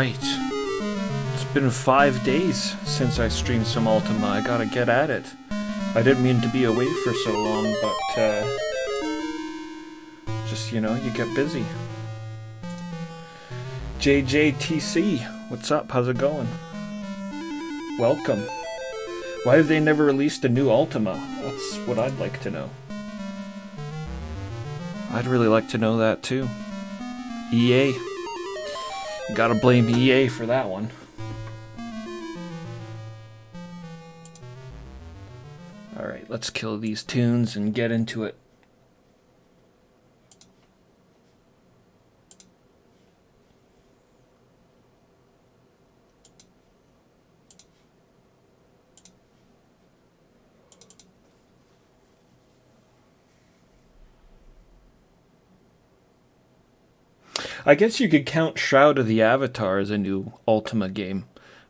Alright. It's been 5 days since I streamed some Ultima. I gotta get at it. I didn't mean to be away for so long, but just, you know, you get busy. JJTC, what's up? How's it going? Welcome. Why have they never released a new Ultima? That's what I'd like to know. I'd really like to know that too. EA. Gotta blame EA for that one. Alright, let's kill these tunes and get into it. I guess you could count Shroud of the Avatar as a new Ultima game,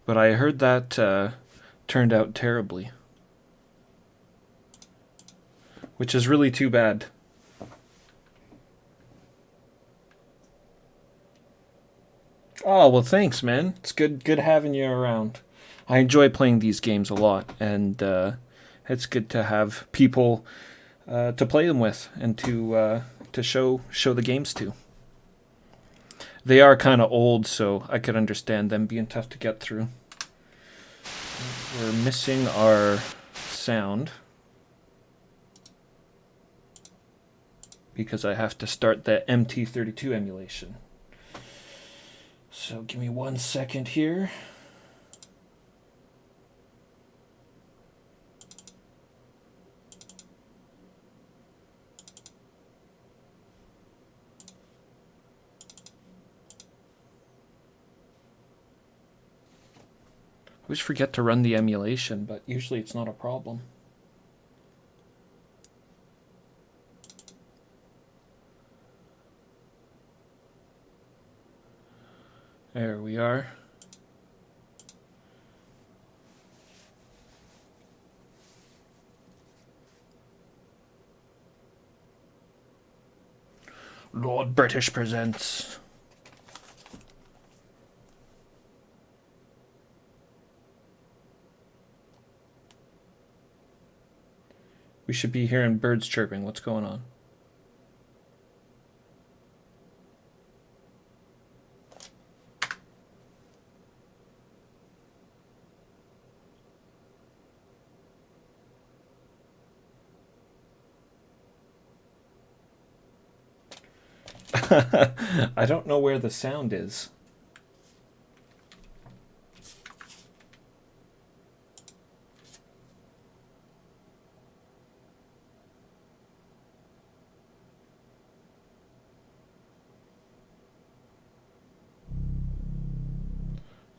but I heard that turned out terribly. Which is really too bad. Oh, well thanks, man. It's good having you around. I enjoy playing these games a lot, and it's good to have people to play them with and to show the games to. They are kind of old, so I could understand them being tough to get through. We're missing our sound because I have to start the MT32 emulation. So give me 1 second here. I always forget to run the emulation, but usually it's not a problem. There we are. Lord British presents. We should be hearing birds chirping. What's going on? I don't know where the sound is.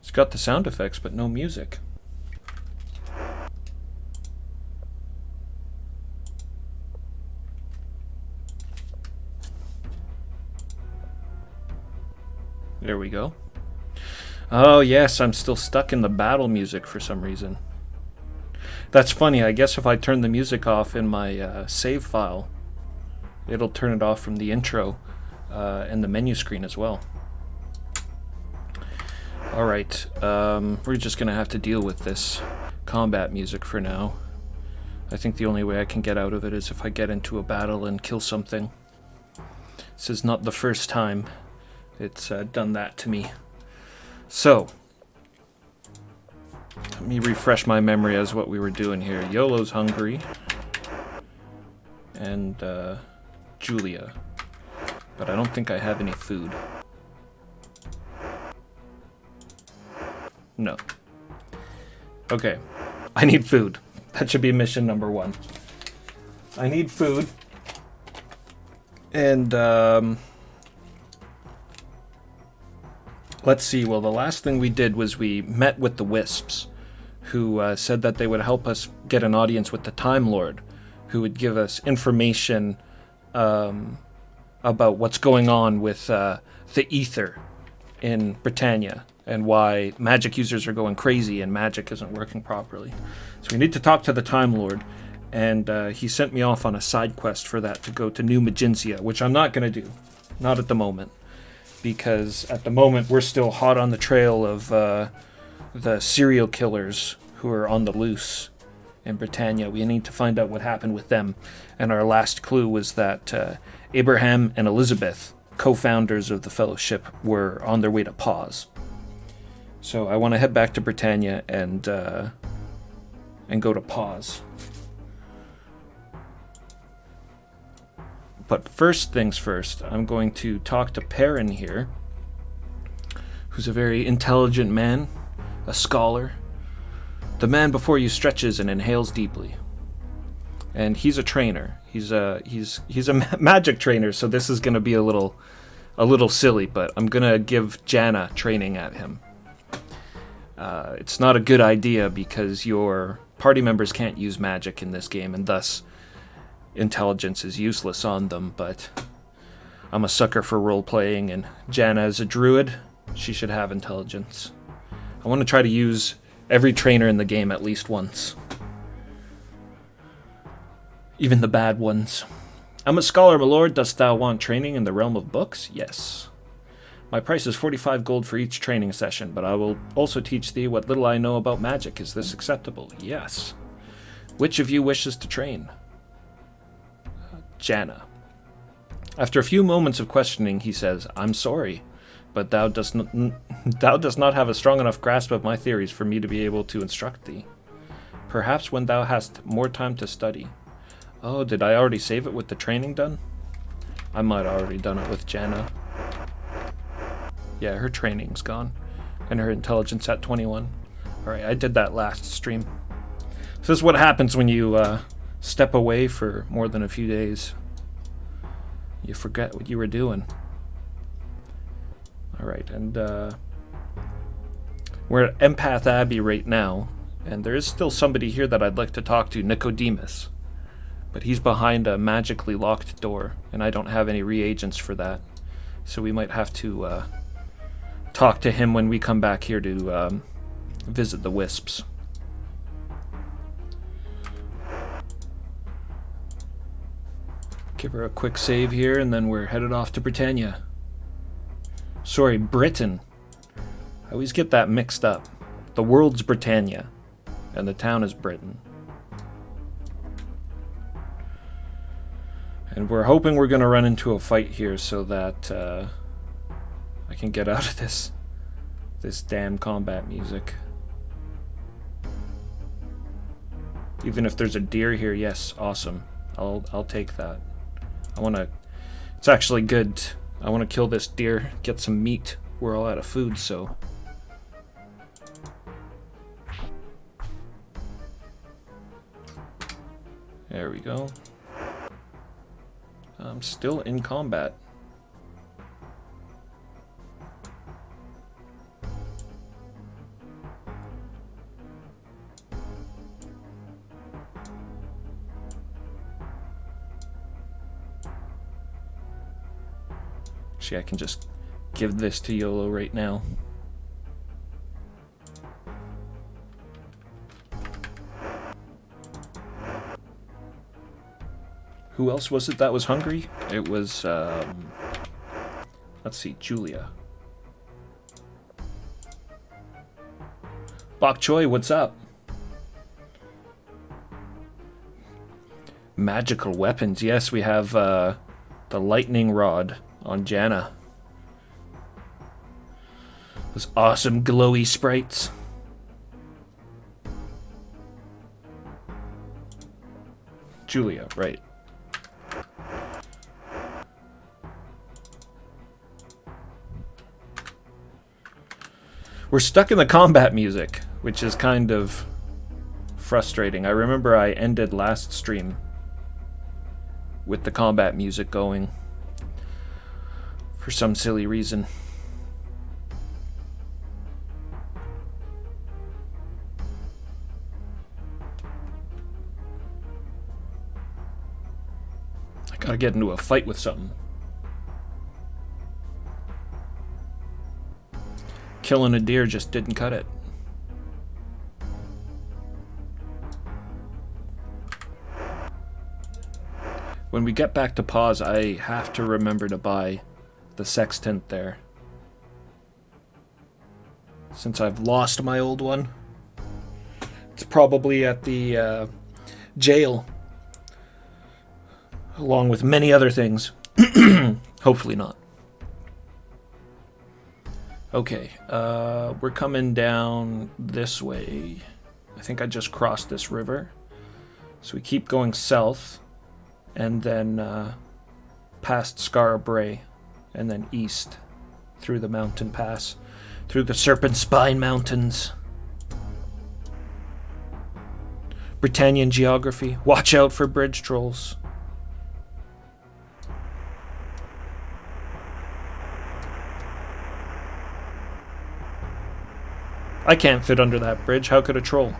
It's got the sound effects, but no music. There we go. Oh yes, I'm still stuck in the battle music for some reason. That's funny. I guess if I turn the music off in my save file, it'll turn it off from the intro and the menu screen as well. Alright, we're just gonna have to deal with this combat music for now. I think the only way I can get out of it is if I get into a battle and kill something. This is not the first time it's done that to me. So, let me refresh my memory as what we were doing here. Yolo's hungry. And Julia. But I don't think I have any food. No. Okay. I need food. That should be mission number 1. I need food. And, let's see. Well, the last thing we did was we met with the Wisps, who said that they would help us get an audience with the Time Lord, who would give us information about what's going on with the Ether in Britannia, and why magic users are going crazy and magic isn't working properly. So we need to talk to the Time Lord, and he sent me off on a side quest for that to go to New Maginsia, which I'm not going to do. Not at the moment. because at the moment we're still hot on the trail of the serial killers who are on the loose in Britannia. We need to find out what happened with them. And our last clue was that Abraham and Elizabeth, co-founders of the Fellowship, were on their way to Pause. So I want to head back to Britannia and go to Pause. But first things first, I'm going to talk to Perrin here, who's a very intelligent man, a scholar. The man before you stretches and inhales deeply. And he's a trainer. He's a magic trainer, so this is going to be a little silly, but I'm going to give Jana training at him. It's not a good idea because your party members can't use magic in this game, and thus intelligence is useless on them, but I'm a sucker for role-playing, and Jana is a druid. She should have intelligence. I want to try to use every trainer in the game at least once. Even the bad ones. I'm a scholar, my lord. Dost thou want training in the realm of books? Yes. My price is 45 gold for each training session, but I will also teach thee what little I know about magic. Is this acceptable? Yes. Which of you wishes to train? Jana. After a few moments of questioning, he says, I'm sorry, but thou dost not have a strong enough grasp of my theories for me to be able to instruct thee. Perhaps when thou hast more time to study. Oh, did I already save it with the training done? I might have already done it with Jana. Yeah, her training's gone. And her intelligence at 21. Alright, I did that last stream. So this is what happens when you step away for more than a few days. You forget what you were doing. Alright, and we're at Empath Abbey right now. And there is still somebody here that I'd like to talk to, Nicodemus. But he's behind a magically locked door, and I don't have any reagents for that. So we might have to talk to him when we come back here to visit the Wisps. Give her a quick save here, and then we're headed off to Britannia. Sorry, Britain. I always get that mixed up. The world's Britannia, and the town is Britain. And we're hoping we're going to run into a fight here so that I can get out of this damn combat music. Even if there's a deer here, yes, awesome. I'll take that. It's actually good. I want to kill this deer, get some meat. We're all out of food, so. There we go. I'm still in combat. Actually, I can just give this to YOLO right now. Who else was it that was hungry? It was, let's see, Julia. Bok Choy, what's up? Magical weapons. Yes, we have the lightning rod on Jana. Those awesome glowy sprites. Julia, right. We're stuck in the combat music, which is kind of frustrating. I remember I ended last stream with the combat music going for some silly reason. I gotta get into a fight with something. Killing a deer just didn't cut it. When we get back to Pause, I have to remember to buy the sextant there. since I've lost my old one. It's probably at the jail, along with many other things. Hopefully not. Okay, we're coming down this way. I think I just crossed this river. So we keep going south, and then past Skara Brae, and then east through the mountain pass, through the Serpent Spine Mountains. Britannian geography. Watch out for bridge trolls. I can't fit under that bridge. How could a troll?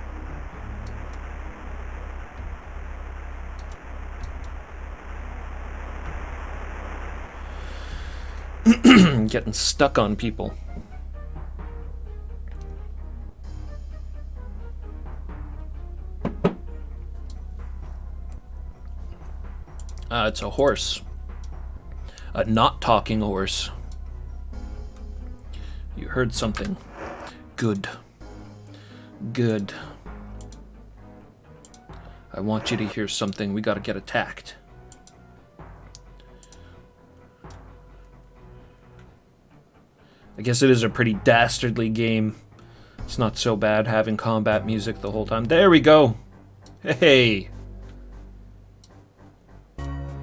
Getting stuck on people. It's a horse. A not talking horse. You heard something. Good. Good. I want you to hear something. We gotta get attacked. I guess it is a pretty dastardly game. It's not so bad having combat music the whole time. There we go! Hey!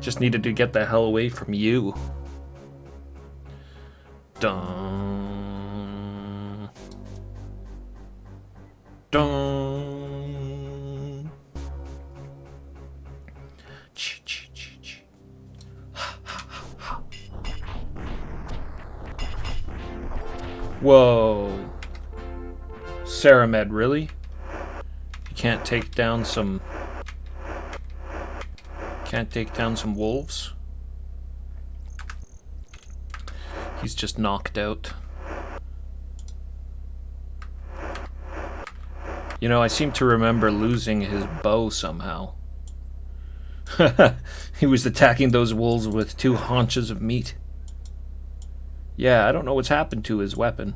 Just needed to get the hell away from you. Dun. Dun. Ch ch ch ch. Whoa. Saramed, really? You can't take down some... Can't take down some wolves? He's just knocked out. You know, I seem to remember losing his bow somehow. He was attacking those wolves with 2 haunches of meat. Yeah, I don't know what's happened to his weapon.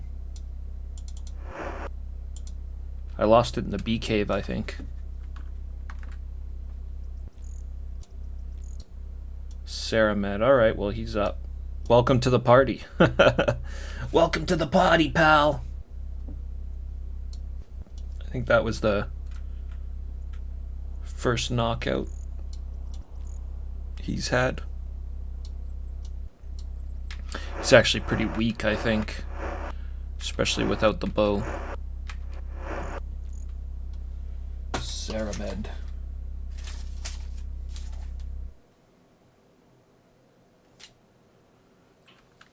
I lost it in the bee cave, I think. Saramed. Alright, well, he's up. Welcome to the party. Welcome to the party, pal. I think that was the first knockout he's had. He's actually pretty weak, I think. Especially without the bow. Saramed.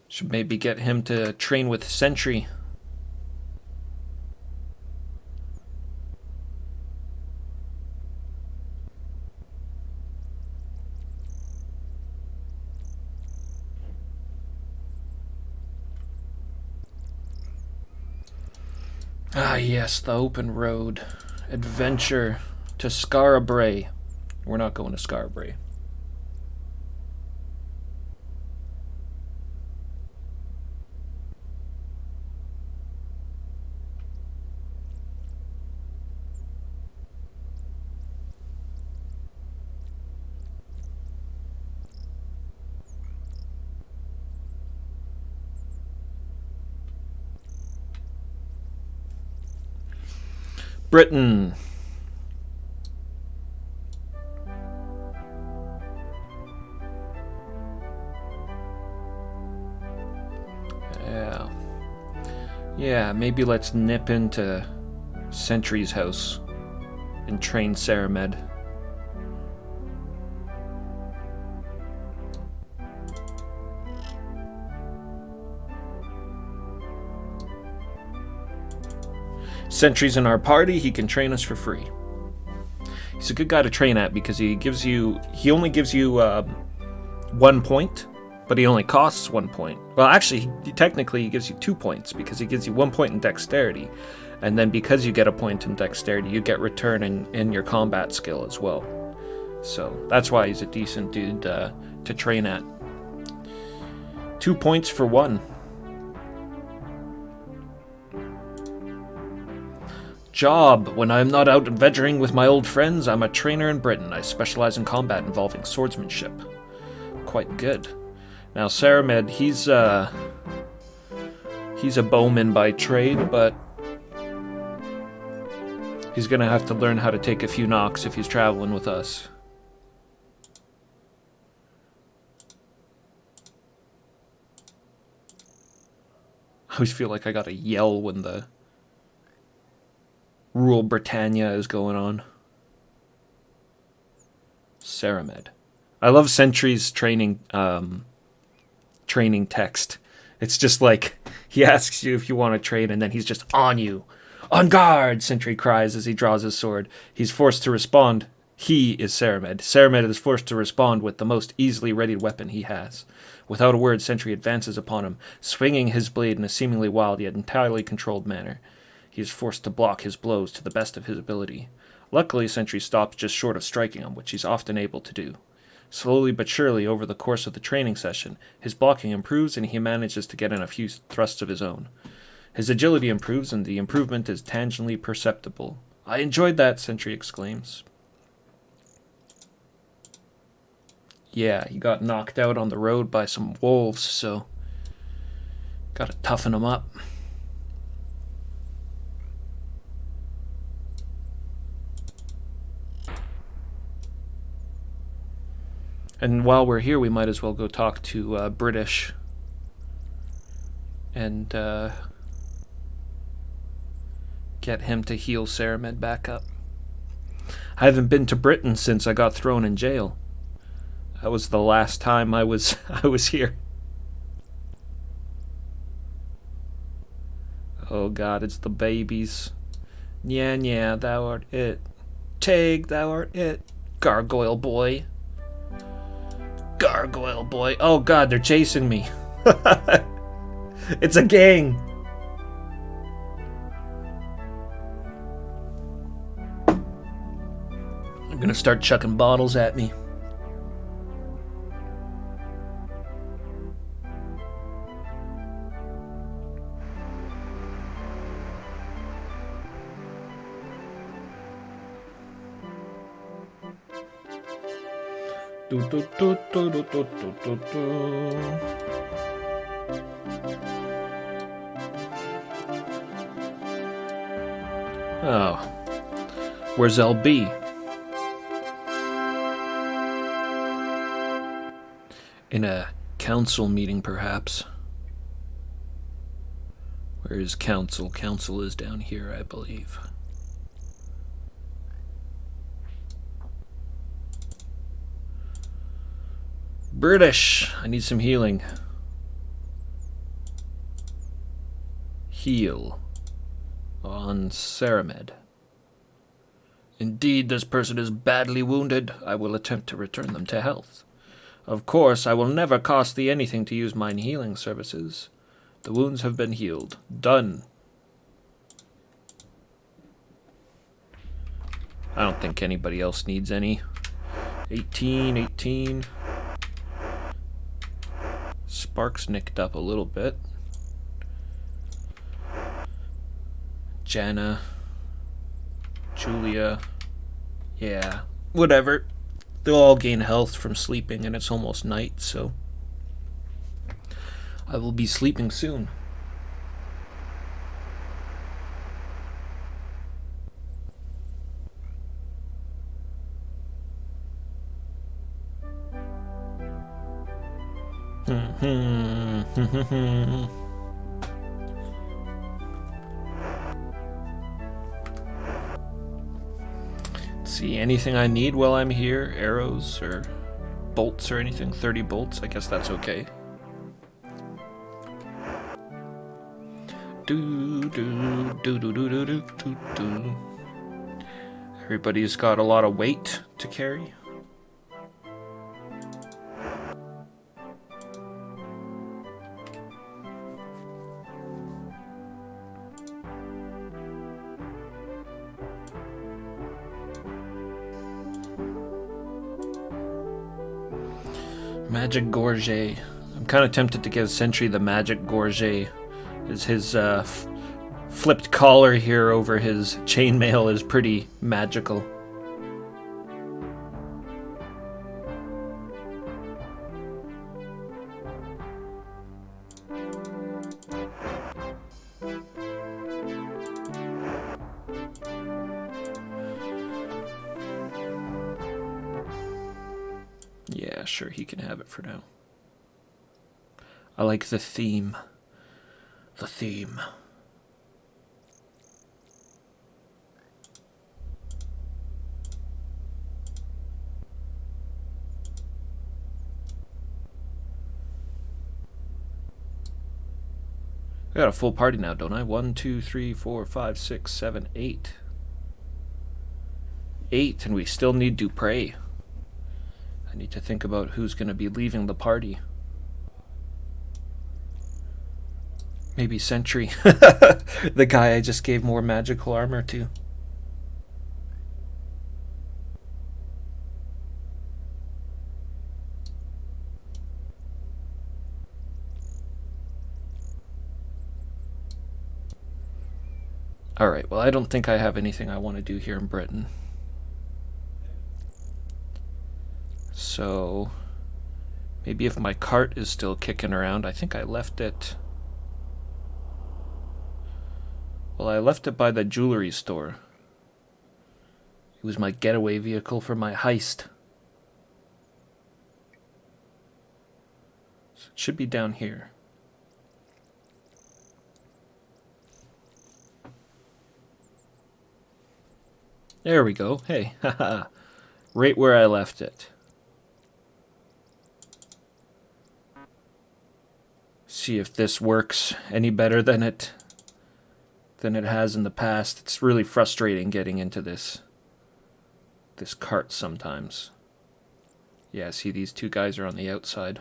Should maybe get him to train with Sentry. Ah yes, the open road. Adventure to Skara Brae. We're not going to Skara Brae. Britain. Yeah, maybe let's nip into Sentry's house and train Saramed. Sentry's in our party, he can train us for free. He's a good guy to train at because he only gives you 1 point, but he only costs 1 point. Well, actually, technically he gives you 2 points because he gives you 1 point in dexterity, and then because you get a point in dexterity, you get return in your combat skill as well. So that's why he's a decent dude to train at. 2 points for 1. job. When I'm not out adventuring with my old friends, I'm a trainer in Britain. I specialize in combat involving swordsmanship. Quite good. Now, Saramed, he's a bowman by trade, but he's gonna have to learn how to take a few knocks if he's traveling with us. I always feel like I gotta yell when the Rule Britannia is going on. Saramed. I love Sentry's training text. It's just like, he asks you if you want to trade, and then he's just on you. On guard, Sentry cries as he draws his sword. He's forced to respond. He is Saramed. Saramed is forced to respond with the most easily readied weapon he has. Without a word, Sentry advances upon him, swinging his blade in a seemingly wild yet entirely controlled manner. He is forced to block his blows to the best of his ability. Luckily, Sentry stops just short of striking him, which he's often able to do. Slowly but surely, over the course of the training session, his blocking improves and he manages to get in a few thrusts of his own. His agility improves and the improvement is tangibly perceptible. I enjoyed that, Sentry exclaims. Yeah, he got knocked out on the road by some wolves, so gotta toughen him up. And while we're here, we might as well go talk to British and get him to heal Saramed back up. I haven't been to Britain since I got thrown in jail. That was the last time I was here. Oh God, it's the babies. Nya, thou art it. Tag, thou art it. Gargoyle boy. Gargoyle boy. Oh God, they're chasing me. It's a gang. They're gonna start chucking bottles at me. Oh, where's LB? In a council meeting, perhaps. Where is council? Council is down here, I believe. British, I need some healing. Heal on Saramed. Indeed, this person is badly wounded. I will attempt to return them to health. Of course, I will never cost thee anything to use mine healing services. The wounds have been healed. Done. I don't think anybody else needs any. 18. Sparks nicked up a little bit. Jana. Julia. Yeah, whatever. They'll all gain health from sleeping, and it's almost night, so I will be sleeping soon. See, anything I need while I'm here? Arrows or bolts or anything? 30 bolts? I guess that's okay. Everybody's got a lot of weight to carry. Magic Gorget. I'm kind of tempted to give Sentry the Magic Gorget as his flipped collar here over his chainmail is pretty magical. Yeah, sure, he can have it for now. I like the theme. The theme. I got a full party now, don't I? 1, 2, 3, 4, 5, 6, 7, 8. 8, and we still need Dupre. I need to think about who's going to be leaving the party. Maybe Sentry. The guy I just gave more magical armor to. Alright, well, I don't think I have anything I want to do here in Britain. So, maybe if my cart is still kicking around, I think I left it... Well, I left it by the jewelry store. It was my getaway vehicle for my heist. So it should be down here. There we go. Hey, haha. Right where I left it. See if this works any better than it has in the past. It's really frustrating getting into this cart sometimes. Yeah, see, these two guys are on the outside.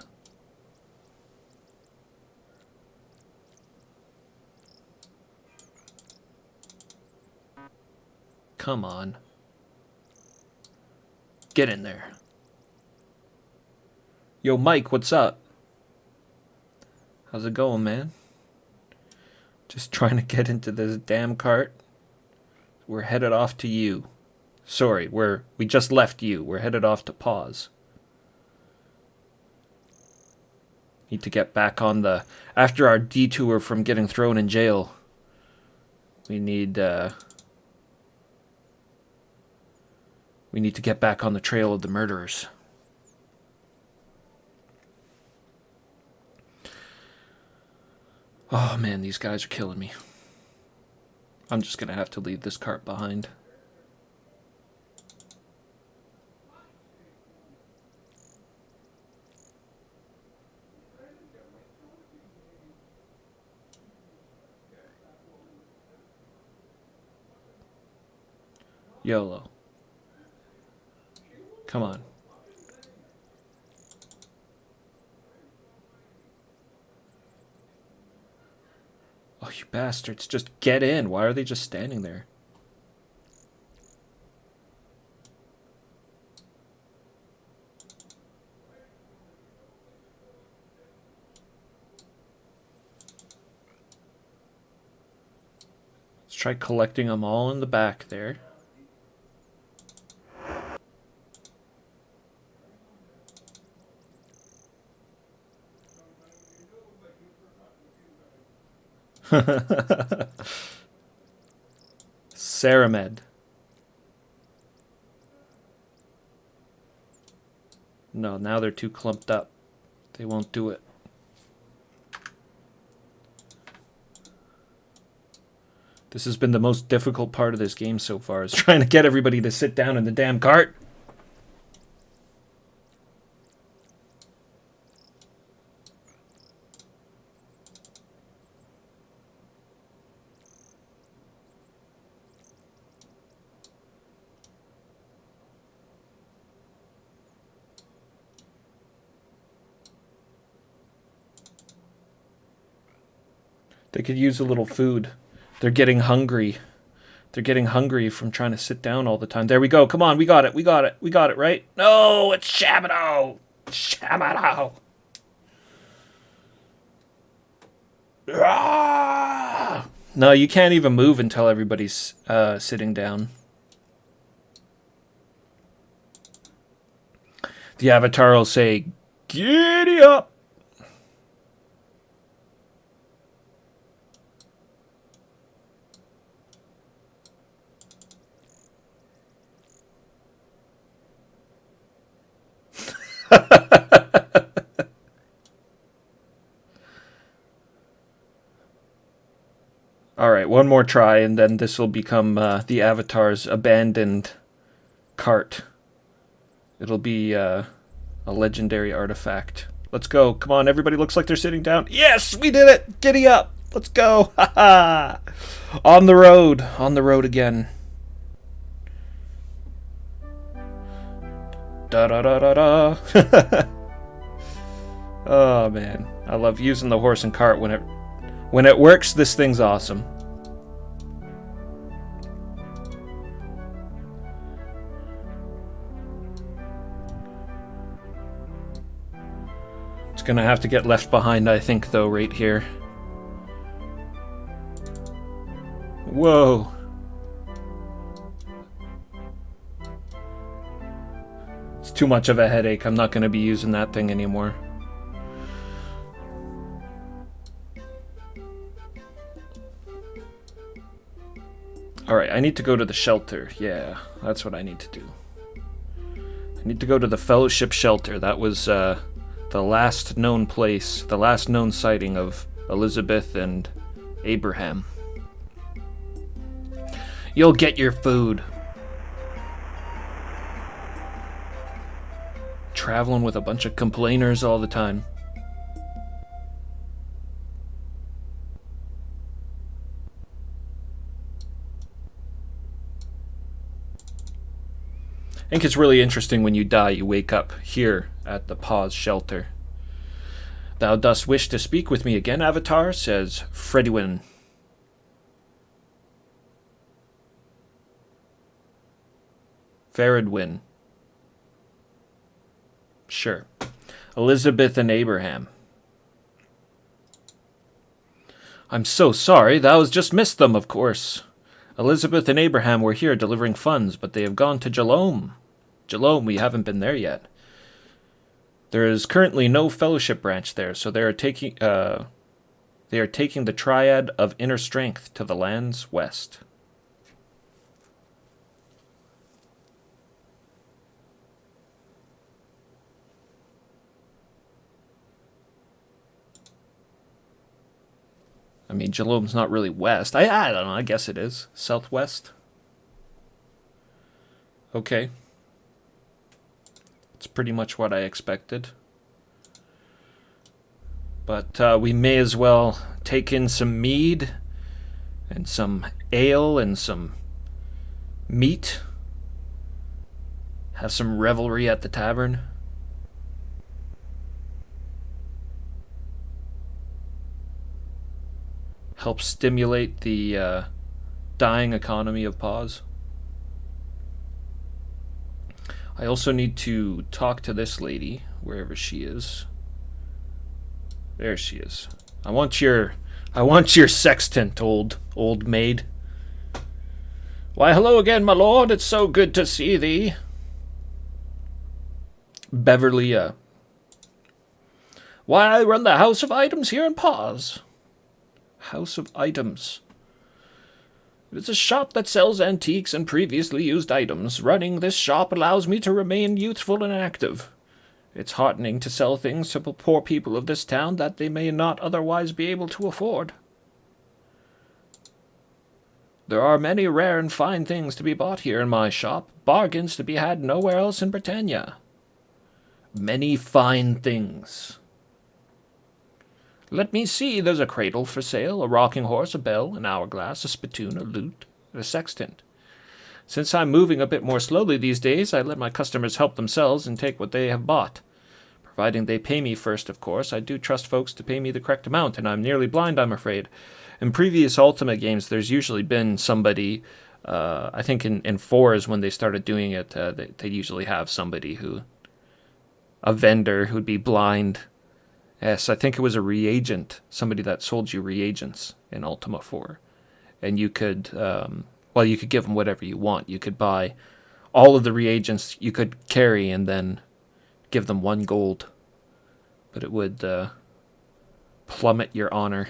Come on. Get in there. Yo, Mike, what's up? How's it going, man? Just trying to get into this damn cart. We're headed off to you. Sorry, we just left you. We're headed off to pause. Need to get back on the... After our detour from getting thrown in jail, we need to get back on the trail of the murderers. Oh man, these guys are killing me. I'm just gonna have to leave this cart behind. YOLO. Come on. Oh, you bastards. Just get in. Why are they just standing there? Let's try collecting them all in the back there. Ceramed. No, now they're too clumped up. They won't do it. This has been the most difficult part of this game so far, is trying to get everybody to sit down in the damn cart. They could use a little food. They're getting hungry. They're getting hungry from trying to sit down all the time. There we go. Come on, we got it. We got it. We got it, right? No, it's Shabado. Shabado. Ah! No, you can't even move until everybody's sitting down. The avatar will say, "Giddy up!" All right, one more try, and then this will become the avatar's abandoned cart. It'll be a legendary artifact. Let's go. Come on, everybody looks like they're sitting down. Yes, we did it. Giddy up. Let's go. Ha ha. On the road. On the road again. Da da da da da. Oh man, I love using the horse and cart when it works. This thing's awesome. It's gonna have to get left behind, I think, though, right here. Whoa. It's too much of a headache. I'm not gonna be using that thing anymore. Alright, I need to go to the shelter. Yeah, that's what I need to do. I need to go to the Fellowship Shelter. That was, the last known place, the last known sighting of Elizabeth and Abraham. You'll get your food. Traveling with a bunch of complainers all the time. I think it's really interesting when you die, you wake up here at the Pause Shelter. Thou dost wish to speak with me again, Avatar, says Fredwin. Faradwin. Sure. Elizabeth and Abraham. I'm so sorry, thou hast just missed them, of course. Elizabeth and Abraham were here delivering funds, but they have gone to Jalome. Jalome, we haven't been there yet. There is currently no fellowship branch there, so they are taking the Triad of Inner Strength to the lands west. I mean, Jalome's not really west. I don't know, I guess it is. Southwest? Okay. It's pretty much what I expected. But we may as well take in some mead and some ale and some meat. Have some revelry at the tavern. Help stimulate the dying economy of Pause. I also need to talk to this lady, wherever she is. There she is. I want your sextant, old maid. Why, hello again, my lord. It's so good to see thee. Beverly, Why, I run the House of Items here in Pause. House of Items. It's a shop that sells antiques and previously used items. Running this shop allows me to remain youthful and active. It's heartening to sell things to poor people of this town that they may not otherwise be able to afford. There are many rare and fine things to be bought here in my shop, bargains to be had nowhere else in Britannia. Many fine things. Let me see, there's a cradle for sale, a rocking horse, a bell, an hourglass, a spittoon, a lute, and a sextant. Since I'm moving a bit more slowly these days, I let my customers help themselves and take what they have bought. Providing they pay me first, of course. I do trust folks to pay me the correct amount, and I'm nearly blind, I'm afraid. In previous Ultima games, there's usually been somebody, I think in 4s when they started doing it, they usually have somebody a vendor who'd be blind. Yes, I think it was a reagent, somebody that sold you reagents in Ultima 4. and you could, well, you could give them whatever you want. You could buy all of the reagents you could carry and then give them 1 gold. But it would plummet your honor.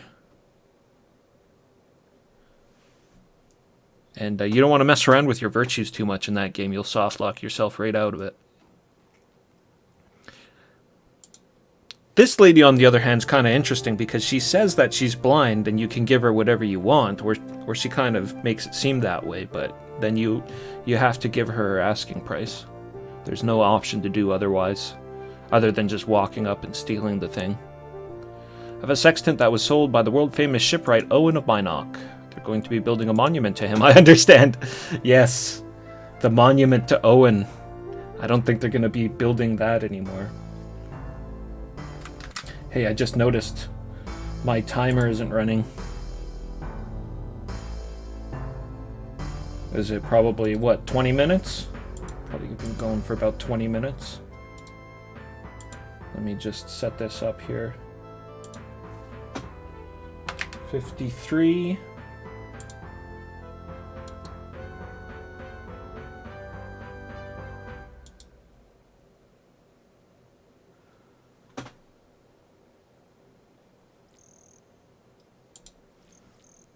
And you don't want to mess around with your virtues too much in that game. You'll softlock yourself right out of it. This lady, on the other hand, is kind of interesting because she says that she's blind and you can give her whatever you want, or she kind of makes it seem that way, but then you have to give her asking price. There's no option to do otherwise, other than just walking up and stealing the thing. I have a sextant that was sold by the world-famous shipwright Owen of Minock. They're going to be building a monument to him. I understand. Yes, the monument to Owen. I don't think they're going to be building that anymore. Hey, I just noticed my timer isn't running. Is it probably, what, 20 minutes? Probably been going for about 20 minutes. Let me just set this up here. 53.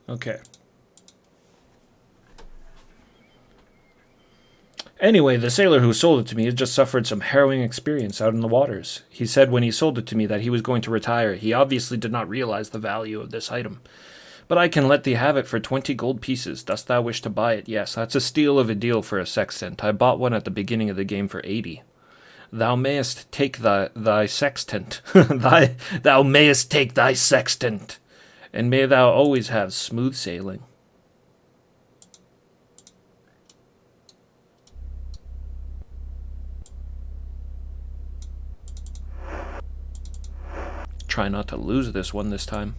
Okay. Anyway, the sailor who sold it to me has just suffered some harrowing experience out in the waters. He said when he sold it to me that he was going to retire. He obviously did not realize the value of this item. But I can let thee have it for 20 gold pieces. Dost thou wish to buy it? Yes, that's a steal of a deal for a sextant. I bought one at the beginning of the game for 80. Thou mayest take thy sextant. Thou mayest take thy sextant. And may thou always have smooth sailing. Try not to lose this one this time.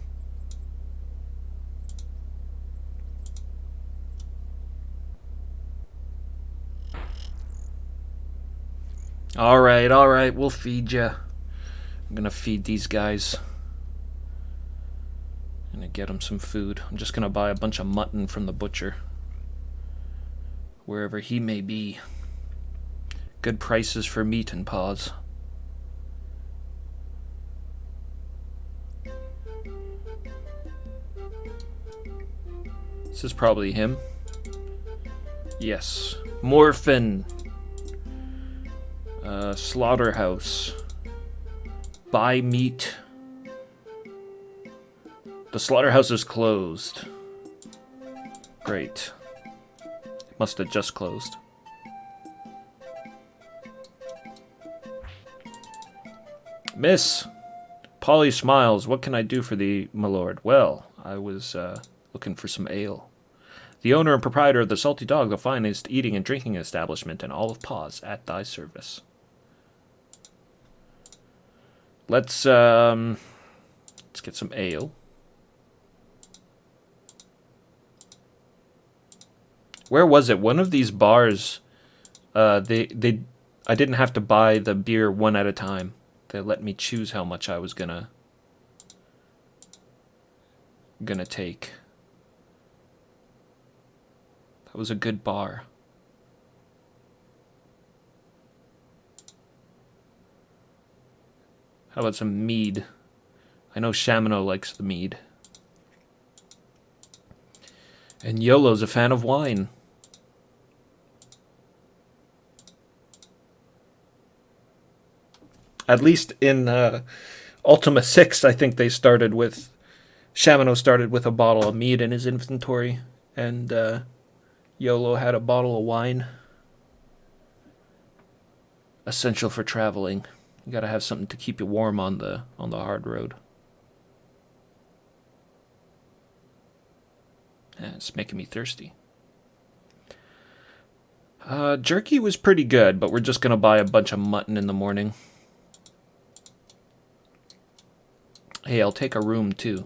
Alright, we'll feed you. I'm gonna feed these guys. I'm gonna get them some food. I'm just gonna buy a bunch of mutton from the butcher. Wherever he may be. Good prices for meat and paws. This is probably him. Yes. Morphin. Slaughterhouse. Buy meat. The slaughterhouse is closed. Great. It must have just closed. Miss. Polly smiles. What can I do for thee, my lord? Well, I was looking for some ale. The owner and proprietor of the Salty Dog, the finest eating and drinking establishment in all of Paws, at thy service. Let's get some ale. Where was it? One of these bars, I didn't have to buy the beer one at a time. They let me choose how much I was gonna take. That was a good bar. How about some mead? I know Shamino likes the mead. And YOLO's a fan of wine. At least in Ultima VI, I think they started with... Shamino started with a bottle of mead in his inventory. And YOLO had a bottle of wine. Essential for traveling. You gotta have something to keep you warm on the hard road. Yeah, it's making me thirsty. Jerky was pretty good, but we're just gonna buy a bunch of mutton in the morning. Hey, I'll take a room too.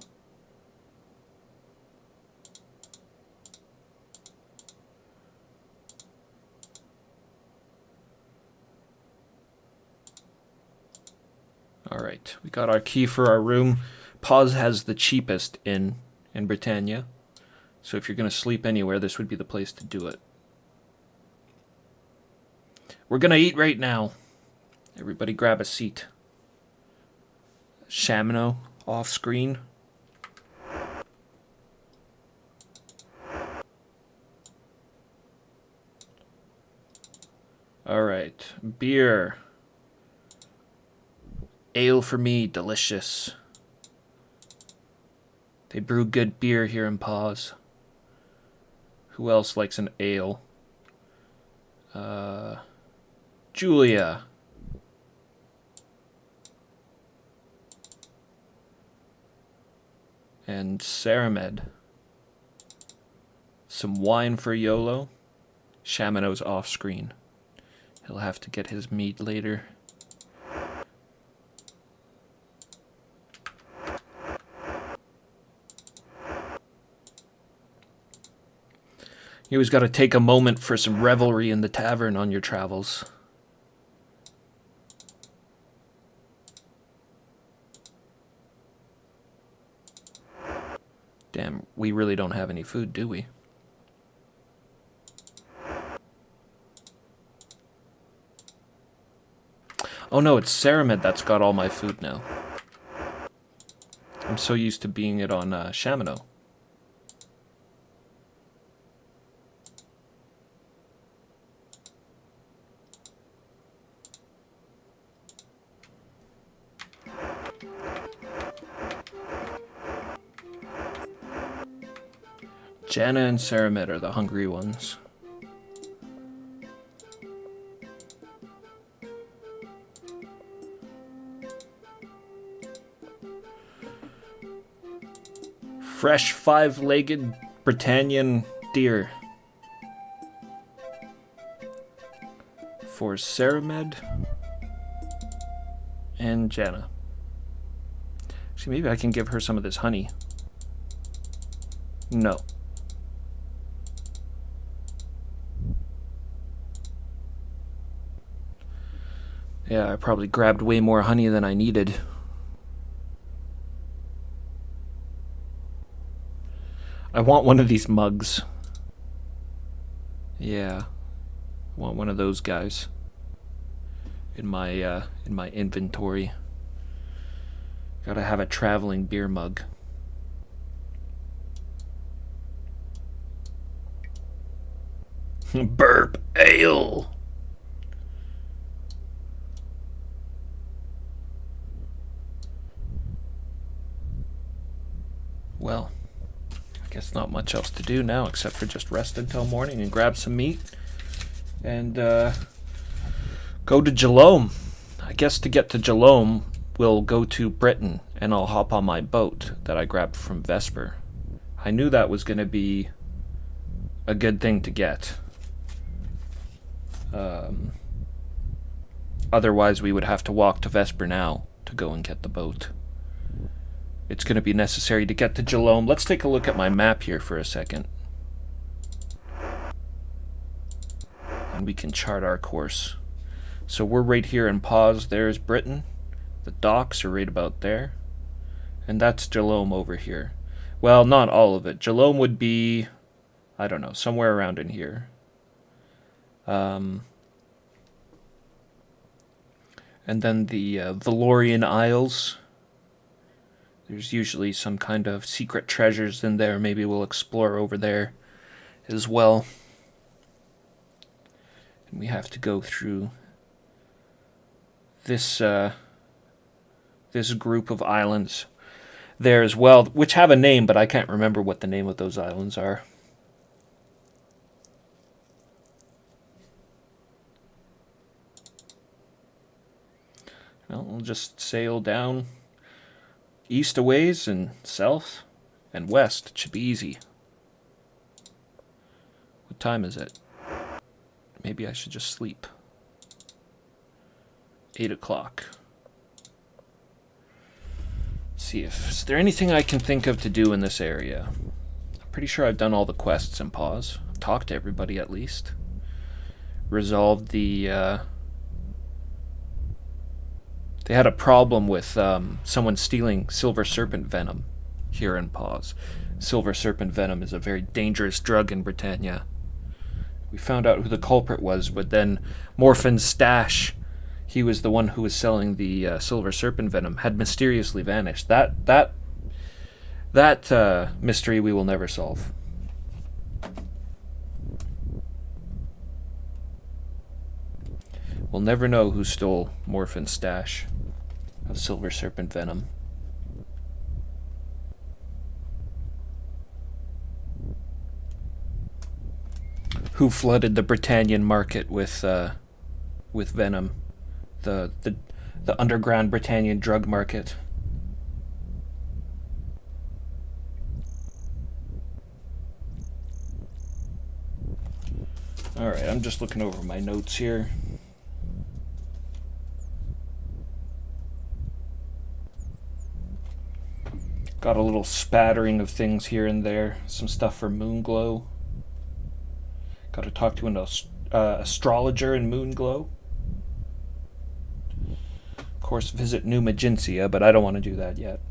Alright, we got our key for our room. Paws has the cheapest inn in Britannia. So if you're going to sleep anywhere, this would be the place to do it. We're going to eat right now. Everybody grab a seat. Shamino off screen. All right, beer. Ale for me, delicious. They brew good beer here in Paws. Who else likes an ale? Julia. And Saramed. Some wine for YOLO. Shamino's off screen. He'll have to get his meat later. You always got to take a moment for some revelry in the tavern on your travels. Damn, we really don't have any food, do we? Oh no, it's Saramed that's got all my food now. I'm so used to being it on Shamino. Janna and Saramed are the hungry ones. Fresh 5-legged Britannian deer. For Saramed and Janna. Actually, maybe I can give her some of this honey. No. Yeah, I probably grabbed way more honey than I needed. I want one of these mugs. Yeah. I want one of those guys in my inventory. Gotta have a traveling beer mug. Burp ale. Well, I guess not much else to do now except for just rest until morning and grab some meat and go to Jalome. I guess to get to Jalome, we'll go to Britain and I'll hop on my boat that I grabbed from Vesper. I knew that was going to be a good thing to get. Otherwise, we would have to walk to Vesper now to go and get the boat. It's going to be necessary to get to Jalome. Let's take a look at my map here for a second. And we can chart our course. So we're right here in Paws. There's Britain. The docks are right about there. And that's Jalome over here. Well, not all of it. Jalome would be, I don't know, somewhere around in here. And then the Valorian Isles. There's usually some kind of secret treasures in there. Maybe we'll explore over there as well. And we have to go through this this group of islands there as well, which have a name, but I can't remember what the name of those islands are. Well, we'll just sail down east a ways and south and west. It should be easy. What time is it? Maybe I should just sleep. 8 o'clock. Let's see if is there anything I can think of to do in this area. I'm pretty sure I've done all the quests in Paws. Talked to everybody at least. Resolved the they had a problem with someone stealing silver serpent venom here and pause. Silver serpent venom is a very dangerous drug in Britannia. We found out who the culprit was, but then Morphin's stash, he was the one who was selling the silver serpent venom, had mysteriously vanished. That mystery we will never solve. We'll never know who stole Morphin's stash of silver serpent venom. Who flooded the Britannian market with venom? The underground Britannian drug market. Alright, I'm just looking over my notes here. Got a little spattering of things here and there. Some stuff for Moonglow. Got to talk to an astrologer in Moonglow. Of course, visit New Magencia, but I don't want to do that yet.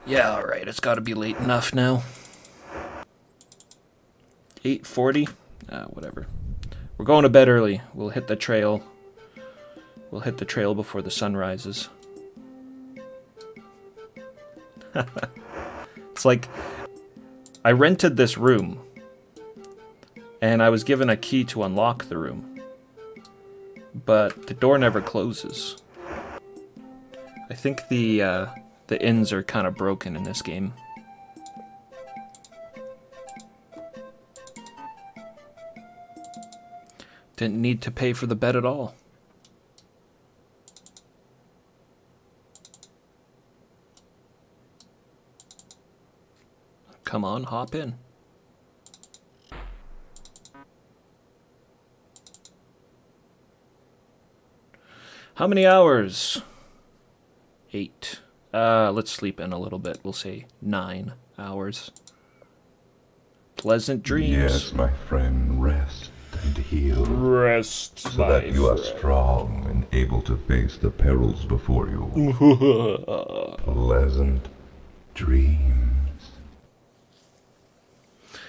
Yeah, alright, it's got to be late enough now. 8:40? Whatever. We're going to bed early. We'll hit the trail. We'll hit the trail before the sun rises. It's like, I rented this room, and I was given a key to unlock the room, but the door never closes. I think the inns are kind of broken in this game. Didn't need to pay for the bed at all. Come on, hop in. How many hours? 8. Let's sleep in a little bit. We'll say 9 hours. Pleasant dreams. Yes, my friend, rest and heal. Rest, so that you are strong and able to face the perils before you. Pleasant dreams.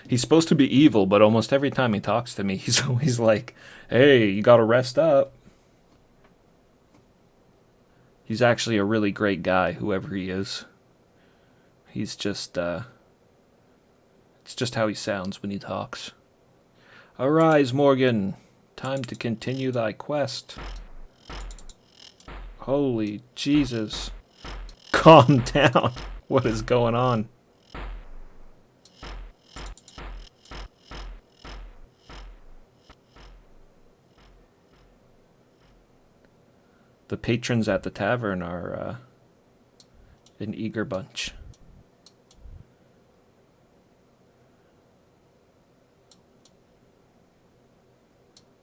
He's supposed to be evil, but almost every time he talks to me, he's always like, hey, you gotta rest up. He's actually a really great guy, whoever he is. He's just, it's just how he sounds when he talks. Arise, Morgan. Time to continue thy quest. Holy Jesus. Calm down. What is going on? The patrons at the tavern are an eager bunch.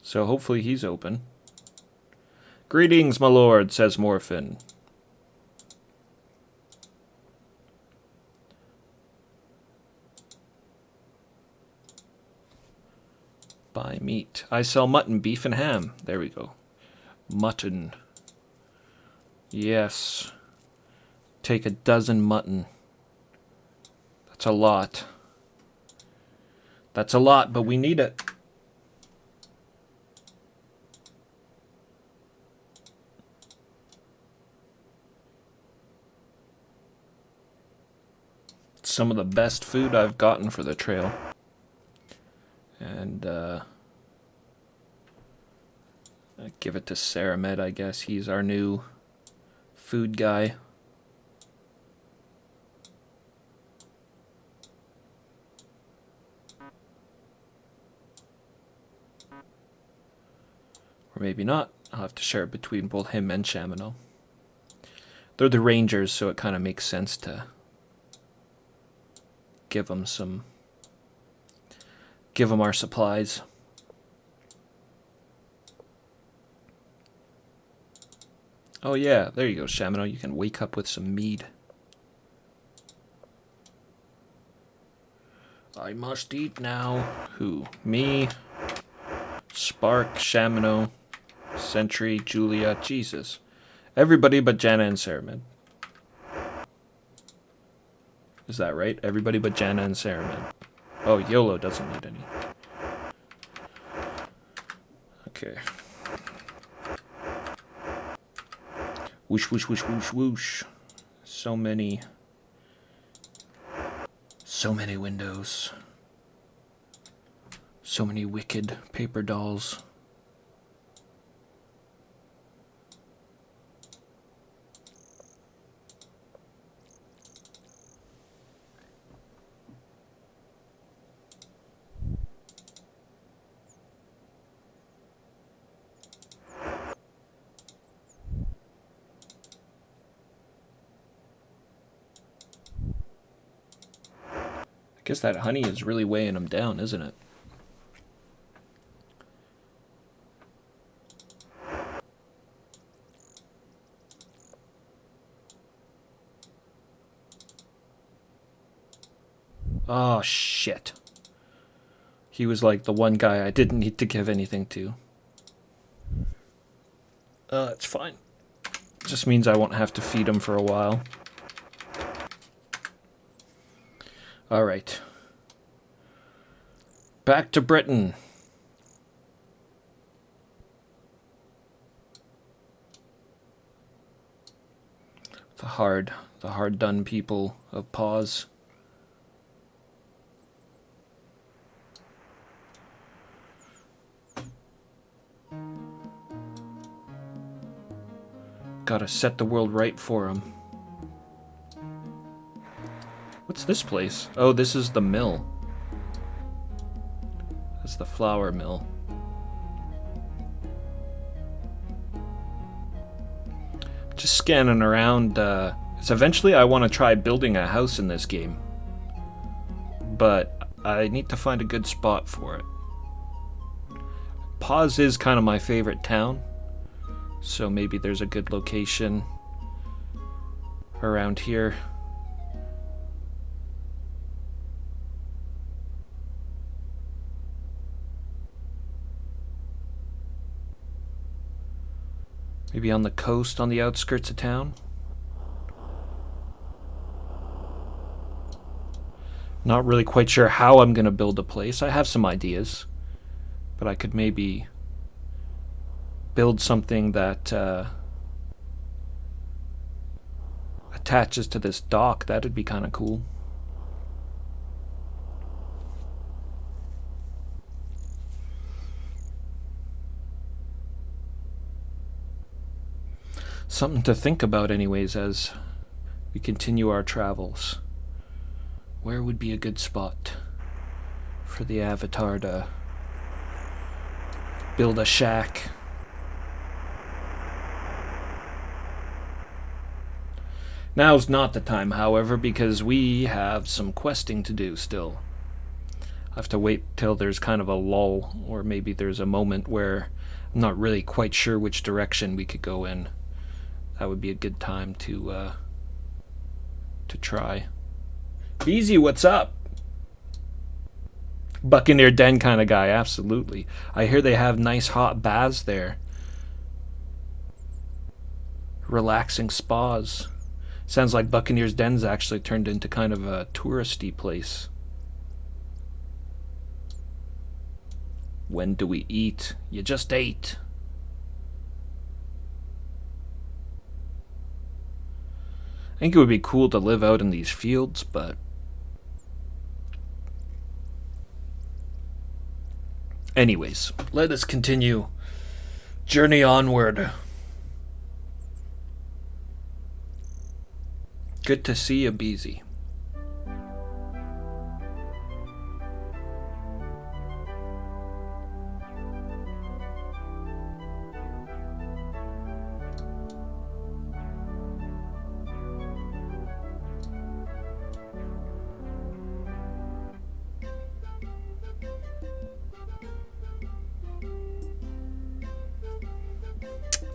So hopefully he's open. Greetings, my lord, says Morphin. Buy meat. I sell mutton, beef, and ham. There we go. Mutton. Yes. Take a dozen mutton. That's a lot. That's a lot, but we need it. It's some of the best food I've gotten for the trail. And, I give it to Saramed, I guess. He's our new food guy. Or maybe not. I'll have to share it between both him and Shamino. They're the rangers, so it kind of makes sense to give them our supplies. Oh yeah, there you go, Shamino. You can wake up with some mead. I must eat now. Who? Me? Spark, Shamino, Sentry, Julia, Jesus. Everybody but Janna and Saramid. Is that right? Everybody but Janna and Saramid. Oh, YOLO doesn't need any. Okay. Whoosh, whoosh, whoosh, whoosh, whoosh. So many windows. So many wicked paper dolls. I guess that honey is really weighing them down, isn't it? Oh, shit. He was like the one guy I didn't need to give anything to. It's fine. Just means I won't have to feed him for a while. Alright. Back to Britain. The hard done people of Pause. Gotta set the world right for him. What's this place? Oh, this is the mill. That's the flour mill. Just scanning around. 'Cause eventually I want to try building a house in this game. But I need to find a good spot for it. Pause is kind of my favorite town. So maybe there's a good location around here. Maybe on the coast, on the outskirts of town. Not really quite sure how I'm going to build a place. I have some ideas. But I could maybe build something that attaches to this dock. That'd be kind of cool. Something to think about anyways as we continue our travels. Where would be a good spot for the Avatar to build a shack? Now's not the time, however, because we have some questing to do still. I have to wait till there's kind of a lull, or maybe there's a moment where I'm not really quite sure which direction we could go in. That would be a good time to try. Easy, what's up? Buccaneer Den kind of guy, absolutely. I hear they have nice hot baths there. Relaxing spas. Sounds like Buccaneer's Den's actually turned into kind of a touristy place. When do we eat? You just ate. I think it would be cool to live out in these fields, but anyways, let us continue. Journey onward. Good to see you, Beezy.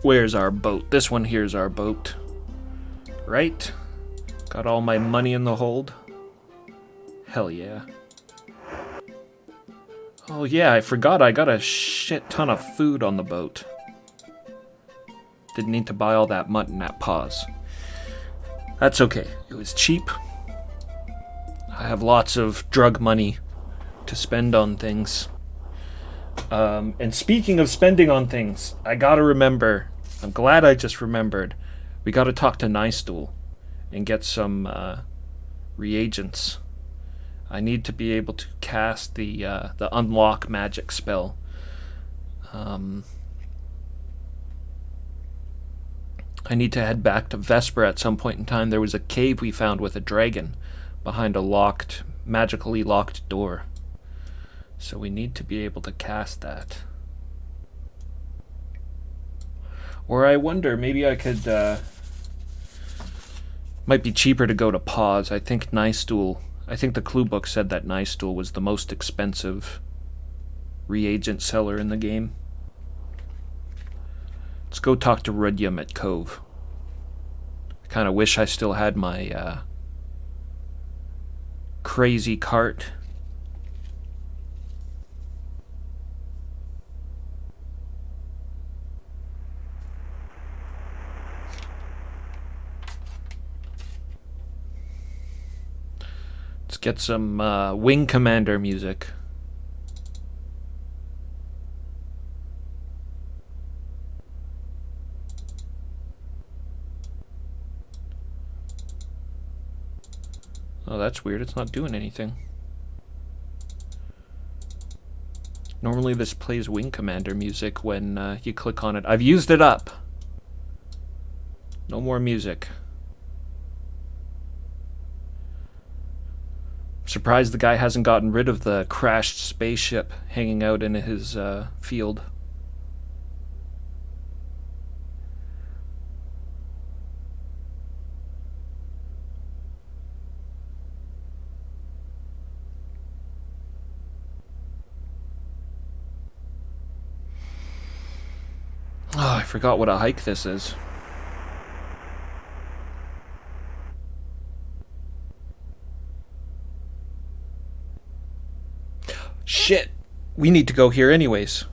Where's our boat? This one here's our boat. Right? Got all my money in the hold? Hell yeah. Oh yeah, I forgot I got a shit ton of food on the boat. Didn't need to buy all that mutton at Paws. That's okay. It was cheap. I have lots of drug money to spend on things. And speaking of spending on things, I gotta remember. I'm glad I just remembered. We gotta talk to Nystool and get some reagents. I need to be able to cast the unlock magic spell. I need to head back to Vesper at some point in time. There was a cave we found with a dragon behind a magically locked door. So we need to be able to cast that. Or I wonder, maybe I could... might be cheaper to go to Paws. I think the clue book said that Nystool was the most expensive reagent seller in the game. Let's go talk to Rudyum at Cove. I kind of wish I still had my crazy cart. Let's get some Wing Commander music. Oh, that's weird. It's not doing anything. Normally this plays Wing Commander music when you click on it. I've used it up. No more music. I'm surprised the guy hasn't gotten rid of the crashed spaceship hanging out in his field. Oh, I forgot what a hike this is. Shit! We need to go here anyways.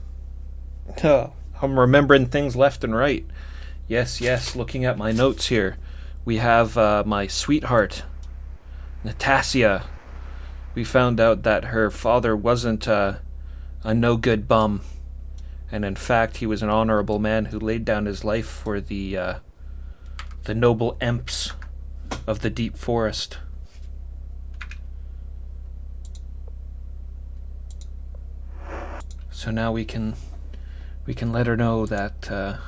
I'm remembering things left and right. Yes, looking at my notes here. We have my sweetheart, Natassia. We found out that her father wasn't a no-good bum. And in fact, he was an honorable man who laid down his life for the noble imps of the deep forest. So now we can let her know that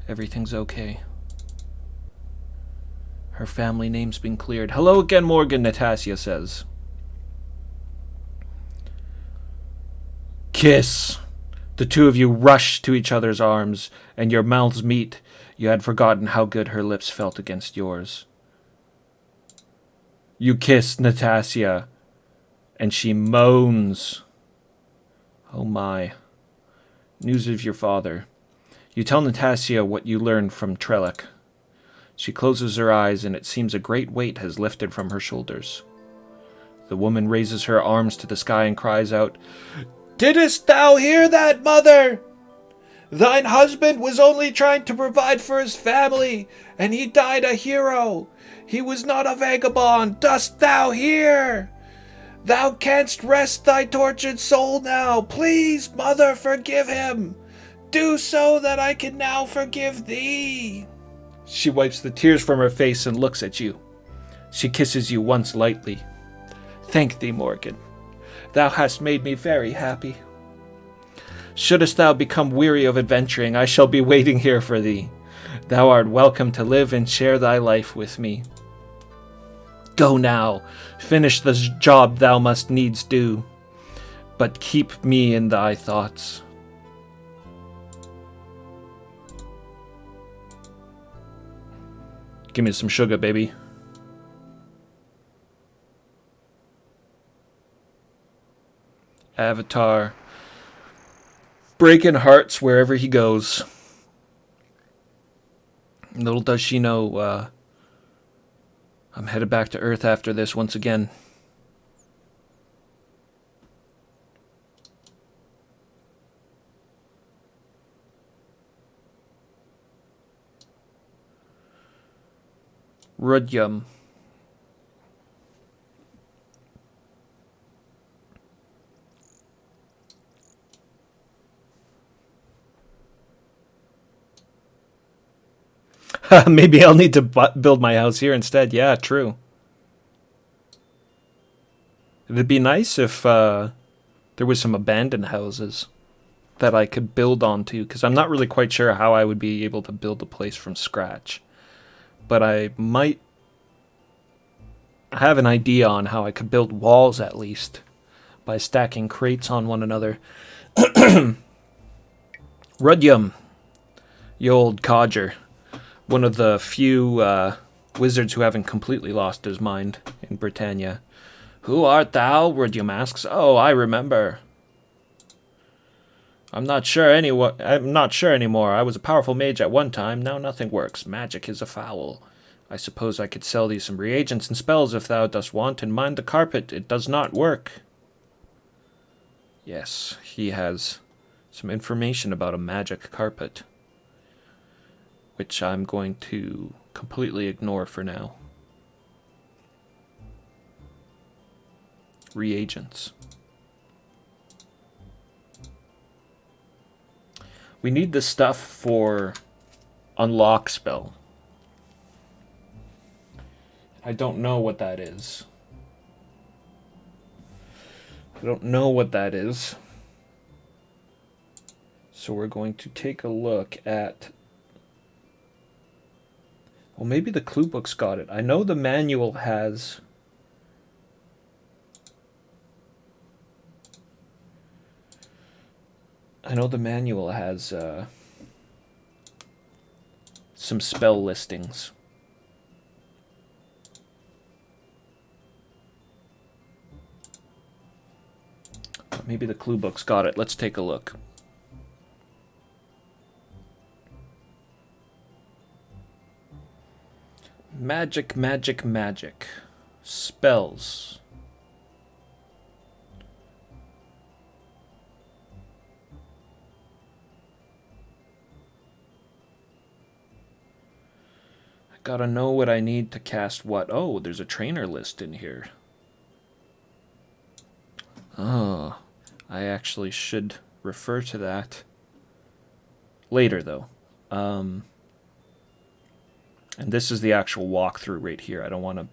everything's okay. Her family name's been cleared. Hello again, Morgan, Natassia says. Kiss. The two of you rush to each other's arms, and your mouths meet. You had forgotten how good her lips felt against yours. You kiss Natassia, and she moans. Oh my. News of your father. You tell Natassia what you learned from Trellick. She closes her eyes, and it seems a great weight has lifted from her shoulders. The woman raises her arms to the sky and cries out, "Didst thou hear that, mother? Thine husband was only trying to provide for his family, and he died a hero. He was not a vagabond. Dost thou hear? Thou canst rest thy tortured soul now. Please, mother, forgive him. Do so that I can now forgive thee." She wipes the tears from her face and looks at you. She kisses you once lightly. "Thank thee, Morgan. Thou hast made me very happy. Shouldst thou become weary of adventuring, I shall be waiting here for thee. Thou art welcome to live and share thy life with me. Go now, finish the job thou must needs do, but keep me in thy thoughts." Give me some sugar, baby. Avatar. Breaking hearts wherever he goes. Little does she know, I'm headed back to Earth after this once again. Rudyum. Maybe I'll need to build my house here instead. Yeah, true. It'd be nice if there was some abandoned houses that I could build onto, because I'm not really quite sure how I would be able to build a place from scratch. But I might have an idea on how I could build walls, at least, by stacking crates on one another. Rudyum, the old codger. One of the few wizards who haven't completely lost his mind in Britannia. Who art thou? Rudyum asks. Oh, I remember. I'm not sure anymore. I was a powerful mage at one time. Now nothing works. Magic is a foul. I suppose I could sell thee some reagents and spells if thou dost want, and mind the carpet. It does not work. Yes, he has some information about a magic carpet, which I'm going to completely ignore for now. Reagents. We need the stuff for unlock spell. I don't know what that is. So we're going to take a look at... Well, maybe the clue book's got it. I know the manual has... some spell listings. Maybe the clue book's got it. Let's take a look. Magic, magic, magic. Spells. I gotta know what I need to cast what. Oh, there's a trainer list in here. Oh, I actually should refer to that later, though. And this is the actual walkthrough right here. I don't want to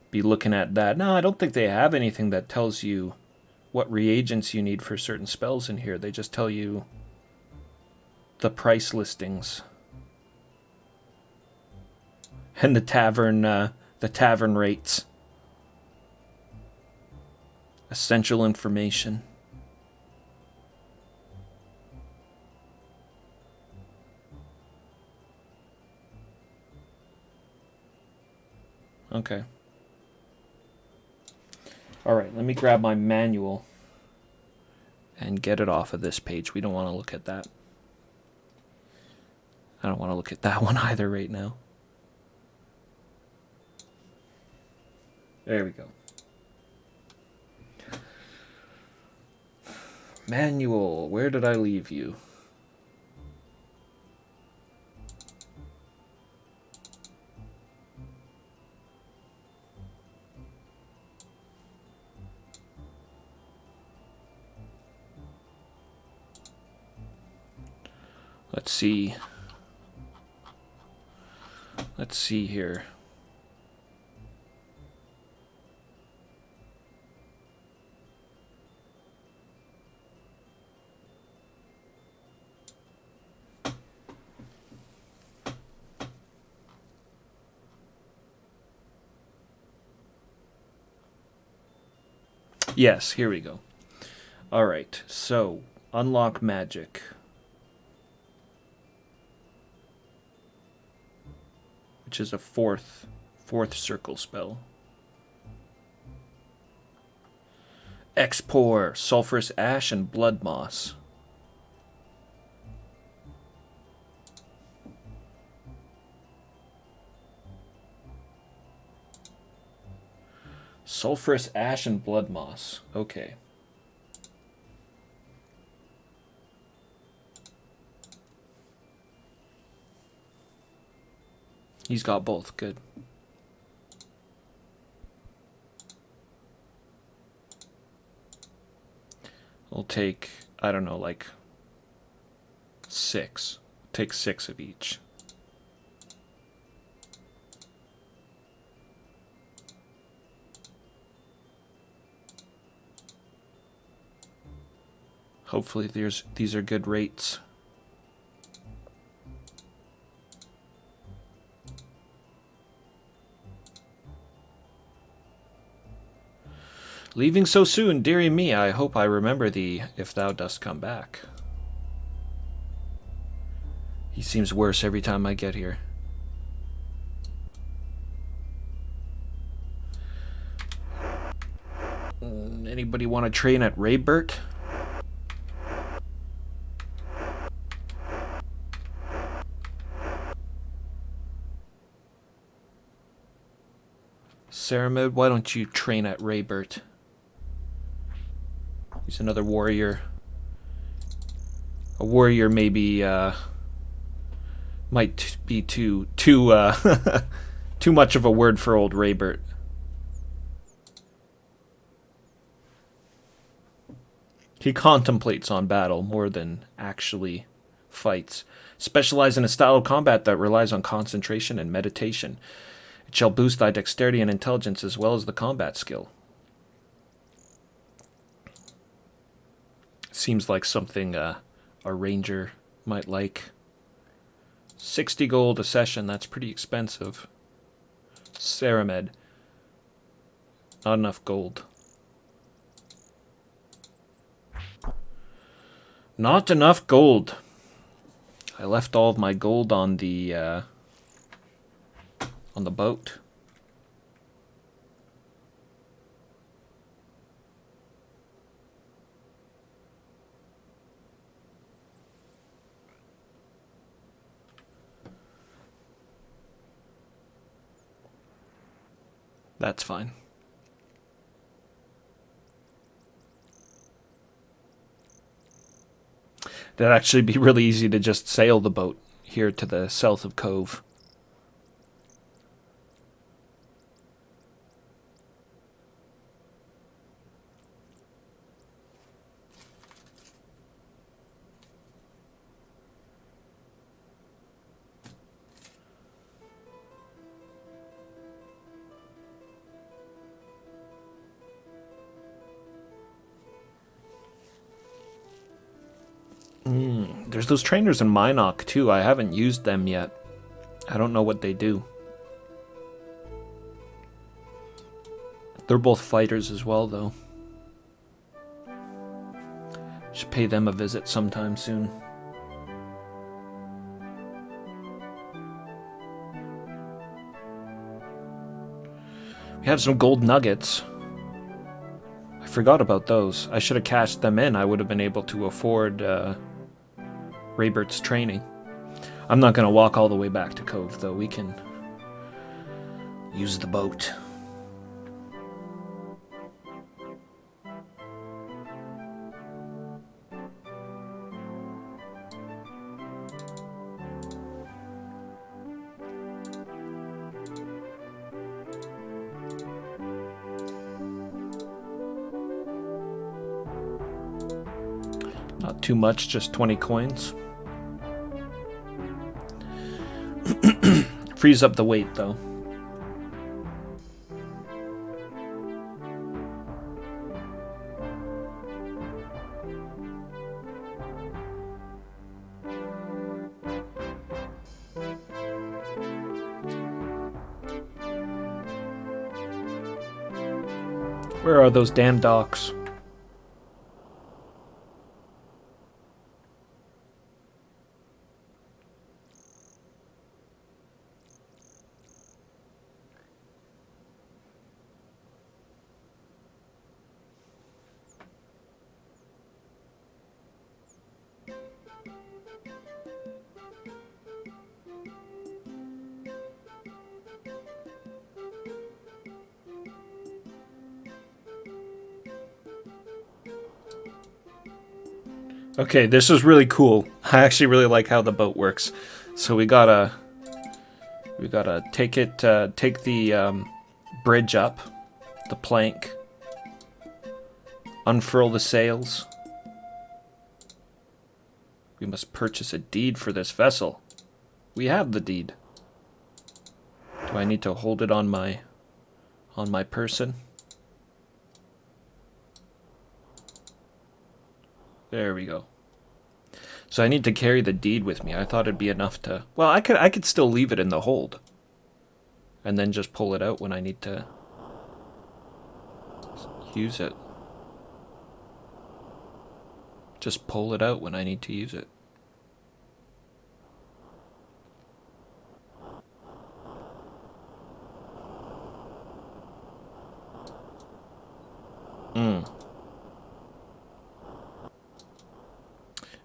be looking at that. No, I don't think they have anything that tells you what reagents you need for certain spells in here. They just tell you the price listings and the tavern rates. Essential information. Okay. Alright, let me grab my manual and get it off of this page. We don't want to look at that. I don't want to look at that one either right now. There we go. Manual, where did I leave you? Let's see. Let's see here. Yes, here we go. Alright, so unlock magic. Which is a fourth circle spell. Expor, sulfurous ash, and blood moss. Sulfurous ash and blood moss. Okay. He's got both. Good. We'll take, I don't know, like 6. Take 6 of each. Hopefully these are good rates. Leaving so soon, dearie me, I hope I remember thee if thou dost come back. He seems worse every time I get here. Anybody want to train at Raybert? Saramid, why don't you train at Raybert? He's another warrior. A warrior maybe might be too too much of a word for old Raybert. He contemplates on battle more than actually fights. Specialize in a style of combat that relies on concentration and meditation. It shall boost thy dexterity and intelligence as well as the combat skill. Seems like something a ranger might like. 60 gold a session, that's pretty expensive. Saramid. Not enough gold. Not enough gold. I left all of my gold on the boat. That's fine. That'd actually be really easy to just sail the boat here to the south of Cove. There's those trainers in Minok too. I haven't used them yet. I don't know what they do. They're both fighters as well, though. Should pay them a visit sometime soon. We have some gold nuggets. I forgot about those. I should have cashed them in. I would have been able to afford Raybert's training. I'm not going to walk all the way back to Cove, though. We can use the boat. Not too much, just 20 coins. Frees up the weight, though. Where are those damn docks? Okay, this is really cool. I actually really like how the boat works. So we gotta take the bridge up, the plank, unfurl the sails, We must purchase a deed for this vessel. We have the deed. Do I need to hold it on my person? There we go. So I need to carry the deed with me. I thought it'd be enough to... Well, I could still leave it in the hold. And then just pull it out when I need to use it. Just pull it out when I need to use it.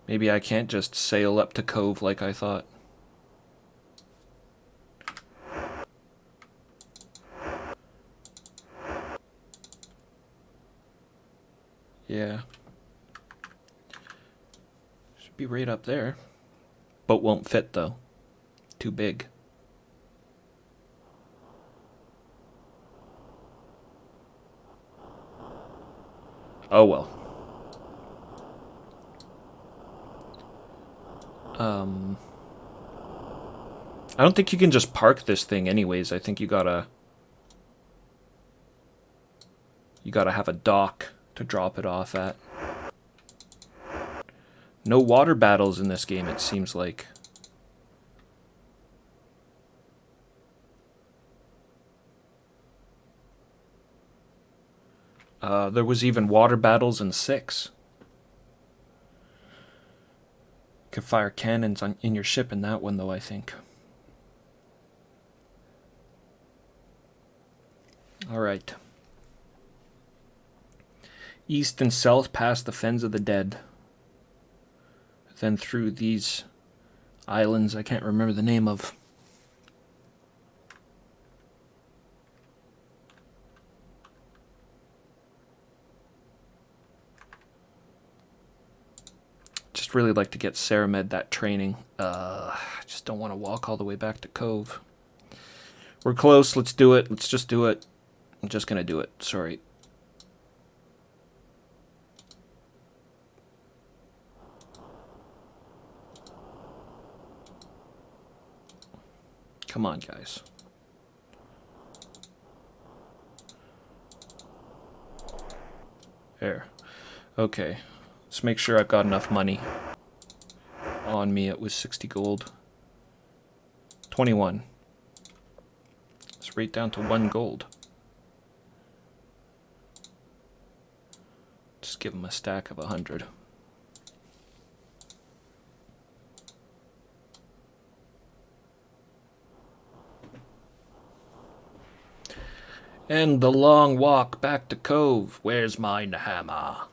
Maybe I can't just sail up to Cove like I thought. Yeah. Should be right up there. Boat won't fit though. Too big. Oh well. I don't think you can just park this thing anyways. I think you gotta have a dock to drop it off at. No water battles in this game, it seems like. There was even water battles in 6. You could fire cannons in your ship in that one, though, I think. Alright. East and south past the Fens of the Dead. Then through these islands I can't remember the name of. Just really like to get Saramed that training. I just don't want to walk all the way back to Cove. We're close, let's do it. Let's just do it. I'm just gonna do it, sorry. Come on, guys. There. Okay. Let's make sure I've got enough money on me. It was 60 gold. 21. It's right down to 1 gold. Just give him a stack of 100. And the long walk back to Cove. Where's mine hammer?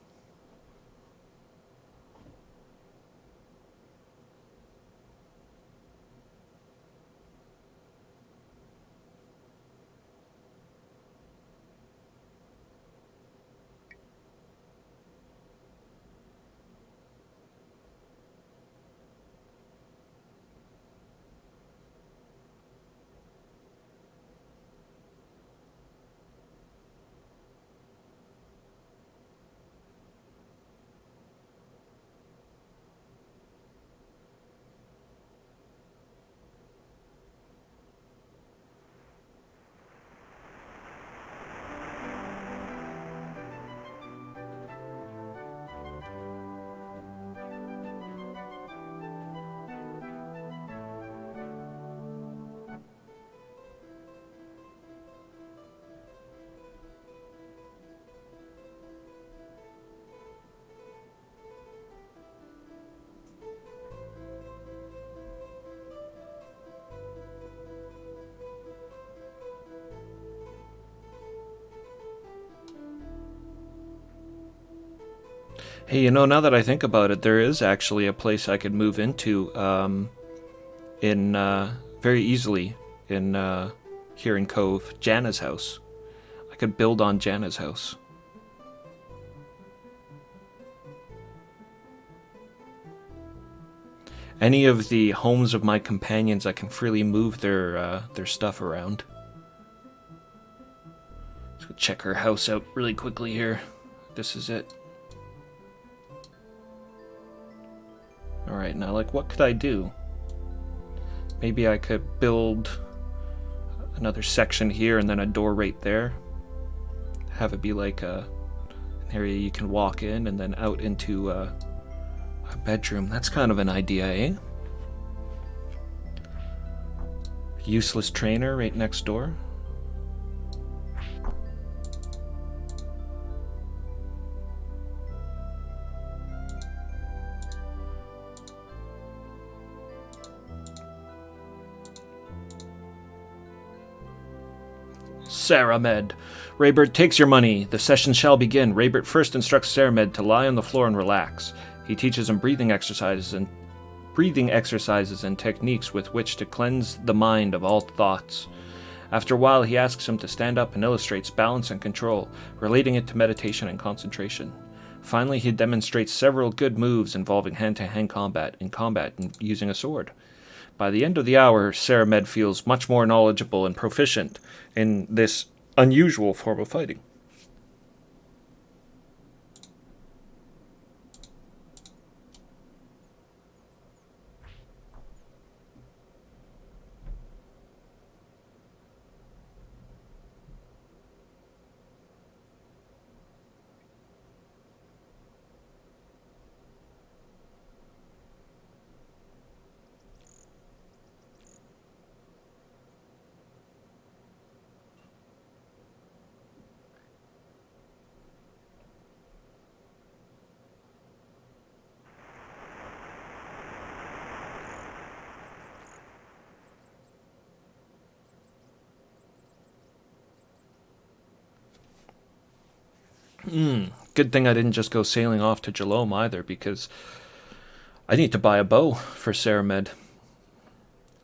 Hey, you know, now that I think about it, there is actually a place I could move into very easily in here in Cove. Jana's house. I could build on Jana's house. Any of the homes of my companions, I can freely move their stuff around. Let's go check her house out really quickly here. This is it. Alright. right now. Like, what could I do? Maybe I could build another section here and then a door right there. Have it be like an area you can walk in and then out into a bedroom. That's kind of an idea, eh? Useless trainer right next door. Saramed. Raybert takes your money. The session shall begin. Raybert first instructs Saramed to lie on the floor and relax. He teaches him breathing exercises and techniques with which to cleanse the mind of all thoughts. After a while, he asks him to stand up and illustrates balance and control, relating it to meditation and concentration. Finally, he demonstrates several good moves involving hand-to-hand combat and using a sword. By the end of the hour, Saramed feels much more knowledgeable and proficient in this unusual form of fighting. Good thing I didn't just go sailing off to Jalome either, because I need to buy a bow for Saramed.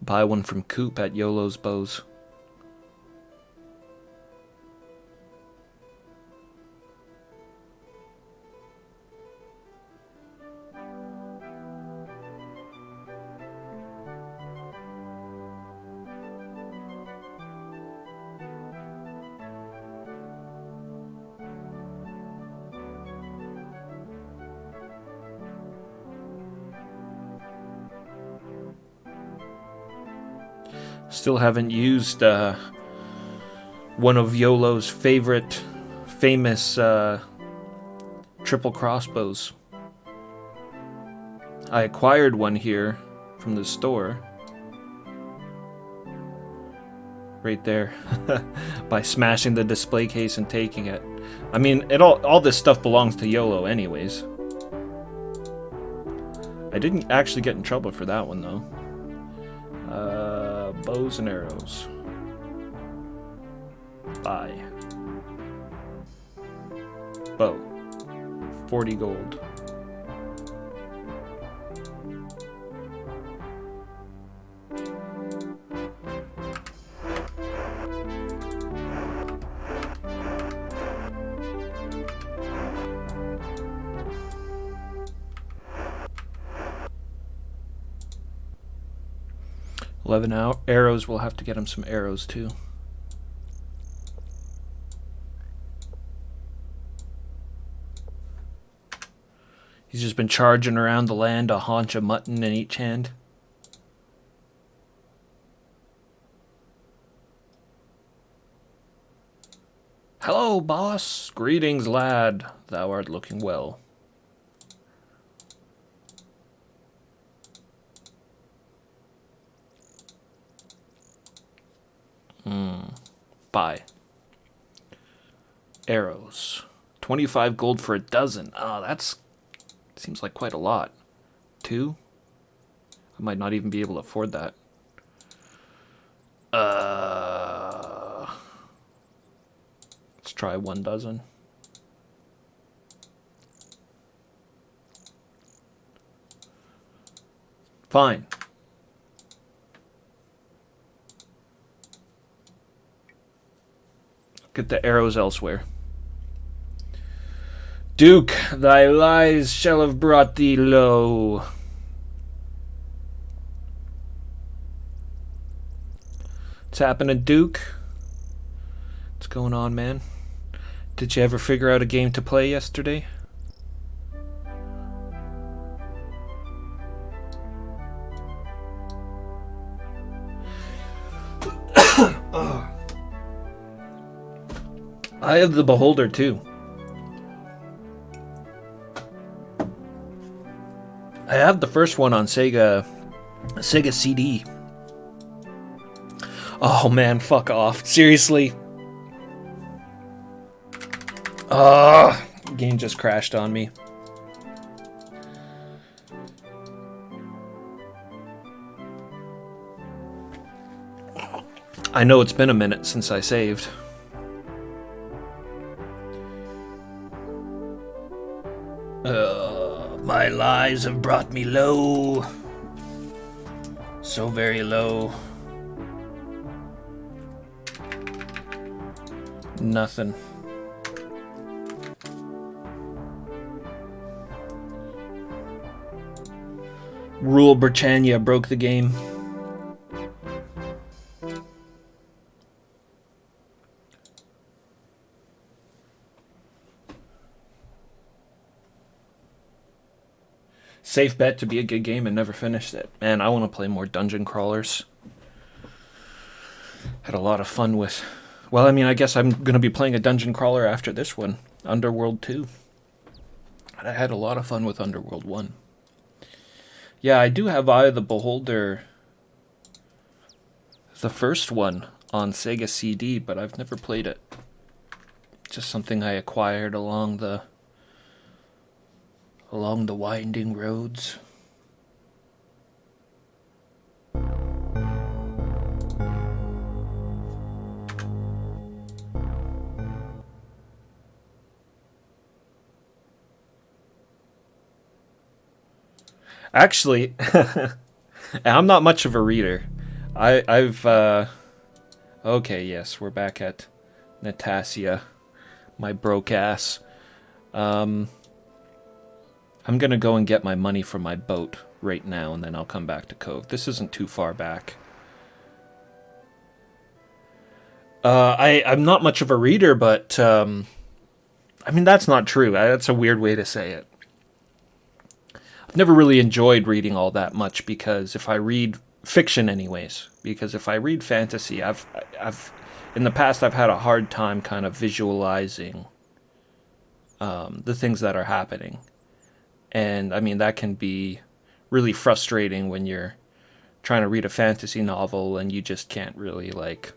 Buy one from Coop at YOLO's Bows. Still haven't used one of YOLO's famous triple crossbows. I acquired one here from the store. Right there. By smashing the display case and taking it. I mean, all this stuff belongs to YOLO anyways. I didn't actually get in trouble for that one though. Bows and arrows. Buy. Bow. 40 gold. Arrows, we'll have to get him some arrows too. He's just been charging around the land, a haunch of mutton in each hand. Hello, boss. Greetings, lad. Thou art looking well. Buy. Arrows. 25 gold for a dozen. Oh, that's... seems like quite a lot. 2? I might not even be able to afford that. Let's try 1 dozen. Fine. Get the arrows elsewhere. Duke, thy lies shall have brought thee low. What's happening, Duke? What's going on, man? Did you ever figure out a game to play yesterday? I have the Beholder too. I have the first one on Sega CD. Oh man, fuck off. Seriously. Game just crashed on me. I know it's been a minute since I saved. My lies have brought me low. So very low. Nothing. Rule Britannia broke the game. Safe bet to be a good game and never finished it. Man, I want to play more dungeon crawlers. Had a lot of fun with... Well, I mean, I guess I'm going to be playing a dungeon crawler after this one. Underworld 2. I had a lot of fun with Underworld 1. Yeah, I do have Eye of the Beholder, the first one, on Sega CD, but I've never played it. Just something I acquired along the winding roads. Actually, I'm not much of a reader. I've okay, yes, we're back at Natassia, my broke ass. I'm gonna go and get my money from my boat right now, and then I'll come back to Cove. This isn't too far back. I'm not much of a reader, but I mean, that's not true. That's a weird way to say it. I've never really enjoyed reading all that much, because if I read fiction anyways, because if I read fantasy, I've in the past I've had a hard time kind of visualizing the things that are happening. And I mean, that can be really frustrating when you're trying to read a fantasy novel and you just can't really, like,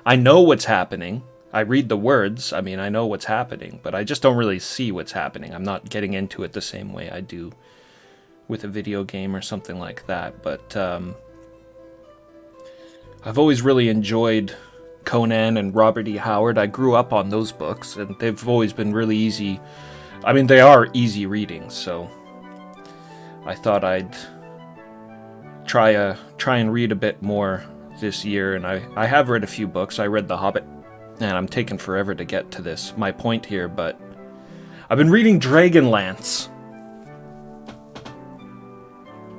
I know what's happening. I read the words. I mean, I know what's happening, but I just don't really see what's happening. I'm not getting into it the same way I do with a video game or something like that. But I've always really enjoyed Conan and Robert E. Howard. I grew up on those books, and they've always been really easy. I mean, they are easy reading, so I thought I'd try and read a bit more this year, and I have read a few books. I read The Hobbit, and I'm taking forever to get to my point here, but I've been reading Dragonlance.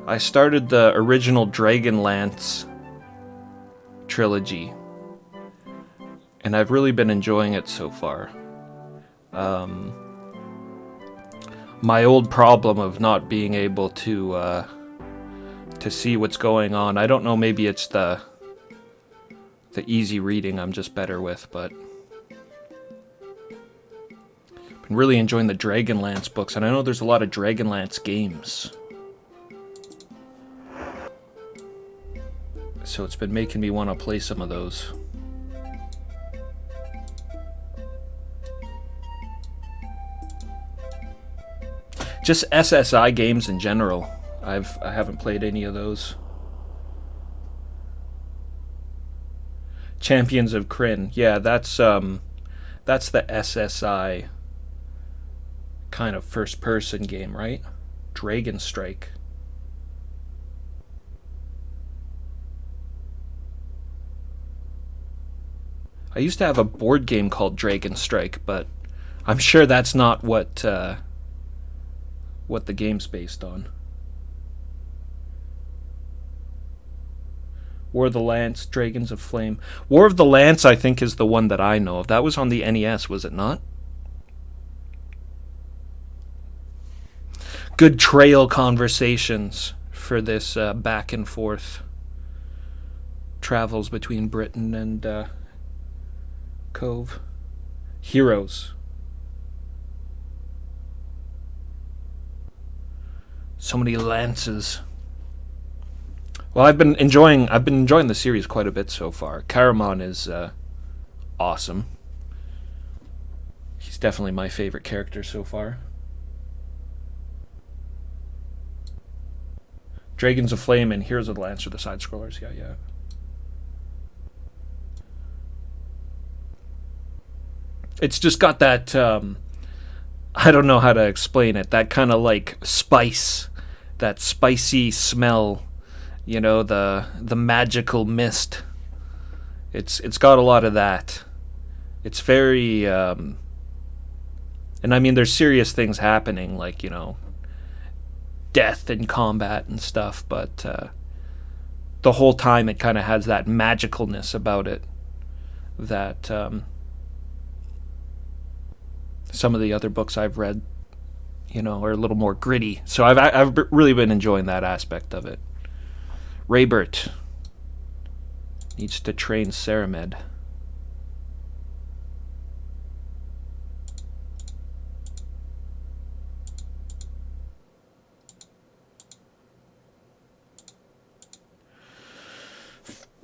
I started the original Dragonlance trilogy, and I've really been enjoying it so far. My old problem of not being able to see what's going on, I don't know, maybe it's the easy reading I'm just better with, but I've been really enjoying the Dragonlance books, and I know there's a lot of Dragonlance games. So it's been making me want to play some of those. Just SSI games in general. I haven't played any of those. Champions of Krynn. Yeah, that's the SSI kind of first-person game, right? Dragon Strike. I used to have a board game called Dragon Strike, but I'm sure that's not what the game's based on. War of the Lance, Dragons of Flame. War of the Lance, I think, is the one that I know of. That was on the NES, was it not? Good trail conversations for this back and forth travels between Britain and Cove. Heroes. So many lances. Well, I've been enjoying the series quite a bit so far. Caramon is awesome. He's definitely my favorite character so far. Dragons of Flame and Heroes of the Lance are the side scrollers. Yeah. It's just got that I don't know how to explain it. That kind of like spice, that spicy smell, you know, the magical mist. It's got a lot of that. It's very and I mean there's serious things happening, like, you know, death and combat and stuff, but the whole time it kind of has that magicalness about it that some of the other books I've read, you know, are a little more gritty. So I've really been enjoying that aspect of it. Raybert needs to train Ceramed.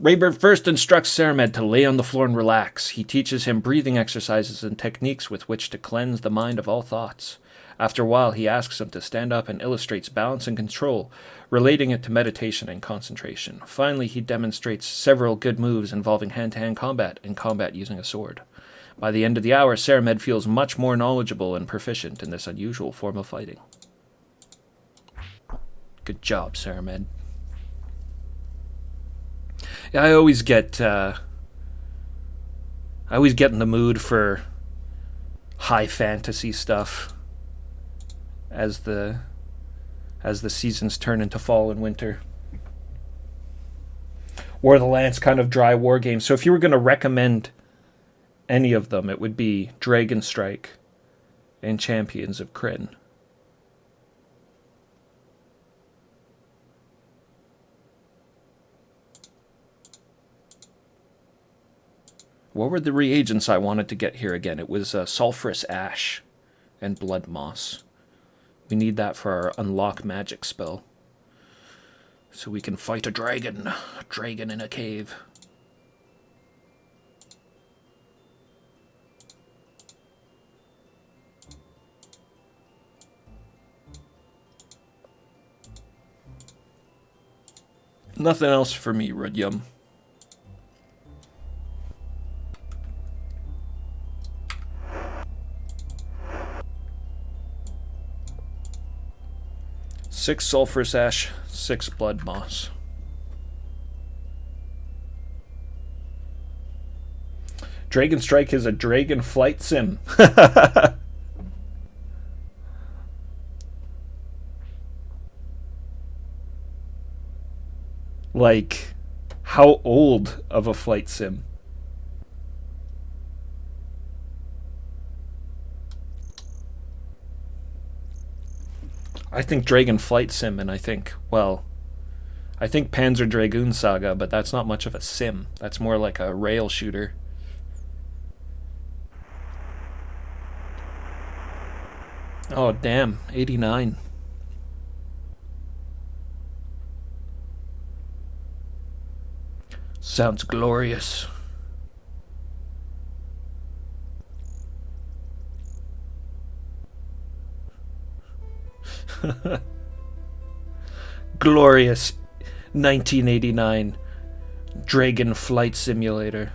Raybert first instructs Ceramed to lay on the floor and relax. He teaches him breathing exercises and techniques with which to cleanse the mind of all thoughts. After a while, he asks him to stand up and illustrates balance and control, relating it to meditation and concentration. Finally, he demonstrates several good moves involving hand-to-hand combat and combat using a sword. By the end of the hour, Ceramed feels much more knowledgeable and proficient in this unusual form of fighting. Good job, Ceramed. Yeah, I always get in the mood for high fantasy stuff as the seasons turn into fall and winter. War of the Lance, kind of dry war games. So if you were going to recommend any of them, it would be Dragon Strike and Champions of Krynn. What were the reagents I wanted to get here again? It was sulfurous ash and blood moss. We need that for our unlock magic spell, so we can fight a dragon in a cave. Nothing else for me, Rudyum. Six sulfurous ash, 6 blood moss. Dragon Strike is a dragon flight sim. Like, how old of a flight sim? I think Dragon Flight Sim, and I think Panzer Dragoon Saga, but that's not much of a sim. That's more like a rail shooter. Oh, damn. 89. Sounds glorious. Glorious 1989 Dragon Flight Simulator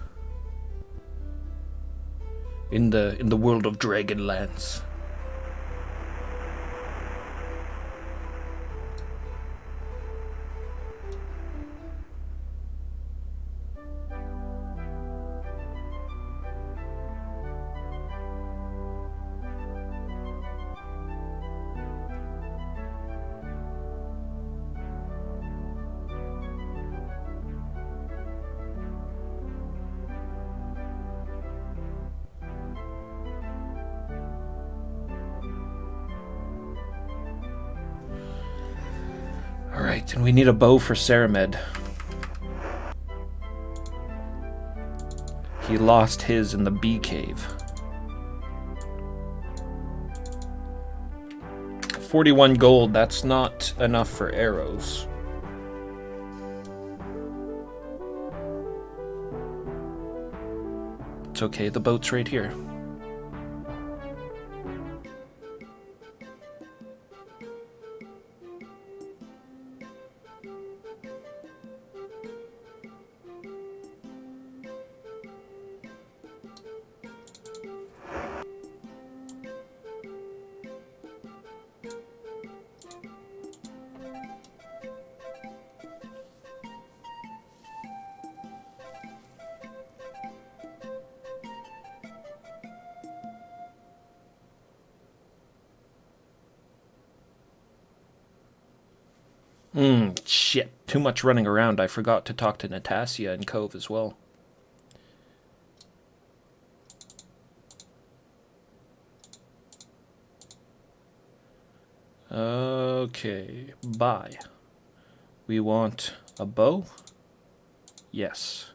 in the world of Dragonlance. Alright, and we need a bow for Ceramed. He lost his in the bee cave. 41 gold, that's not enough for arrows. It's okay, the boat's right here. Shit. Too much running around. I forgot to talk to Natasha and Cove as well. Okay. Bye. We want a bow? Yes.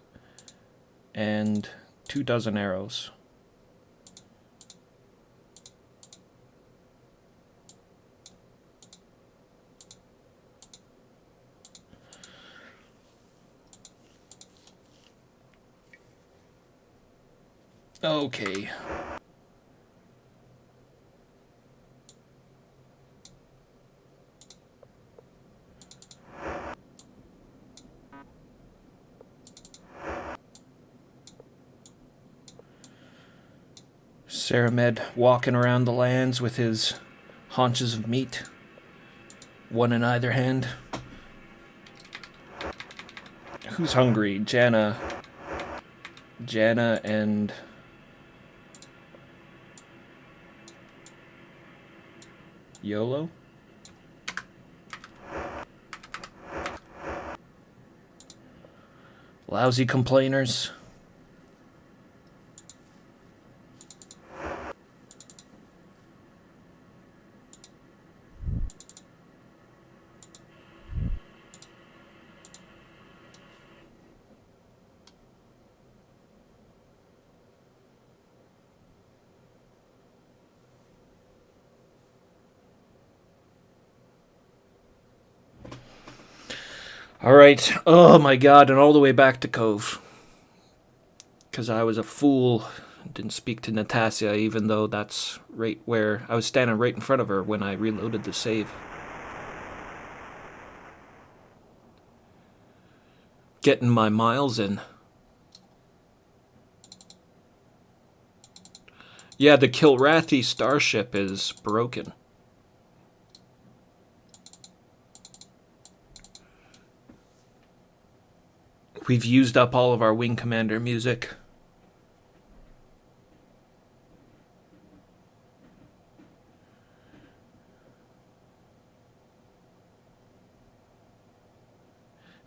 And 2 dozen arrows. Okay. Saramed walking around the lands with his haunches of meat, one in either hand. Who's hungry? Janna and YOLO? Lousy complainers. Alright, oh my god, and all the way back to Cove. Because I was a fool, didn't speak to Natasha, even though that's right where I was standing right in front of her when I reloaded the save. Getting my miles in. Yeah, the Kilrathi starship is broken. We've used up all of our Wing Commander music.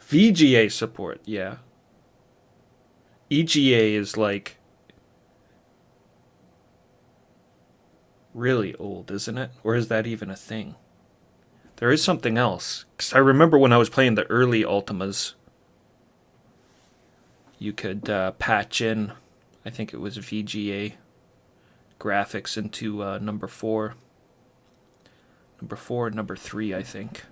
VGA support, yeah. EGA is like really old, isn't it? Or is that even a thing? There is something else. 'Cause I remember when I was playing the early Ultimas, you could patch in, I think it was VGA graphics into number 4. Number 4 and number 3, I think.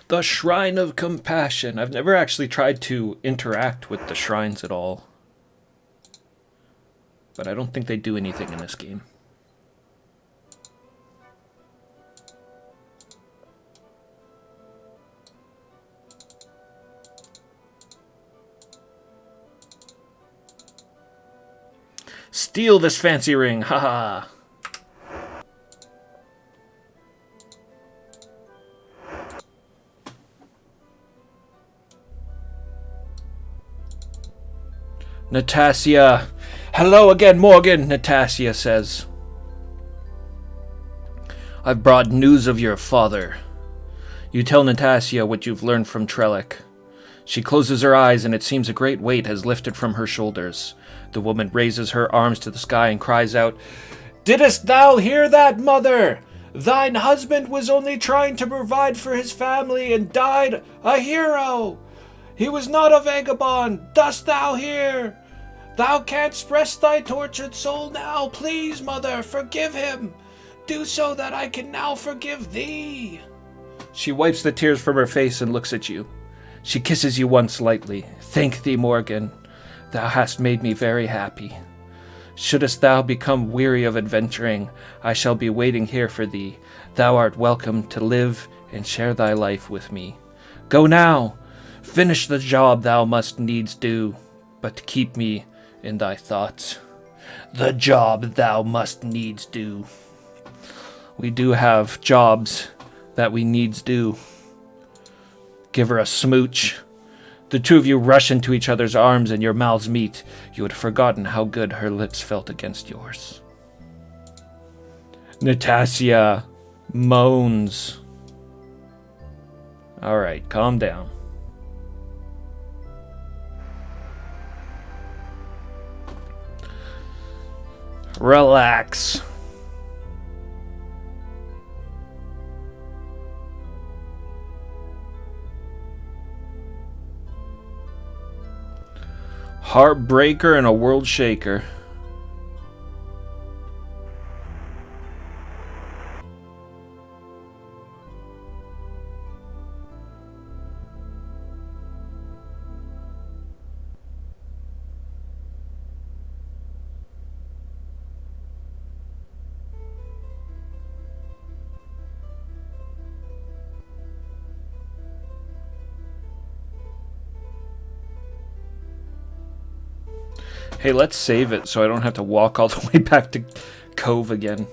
The Shrine of Compassion. I've never actually tried to interact with the shrines at all. But I don't think they do anything in this game. Steal this fancy ring, haha! Natasha. Hello again, Morgan, Natasha says. I've brought news of your father. You tell Natasha what you've learned from Trellick. She closes her eyes, and it seems a great weight has lifted from her shoulders. The woman raises her arms to the sky and cries out, Didst thou hear that, mother? Thine husband was only trying to provide for his family and died a hero. He was not a vagabond. Dost thou hear? Thou canst rest thy tortured soul now. Please, mother, forgive him. Do so that I can now forgive thee. She wipes the tears from her face and looks at you. She kisses you once lightly. Thank thee, Morgan. Thou hast made me very happy. Shouldst thou become weary of adventuring, I shall be waiting here for thee. Thou art welcome to live and share thy life with me. Go now. Finish the job thou must needs do, but keep me in thy thoughts. The job thou must needs do. We do have jobs that we needs do. Give her a smooch. The two of you rush into each other's arms and your mouths meet. You had forgotten how good her lips felt against yours. Natasha moans. All right, calm down. Relax. Heartbreaker and a world shaker. Hey, let's save it so I don't have to walk all the way back to Cove again.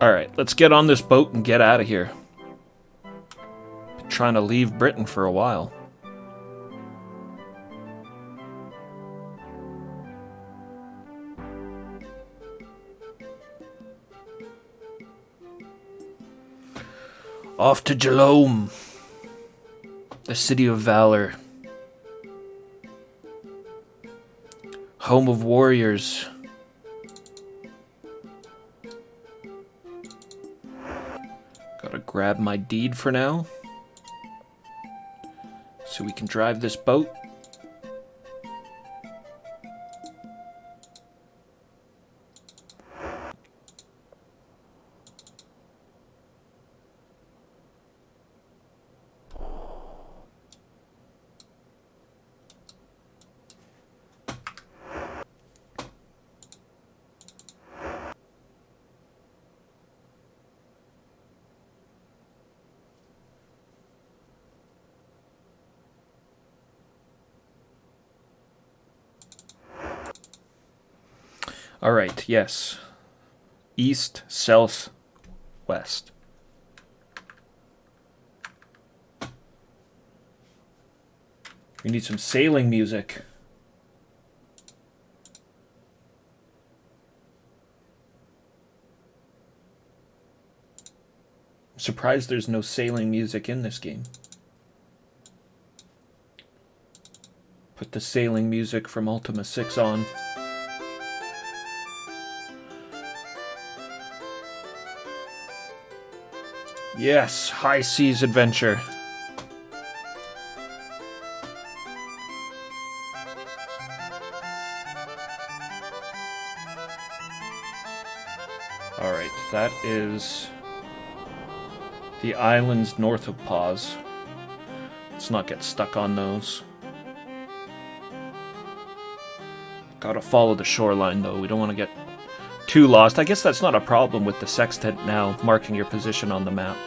Alright, let's get on this boat and get out of here. Been trying to leave Britain for a while. Off to Jalome, the city of valor. Home of warriors. Gotta grab my deed for now, so we can drive this boat. All right, yes. East, south, west. We need some sailing music. I'm surprised there's no sailing music in this game. Put the sailing music from Ultima VI on. Yes, high seas adventure. Alright, that is the islands north of Paz. Let's not get stuck on those. Gotta follow the shoreline though, we don't want to get too lost. I guess that's not a problem with the sextant now marking your position on the map.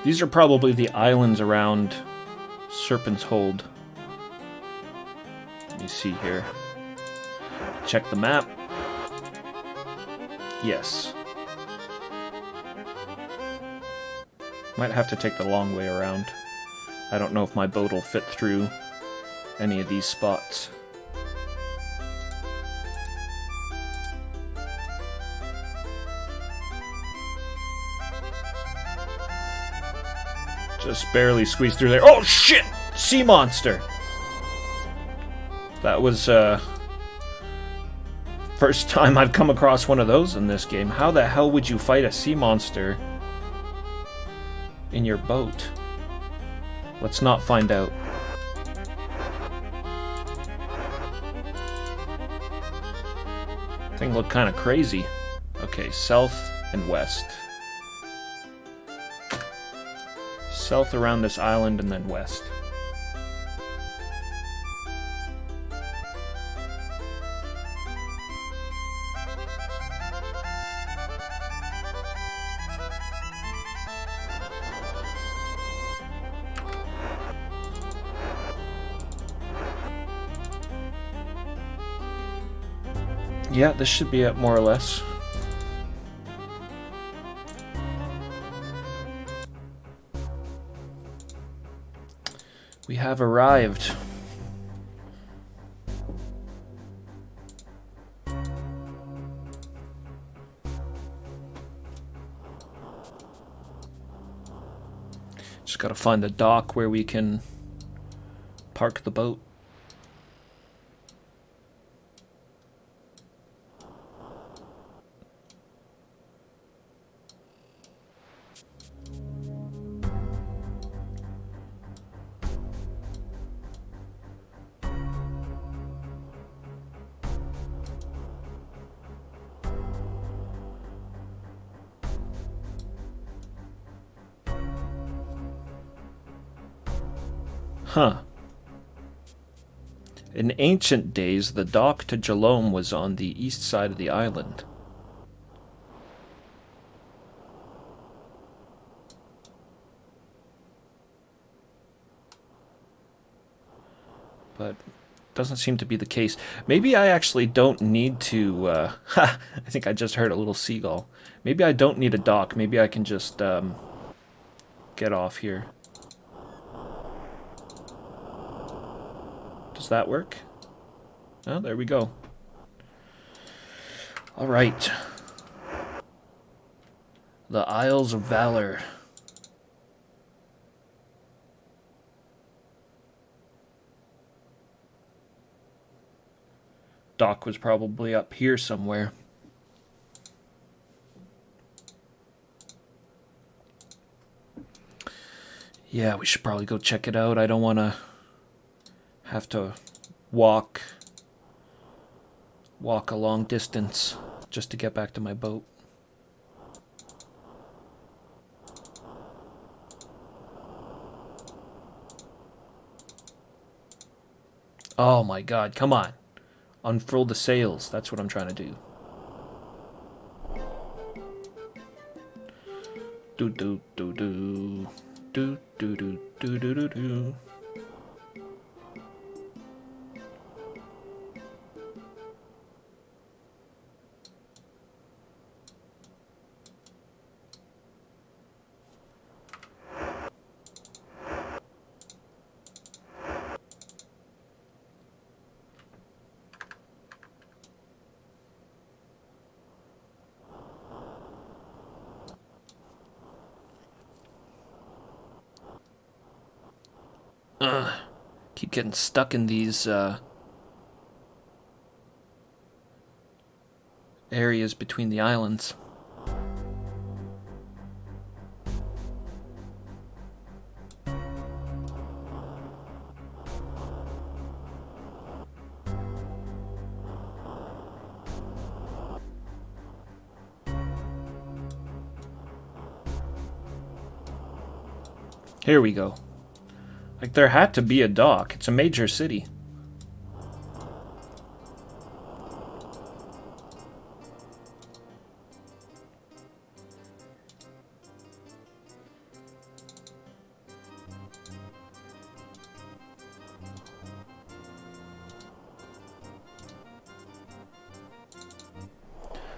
These are probably the islands around Serpent's Hold. Let me see here. Check the map. Yes. Might have to take the long way around. I don't know if my boat will fit through any of these spots. Just barely squeezed through there. Oh shit! Sea monster! That was, first time I've come across one of those in this game. How the hell would you fight a sea monster in your boat? Let's not find out. Thing looked kind of crazy. Okay, south and west. South around this island and then west. Yeah, this should be it more or less. We have arrived. Just gotta find the dock where we can park the boat. Huh. In ancient days, the dock to Jalome was on the east side of the island. But doesn't seem to be the case. Maybe I actually don't need to, I think I just heard a little seagull. Maybe I don't need a dock. Maybe I can just, get off here. Does that work? Oh, there we go. All right. The Isles of Valor. Dock was probably up here somewhere. Yeah, we should probably go check it out. I don't want to have to walk a long distance just to get back to my boat. Oh my god, come on. Unfurl the sails. That's what I'm trying to do. Do do do do. Do do do do do do do. Keep getting stuck in these areas between the islands. Here we go. Like, there had to be a dock. It's a major city.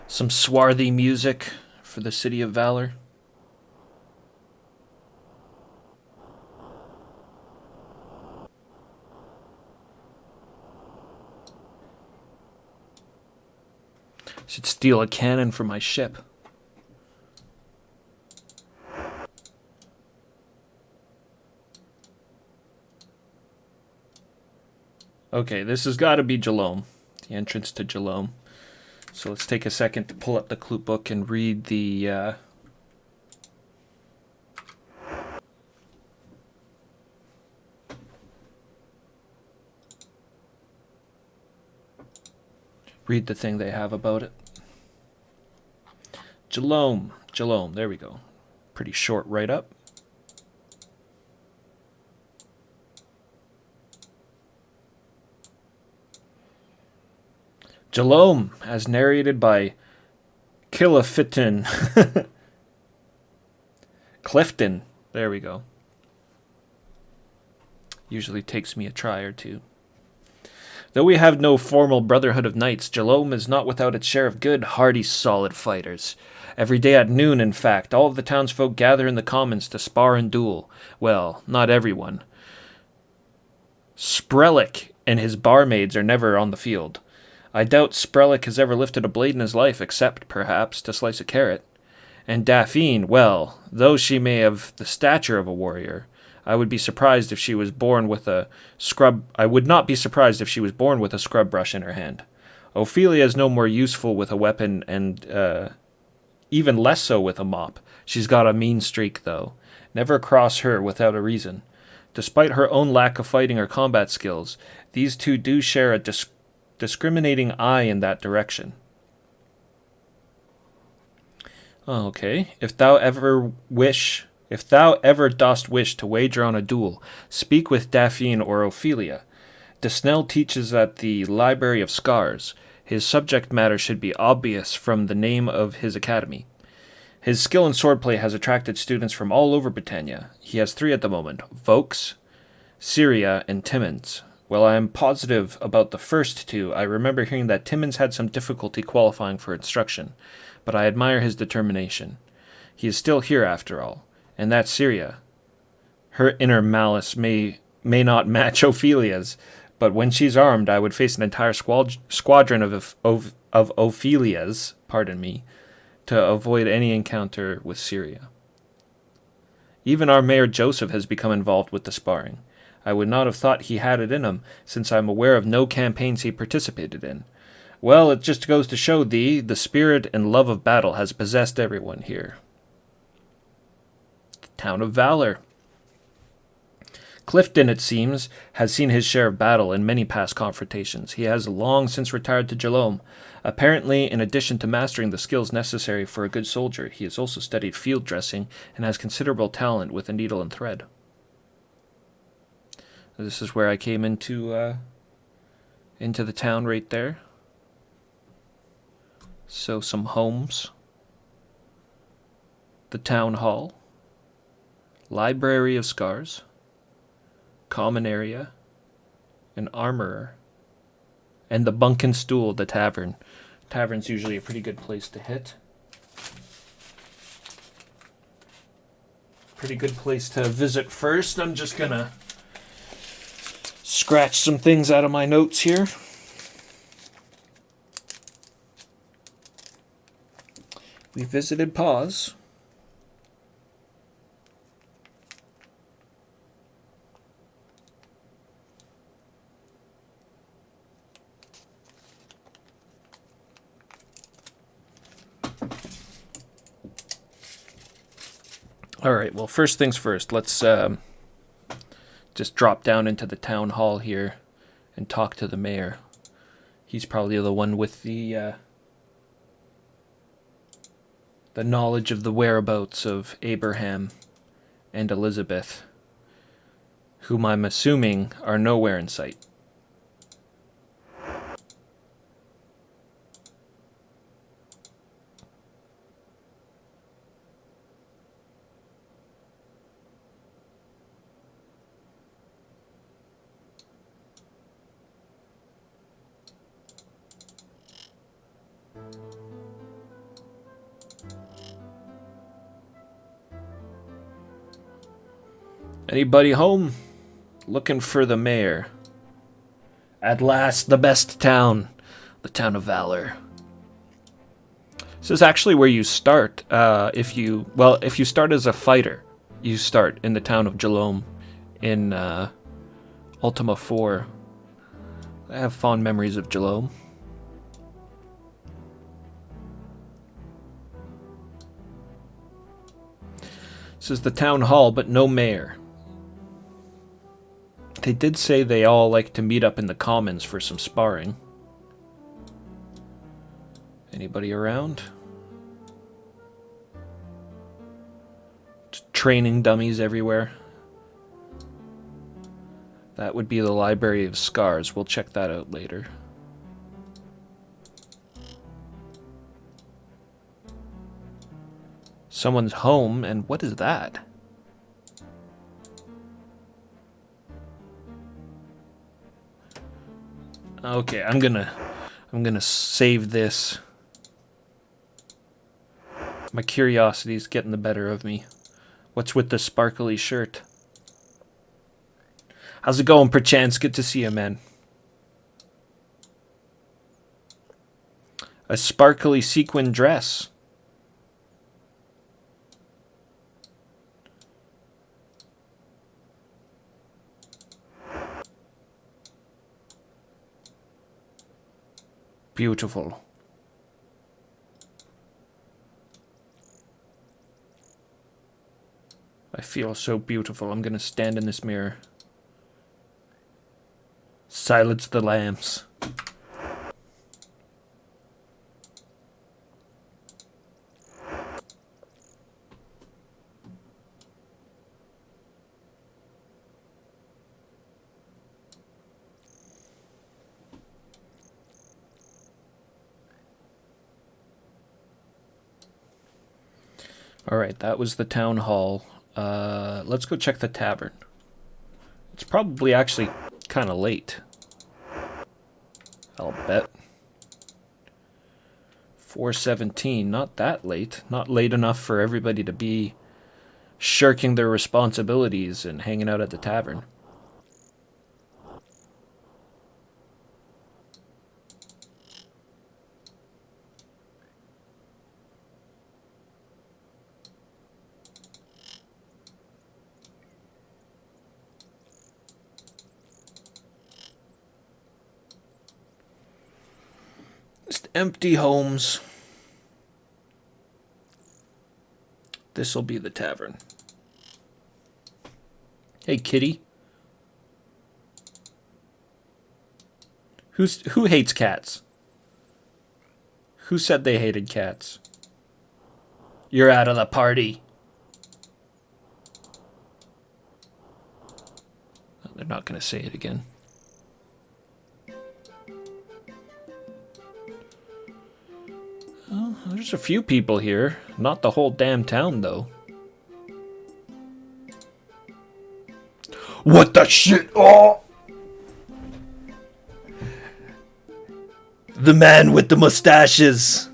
Some swarthy music for the City of Valor. Should steal a cannon for my ship. Okay, this has got to be Jalome, the entrance to Jalome. So let's take a second to pull up the clue book and read the read the thing they have about it. Jalome, there we go. Pretty short write-up. Jalome, as narrated by Killafitin. Clifton, there we go. Usually takes me a try or two. Though we have no formal brotherhood of knights, Jalome is not without its share of good, hardy, solid fighters. Every day at noon, in fact, all of the townsfolk gather in the commons to spar and duel. Well, not everyone. Sprellick and his barmaids are never on the field. I doubt Sprellick has ever lifted a blade in his life, except, perhaps, to slice a carrot. And Daphne, well, though she may have the stature of a warrior, I would be surprised if she was born with a scrub. I would not be surprised if she was born with a scrub brush in her hand. Ophelia is no more useful with a weapon, and even less so with a mop. She's got a mean streak, though. Never cross her without a reason. Despite her own lack of fighting or combat skills, these two do share a discriminating eye in that direction. Okay. If thou ever dost wish to wager on a duel, speak with Daphne or Ophelia. Desnell teaches at the Library of Scars. His subject matter should be obvious from the name of his academy. His skill in swordplay has attracted students from all over Britannia. He has 3 at the moment: Vokes, Syria, and Timmins. While I am positive about the first 2, I remember hearing that Timmins had some difficulty qualifying for instruction, but I admire his determination. He is still here after all, and that Syria. Her inner malice may not match Ophelia's, but when she's armed, I would face an entire squadron of Ophelias, to avoid any encounter with Syria. Even our Mayor Joseph has become involved with the sparring. I would not have thought he had it in him, since I am aware of no campaigns he participated in. Well, it just goes to show thee, the spirit and love of battle has possessed everyone here. The town of Valor. Clifton, it seems, has seen his share of battle in many past confrontations. He has long since retired to Jalome. Apparently, in addition to mastering the skills necessary for a good soldier, he has also studied field dressing and has considerable talent with a needle and thread. This is where I came into the town right there. So some homes. The town hall. Library of Scars. Common area. An armorer. And the bunk and stool, the tavern. Tavern's usually a pretty good place to hit. Pretty good place to visit first. I'm just gonna scratch some things out of my notes here. We visited Pause. All right, well, first things first. Let's just drop down into the town hall here and talk to the mayor. He's probably the one with the knowledge of the whereabouts of Abraham and Elizabeth, whom I'm assuming are nowhere in sight. Anybody home? Looking for the mayor. At last, the best town. The town of Valor. This is actually where you start. If you start as a fighter, you start in the town of Jalom in Ultima 4. I have fond memories of Jalom. This is the town hall, but no mayor. They did say they all like to meet up in the commons for some sparring. Anybody around? Training dummies everywhere. That would be the Library of Scars. We'll check that out later. Someone's home, and what is that? Okay, I'm gonna save this. My curiosity's getting the better of me. What's with the sparkly shirt? How's it going, perchance? Good to see you, man. A sparkly sequin dress. Beautiful. I feel so beautiful. I'm gonna stand in this mirror. Silence the lamps. Alright, that was the town hall. Let's go check the tavern. It's probably actually kind of late. I'll bet. 4:17, not that late. Not late enough for everybody to be shirking their responsibilities and hanging out at the tavern. Just empty homes. This'll be the tavern. Hey, kitty. Who hates cats? Who said they hated cats? You're out of the party. They're not going to say it again. Oh, there's a few people here. Not the whole damn town, though. What the shit? Oh! The man with the mustaches.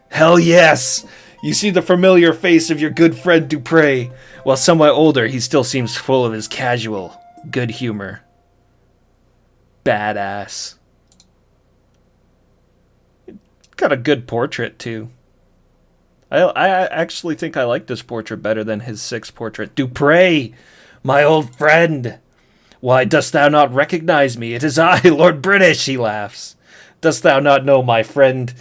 Hell yes! You see the familiar face of your good friend Dupre. While somewhat older, he still seems full of his casual, good humor. Badass. Got a good portrait, too. I actually think I like this portrait better than his 6 portrait. Dupre, my old friend. Why, dost thou not recognize me? It is I, Lord British, he laughs. Dost thou not know my friend...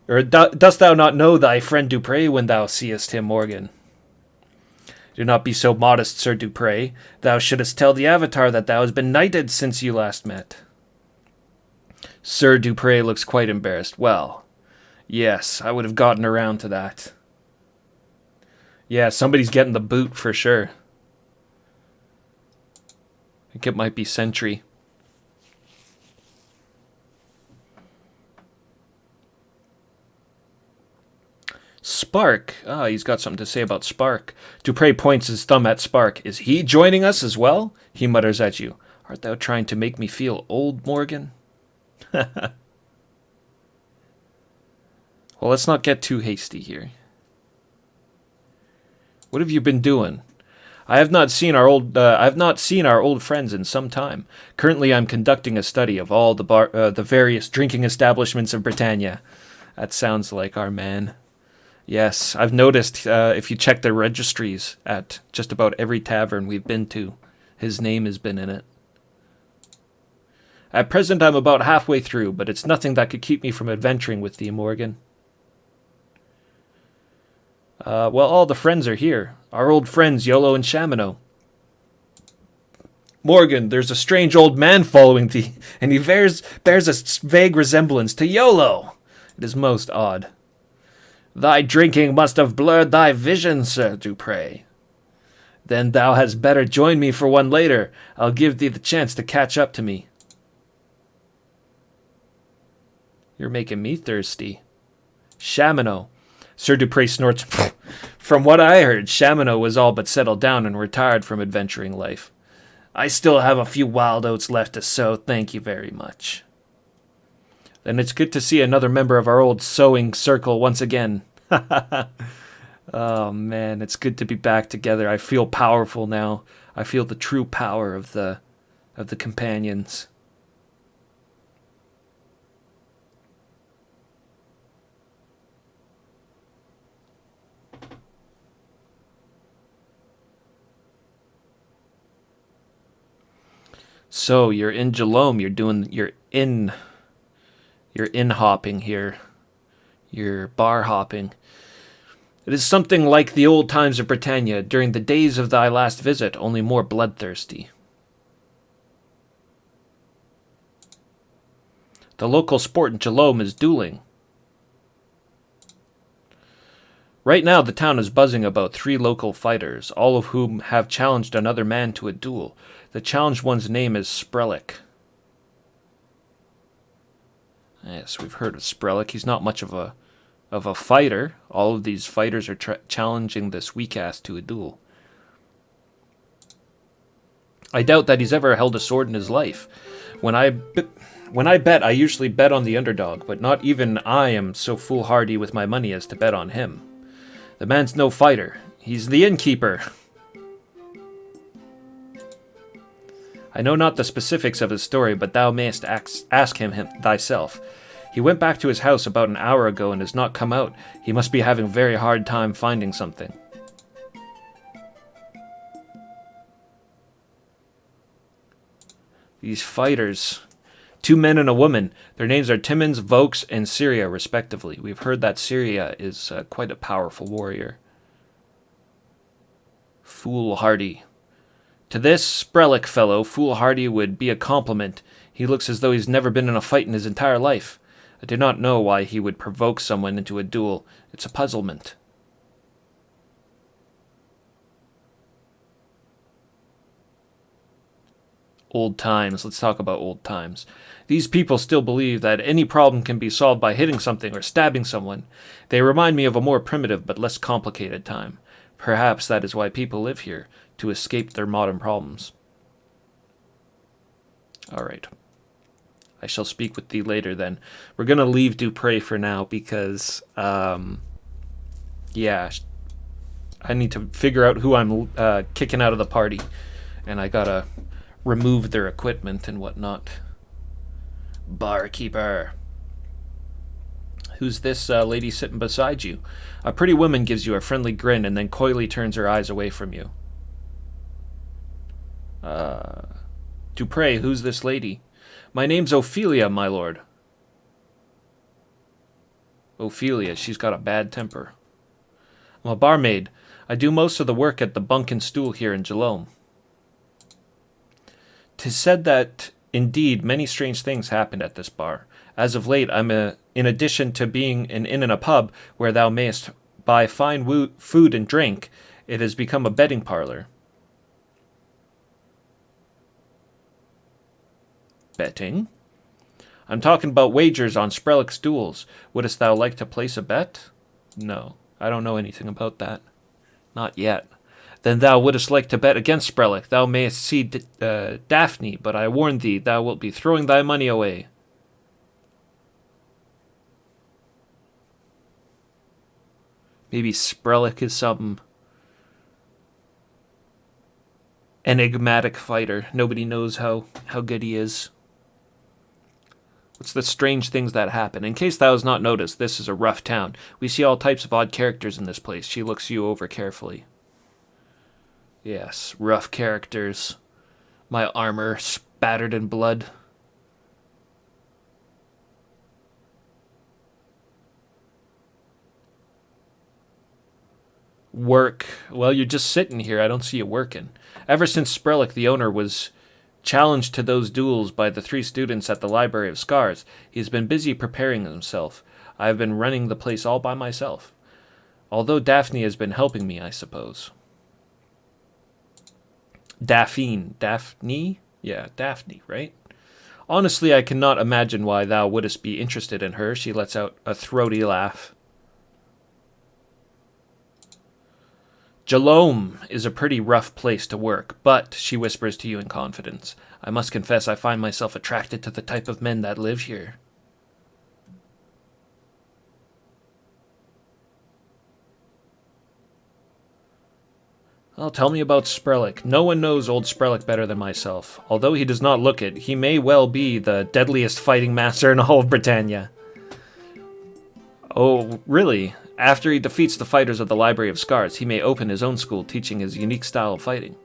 Or dost thou not know thy friend Dupre when thou seest him, Morgan? Do not be so modest, Sir Dupre. Thou shouldst tell the Avatar that thou hast been knighted since you last met. Sir Dupre looks quite embarrassed. Well, yes, I would have gotten around to that. Yeah, somebody's getting the boot for sure. I think it might be Sentry. Spark. Ah, he's got something to say about Spark. Dupre points his thumb at Spark. Is he joining us as well? He mutters at you. Art thou trying to make me feel old, Morgan? Well, let's not get too hasty here. What have you been doing? I have not seen our old friends in some time. Currently, I'm conducting a study of all the various drinking establishments of Britannia. That sounds like our man. Yes, I've noticed if you check the registries at just about every tavern we've been to, his name has been in it. At present, I'm about halfway through, but it's nothing that could keep me from adventuring with thee, Morgan. Well, all the friends are here. Our old friends, Yolo and Shamino. Morgan, there's a strange old man following thee, and he bears a vague resemblance to Yolo. It is most odd. Thy drinking must have blurred thy vision, Sir Dupre. Then thou hadst better join me for one later. I'll give thee the chance to catch up to me. You're making me thirsty. Shamino. Sir Dupre snorts. From what I heard, Shamino was all but settled down and retired from adventuring life. I still have a few wild oats left to sow, thank you very much. Then it's good to see another member of our old sewing circle once again. Oh man, it's good to be back together. I feel powerful now. I feel the true power of the companions. So you're in Jalome. You're in hopping here. You're bar hopping. It is something like the old times of Britannia during the days of thy last visit, only more bloodthirsty. The local sport in Jalome is dueling. Right now, the town is buzzing about 3 local fighters, all of whom have challenged another man to a duel. The challenged one's name is Sprellick. Yes, we've heard of Sprellick. He's not much of a fighter. All of these fighters are challenging this weak-ass to a duel. I doubt that he's ever held a sword in his life. When I bet, I usually bet on the underdog, but not even I am so foolhardy with my money as to bet on him. The man's no fighter. He's the innkeeper. I know not the specifics of his story, but thou mayst ask him thyself. He went back to his house about an hour ago and has not come out. He must be having a very hard time finding something. These fighters. 2 men and a woman. Their names are Timmons, Vokes, and Syria, respectively. We've heard that Syria is quite a powerful warrior. Foolhardy. To this Sprellick fellow, foolhardy would be a compliment. He looks as though he's never been in a fight in his entire life. I do not know why he would provoke someone into a duel. It's a puzzlement. Old times. Let's talk about old times. These people still believe that any problem can be solved by hitting something or stabbing someone. They remind me of a more primitive but less complicated time. Perhaps that is why people live here, to escape their modern problems. Alright. I shall speak with thee later then. We're going to leave Dupre for now because, yeah, I need to figure out who I'm kicking out of the party. And I gotta remove their equipment and whatnot. Barkeeper. Who's this lady sitting beside you? A pretty woman gives you a friendly grin and then coyly turns her eyes away from you. Dupre, who's this lady? My name's Ophelia, my lord. Ophelia, she's got a bad temper. I'm a barmaid. I do most of the work at the Bunk and Stool here in Jalome. 'Tis said that, indeed, many strange things happened at this bar. As of late, in addition to being an inn and a pub where thou mayest buy fine food and drink, it has become a betting parlor. Betting? I'm talking about wagers on Sprellick's duels. Wouldst thou like to place a bet? No, I don't know anything about that. Not yet. Then thou wouldst like to bet against Sprellick. Thou mayest see Daphne, but I warn thee, thou wilt be throwing thy money away. Maybe Sprellick is some enigmatic fighter. Nobody knows how good he is. What's the strange things that happen? In case that was not noticed, this is a rough town. We see all types of odd characters in this place. She looks you over carefully. Yes, rough characters. My armor spattered in blood. Work. Well, you're just sitting here. I don't see you working. Ever since Sprellick, the owner, was challenged to those duels by the 3 students at the Library of Scars, he has been busy preparing himself. I have been running the place all by myself. Although Daphne has been helping me, I suppose. Daphne? Yeah, Daphne, right? Honestly, I cannot imagine why thou wouldst be interested in her. She lets out a throaty laugh. Jalome is a pretty rough place to work, but, she whispers to you in confidence, I must confess I find myself attracted to the type of men that live here. Well, tell me about Sprellick. No one knows old Sprellick better than myself. Although he does not look it, he may well be the deadliest fighting master in all of Britannia. Oh, really? After he defeats the fighters of the Library of Scars, he may open his own school teaching his unique style of fighting.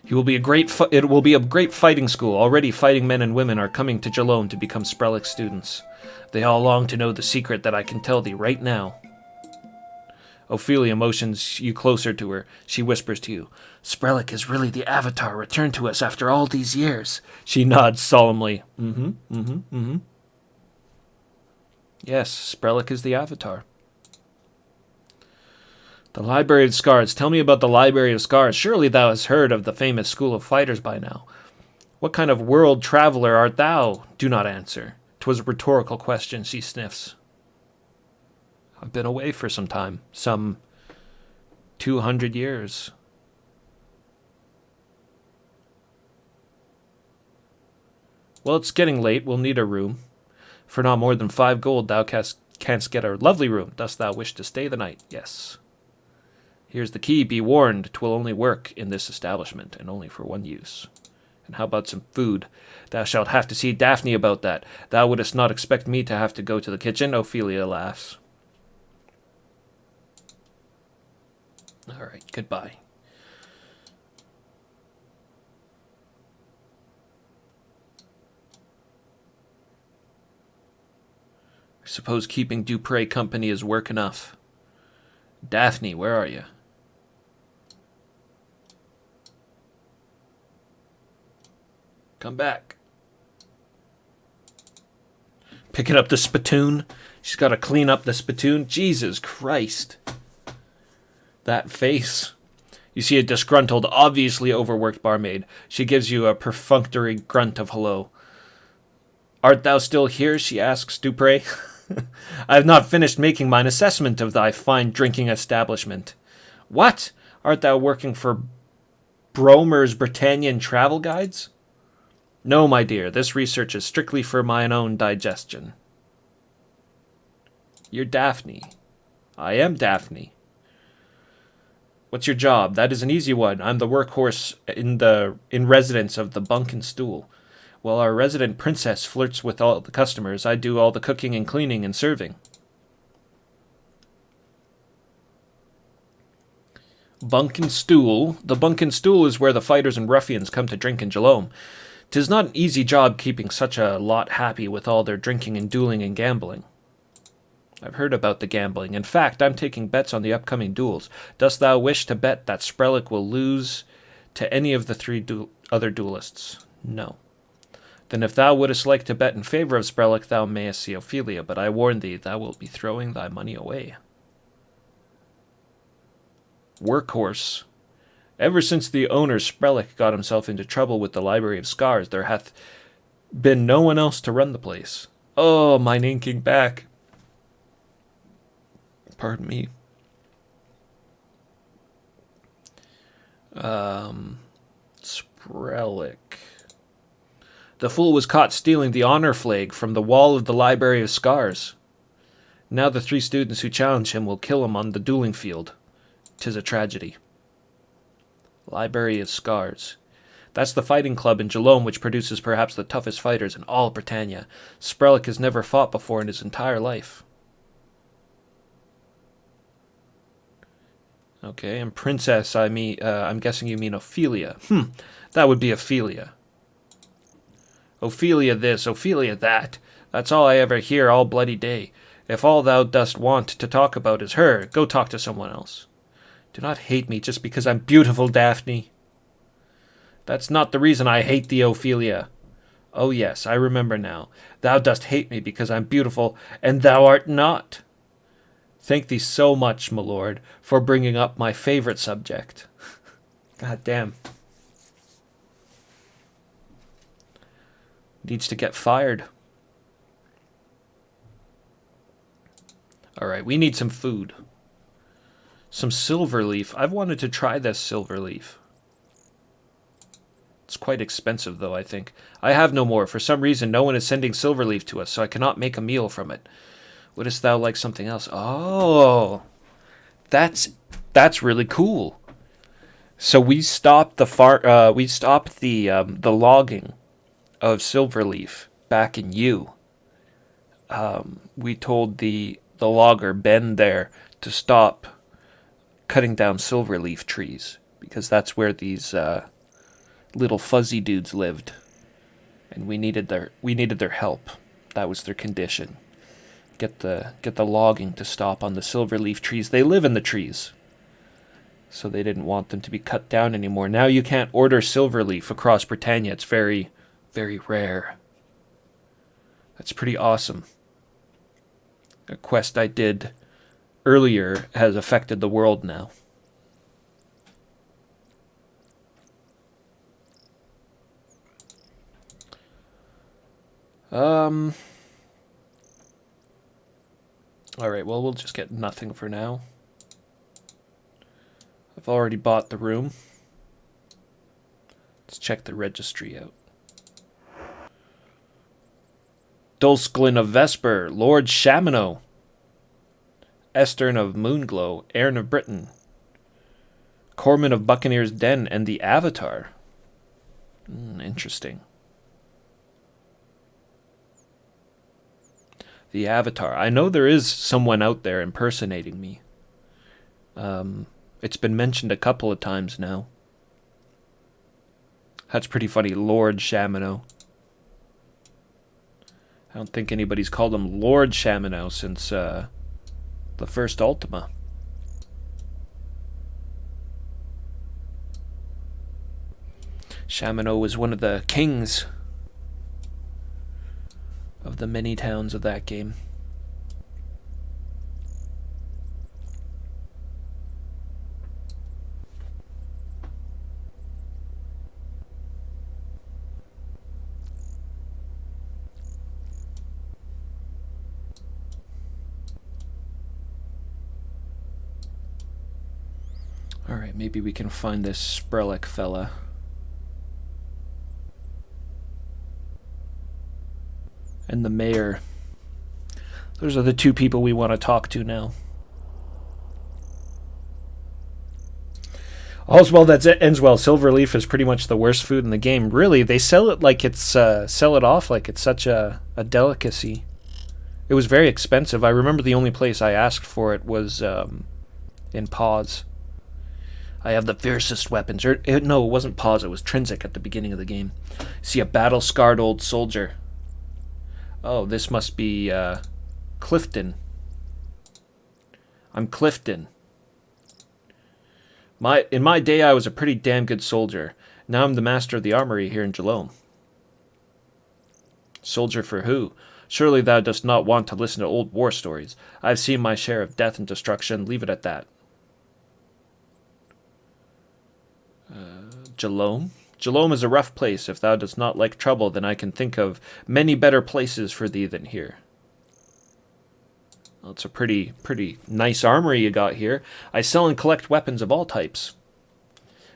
It will be a great fighting school. Already fighting men and women are coming to Jalome to become Sprellick students. They all long to know the secret that I can tell thee right now. Ophelia motions you closer to her. She whispers to you, Sprellick is really the Avatar returned to us after all these years. She nods solemnly. Yes, Sprellick is the Avatar. The Library of Scars. Tell me about the Library of Scars. Surely thou hast heard of the famous school of fighters by now. What kind of world traveler art thou? Do not answer. 'Twas a rhetorical question, she sniffs. I've been away for some time. Some 200 years. Well, it's getting late. We'll need a room. For not more than 5 gold, thou canst get a lovely room. Dost thou wish to stay the night? Yes. Here's the key. Be warned, 'twill only work in this establishment, and only for one use. And how about some food? Thou shalt have to see Daphne about that. Thou wouldst not expect me to have to go to the kitchen? Ophelia laughs. All right, goodbye. I suppose keeping Dupre company is work enough. Daphne, where are you? Come back. Picking up the spittoon. She's got to clean up the spittoon. Jesus Christ. That face. You see a disgruntled, obviously overworked barmaid. She gives you a perfunctory grunt of hello. Art thou still here? She asks Dupre. I have not finished making mine assessment of thy fine drinking establishment. What? Art thou working for Bromer's Britannian travel guides? No, my dear, this research is strictly for mine own digestion. You're Daphne. I am Daphne. What's your job? That is an easy one. I'm the workhorse in residence of the Bunk and Stool. While our resident princess flirts with all the customers, I do all the cooking and cleaning and serving. Bunk and Stool. The Bunk and Stool is where the fighters and ruffians come to drink in Jalome. 'Tis not an easy job keeping such a lot happy with all their drinking and dueling and gambling. I've heard about the gambling. In fact, I'm taking bets on the upcoming duels. Dost thou wish to bet that Sprellick will lose to any of the 3 other duelists? No. Then if thou wouldst like to bet in favor of Sprellick, thou mayest see Ophelia, but I warn thee, thou wilt be throwing thy money away. Workhorse. Ever since the owner Sprellick got himself into trouble with the Library of Scars, there hath been no one else to run the place. Oh, mine inking back. Pardon me. Sprellick. The fool was caught stealing the honor flag from the wall of the Library of Scars. Now the 3 students who challenge him will kill him on the dueling field. 'Tis a tragedy. Library of Scars. That's the fighting club in Jelome which produces perhaps the toughest fighters in all Britannia. Sprelik has never fought before in his entire life. Okay, and princess, I'm guessing you mean Ophelia. That would be Ophelia. Ophelia this, Ophelia that. That's all I ever hear all bloody day. If all thou dost want to talk about is her, go talk to someone else. Do not hate me just because I'm beautiful, Daphne. That's not the reason I hate thee, Ophelia. Oh yes, I remember now. Thou dost hate me because I'm beautiful, and thou art not. Thank thee so much, my lord, for bringing up my favorite subject. God damn. Needs to get fired. Alright, we need some food. Some silver leaf. I've wanted to try this silver leaf. It's quite expensive, though, I think. I have no more. For some reason, no one is sending silver leaf to us, so I cannot make a meal from it. Wouldst thou like something else? Oh, that's really cool. So we stopped the the logging of silverleaf back in U. We told the logger Ben there to stop cutting down silverleaf trees because that's where these little fuzzy dudes lived, and we needed their help. That was their condition. Get the logging to stop on the silverleaf trees. They live in the trees, so they didn't want them to be cut down anymore. Now you can't order silverleaf across Britannia. It's very, very rare. That's pretty awesome. A quest I did earlier has affected the world now. Alright, well, we'll just get nothing for now. I've already bought the room. Let's check the registry out. Dulsglin of Vesper, Lord Shamino, Estern of Moonglow, Aaron of Britain, Corman of Buccaneer's Den, and the Avatar. Interesting. The Avatar. I know there is someone out there impersonating me. It's been mentioned a couple of times now. That's pretty funny, Lord Shamino. I don't think anybody's called him Lord Shamino since the first Ultima. Shamino was one of the kings of the many towns of that game. Alright, maybe we can find this Sprelik fella. And the mayor. Those are the two people we want to talk to now. All's well that ends well. Silverleaf is pretty much the worst food in the game. Really, they sell it like it's sell it off like it's such a delicacy. It was very expensive. I remember the only place I asked for it was in Pause. I have the fiercest weapons. No, it wasn't Pause. It was Trinsic at the beginning of the game. See a battle-scarred old soldier. Oh, this must be Clifton. I'm Clifton. In my day, I was a pretty damn good soldier. Now I'm the master of the armory here in Jelome. Soldier for who? Surely thou dost not want to listen to old war stories. I've seen my share of death and destruction. Leave it at that. Jelome? Jelome is a rough place. If thou dost not like trouble, then I can think of many better places for thee than here. Well, it's a pretty nice armory you got here. I sell and collect weapons of all types.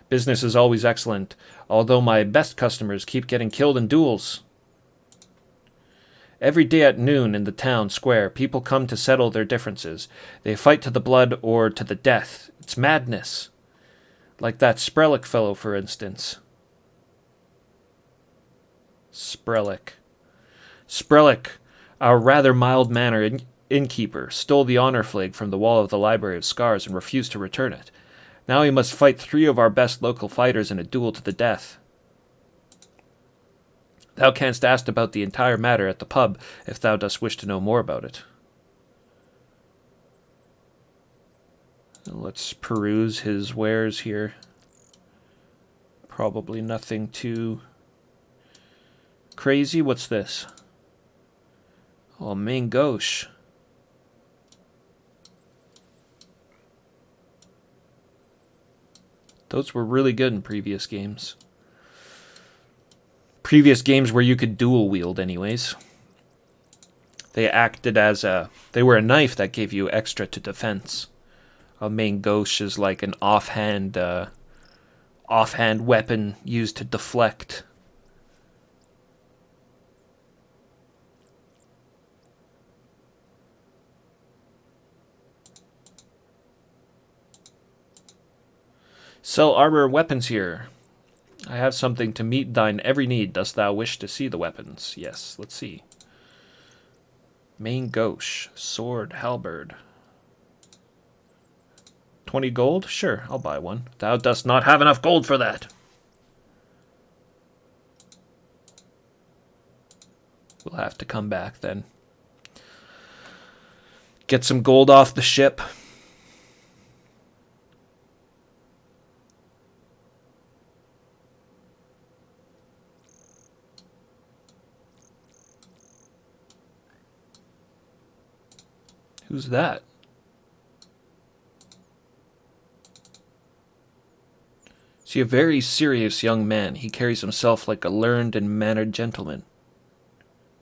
Business is always excellent, although my best customers keep getting killed in duels. Every day at noon in the town square, people come to settle their differences. They fight to the blood or to the death. It's madness. Like that Sprelick fellow, for instance. Sprelick. Sprelick, our rather mild-mannered innkeeper, stole the honor flag from the wall of the Library of Scars and refused to return it. Now he must fight 3 of our best local fighters in a duel to the death. Thou canst ask about the entire matter at the pub, if thou dost wish to know more about it. Let's peruse his wares here. Probably nothing too crazy. What's this? Oh, main gauche. Those were really good in previous games. Previous games where you could dual wield anyways. They acted as they were a knife that gave you extra to defense. A main gauche is like an offhand weapon used to deflect. Sell armor and weapons here. I have something to meet thine every need. Dost thou wish to see the weapons? Yes, let's see. Main gauche, sword, halberd. 20 gold? Sure, I'll buy one. Thou dost not have enough gold for that. We'll have to come back then. Get some gold off the ship. Who's that? See, a very serious young man. He carries himself like a learned and mannered gentleman.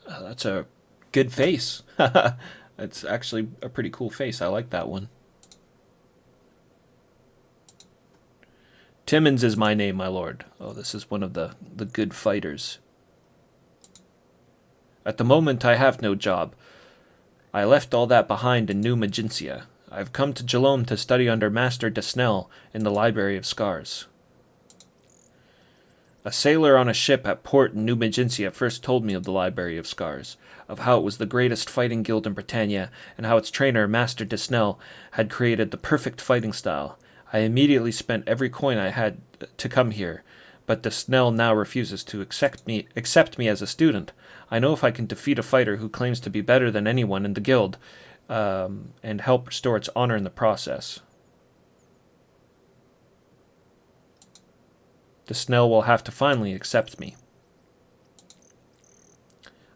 That's a good face. It's actually a pretty cool face. I like that one. Timmins is my name, my lord. Oh, this is one of the good fighters. At the moment, I have no job. I left all that behind in New Magentia. I've come to Jalome to study under Master Desnell in the Library of Scars. A sailor on a ship at port in New Magentia first told me of the Library of Scars, of how it was the greatest fighting guild in Britannia, and how its trainer, Master Desnell, had created the perfect fighting style. I immediately spent every coin I had to come here, but Desnell now refuses to accept me as a student. I know if I can defeat a fighter who claims to be better than anyone in the guild, and help restore its honor in the process. Desnell will have to finally accept me.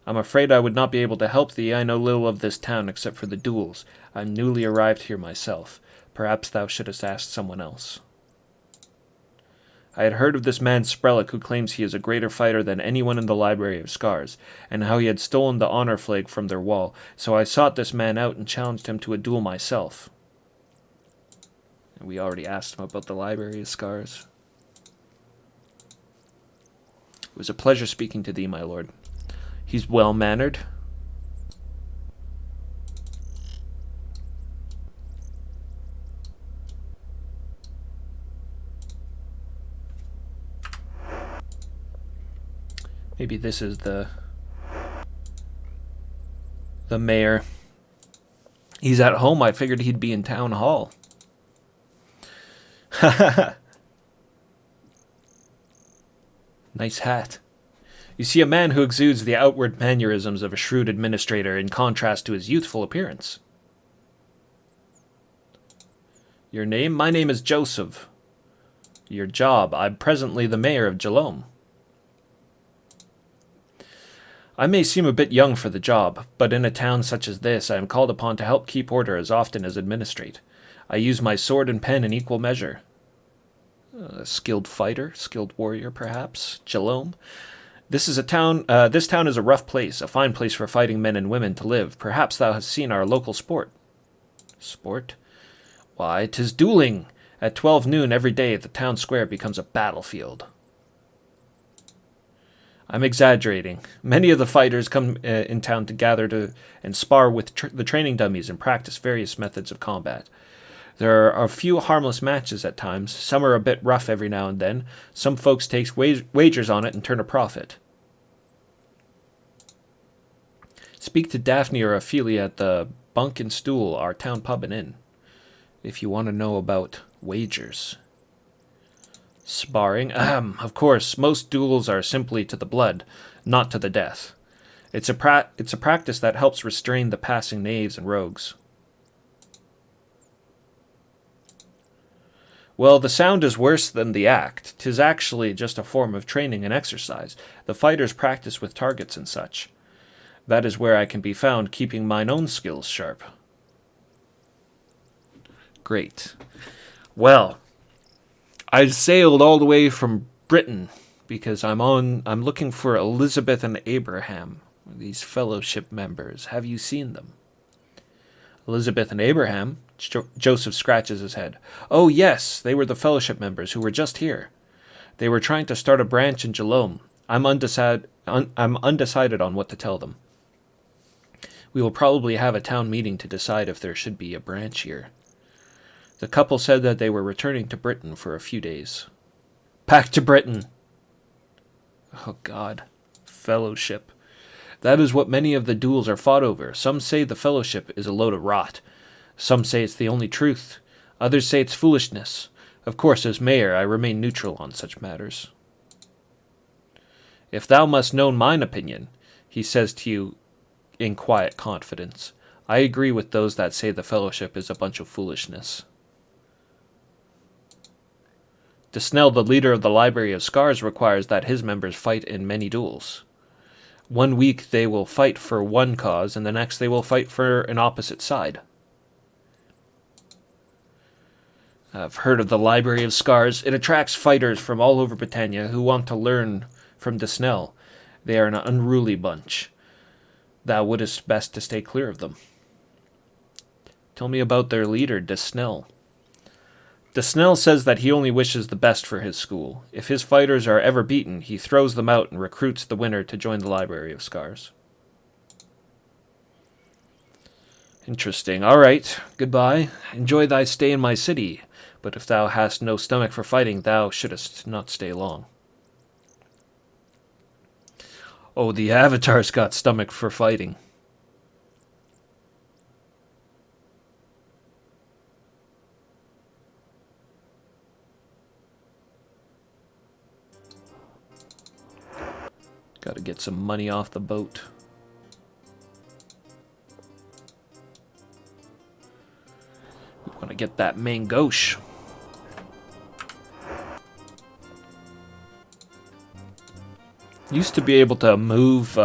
I'm afraid I would not be able to help thee. I know little of this town except for the duels. I'm newly arrived here myself. Perhaps thou shouldst ask someone else. I had heard of this man Sprelick, who claims he is a greater fighter than anyone in the Library of Scars, and how he had stolen the honor flag from their wall, so I sought this man out and challenged him to a duel myself. And we already asked him about the Library of Scars. It was a pleasure speaking to thee, my lord. He's well-mannered. Maybe this is the mayor. He's at home. I figured he'd be in town hall. Nice hat. You see a man who exudes the outward mannerisms of a shrewd administrator in contrast to his youthful appearance. Your name? My name is Joseph. Your job? I'm presently the mayor of Jalome. I may seem a bit young for the job, but in a town such as this, I am called upon to help keep order as often as administrate. I use my sword and pen in equal measure. A skilled fighter, skilled warrior, perhaps. Jalome. This town is a rough place, a fine place for fighting men and women to live. Perhaps thou hast seen our local sport. Sport? Why, 'tis dueling. At 12 noon every day, the town square becomes a battlefield. I'm exaggerating. Many of the fighters come in town to gather and spar with the training dummies and practice various methods of combat. There are a few harmless matches at times. Some are a bit rough every now and then. Some folks take wagers on it and turn a profit. Speak to Daphne or Ophelia at the Bunk and Stool, our town pub and inn, if you want to know about wagers. Sparring? Of course, most duels are simply to the blood, not to the death. It's a practice that helps restrain the passing knaves and rogues. Well, the sound is worse than the act. 'Tis actually just a form of training and exercise. The fighters practice with targets and such. That is where I can be found, keeping mine own skills sharp. Great. Well, I sailed all the way from Britain because I'm looking for Elizabeth and Abraham, these fellowship members. Have you seen them? Elizabeth and Abraham? Joseph scratches his head. Oh, yes, they were the fellowship members who were just here. They were trying to start a branch in Jalome. I'm undecided on what to tell them. We will probably have a town meeting to decide if there should be a branch here. The couple said that they were returning to Britain for a few days. Back to Britain! Oh, God. Fellowship. That is what many of the duels are fought over. Some say the fellowship is a load of rot. Some say it's the only truth. Others say it's foolishness. Of course, as mayor, I remain neutral on such matters. If thou must know mine opinion, he says to you in quiet confidence, I agree with those that say the fellowship is a bunch of foolishness. Desnell, the leader of the Library of Scars, requires that his members fight in many duels. 1 week they will fight for one cause, and the next they will fight for an opposite side. I've heard of the Library of Scars. It attracts fighters from all over Britannia who want to learn from Desnell. They are an unruly bunch. Thou wouldest best to stay clear of them. Tell me about their leader, Desnell. Desnell says that he only wishes the best for his school. If his fighters are ever beaten, he throws them out and recruits the winner to join the Library of Scars. Interesting. All right. Goodbye. Enjoy thy stay in my city. But if thou hast no stomach for fighting, thou shouldest not stay long. Oh, the Avatar's got stomach for fighting. Gotta get some money off the boat. We want to get that main gauche. Used to be able to move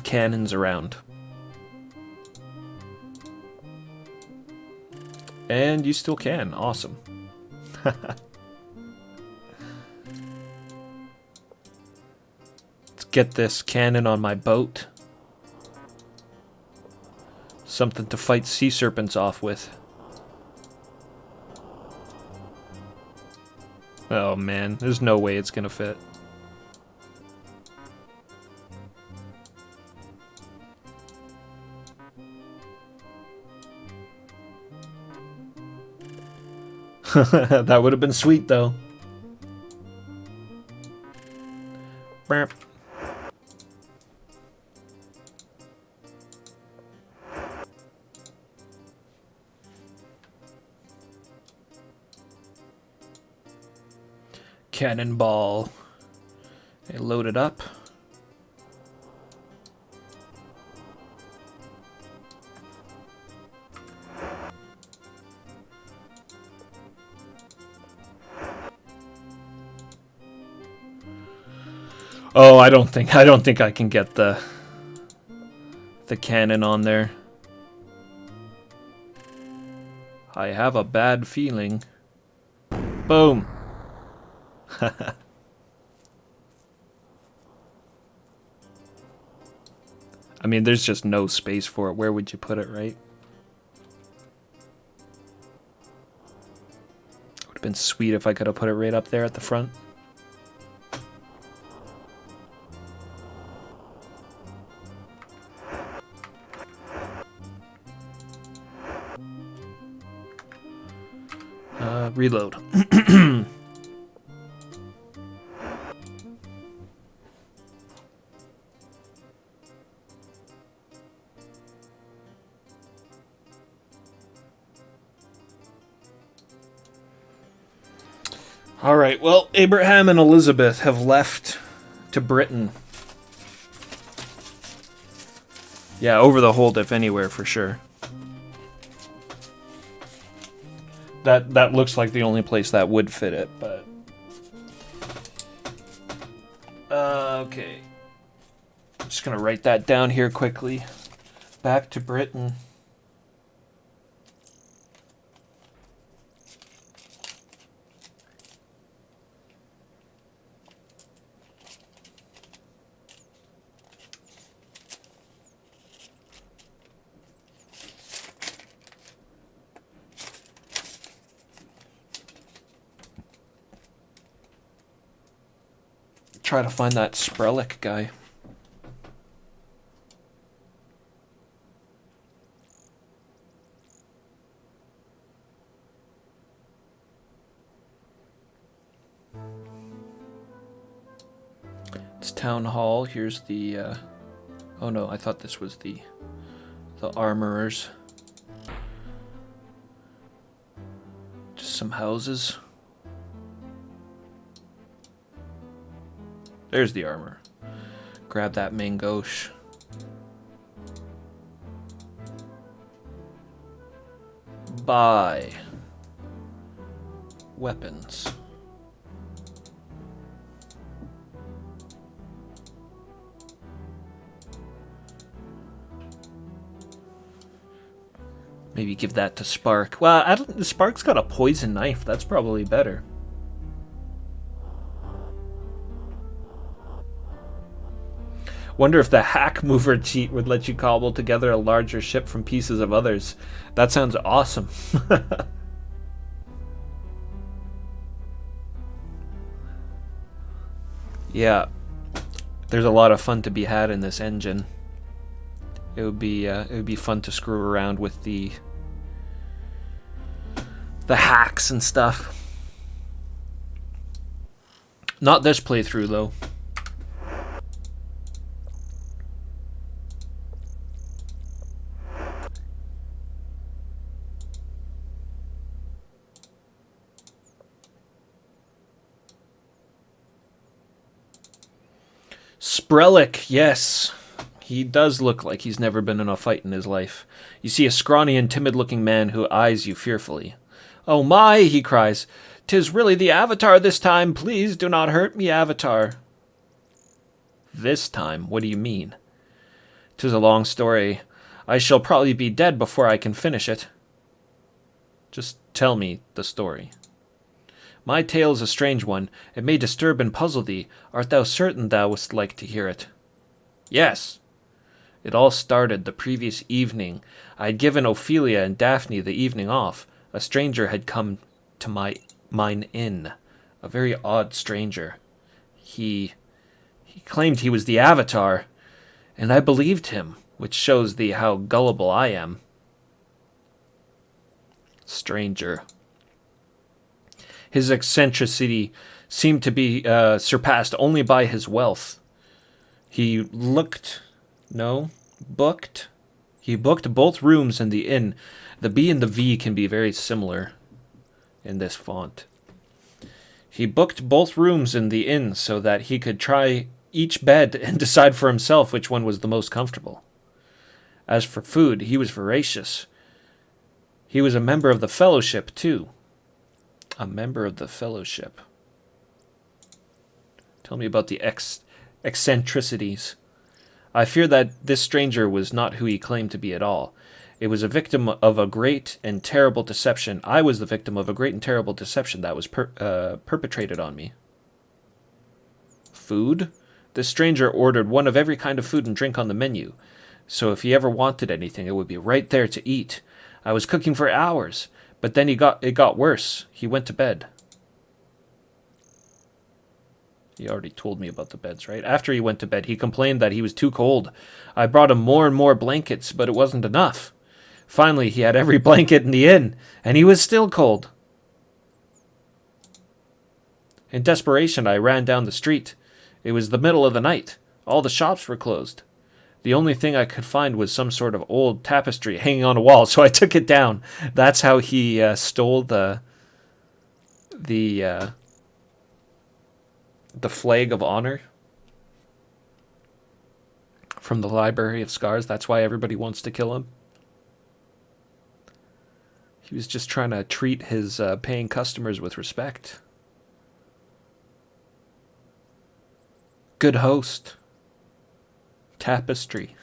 cannons around. And you still can. Awesome. Let's get this cannon on my boat. Something to fight sea serpents off with. Oh man, there's no way it's gonna fit. That would have been sweet, though. Burp. Cannonball. They load it up. Oh, I don't think I can get the cannon on there. I have a bad feeling. Boom. I mean, there's just no space for it. Where would you put it, right? It would have been sweet if I could have put it right up there at the front. Reload. All right, well, Abraham and Elizabeth have left to Britain. Yeah, over the hold, if anywhere, for sure. That looks like the only place that would fit it, but... okay. I'm just gonna write that down here quickly. Back to Britain. Try to find that Sprellick guy. It's Town Hall. Here's the... oh no, I thought this was the armorers. Just some houses. There's the armor. Grab that main gauche. Buy weapons. Maybe give that to Spark. Well, Spark's got a poison knife. That's probably better. Wonder if the hack mover cheat would let you cobble together a larger ship from pieces of others. That sounds awesome. Yeah, there's a lot of fun to be had in this engine. It would be fun to screw around with the hacks and stuff. Not this playthrough though. Sprellick, yes. He does look like he's never been in a fight in his life. You see a scrawny and timid-looking man who eyes you fearfully. "Oh my," he cries. "'Tis really the Avatar this time. Please do not hurt me, Avatar." This time? What do you mean? "'Tis a long story. I shall probably be dead before I can finish it." Just tell me the story. "My tale is a strange one. It may disturb and puzzle thee. Art thou certain thou wouldst like to hear it?" "Yes." "It all started the previous evening. I had given Ophelia and Daphne the evening off. A stranger had come to mine inn. A very odd stranger. He claimed he was the Avatar, and I believed him, which shows thee how gullible I am." Stranger. His eccentricity seemed to be surpassed only by his wealth. He booked both rooms in the inn. The B and the V can be very similar in this font. He booked both rooms in the inn so that he could try each bed and decide for himself which one was the most comfortable. As for food, he was voracious. He was a member of the Fellowship, too. A member of the Fellowship. Tell me about the eccentricities. I fear that this stranger was not who he claimed to be at all. It was a victim of a great and terrible deception. I was the victim of a great and terrible deception that was perpetrated on me. Food? This stranger ordered one of every kind of food and drink on the menu. So if he ever wanted anything, it would be right there to eat. I was cooking for hours. But then it got worse. He went to bed. He already told me about the beds, right? After he went to bed, he complained that he was too cold. I brought him more and more blankets, but it wasn't enough. Finally, he had every blanket in the inn, and he was still cold. In desperation, I ran down the street. It was the middle of the night. All the shops were closed. The only thing I could find was some sort of old tapestry hanging on a wall, so I took it down. That's how he stole the flag of honor from the Library of Scars. That's why everybody wants to kill him. He was just trying to treat his paying customers with respect. Good host. Tapestry.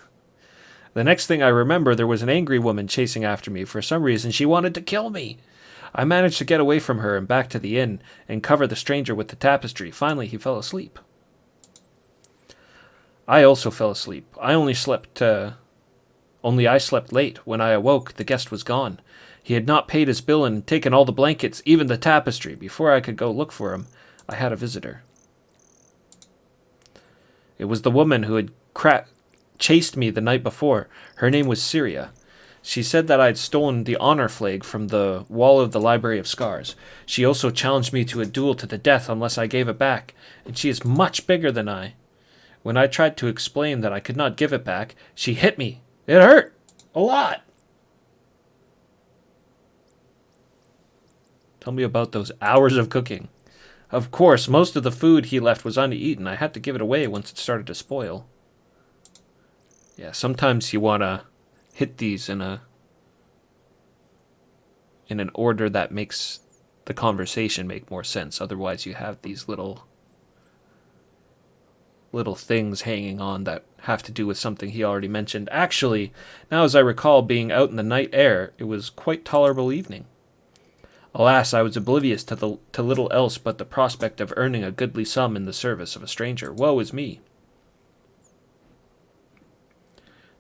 The next thing I remember, there was an angry woman chasing after me. For some reason, she wanted to kill me. I managed to get away from her and back to the inn and cover the stranger with the tapestry. Finally, he fell asleep. I also fell asleep. Only I slept late. When I awoke, the guest was gone. He had not paid his bill and taken all the blankets, even the tapestry. Before I could go look for him, I had a visitor. It was the woman who had chased me the night before. Her name was Syria. She said that I had stolen the honor flag from the wall of the Library of Scars. She also challenged me to a duel to the death unless I gave it back, and she is much bigger than I. When I tried to explain that I could not give it back, she hit me. It hurt a lot. Tell me about those hours of cooking. Of course, most of the food he left was uneaten. I had to give it away once it started to spoil. Yeah, sometimes you want to hit these in an order that makes the conversation make more sense. Otherwise, you have these little things hanging on that have to do with something he already mentioned. Actually, now as I recall being out in the night air, it was quite tolerable evening. Alas, I was oblivious to little else but the prospect of earning a goodly sum in the service of a stranger. Woe is me.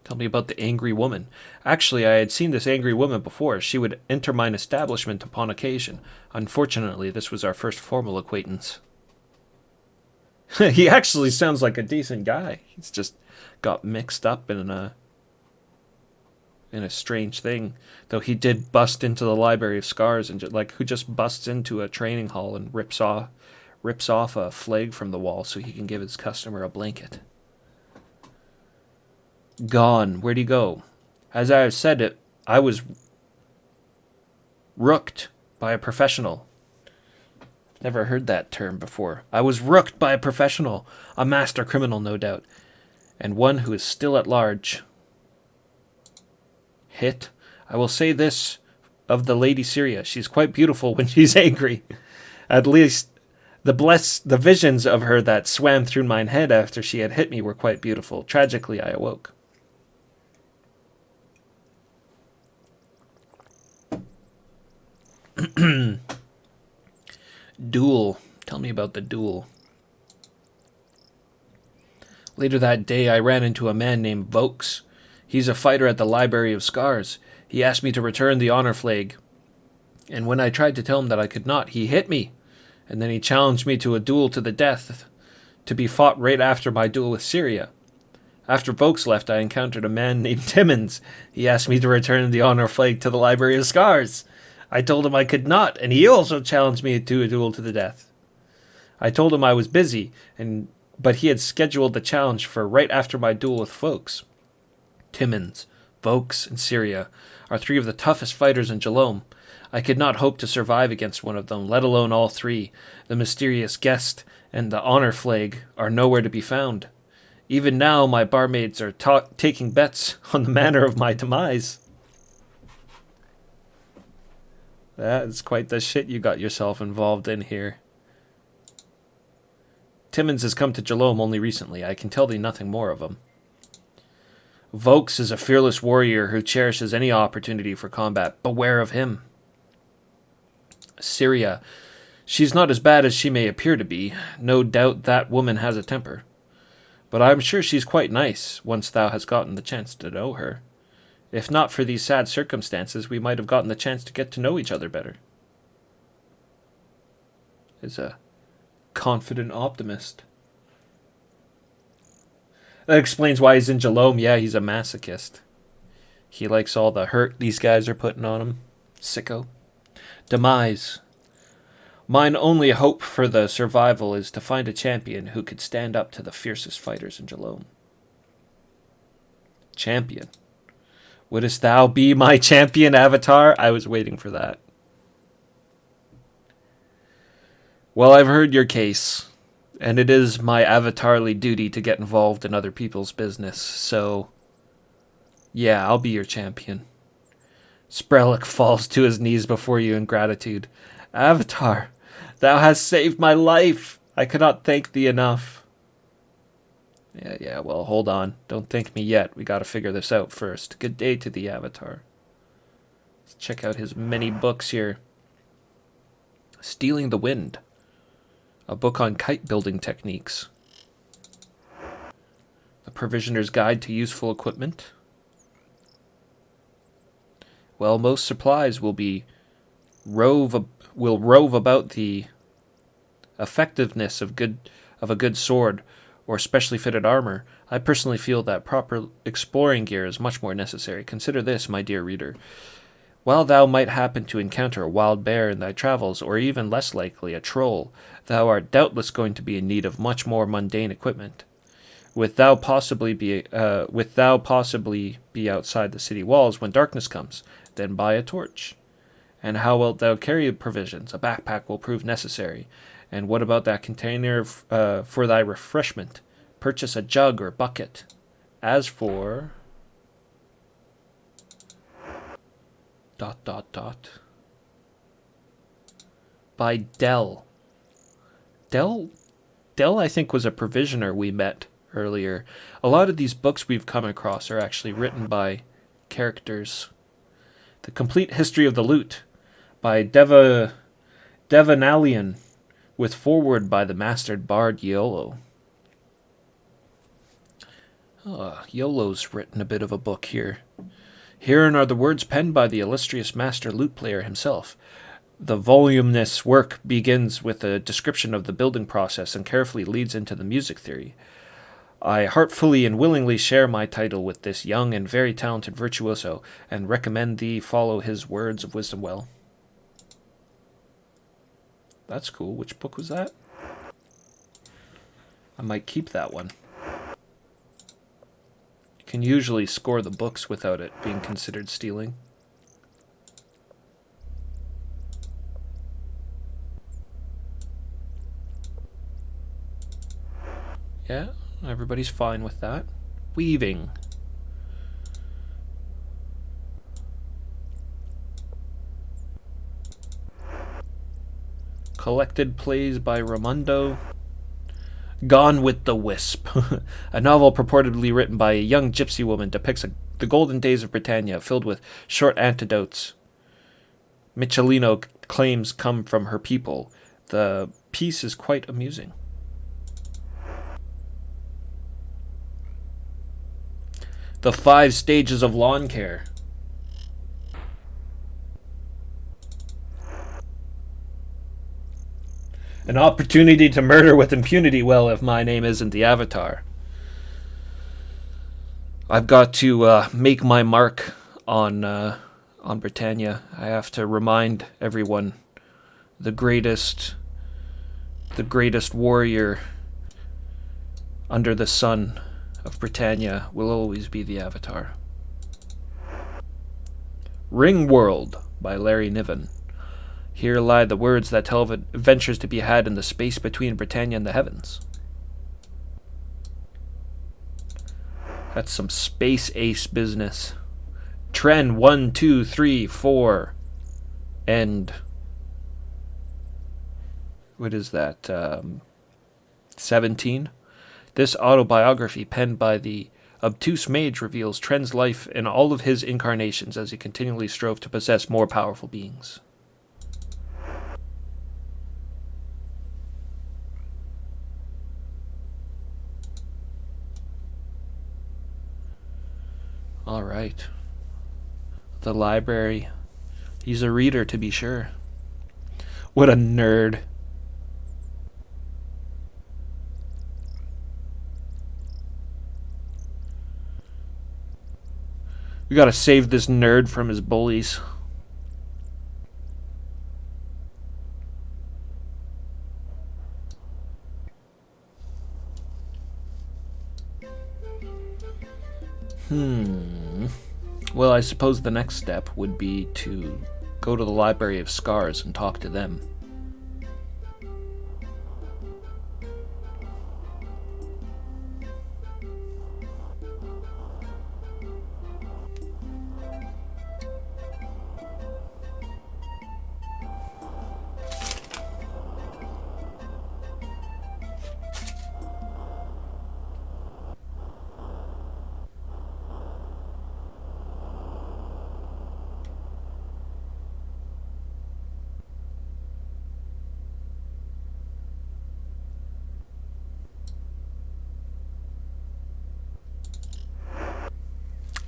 Tell me about the angry woman. Actually, I had seen this angry woman before. She would enter mine establishment upon occasion. Unfortunately, this was our first formal acquaintance. He actually sounds like a decent guy. He's just got mixed up in a strange thing. Though he did bust into the Library of Scars, and who just busts into a training hall and rips off a flag from the wall so he can give his customer a blanket. Gone. Where'd he go? As I have said it, I was rooked by a professional. Never heard that term before. I was rooked by a professional, a master criminal, no doubt, and one who is still at large. Hit. I will say this of the Lady Syria. She's quite beautiful when she's angry. At least the visions of her that swam through mine head after she had hit me were quite beautiful. Tragically, I awoke. Duel. Tell me about the duel. Later that day, I ran into a man named Vokes. He's a fighter at the Library of Scars. He asked me to return the honor flag, and when I tried to tell him that I could not, he hit me, and then he challenged me to a duel to the death, to be fought right after my duel with Syria. After Vokes left, I encountered a man named Timmons. He asked me to return the honor flag to the Library of Scars. I told him I could not, and he also challenged me to a duel to the death. I told him I was busy, but he had scheduled the challenge for right after my duel with Vokes. Timmons, Vokes, and Syria are three of the toughest fighters in Jalome. I could not hope to survive against one of them, let alone all three. The mysterious guest and the honor flag are nowhere to be found. Even now, my barmaids are taking bets on the manner of my demise. That is quite the shit you got yourself involved in here. Timmons has come to Jalome only recently. I can tell thee nothing more of him. Vokes is a fearless warrior who cherishes any opportunity for combat. Beware of him. Syria. She's not as bad as she may appear to be. No doubt that woman has a temper. But I'm sure she's quite nice, once thou hast gotten the chance to know her. If not for these sad circumstances, we might have gotten the chance to get to know each other better. Is a confident optimist. That explains why he's in Jalome. Yeah, he's a masochist. He likes all the hurt these guys are putting on him. Sicko. Demise. Mine only hope for the survival is to find a champion who could stand up to the fiercest fighters in Jalome. Champion. Wouldst thou be my champion, Avatar? I was waiting for that. Well, I've heard your case, and it is my avatarly duty to get involved in other people's business, so yeah, I'll be your champion. Sprellick falls to his knees before you in gratitude. Avatar, thou hast saved my life. I cannot thank thee enough. Yeah, well, hold on. Don't thank me yet. We gotta figure this out first. Good day to the Avatar. Let's check out his many books here. Stealing the Wind. A book on kite building techniques. The Provisioner's Guide to Useful Equipment. Well, most supplies will rove about the effectiveness of a good sword or specially fitted armor. I personally feel that proper exploring gear is much more necessary. Consider this, my dear reader. While thou might happen to encounter a wild bear in thy travels, or even less likely a troll, thou art doubtless going to be in need of much more mundane equipment. With thou possibly be outside the city walls when darkness comes, then buy a torch. And how wilt thou carry provisions? A backpack will prove necessary. And what about that container for thy refreshment? Purchase a jug or bucket. As for... ... By Dell. Dell, I think, was a provisioner we met earlier. A lot of these books we've come across are actually written by characters. The Complete History of the Loot by Devanalian, with foreword by the mastered bard Iolo. Iolo's written a bit of a book here. Herein are the words penned by the illustrious master lute player himself. The voluminous work begins with a description of the building process and carefully leads into the music theory. I heartfully and willingly share my title with this young and very talented virtuoso, and recommend thee follow his words of wisdom well. That's cool. Which book was that? I might keep that one. Can usually score the books without it being considered stealing. Yeah, everybody's fine with that. Weaving. Collected plays by Ramundo. Gone with the Wisp. A novel purportedly written by a young gypsy woman depicts the golden days of Britannia, filled with short anecdotes Michelino claims come from her people. The piece is quite amusing. The 5 Stages of Lawn Care. An opportunity to murder with impunity. Well, if my name isn't the Avatar. I've got to make my mark on Britannia. I have to remind everyone the greatest warrior under the sun of Britannia will always be the Avatar. Ring World by Larry Niven. Here lie the words that tell of adventures to be had in the space between Britannia and the heavens. That's some space ace business. Trend 1, 2, 3, 4. End. What is that? 17? This autobiography, penned by the obtuse mage, reveals Trend's life in all of his incarnations as he continually strove to possess more powerful beings. All right. The library. He's a reader, to be sure. What a nerd. We gotta save this nerd from his bullies. Well, I suppose the next step would be to go to the Library of Scars and talk to them.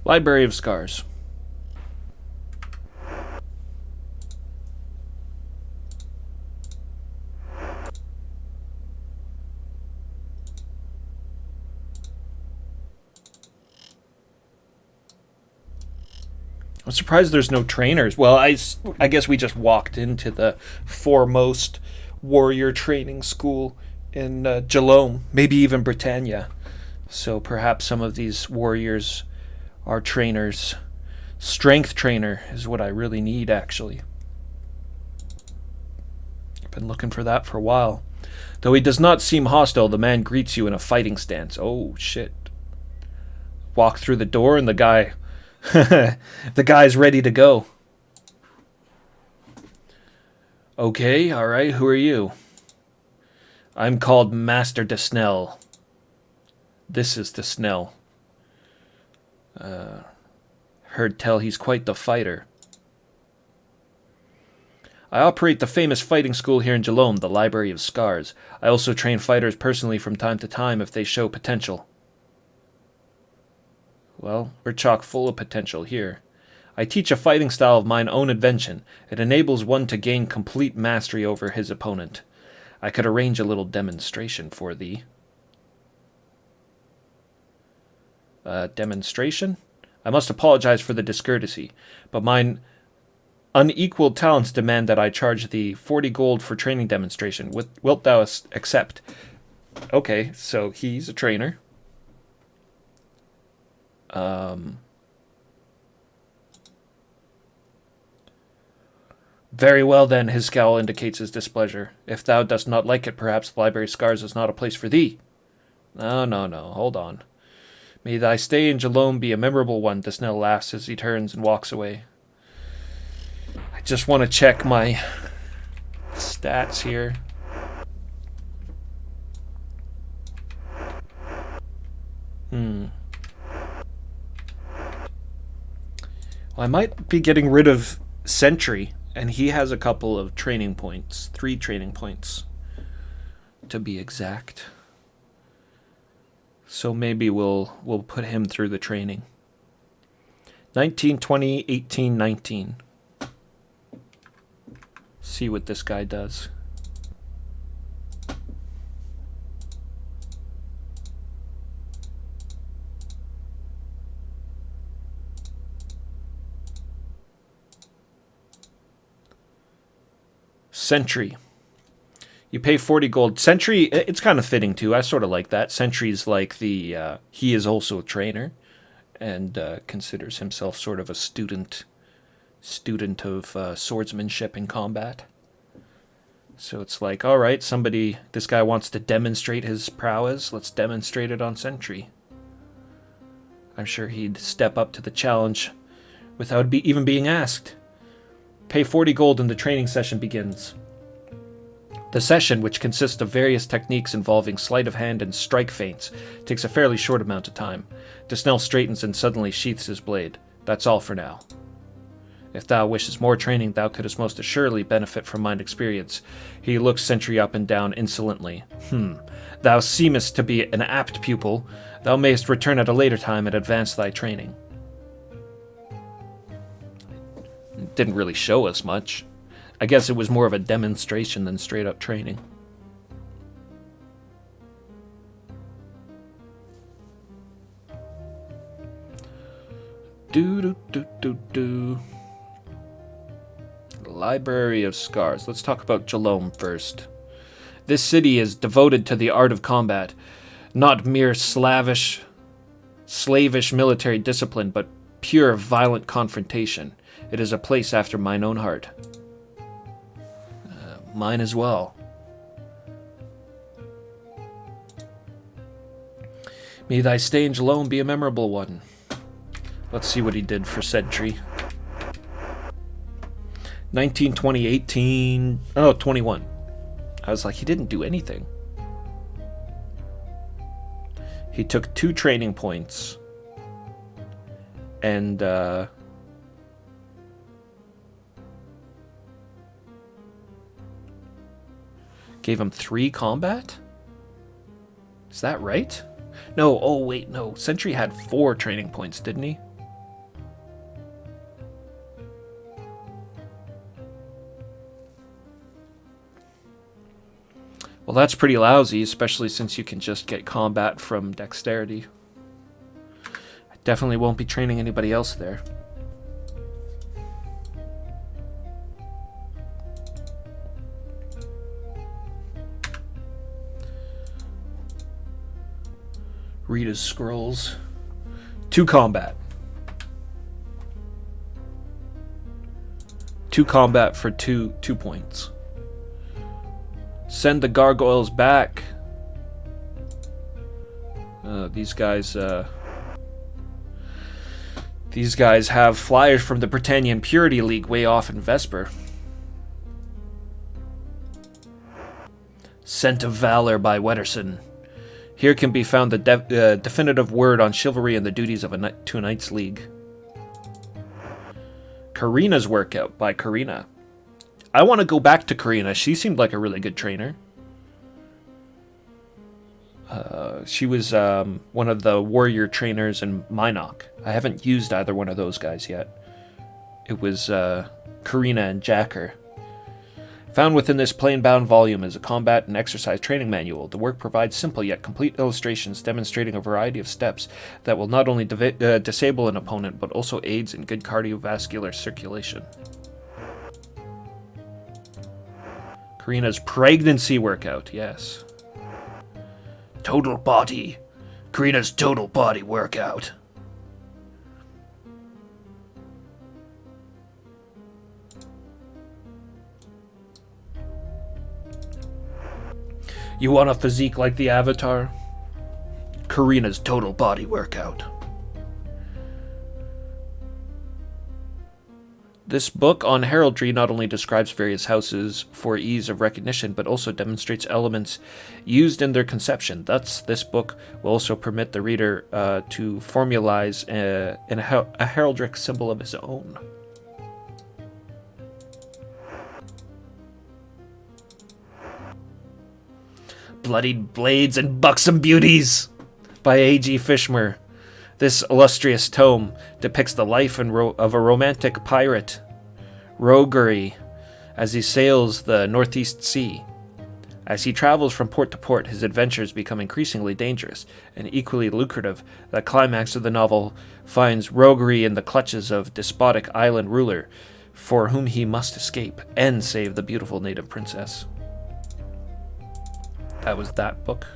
Library of Scars. I'm surprised there's no trainers. Well, I guess we just walked into the foremost warrior training school in Jalome, maybe even Britannia. So perhaps some of these warriors are trainers. Strength trainer is what I really need, actually. I've been looking for that for a while. Though he does not seem hostile, the man greets you in a fighting stance. Oh, shit. Walk through the door and the guy... the guy's ready to go. Okay, alright, who are you? I'm called Master DeSnell. This is DeSnell. Heard tell he's quite the fighter. I operate the famous fighting school here in Jalome, the Library of Scars. I also train fighters personally from time to time if they show potential. Well, we're chock full of potential here. I teach a fighting style of mine own invention. It enables one to gain complete mastery over his opponent. I could arrange a little demonstration for thee. Demonstration? I must apologize for the discourtesy, but mine unequaled talents demand that I charge thee 40 gold for training demonstration. Wilt thou accept? Okay, so he's a trainer. Very well then, his scowl indicates his displeasure. If thou dost not like it, perhaps the Library of Scars is not a place for thee. No, hold on. May thy stay in Jalome be a memorable one, DeSnell laughs as he turns and walks away. I just want to check my stats here. Well, I might be getting rid of Sentry, and he has a couple of training points. 3 training points, to be exact. So maybe we'll put him through the training. 19, 20, 18, 19. See what this guy does. Sentry. You pay 40 gold. Sentry, it's kind of fitting too. I sort of like that. Sentry's like the, he is also a trainer and considers himself sort of a student of swordsmanship in combat. So it's like, all right, this guy wants to demonstrate his prowess. Let's demonstrate it on Sentry. I'm sure he'd step up to the challenge without even being asked. Pay 40 gold and the training session begins. The session, which consists of various techniques involving sleight of hand and strike feints, takes a fairly short amount of time. DeSnell straightens and suddenly sheaths his blade. That's all for now. If thou wishes more training, thou couldst most assuredly benefit from mine experience. He looks Sentry up and down insolently. Thou seemest to be an apt pupil. Thou mayest return at a later time and advance thy training. Didn't really show us much. I guess it was more of a demonstration than straight up training. Library of Scars. Let's talk about Jalome first. This city is devoted to the art of combat, not mere slavish slavish military discipline, but pure violent confrontation. It is a place after mine own heart. Mine as well. May thy stage alone be a memorable one. Let's see what he did for Sentry. 19, 20, 18... Oh, 21. I was like, he didn't do anything. He took 2 training points. And, gave him 3 combat? Is that right? No, oh wait, no. Sentry had 4 training points, didn't he? Well, that's pretty lousy, especially since you can just get combat from dexterity. I definitely won't be training anybody else there. Read his scrolls. 2 combat. 2 combat for 2 points. Send the gargoyles back. These guys have flyers from the Britannian Purity League way off in Vesper. Scent of Valor by Wetterson. Here can be found the definitive word on chivalry and the duties of a 2 Knights League. Karina's Workout by Karina. I want to go back to Karina. She seemed like a really good trainer. She was one of the warrior trainers in Minok. I haven't used either one of those guys yet. It was Karina and Jacker. Found within this plain-bound volume is a combat and exercise training manual. The work provides simple yet complete illustrations demonstrating a variety of steps that will not only disable an opponent, but also aids in good cardiovascular circulation. Karina's pregnancy workout, yes. Total body. Karina's total body workout. You want a physique like the Avatar? Karina's total body workout. This book on heraldry not only describes various houses for ease of recognition, but also demonstrates elements used in their conception. Thus, this book will also permit the reader to formalize a heraldic symbol of his own. Bloodied Blades and Buxom Beauties by A.G. Fishmer. This illustrious tome depicts the life of a romantic pirate, Roguery, as he sails the Northeast Sea. As he travels from port to port, his adventures become increasingly dangerous and equally lucrative. The climax of the novel finds Roguery in the clutches of despotic island ruler, for whom he must escape and save the beautiful native princess. That was that book.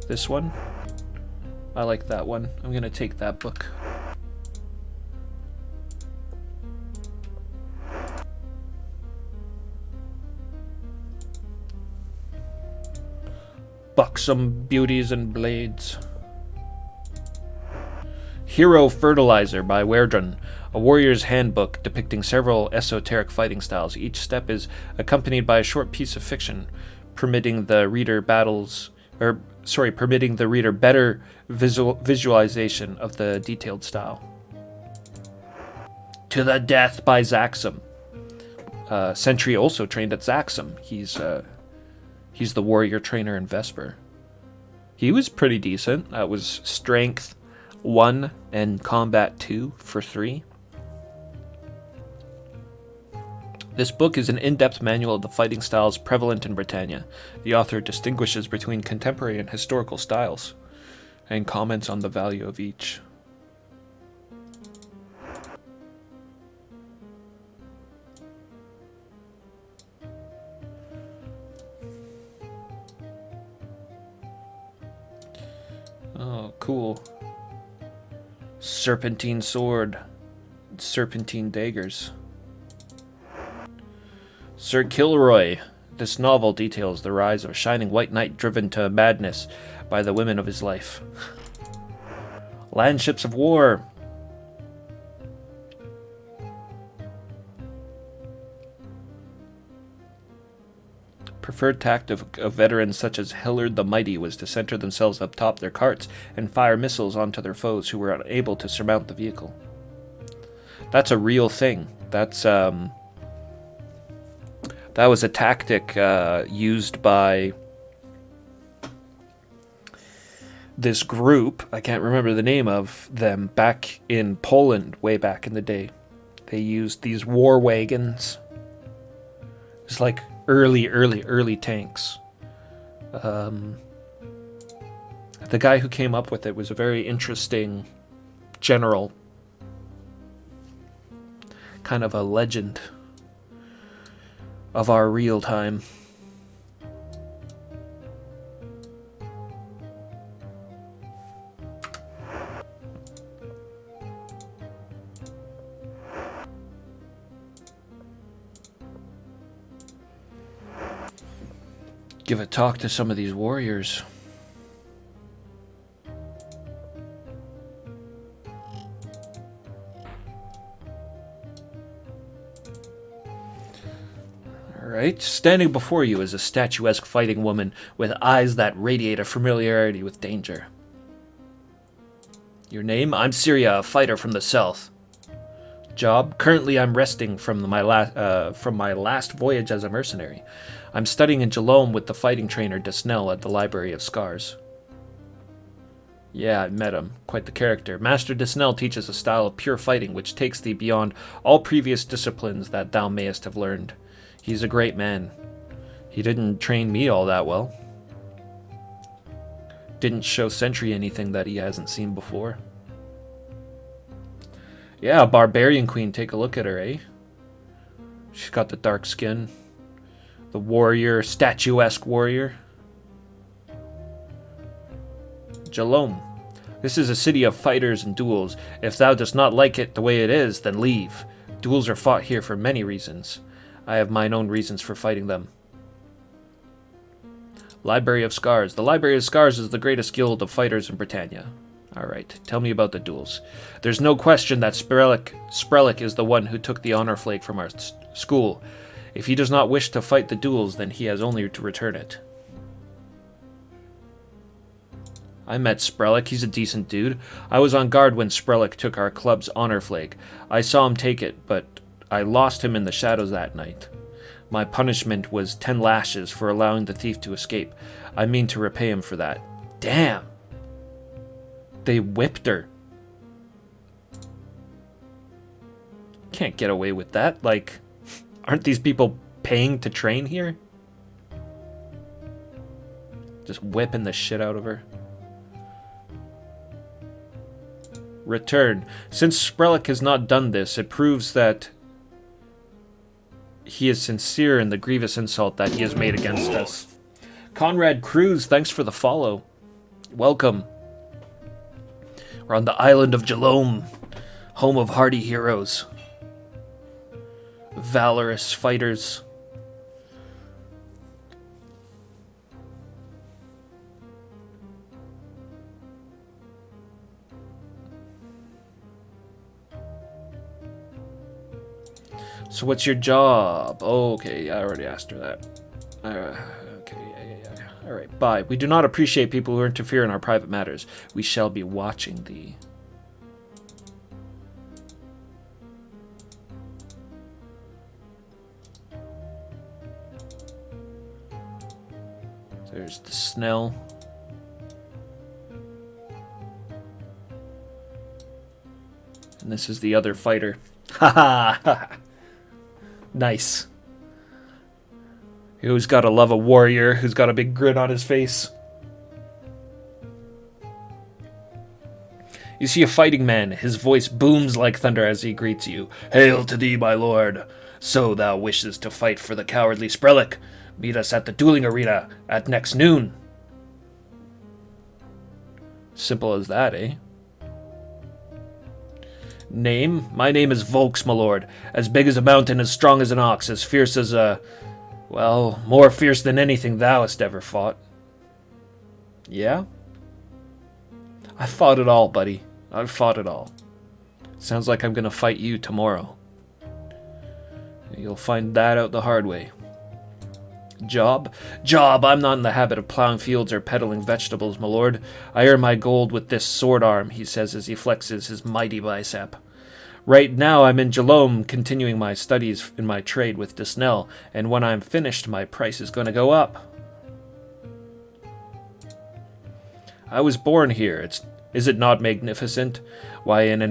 This one? I like that one. I'm gonna take that book. Buxom Beauties and Blades. Hero Fertilizer by Werdrun, a warrior's handbook depicting several esoteric fighting styles. Each step is accompanied by a short piece of fiction, permitting the reader better visualization of the detailed style. To the Death by Zaxxam. Sentry also trained at Zaxxam. He's the warrior trainer in Vesper. He was pretty decent. That was Strength 1 and Combat 2 for 3. This book is an in-depth manual of the fighting styles prevalent in Britannia. The author distinguishes between contemporary and historical styles, and comments on the value of each. Oh, cool. Serpentine sword. Serpentine daggers. Sir Kilroy. This novel details the rise of a shining white knight driven to madness by the women of his life. Landships of war. Preferred tactic of veterans such as Hillard the Mighty was to center themselves atop their carts and fire missiles onto their foes who were unable to surmount the vehicle. That's a real thing. That was a tactic used by this group. I can't remember the name of them, back in Poland way back in the day. They used these war wagons. It's like early tanks. The guy who came up with it was a very interesting general. Kind of a legend of our real time. Give a talk to some of these warriors. Alright, standing before you is a statuesque fighting woman with eyes that radiate a familiarity with danger. Your name? I'm Syria, a fighter from the south. Job? Currently I'm resting from my last voyage as a mercenary. I'm studying in Jalome with the fighting trainer Desnell at the Library of Scars. Yeah, I met him. Quite the character. Master Desnell teaches a style of pure fighting which takes thee beyond all previous disciplines that thou mayest have learned. He's a great man. He didn't train me all that well. Didn't show Sentry anything that he hasn't seen before. Yeah, Barbarian Queen, take a look at her, eh? She's got the dark skin. The warrior, statuesque warrior. Jalome. This is a city of fighters and duels. If thou dost not like it the way it is, then leave. Duels are fought here for many reasons. I have mine own reasons for fighting them. Library of Scars. The Library of Scars is the greatest guild of fighters in Britannia. Alright, tell me about the duels. There's no question that Sprellick is the one who took the honor flag from our school. If he does not wish to fight the duels, then he has only to return it. I met Sprellick. He's a decent dude. I was on guard when Sprellick took our club's honor flag. I saw him take it, but I lost him in the shadows that night. My punishment was 10 lashes for allowing the thief to escape. I mean to repay him for that. Damn! They whipped her. Can't get away with that. Like, aren't these people paying to train here? Just whipping the shit out of her. Return. Since Sprellick has not done this, it proves that he is sincere in the grievous insult that he has made against us. Conrad Cruz, thanks for the follow. Welcome. We're on the island of Jalome, home of hardy heroes. Valorous fighters. So what's your job? Oh, okay, I already asked her that. Okay, yeah. Alright, bye. We do not appreciate people who interfere in our private matters. We shall be watching thee. There's the Snell. And this is the other fighter. Ha ha! Nice. Who's got to love a warrior who's got a big grin on his face? You see a fighting man. His voice booms like thunder as he greets you. Hail to thee, my lord. So thou wishes to fight for the cowardly Sprellick. Meet us at the dueling arena at next noon. Simple as that, eh? Name? My name is Volks, my lord. As big as a mountain, as strong as an ox, as fierce as a... well, more fierce than anything thou hast ever fought. Yeah? I fought it all, buddy. I've fought it all. Sounds like I'm gonna fight you tomorrow. You'll find that out the hard way. Job? Job! I'm not in the habit of plowing fields or peddling vegetables, my lord. I earn my gold with this sword arm, he says as he flexes his mighty bicep. Right now I'm in Jalome continuing my studies in my trade with Disnell, and when I'm finished my price is going to go up. I was born here. Is it not magnificent? Why, in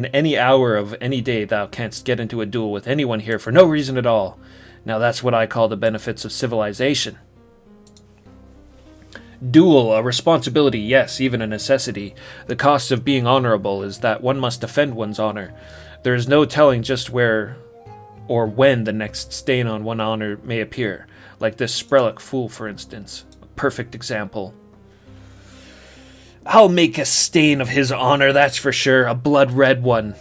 any hour of any day thou canst get into a duel with anyone here for no reason at all. Now that's what I call the benefits of civilization. Duel, a responsibility, yes, even a necessity. The cost of being honorable is that one must defend one's honor. There is no telling just where or when the next stain on one honor may appear. Like this Sprellick fool, for instance. A perfect example. I'll make a stain of his honor, that's for sure. A blood-red one.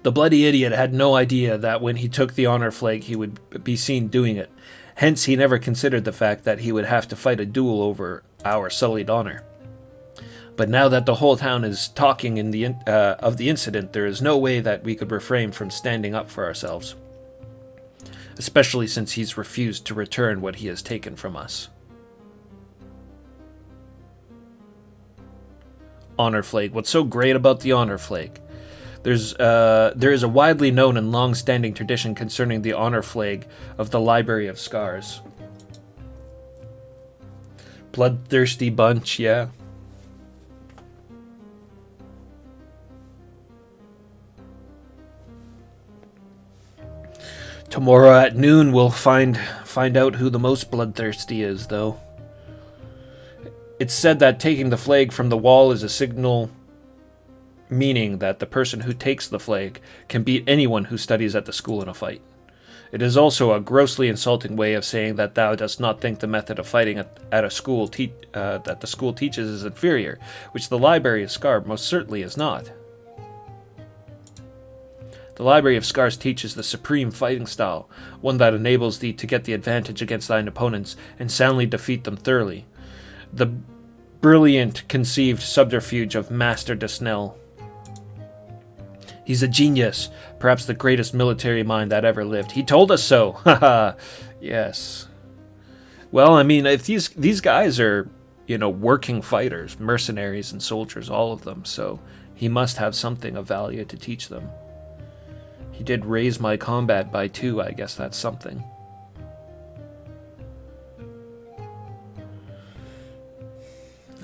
The bloody idiot had no idea that when he took the honor flag he would be seen doing it. Hence he never considered the fact that he would have to fight a duel over our sullied honor. But now that the whole town is talking of the incident, there is no way that we could refrain from standing up for ourselves. Especially since he's refused to return what he has taken from us. Honor flag. What's so great about the honor flag? There is a widely known and long-standing tradition concerning the honor flag of the Library of Scars. Bloodthirsty bunch, yeah. Tomorrow at noon we'll find out who the most bloodthirsty is, though. It's said that taking the flag from the wall is a signal, meaning that the person who takes the flag can beat anyone who studies at the school in a fight. It is also a grossly insulting way of saying that thou dost not think the method of fighting at a school that the school teaches is inferior, which the Library of Scars most certainly is not. The Library of Scars teaches the supreme fighting style, one that enables thee to get the advantage against thine opponents and soundly defeat them thoroughly. The brilliant conceived subterfuge of Master Disnell. He's a genius, perhaps the greatest military mind that ever lived. He told us so. Haha. Yes. Well, I mean, if these guys are, working fighters, mercenaries and soldiers, all of them, so he must have something of value to teach them. He did raise my combat by 2, I guess that's something.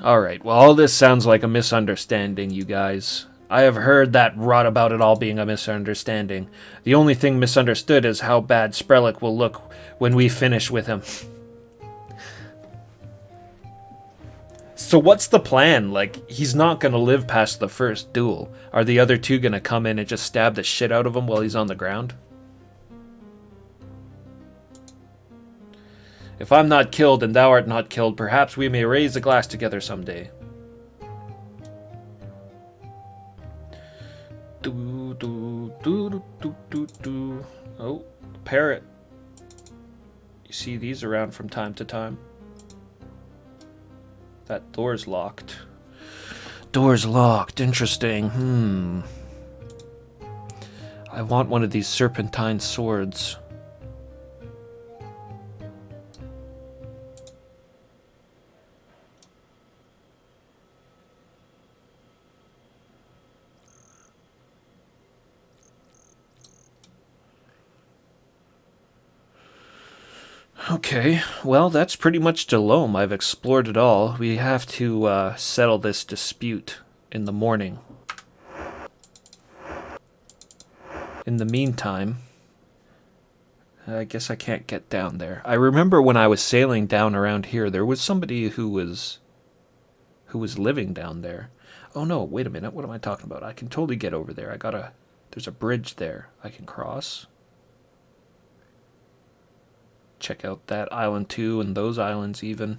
Alright, well, all this sounds like a misunderstanding, you guys. I have heard that rot about it all being a misunderstanding. The only thing misunderstood is how bad Sprellick will look when we finish with him. So what's the plan? Like, he's not gonna live past the first duel. Are the other 2 gonna come in and just stab the shit out of him while he's on the ground? If I'm not killed and thou art not killed, perhaps we may raise a glass together someday. Oh, parrot. You see these around from time to time. That door's locked. Door's locked. Interesting. I want one of these serpentine swords. Okay, well, that's pretty much Jalome. I've explored it all. We have to settle this dispute in the morning. In the meantime, I guess I can't get down there. I remember when I was sailing down around here, there was somebody who was living down there. Oh no, wait a minute, what am I talking about? I can totally get over there. There's a bridge there I can cross. Check out that island too, and those islands even.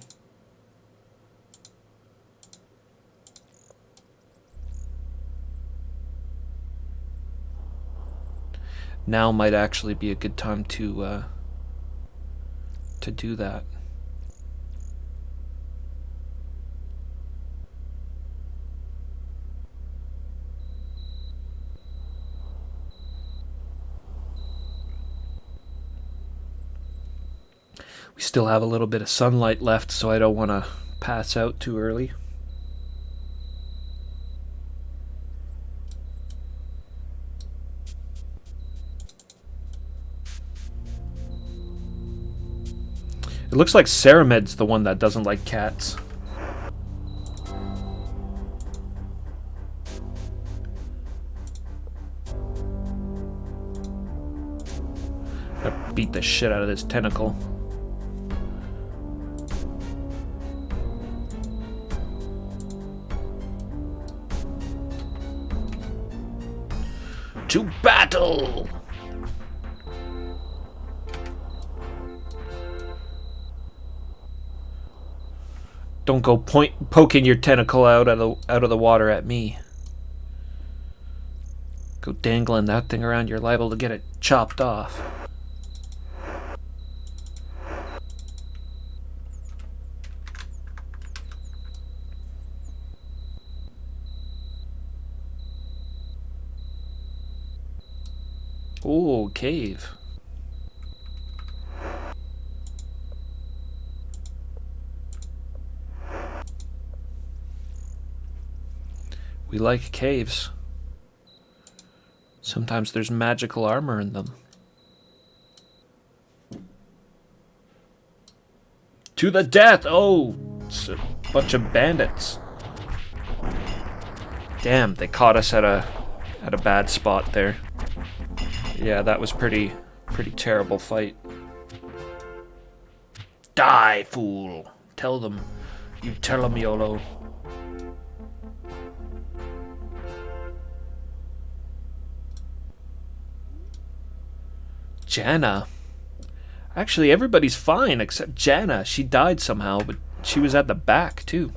Now might actually be a good time to do that. We still have a little bit of sunlight left, so I don't want to pass out too early. It looks like Ceramed's the one that doesn't like cats. I beat the shit out of this tentacle. To battle! Don't go poking your tentacle out of the water at me. Go dangling that thing around, you're liable to get it chopped off. Ooh, cave. We like caves. Sometimes there's magical armor in them. To the death! Oh, it's a bunch of bandits. Damn, they caught us at a bad spot there. Yeah, that was pretty terrible fight. Die, fool! Tell them. You tell them, YOLO. Janna. Actually, everybody's fine except Janna. She died somehow, but she was at the back, too.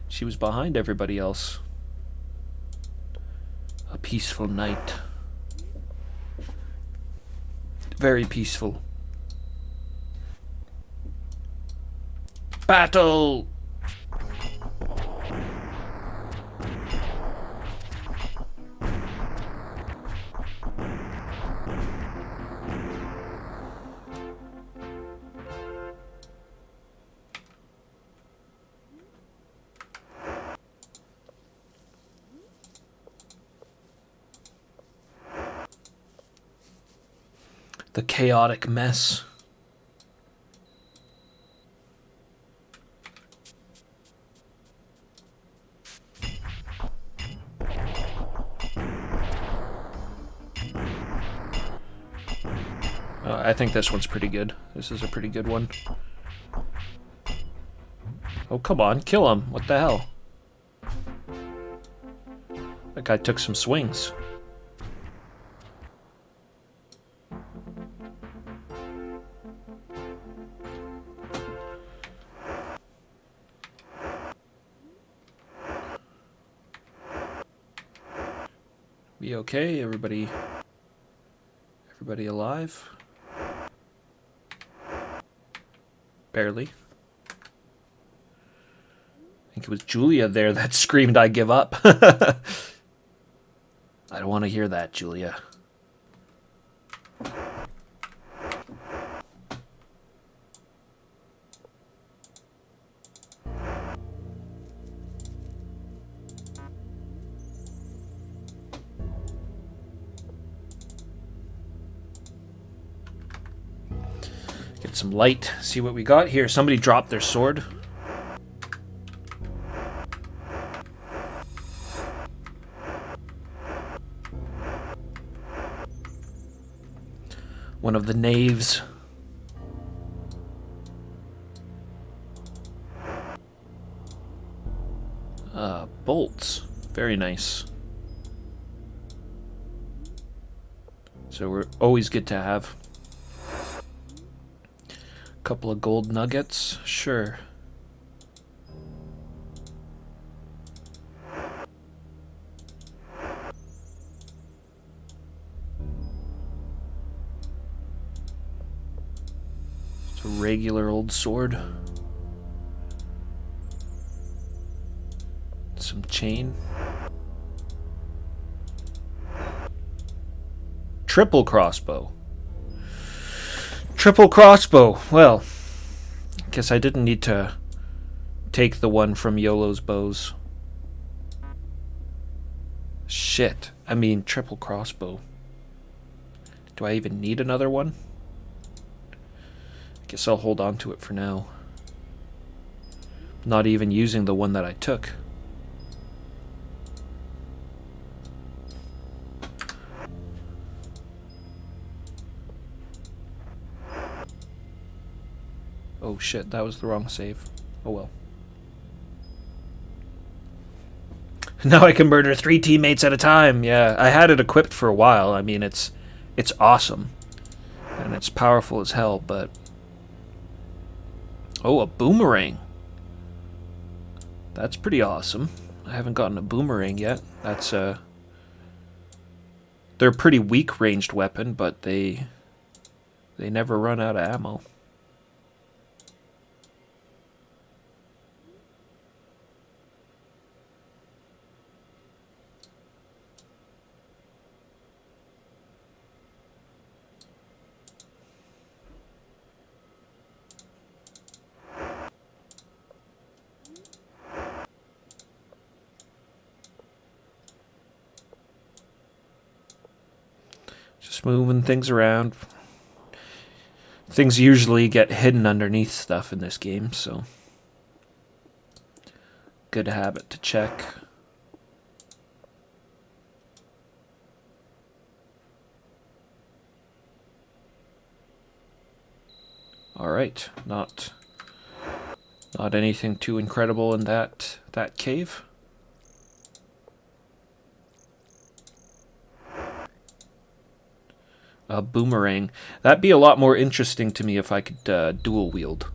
She was behind everybody else. A peaceful night. Very peaceful. Battle! The chaotic mess. I think this one's pretty good. This is a pretty good one. Oh, come on. Kill him. What the hell? That guy took some swings. We okay? Everybody alive? Barely. I think it was Julia there that screamed, "I give up." I don't want to hear that, Julia. Get some light, see what we got here. Somebody dropped their sword. One of the knaves. Bolts. Very nice. So we're always good to have. Couple of gold nuggets, sure. It's a regular old sword. Some chain. Triple crossbow. Triple crossbow. Well, guess I didn't need to take the one from YOLO's bows. Shit. I mean, triple crossbow. Do I even need another one? I guess I'll hold on to it for now. Not even using the one that I took. Oh shit, that was the wrong save. Oh well. Now I can murder 3 teammates at a time. Yeah, I had it equipped for a while. I mean, it's awesome. And it's powerful as hell, but... Oh, a boomerang. That's pretty awesome. I haven't gotten a boomerang yet. That's they're a pretty weak ranged weapon, but they never run out of ammo. Just moving things around. Things usually get hidden underneath stuff in this game, so good habit to check. Alright, not anything too incredible in that cave. A boomerang. That'd be a lot more interesting to me if I could dual wield.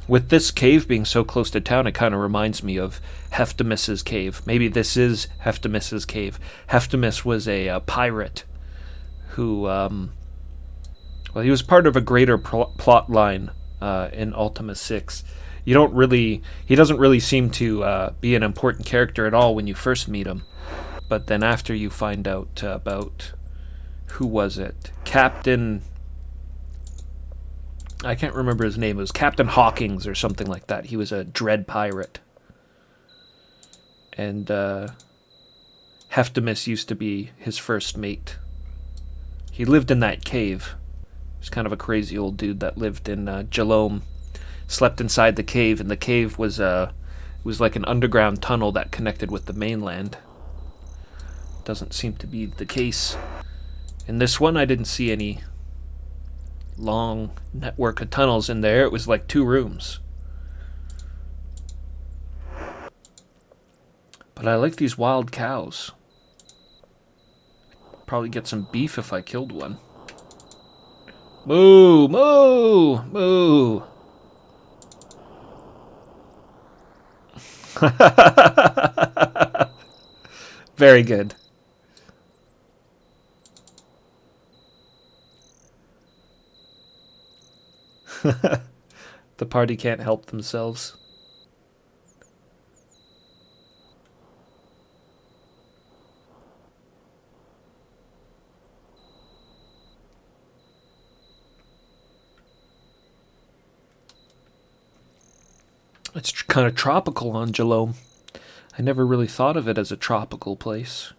With this cave being so close to town, it kind of reminds me of Heftimus's cave. Maybe this is Heftimus's cave. Heftimus was a pirate who, well, he was part of a greater plot line in Ultima VI. He doesn't really seem to be an important character at all when you first meet him. But then after you find out about, who was it? Captain... I can't remember his name. It was Captain Hawkins or something like that. He was a dread pirate. And Heftimus used to be his first mate. He lived in that cave. He was kind of a crazy old dude that lived in Jalome. Slept inside the cave, and the cave was like an underground tunnel that connected with the mainland. Doesn't seem to be the case. In this one, I didn't see any long network of tunnels in there. It was like 2 rooms. But I like these wild cows. Probably get some beef if I killed one. Moo! Moo! Moo! Very good. The party can't help themselves. It's kind of tropical on Jalome. I never really thought of it as a tropical place.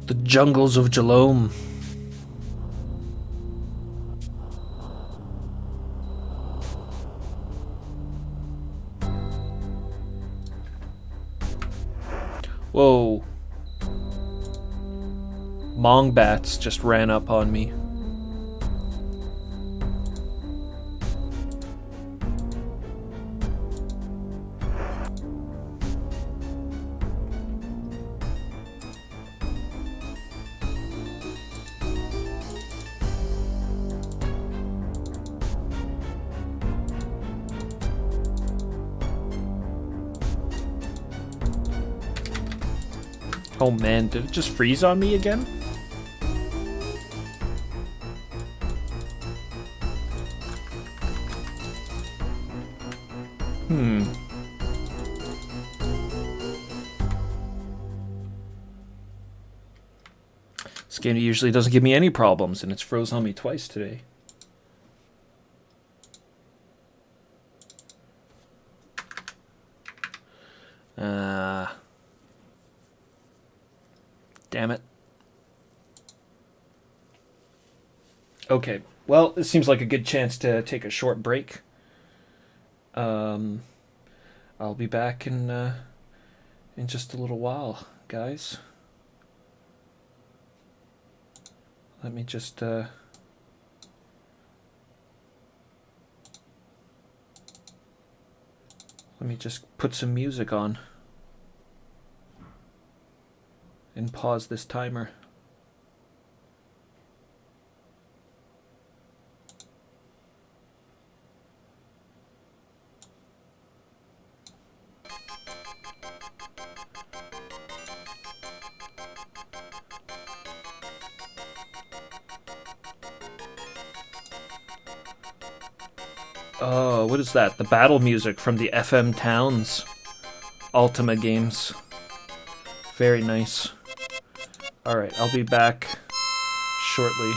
The jungles of Jalome. Whoa. Mongbats just ran up on me. Oh man, did it just freeze on me again? This game usually doesn't give me any problems, and it's froze on me twice today. Damn it. Okay, well, it seems like a good chance to take a short break. I'll be back in just a little while, guys. Let me just put some music on and pause this timer. Oh, what is that? The battle music from the FM Towns Ultima games. Very nice. Alright, I'll be back shortly.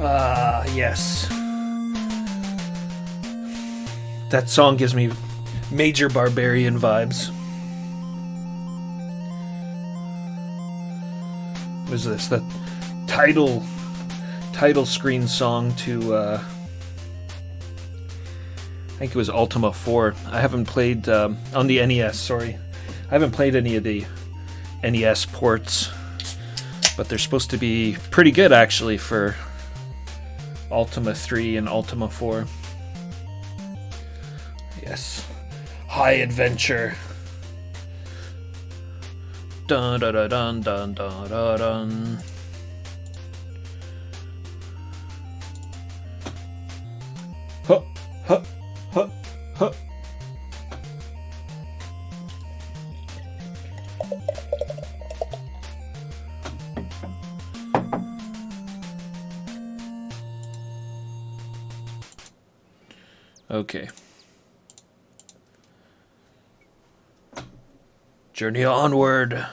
Ah, yes. That song gives me major barbarian vibes. What is this? The title screen song to I think it was Ultima 4. I haven't played on the NES, sorry. I haven't played any of the NES ports, but they're supposed to be pretty good actually for Ultima 3 and Ultima 4. Yes. High adventure. Dun dun dun dun dun dun dun dun. Huh, huh, huh, huh. Okay. Journey onward.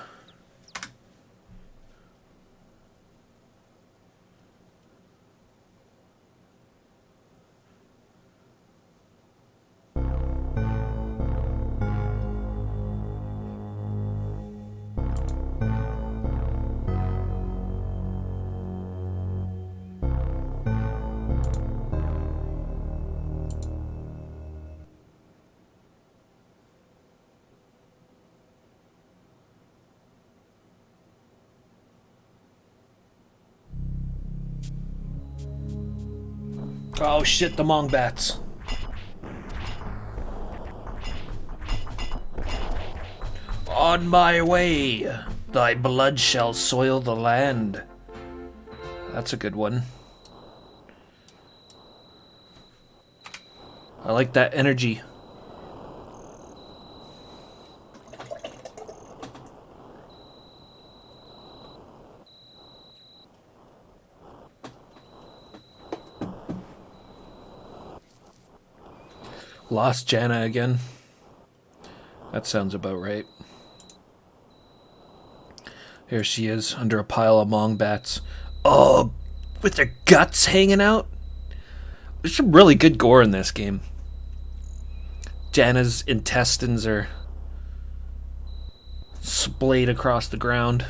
Oh shit, the Mong bats. On my way, thy blood shall soil the land. That's a good one. I like that energy. Lost Janna again. That sounds about right. Here she is, under a pile of Mong bats. Oh, with their guts hanging out? There's some really good gore in this game. Janna's intestines are splayed across the ground.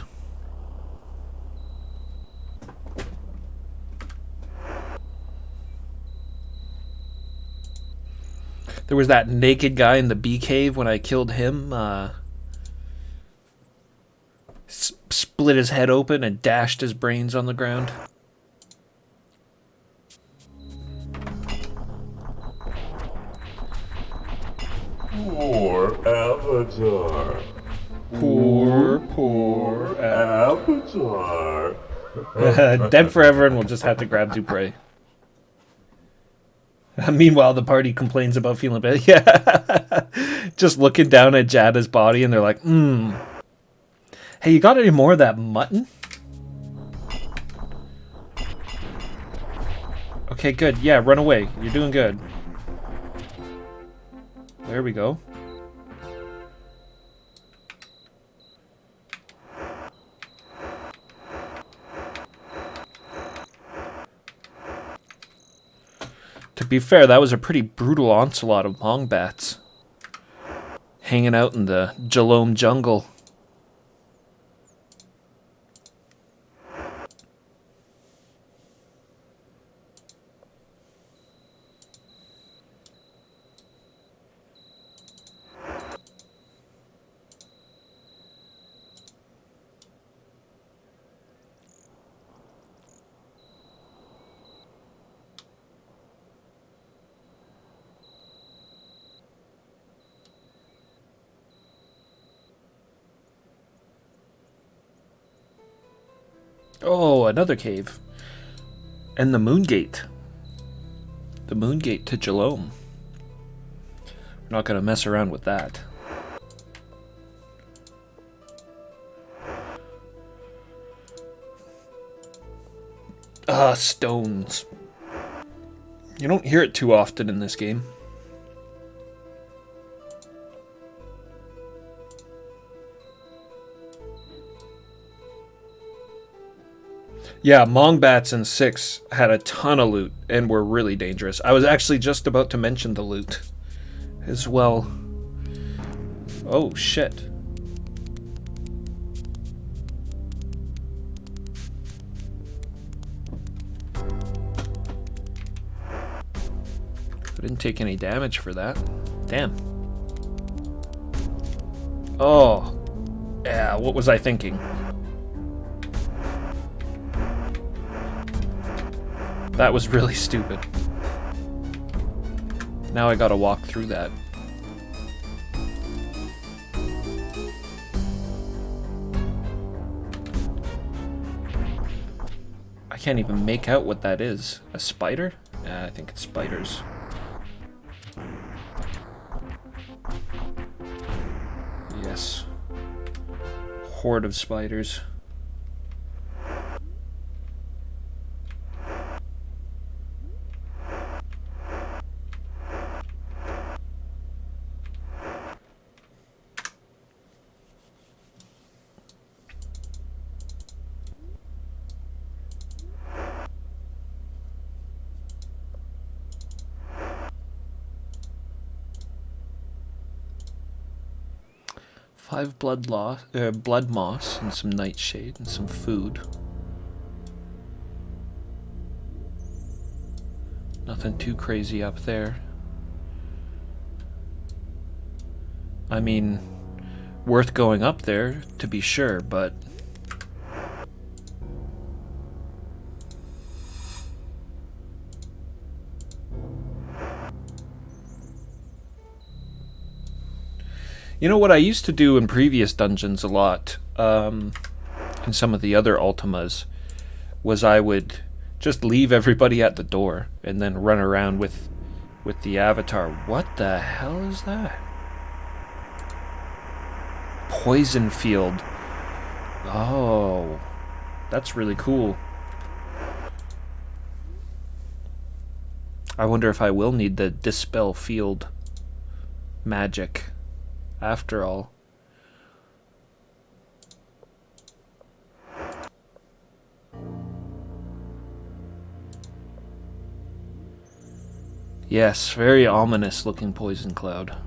There was that naked guy in the bee cave when I killed him. Split his head open and dashed his brains on the ground. Poor Avatar. Poor Avatar. Dead forever, and we'll just have to grab Dupre. Meanwhile, the party complains about feeling bad. Yeah. Just looking down at Jada's body, and they're like, Hey, you got any more of that mutton? Okay, good. Yeah, run away. You're doing good. There we go. To be fair, that was a pretty brutal onslaught of Mong bats. Hanging out in the Jalome jungle. Oh, another cave. And the moon gate. The moon gate to Jalome. We're not going to mess around with that. Ah, stones. You don't hear it too often in this game. Yeah, Mongbats in 6 had a ton of loot and were really dangerous. I was actually just about to mention the loot as well. Oh, shit. I didn't take any damage for that. Damn. Oh. Yeah, what was I thinking? That was really stupid. Now I gotta walk through that. I can't even make out what that is. A spider? I think it's spiders. Yes. Horde of spiders. Five blood moss, and some nightshade, and some food. Nothing too crazy up there. I mean, worth going up there, to be sure, but... You know what I used to do in previous dungeons a lot, in some of the other Ultimas, was I would just leave everybody at the door and then run around with the avatar. What the hell is that? Poison field. Oh, that's really cool. I wonder if I will need the dispel field magic after all. Yes, very ominous looking poison cloud.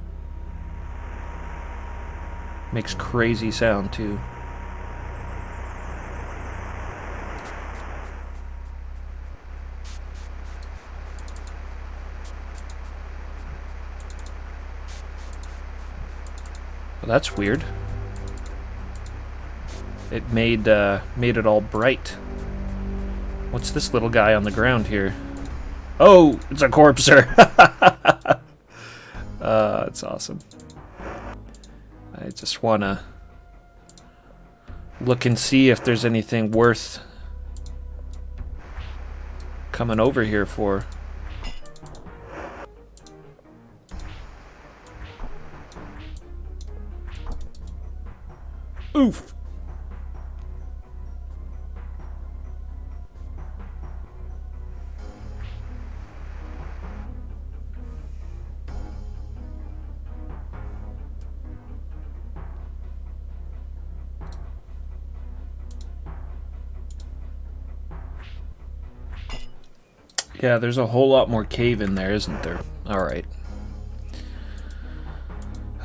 Makes crazy sound too. Well, that's weird. It made it all bright. What's this little guy on the ground here? Oh, it's a corpser. It's awesome. I just want to look and see if there's anything worth coming over here for. Oof. Yeah, there's a whole lot more cave in there, isn't there? Alright.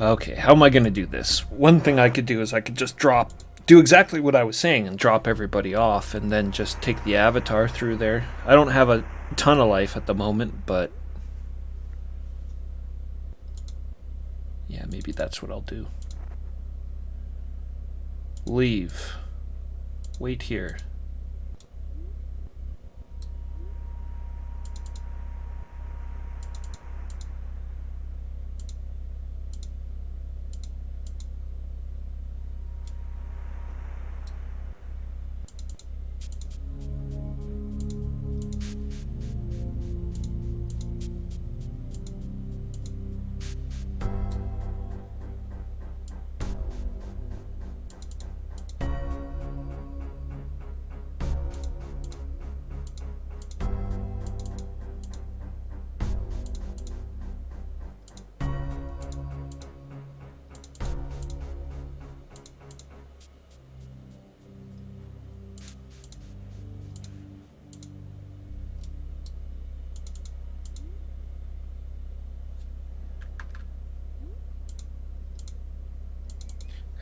Okay, how am I going to do this? One thing I could do is I could just do exactly what I was saying and drop everybody off and then just take the avatar through there. I don't have a ton of life at the moment, but... yeah, maybe that's what I'll do. Leave. Wait here.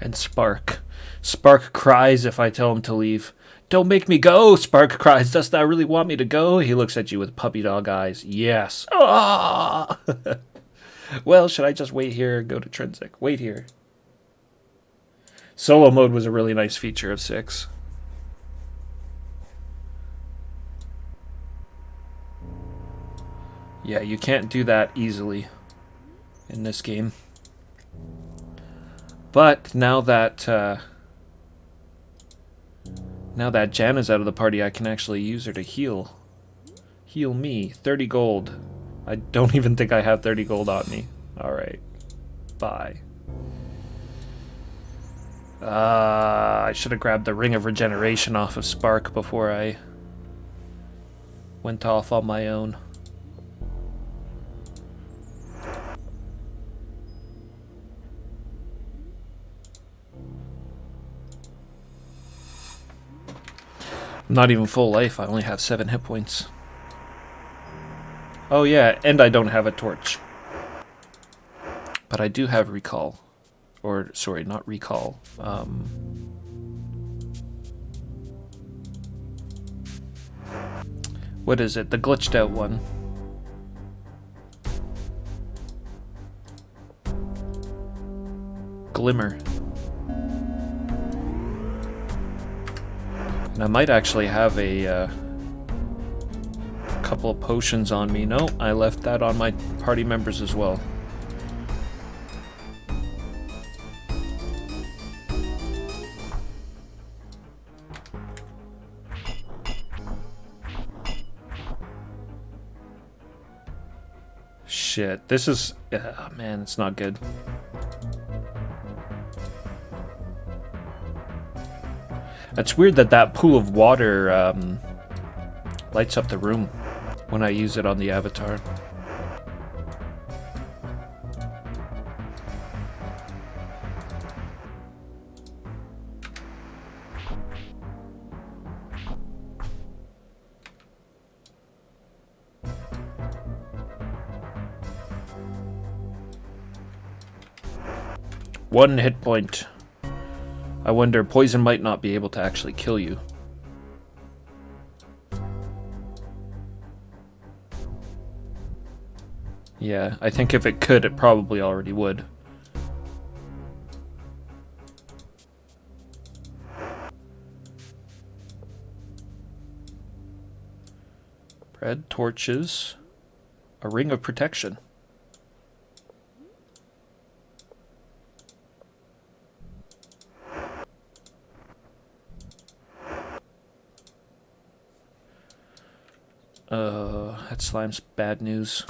And Spark. Spark cries if I tell him to leave. Don't make me go, Spark cries. Dost thou really want me to go? He looks at you with puppy dog eyes. Yes. Ah! Well, should I just wait here and go to Trinsic? Wait here. Solo mode was a really nice feature of 6. Yeah, you can't do that easily in this game. But now that Jan is out of the party, I can actually use her to heal. Heal me. 30 gold. I don't even think I have 30 gold on me. Alright. Bye. I should have grabbed the Ring of Regeneration off of Spark before I went off on my own. I'm not even full life. I only have 7 hit points. Oh yeah, and I don't have a torch. But I do have recall. Or, sorry, not recall. What is it? The glitched out one. Glimmer. And I might actually have a couple of potions on me. No, I left that on my party members as well. Shit, this is... man, it's not good. It's weird that that pool of water lights up the room when I use it on the avatar. One hit point. I wonder, poison might not be able to actually kill you. Yeah, I think if it could, it probably already would. Bread, torches, a ring of protection. That slime's bad news.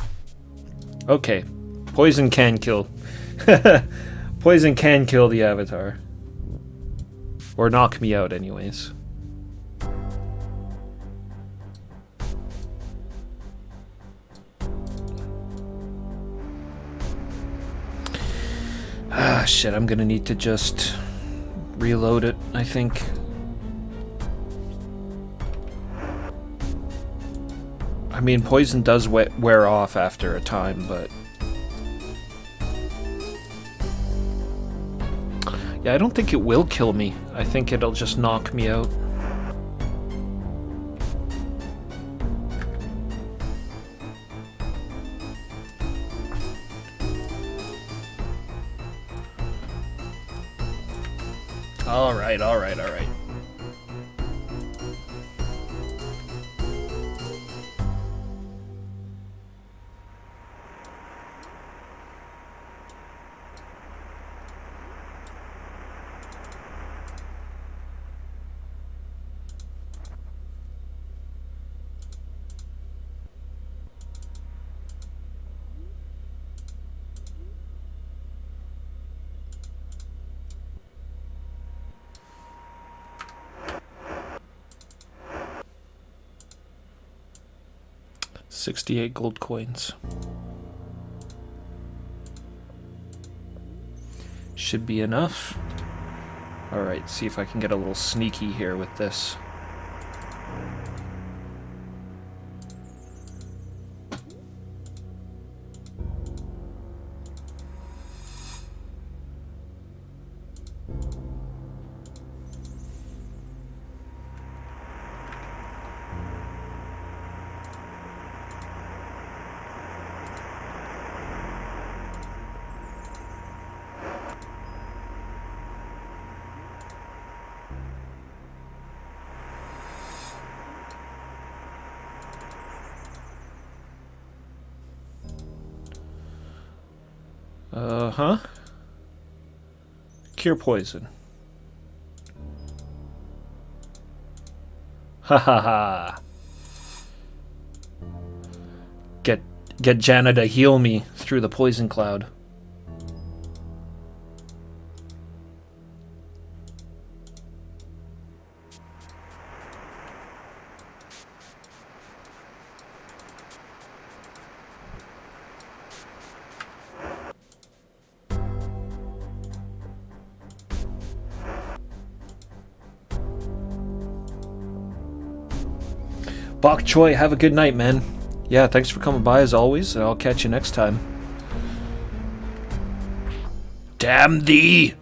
Okay, poison can kill. Poison can kill the avatar. Or knock me out anyways. Ah, shit, I'm gonna need to just reload it, I think. I mean, poison does wear off after a time, but... yeah, I don't think it will kill me. I think it'll just knock me out. Alright, alright, alright. $68 gold coins. Should be enough. Alright, see if I can get a little sneaky here with this. Uh-huh. Cure poison. Ha ha ha. Get Janna to heal me through the poison cloud. Bok Choy, have a good night, man. Yeah, thanks for coming by as always, and I'll catch you next time. Damn thee!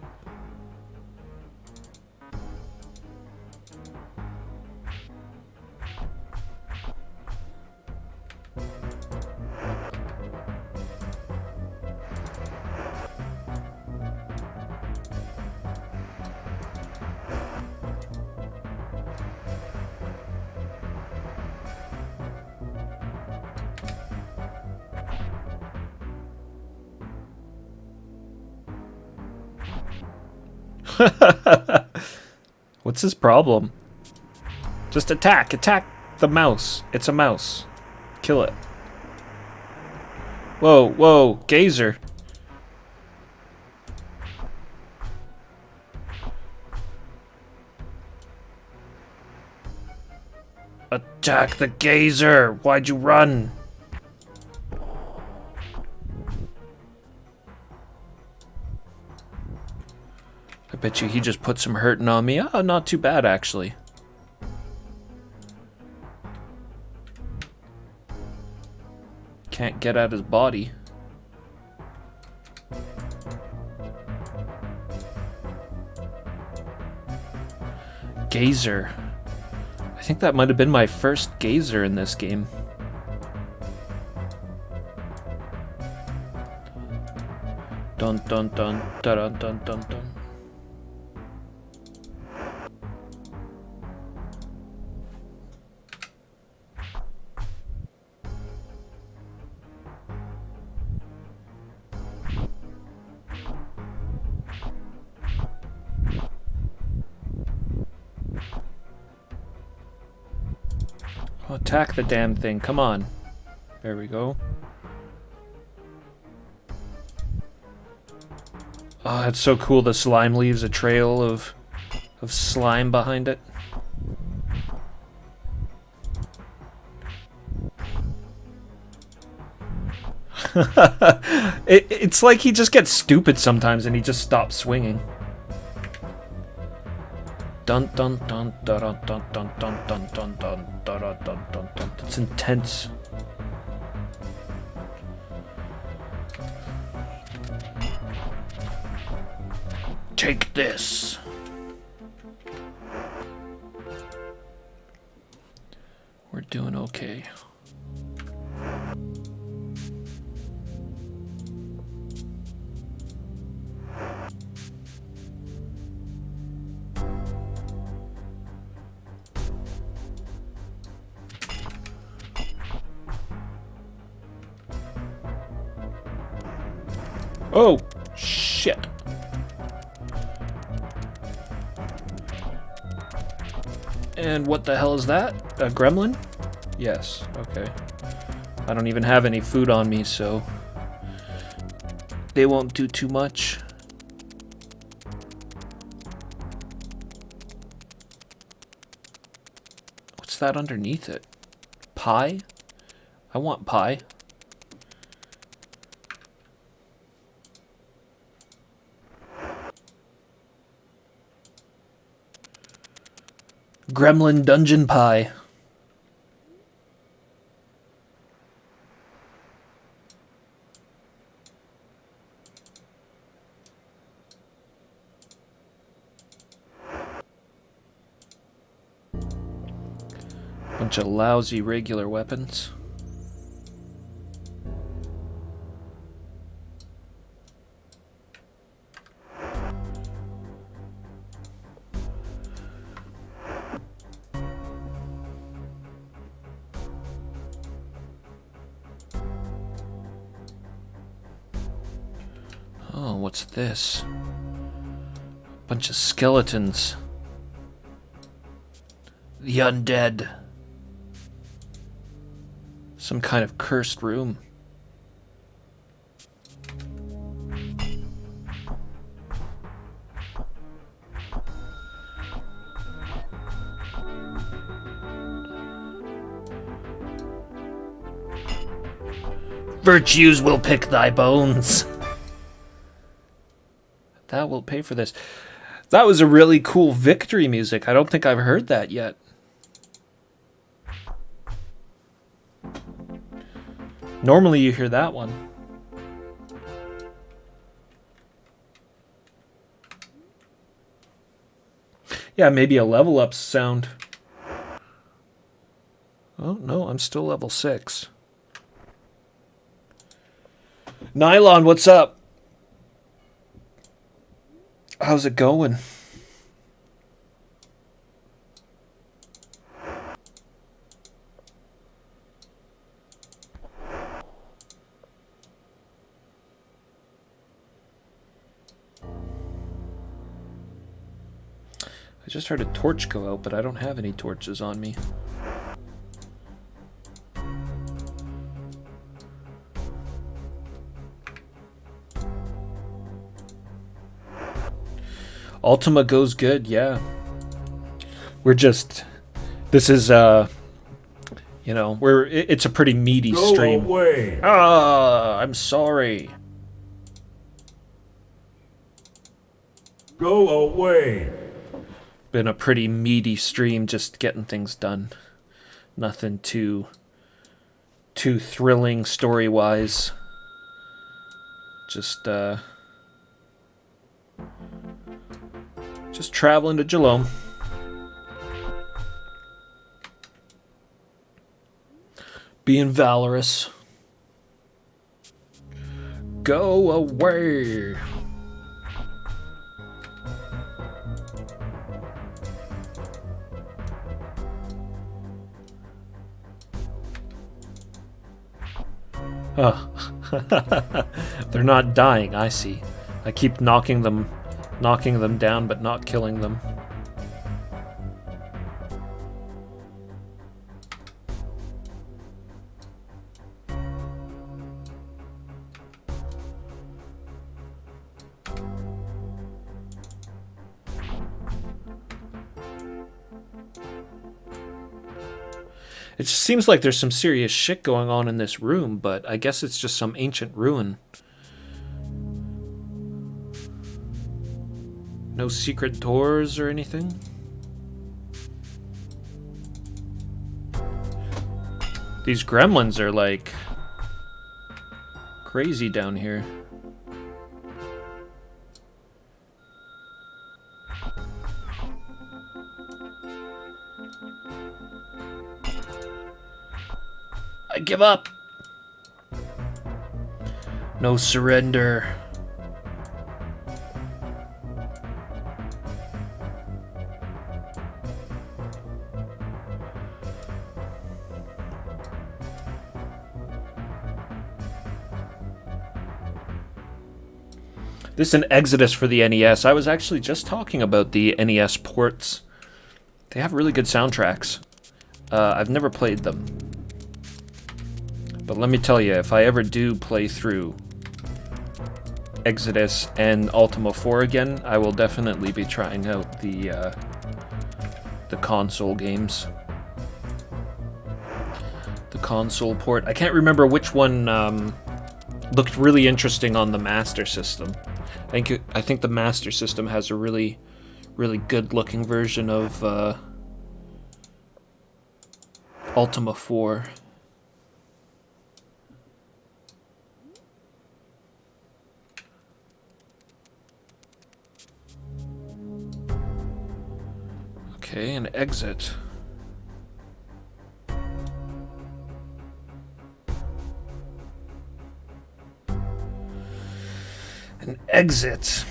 What's his problem? Just attack! Attack the mouse! It's a mouse. Kill it. Whoa, whoa, Gazer. Attack the Gazer! Why'd you run? I bet you he just put some hurting on me. Oh, not too bad, actually. Can't get at his body. Gazer. I think that might have been my first Gazer in this game. Dun dun dun dun dun dun dun. Oh, attack the damn thing, come on. There we go. Oh, it's so cool the slime leaves a trail of slime behind it. It's like he just gets stupid sometimes and he just stops swinging. Dun dun dun dun dun dun dun dun dun dun dun dun dun dun. It's intense. Take this. We're doing okay. Oh, shit. And what the hell is that? A gremlin? Yes, okay. I don't even have any food on me, so they won't do too much. What's that underneath it? Pie? I want pie. Gremlin dungeon pie. Bunch of lousy regular weapons. Oh, what's this? Bunch of skeletons. The undead. Some kind of cursed room. Virtues will pick thy bones. That will pay for this. That was a really cool victory music. I don't think I've heard that yet. Normally you hear that one. Yeah, maybe a level up sound. Oh, no, I'm still level 6. Nylon, what's up? How's it going? I just heard a torch go out, but I don't have any torches on me. Ultima goes good, yeah. We're just... This is, you know, it's a pretty meaty stream. Go away! Ah, I'm sorry. Go away! Been a pretty meaty stream, just getting things done. Nothing too thrilling story-wise. Just traveling to Geelong. Being valorous. Go away. Oh. They're not dying, I see. I keep knocking them down but not killing them. It just seems like there's some serious shit going on in this room, but I guess it's just some ancient ruin. No secret doors or anything? These gremlins are like crazy down here. I give up. No surrender. This is an Exodus for the NES. I was actually just talking about the NES ports. They have really good soundtracks. I've never played them. But let me tell you, if I ever do play through Exodus and Ultima 4 again, I will definitely be trying out the console games. The console port. I can't remember which one looked really interesting on the Master System. I think the Master System has a really good looking version of Ultima 4. Okay, an exit. Exit.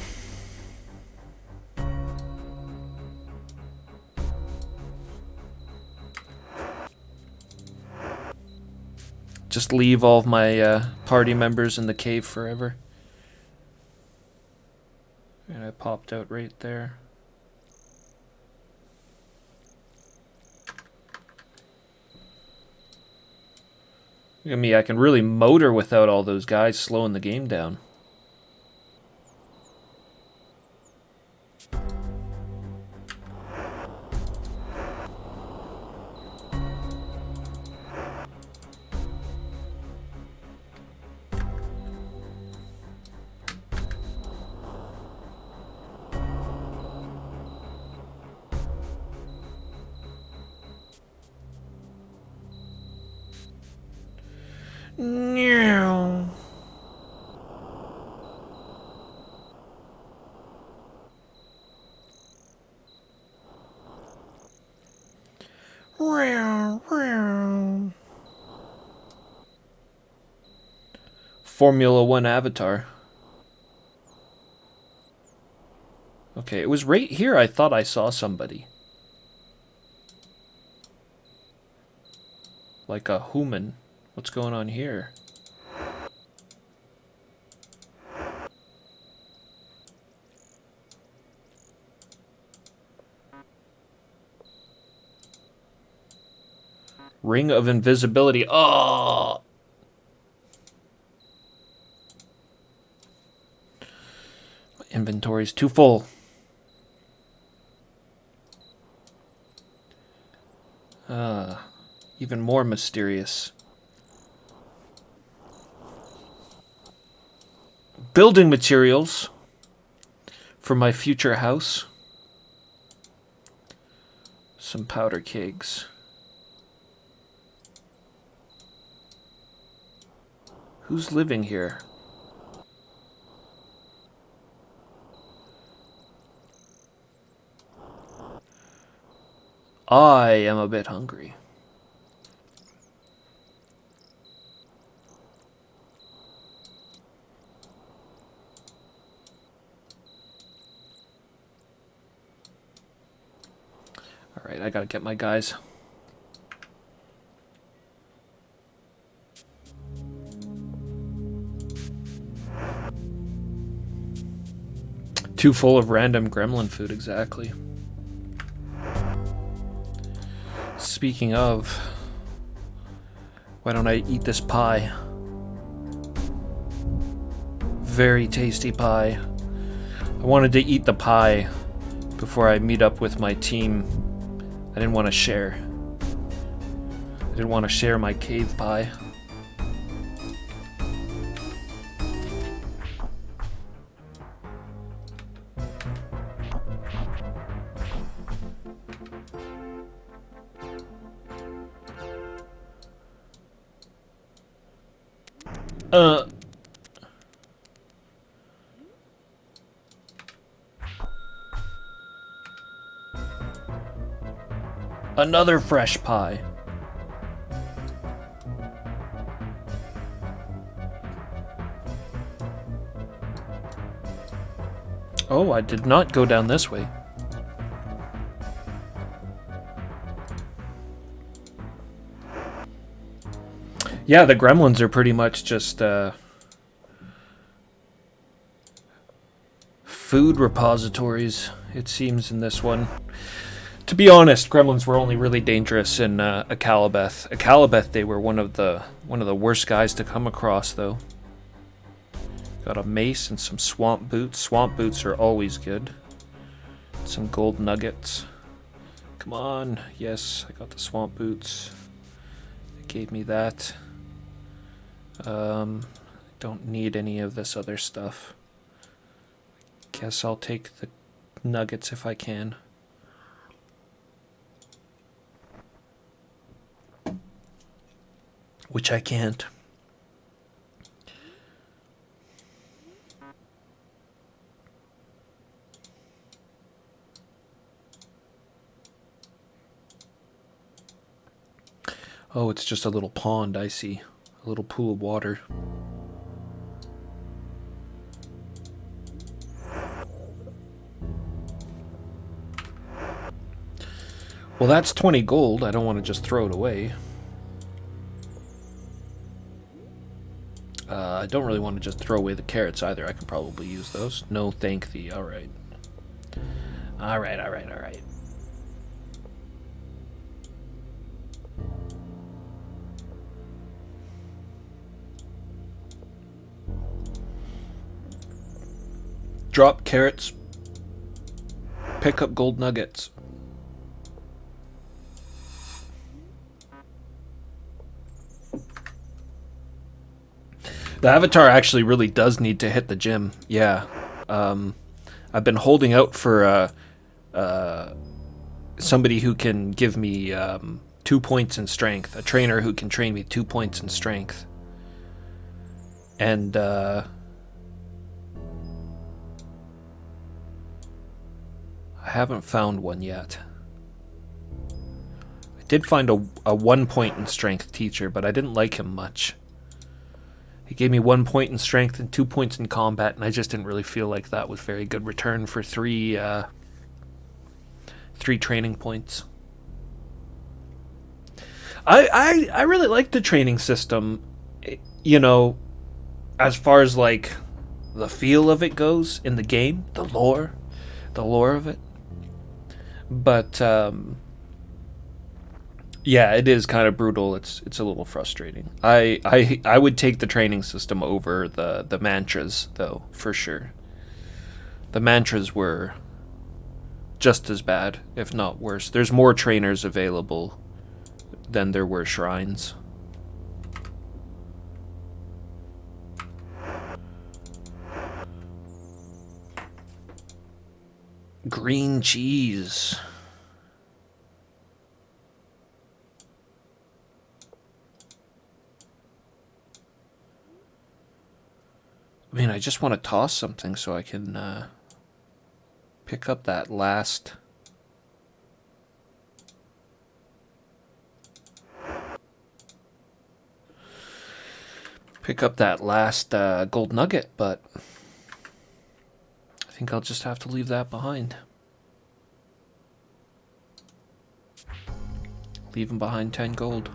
Just leave all of my party members in the cave forever. And I popped out right there. Look at me, I can really motor without all those guys slowing the game down. Meow. Formula One avatar. Okay, it was right here. I thought I saw somebody. Like a human. What's going on here? Ring of invisibility. Oh! My inventory's too full. Even more mysterious. Building materials for my future house. Some powder kegs. Who's living here? I am a bit hungry. Alright, I gotta get my guys. Too full of random gremlin food, exactly. Speaking of, why don't I eat this pie? Very tasty pie. I wanted to eat the pie before I meet up with my team. I didn't want to share. I didn't want to share my cave pie. Another fresh pie. Oh, I did not go down this way. Yeah, the gremlins are pretty much just food repositories, it seems, in this one. To be honest, gremlins were only really dangerous in Akalabeth. Akalabeth, they were one of the worst guys to come across, though. Got a mace and some swamp boots. Swamp boots are always good. Some gold nuggets. Come on. Yes, I got the swamp boots. They gave me that. I don't need any of this other stuff. Guess I'll take the nuggets if I can. Which I can't. Oh, it's just a little pond, I see. A little pool of water. Well, that's 20 gold. I don't want to just throw it away. I don't really want to just throw away the carrots either. I can probably use those. No, thank thee. Alright. Alright. Drop carrots. Pick up gold nuggets. The avatar actually really does need to hit the gym. Yeah. I've been holding out for somebody who can give me 2 points in strength. A trainer who can train me 2 points in strength. And I haven't found one yet. I did find a 1 point in strength teacher, but I didn't like him much. He gave me 1 point in strength and 2 points in combat, and I just didn't really feel like that was very good return for three training points. I really like the training system, you know, as far as like the feel of it goes in the game, the lore of it. But yeah, it is kind of brutal. It's a little frustrating. I would take the training system over the mantras, though, for sure. The mantras were just as bad, if not worse. There's more trainers available than there were shrines. Green cheese. I mean, I just want to toss something so I can pick up that last... gold nugget, but I think I'll just have to leave that behind. Leaving behind 10 gold.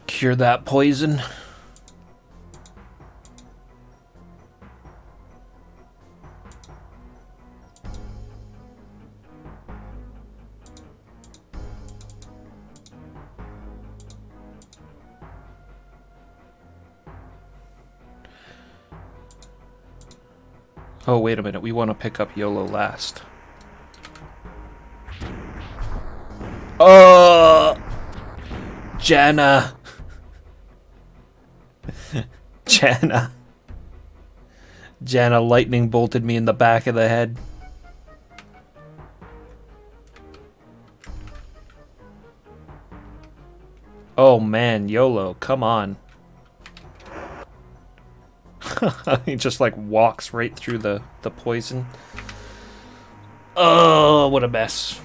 Cure that poison. Oh, wait a minute. We want to pick up YOLO last. Oh! Janna. Janna lightning bolted me in the back of the head. Oh man, YOLO, come on. He just like walks right through the poison. Oh, what a mess.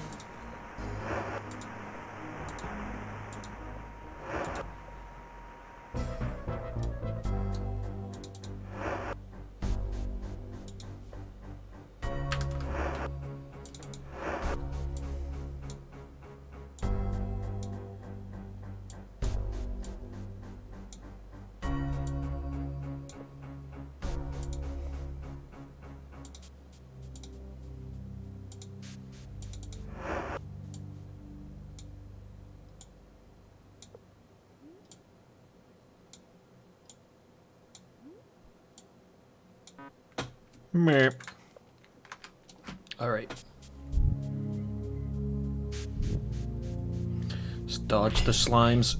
Meh. All right. Let's dodge the slimes.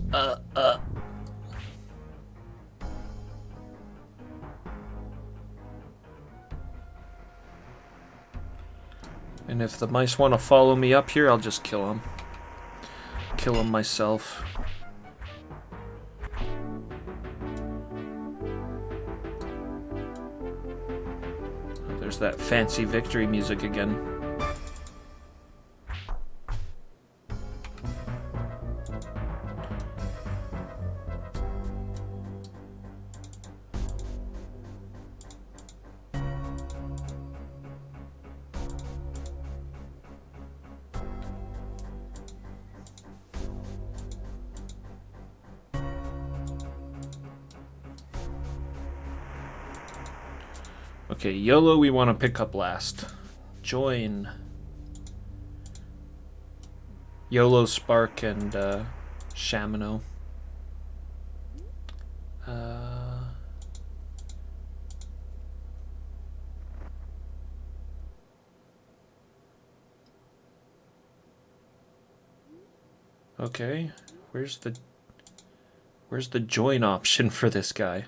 And if the mice want to follow me up here, I'll just kill them. Kill them myself. there's that fancy victory music again. Okay, YOLO we want to pick up last. Join. YOLO, Spark, and Shamino. Okay, where's the join option for this guy?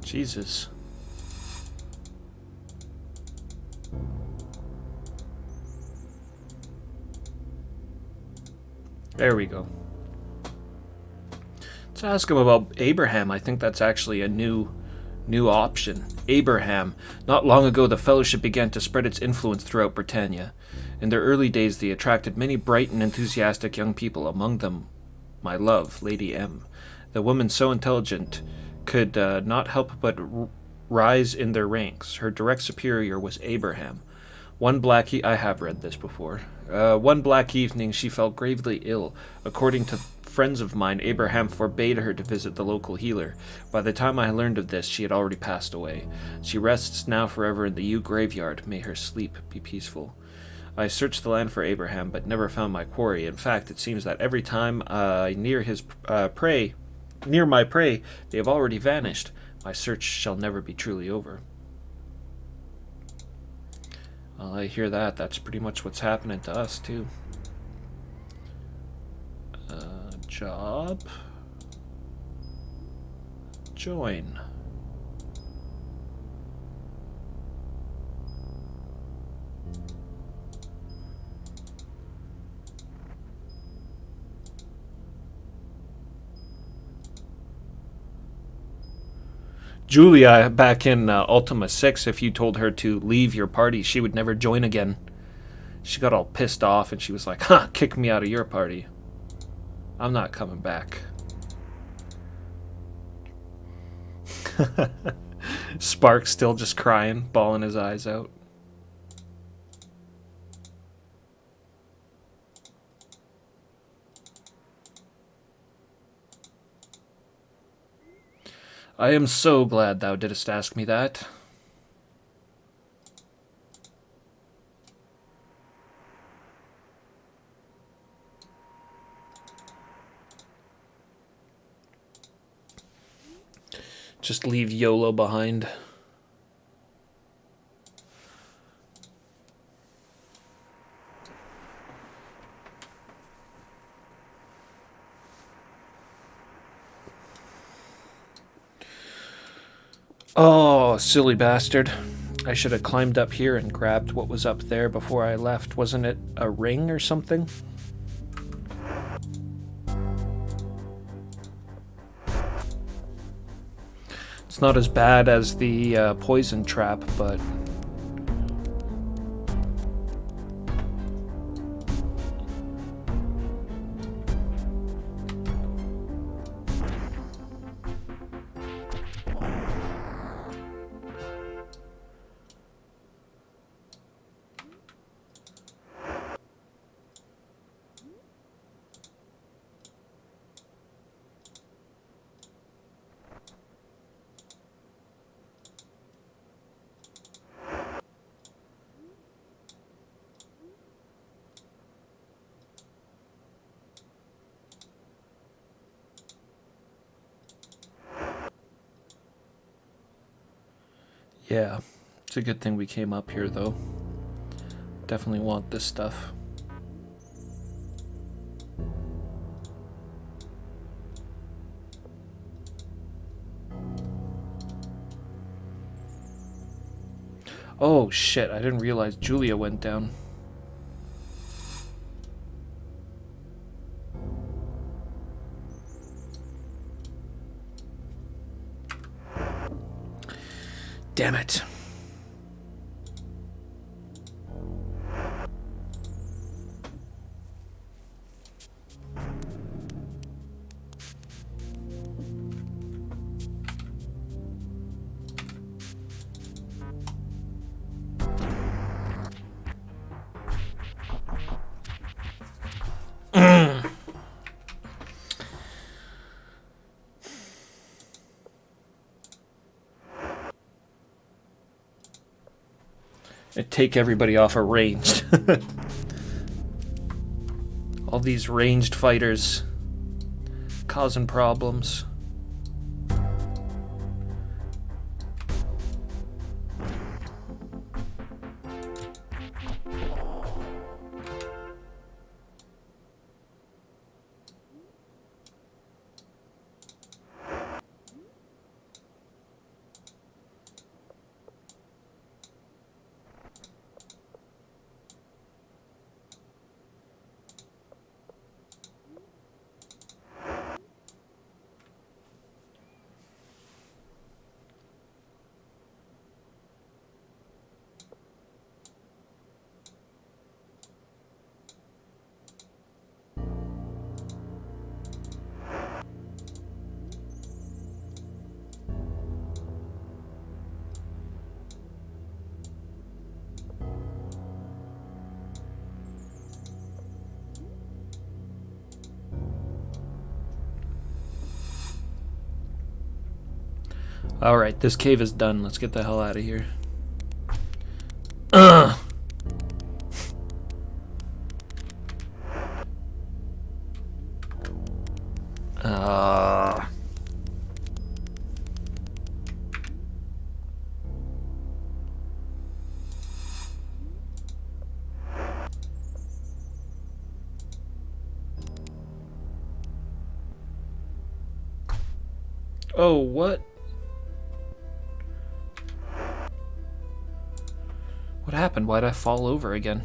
Jesus. There we go. Let's ask him about Abraham. I think that's actually a new option. Abraham. Not long ago, the Fellowship began to spread its influence throughout Britannia. In their early days, they attracted many bright and enthusiastic young people, among them my love, Lady M. The woman so intelligent could not help but rise in their ranks. Her direct superior was Abraham. I have read this before. One black evening, she felt gravely ill. According to friends of mine, Abraham forbade her to visit the local healer. By the time I learned of this, she had already passed away. She rests now forever in the yew graveyard. May her sleep be peaceful. I searched the land for Abraham, but never found my quarry. In fact, it seems that every time I near my prey, they have already vanished. My search shall never be truly over. Well, I hear that. That's pretty much what's happening to us, too. Job. Join. Julia, back in Ultima 6, if you told her to leave your party, she would never join again. She got all pissed off and she was like, "Huh, kick me out of your party. I'm not coming back." Spark still just crying, bawling his eyes out. I am so glad thou didst ask me that. Just leave YOLO behind. Oh, silly bastard. I should have climbed up here and grabbed what was up there before I left. Wasn't it a ring or something? It's not as bad as the poison trap, but... yeah, it's a good thing we came up here, though. Definitely want this stuff. Oh shit, I didn't realize Julia went down. Damn it. It take everybody off a ranged. All these ranged fighters causing problems. Alright, this cave is done. Let's get the hell out of here. Ugh! Oh, what? What happened? Why'd I fall over again?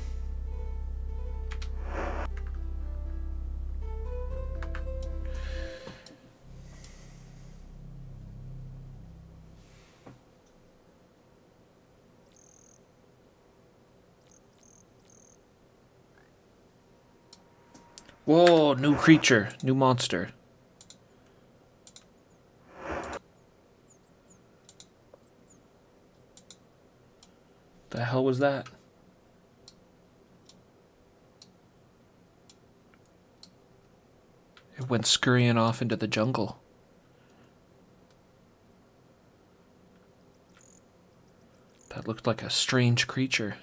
Whoa, new creature, new monster. The hell was that? It went scurrying off into the jungle. That looked like a strange creature.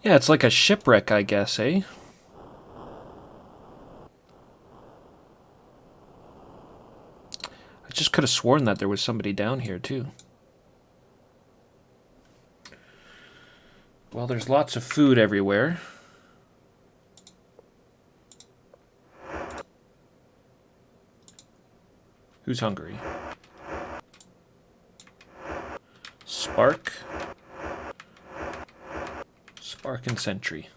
Yeah, it's like a shipwreck, I guess, eh? I just could have sworn that there was somebody down here, too. Well, there's lots of food everywhere. Who's hungry? Spark. Spark and Sentry.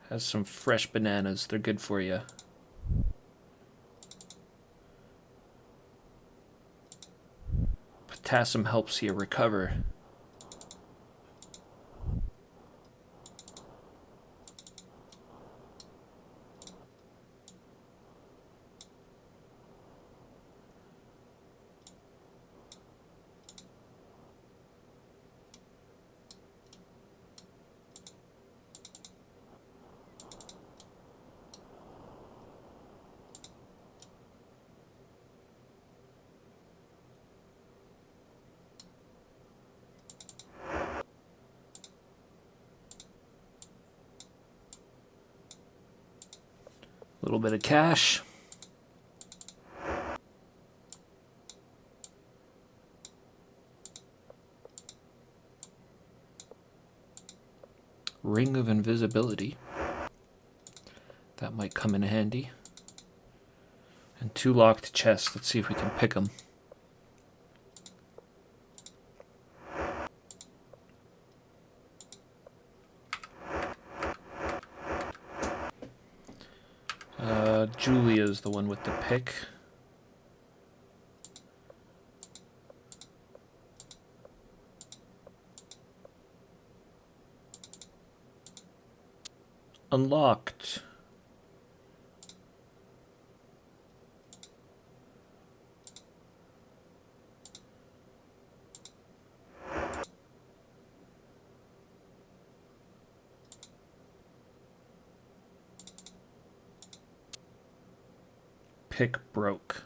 Has some fresh bananas. They're good for you. Potassium helps you recover. little bit of cash. Ring of invisibility. That might come in handy. And 2 locked chests. Let's see if we can pick them. Julia's the one with the pick. Unlocked. Pick broke.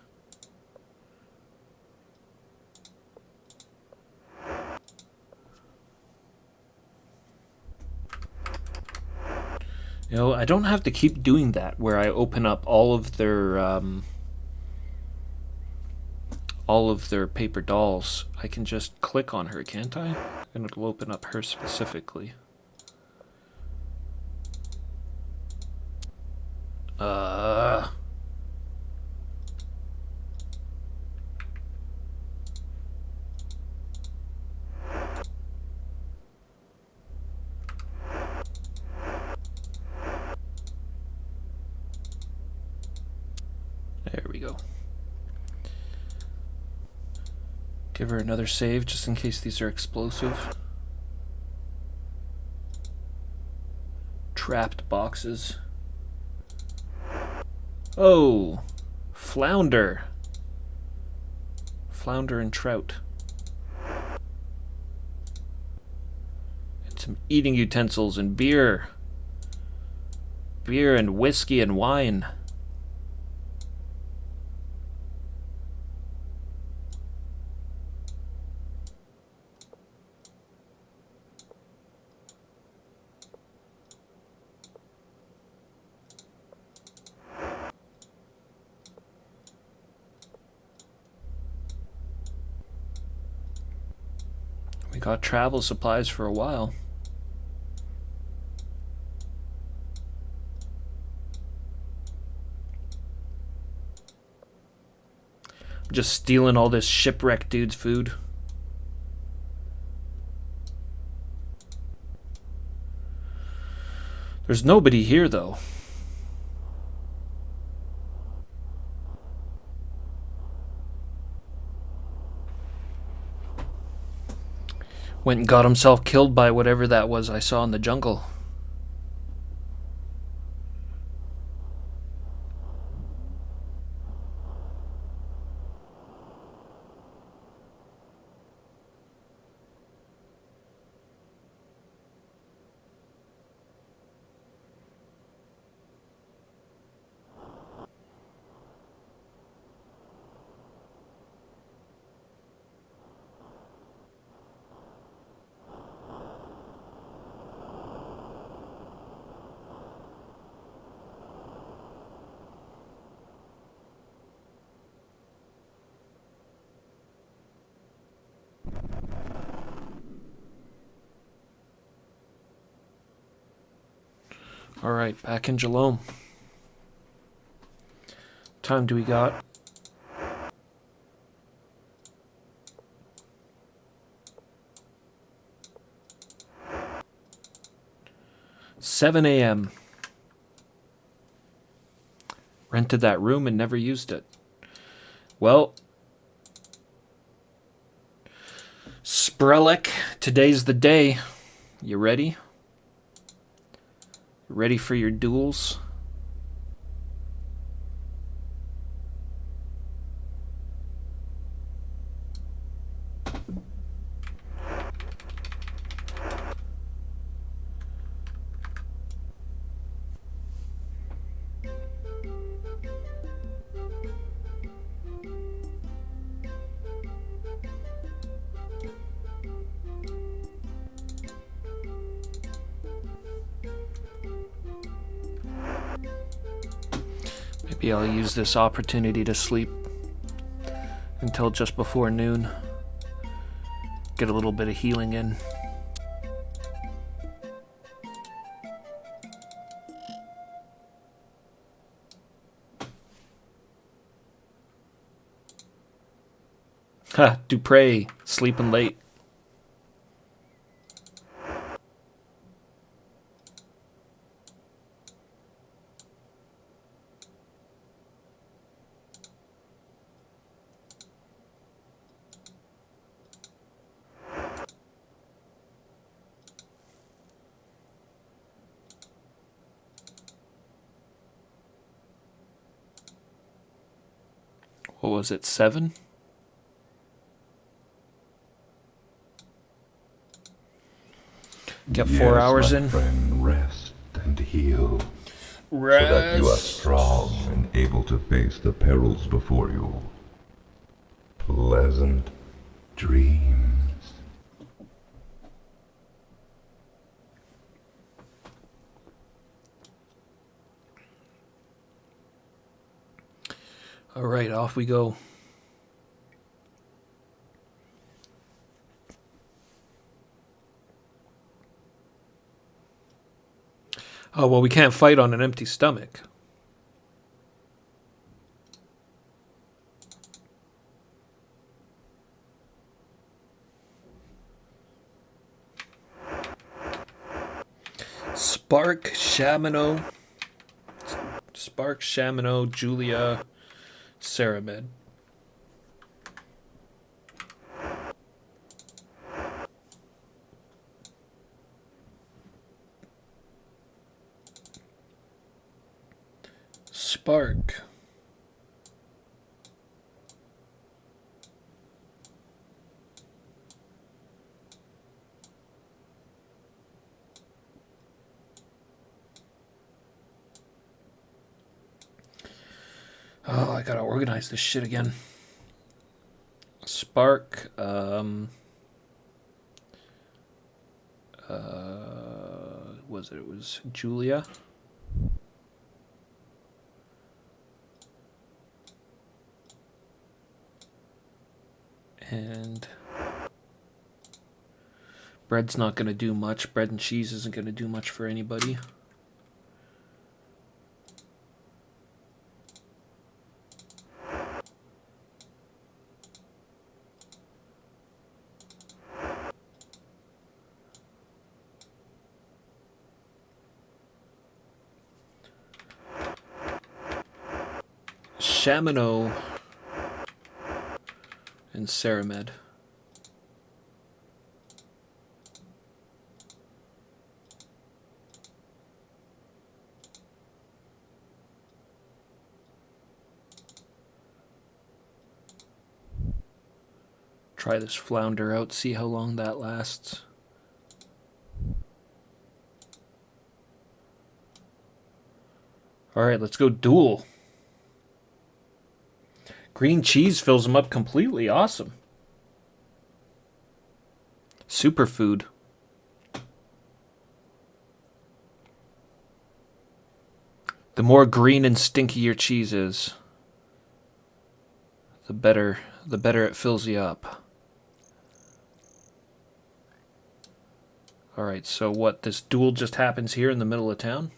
You know, I don't have to keep doing that where I open up all of their paper dolls. I can just click on her, can't I? And it'll open up her specifically. There we go. Give her another save just in case these are explosive. Trapped boxes. Oh, flounder. Flounder and trout. And some eating utensils and beer. Beer and whiskey and wine. We got travel supplies for a while. I'm just stealing all this shipwrecked dude's food. There's nobody here, though. Went and got himself killed by whatever that was I saw in the jungle. Alright, back in Jalome. Time do we got? $7 a.m. Rented that room and never used it. Well, Sprellick, today's the day. You ready? Ready for your duels? Maybe I'll use this opportunity to sleep until just before noon. Get a little bit of healing in. Ha, Dupre, sleeping late. What was it, 7? Get 4 hours my in. Friend, rest and heal. Rest. So that you are strong and able to face the perils before you. Pleasant dreams. All right, off we go. Oh, well, we can't fight on an empty stomach. Spark, Shamino, Julia, Ceramed. Spark. Oh, I gotta organize this shit again. Spark, it was Julia. And bread's not gonna do much. Bread and cheese isn't gonna do much for anybody. Shamino and Ceramed. Try this flounder out, see how long that lasts. Alright, let's go duel. Green cheese fills them up completely. Awesome. Superfood. The more green and stinky your cheese is, the better it fills you up. Alright, so what, this duel just happens here in the middle of town?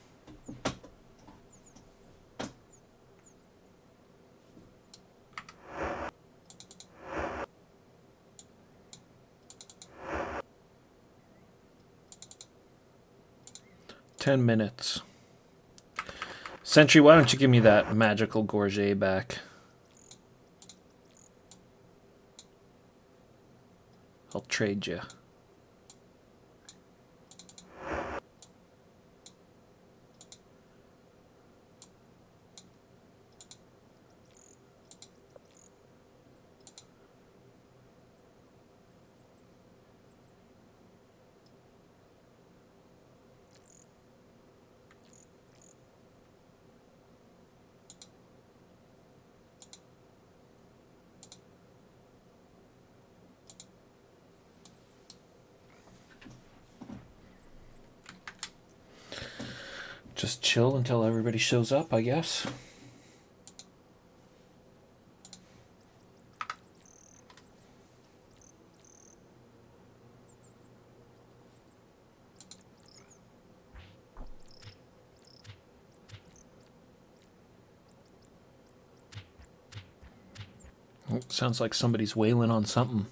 $10. Sentry, why don't you give me that magical gorget back? I'll trade you. Just chill until everybody shows up, I guess. Sounds like somebody's wailing on something.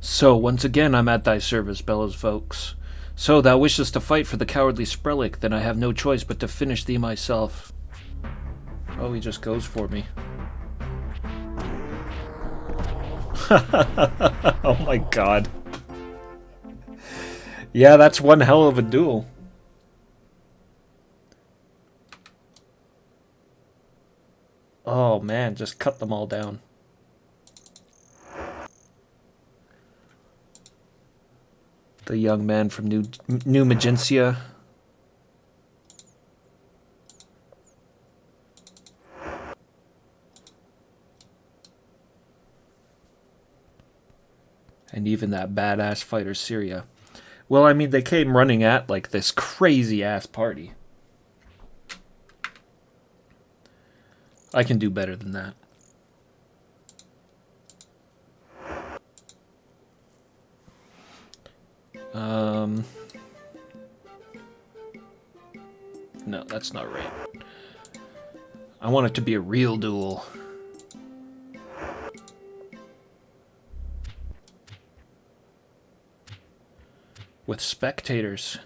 So, once again, I'm at thy service, bellows Volks. So, thou wishest to fight for the cowardly Sprelik, then I have no choice but to finish thee myself. Oh, he just goes for me. Oh my god. Yeah, that's one hell of a duel. Oh man, just cut them all down. The young man from New Magencia. And even that badass fighter Syria. Well, I mean, they came running at like this crazy ass party. I can do better than that. No, that's not right. I want it to be a real duel. With spectators.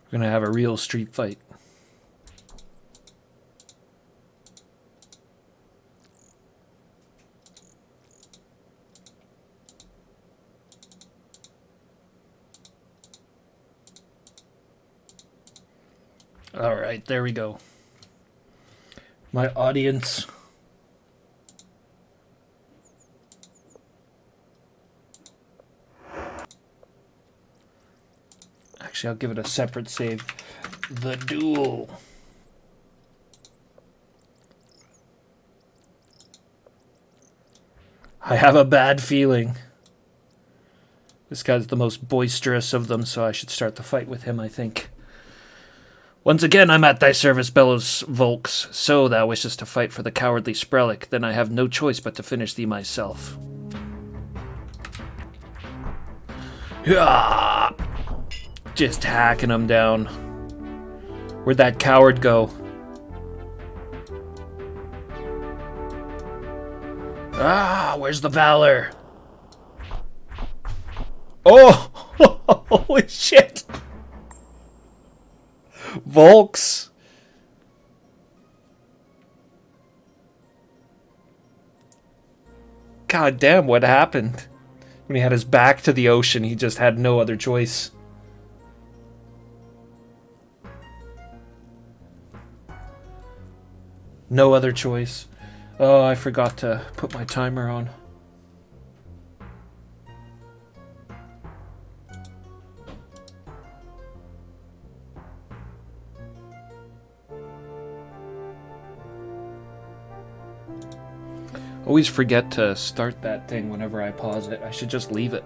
We're gonna have a real street fight. Alright, there we go. My audience. Actually, I'll give it a separate save. The duel. I have a bad feeling. This guy's the most boisterous of them, so I should start the fight with him, I think. Once again, I'm at thy service, bellows Volks. So thou wishest to fight for the cowardly Sprelik, then I have no choice but to finish thee myself. Yeah! Just hacking him down. Where'd that coward go? Ah, where's the valor? Oh! Holy shit! Volks! God damn, what happened? When he had his back to the ocean, he just had no other choice. No other choice. Oh, I forgot to put my timer on. Always forget to start that thing whenever I pause it. I should just leave it.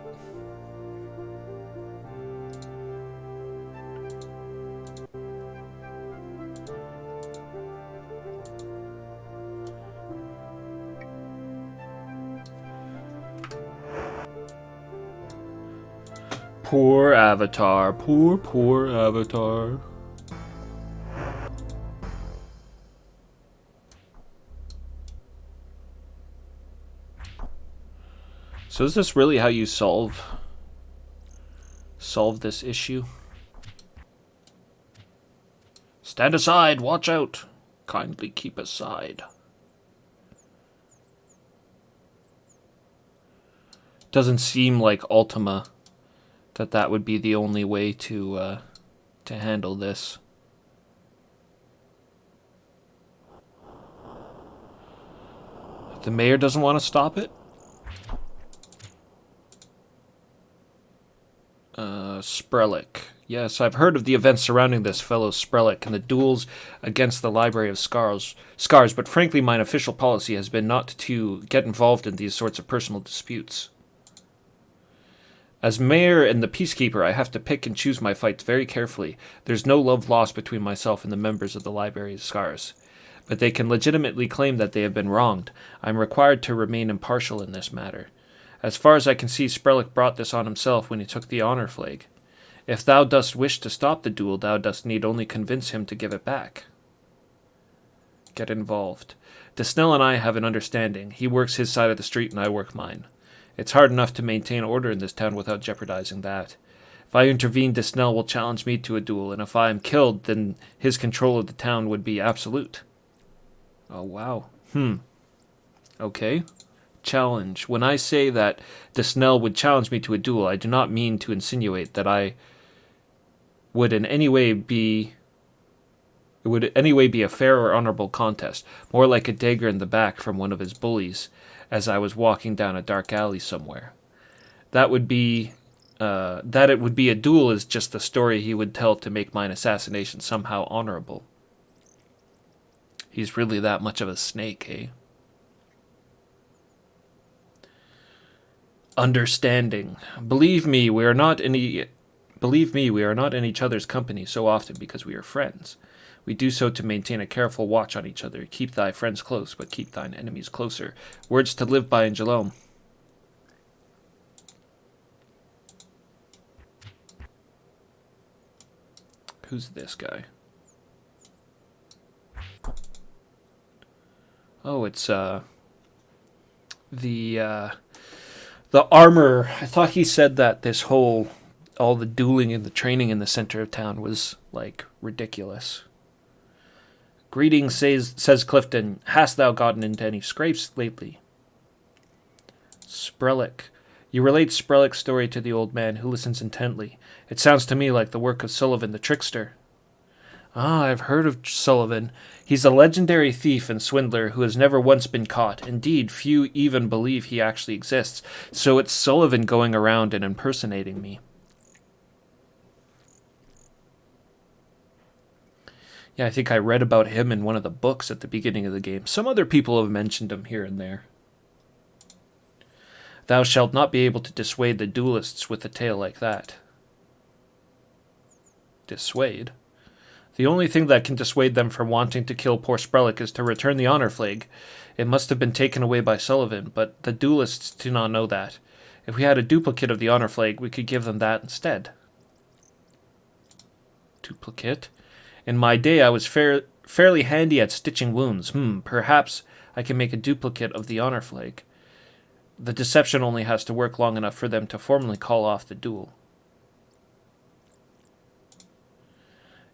Poor Avatar. Poor Avatar. So is this really how you solve this issue? Stand aside, watch out. Kindly keep aside. Doesn't seem like Ultima that would be the only way to handle this. The mayor doesn't want to stop it? Sprelic. Yes, I've heard of the events surrounding this fellow Sprelic and the duels against the Library of Scars, but frankly my official policy has been not to get involved in these sorts of personal disputes. As mayor and the peacekeeper, I have to pick and choose my fights very carefully. There's no love lost between myself and the members of the Library of Scars. But they can legitimately claim that they have been wronged. I'm required to remain impartial in this matter. As far as I can see, Sprelic brought this on himself when he took the honor flag. If thou dost wish to stop the duel, thou dost need only convince him to give it back. Get involved. Desnell and I have an understanding. He works his side of the street and I work mine. It's hard enough to maintain order in this town without jeopardizing that. If I intervene, Desnell will challenge me to a duel, and if I am killed, then his control of the town would be absolute. Oh, wow. Okay. Challenge. When I say that Desnell would challenge me to a duel, I do not mean to insinuate that I would in any way be a fair or honorable contest, more like a dagger in the back from one of his bullies as I was walking down a dark alley somewhere. That it would be a duel is just the story he would tell to make mine assassination somehow honorable. He's really that much of a snake, eh? Understanding. Believe me, we are not in each other's company so often because we are friends. We do so to maintain a careful watch on each other. Keep thy friends close, but keep thine enemies closer. Words to live by in Jalom. Who's this guy? Oh, it's the armor. I thought he said that all the dueling and the training in the center of town was like ridiculous. Greetings, says Clifton. Hast thou gotten into any scrapes lately? Sprelic. You relate Sprelic's story to the old man, who listens intently. It sounds to me like the work of Sullivan the trickster. Ah, I've heard of Sullivan. He's a legendary thief and swindler who has never once been caught. Indeed, few even believe he actually exists. So it's Sullivan going around and impersonating me. Yeah, I think I read about him in one of the books at the beginning of the game. Some other people have mentioned him here and there. Thou shalt not be able to dissuade the duelists with a tale like that. Dissuade? The only thing that can dissuade them from wanting to kill poor Sprelic is to return the honor flag. It must have been taken away by Sullivan, but the duelists do not know that. If we had a duplicate of the honor flag, we could give them that instead. Duplicate? In my day, I was fairly handy at stitching wounds. Perhaps I can make a duplicate of the honor flag. The deception only has to work long enough for them to formally call off the duel.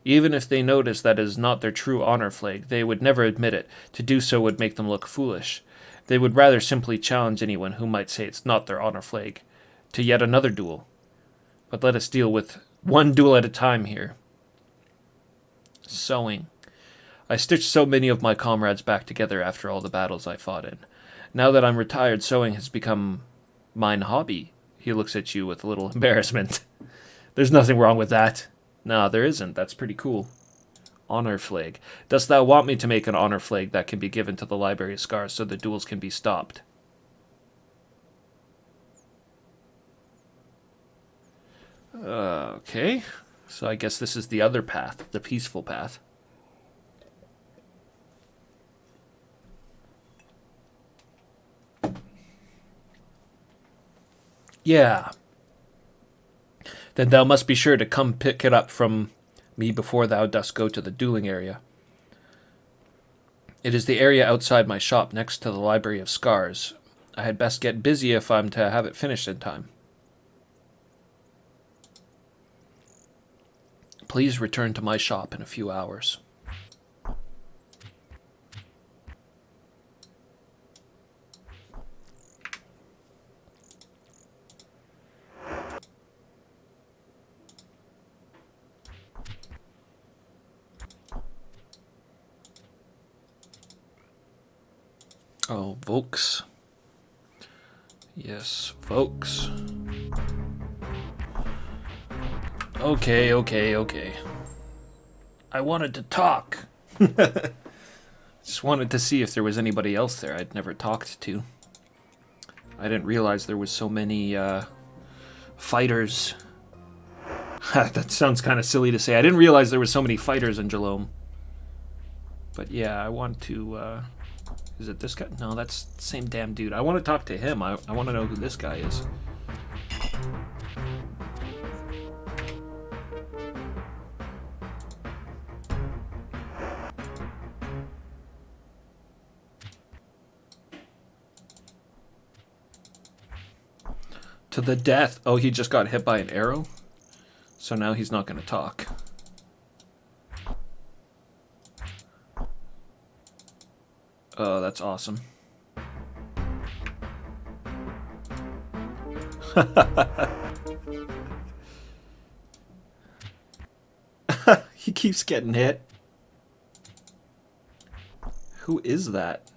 Even if they notice that it is not their true honor flag, they would never admit it. To do so would make them look foolish. They would rather simply challenge anyone who might say it's not their honor flag to yet another duel. But let us deal with one duel at a time here. Sewing. I stitched so many of my comrades back together after all the battles I fought in. Now that I'm retired, sewing has become mine hobby. He looks at you with a little embarrassment. There's nothing wrong with that. No, there isn't. That's pretty cool. Honor flag. Dost thou want me to make an honor flag that can be given to the Library of Scars so the duels can be stopped? Okay. So I guess this is the other path, the peaceful path. Yeah. Then thou must be sure to come pick it up from me before thou dost go to the dueling area. It is the area outside my shop next to the Library of Scars. I had best get busy if I'm to have it finished in time. Please return to my shop in a few hours. Oh, Volks. Yes, folks. Okay. I wanted to talk. Just wanted to see if there was anybody else there I'd never talked to. I didn't realize there was so many fighters. That sounds kind of silly to say. I didn't realize there was so many fighters in Jalome. But yeah, I want to... Is it this guy? No, that's the same damn dude. I want to talk to him. I want to know who this guy is. To the death. Oh, he just got hit by an arrow? So now he's not going to talk. Oh, that's awesome. He keeps getting hit. Who is that?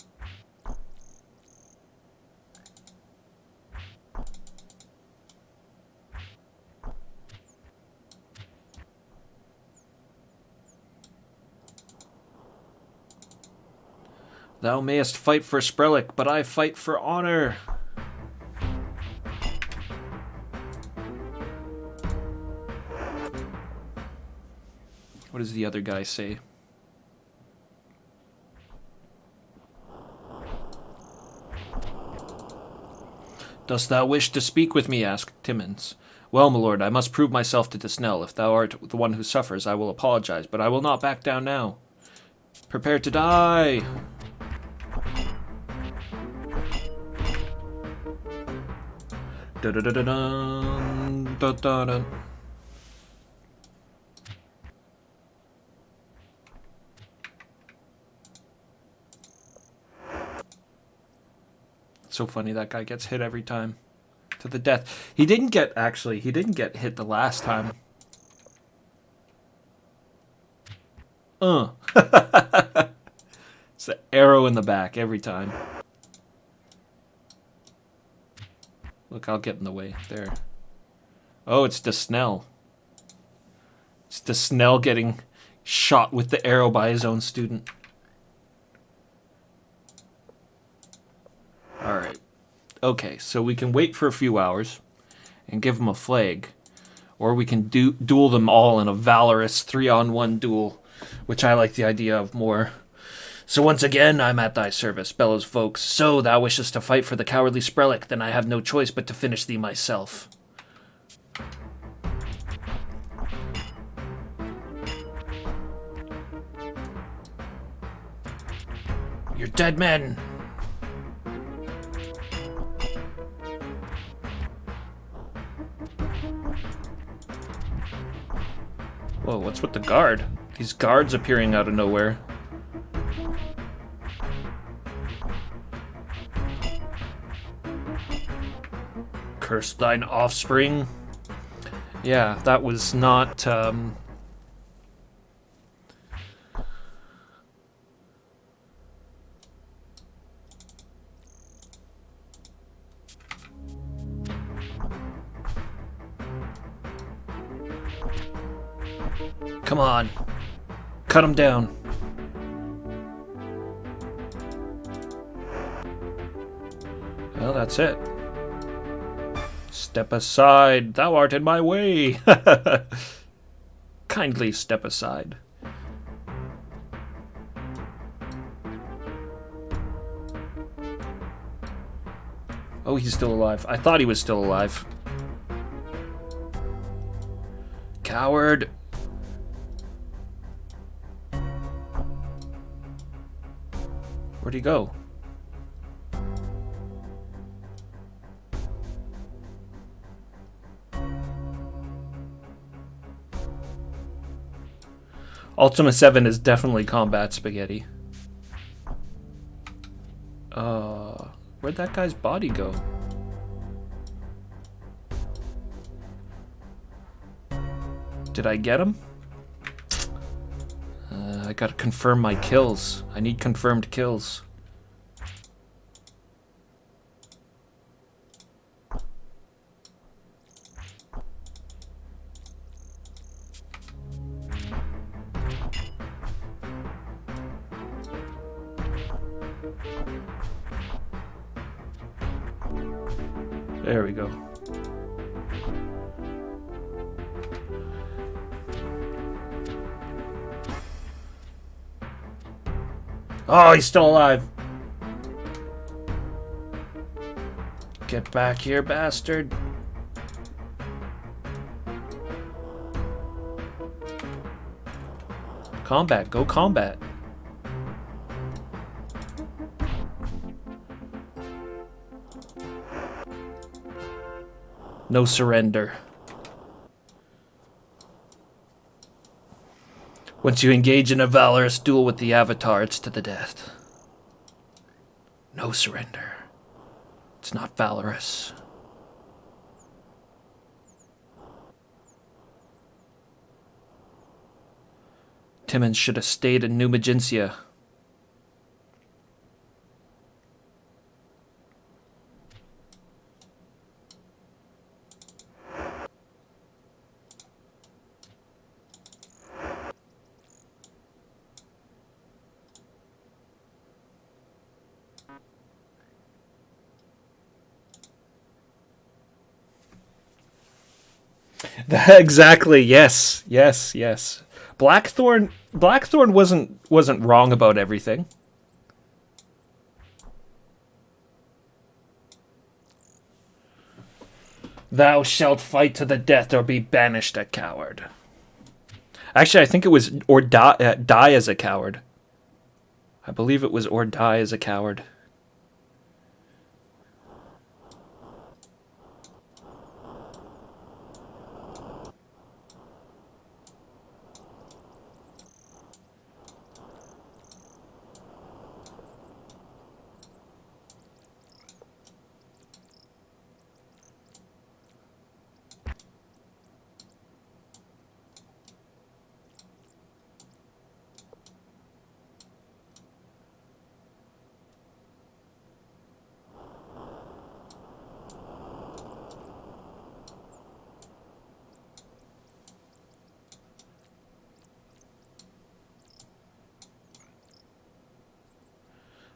Thou mayest fight for Sprelik, but I fight for honor. What does the other guy say? Dost thou wish to speak with me? Asked Timmins. Well, my lord, I must prove myself to Disnell. If thou art the one who suffers, I will apologize, but I will not back down now. Prepare to die! Da-da-da-da-dun, da-da-dun. It's so funny, that guy gets hit every time. To the death. He didn't get hit the last time. It's the arrow in the back every time. Look, I'll get in the way. There. Oh, it's Disnell. It's Disnell getting shot with the arrow by his own student. Alright. Okay, so we can wait for a few hours and give them a flag. Or we can duel them all in a valorous 3-on-1 duel, which I like the idea of more. So once again, I'm at thy service, bellows Volks. So thou wishest to fight for the cowardly Sprelik, then I have no choice but to finish thee myself. You're dead men! Whoa, what's with the guard? These guards appearing out of nowhere. Curse thine offspring. Yeah, that was not, Come on. Cut him down. Well, that's it. Step aside. Thou art in my way. Kindly step aside. Oh, he's still alive. I thought he was still alive. Coward. Where'd he go? Ultima 7 is definitely combat spaghetti. Where'd that guy's body go? Did I get him? I gotta confirm my kills. I need confirmed kills. There we go. Oh, he's still alive. Get back here, bastard. Combat, go combat. No surrender. Once you engage in a valorous duel with the Avatar, it's to the death. No surrender. It's not valorous. Timmons should have stayed in New Magencia. Exactly. Yes. Yes. Yes. Blackthorn wasn't wrong about everything. Thou shalt fight to the death or be banished a coward. Actually, I think it was or die as a coward. I believe it was or die as a coward.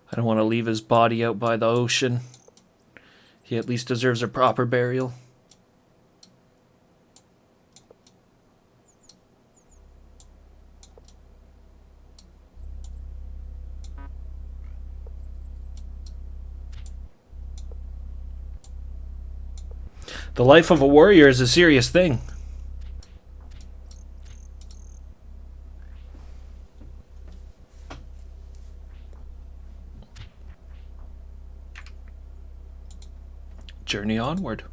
I don't want to leave his body out by the ocean. He at least deserves a proper burial. The life of a warrior is a serious thing. Journey onward.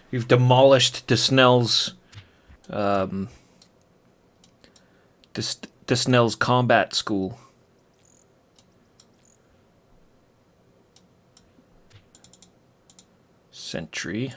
You've demolished Disnell's Disnell's combat school. Sentry.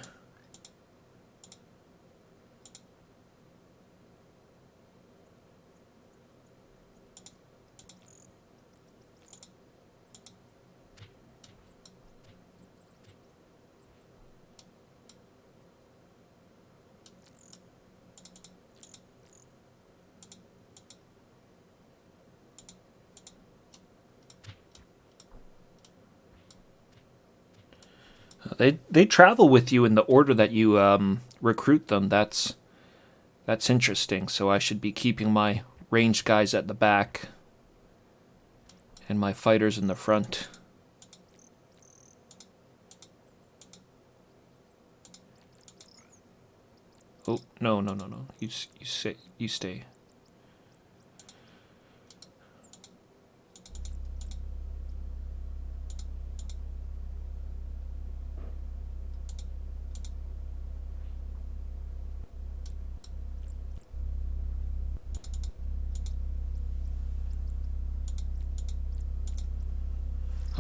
They travel with you in the order that you recruit them. That's interesting. So I should be keeping my ranged guys at the back and my fighters in the front. Oh, no. You stay.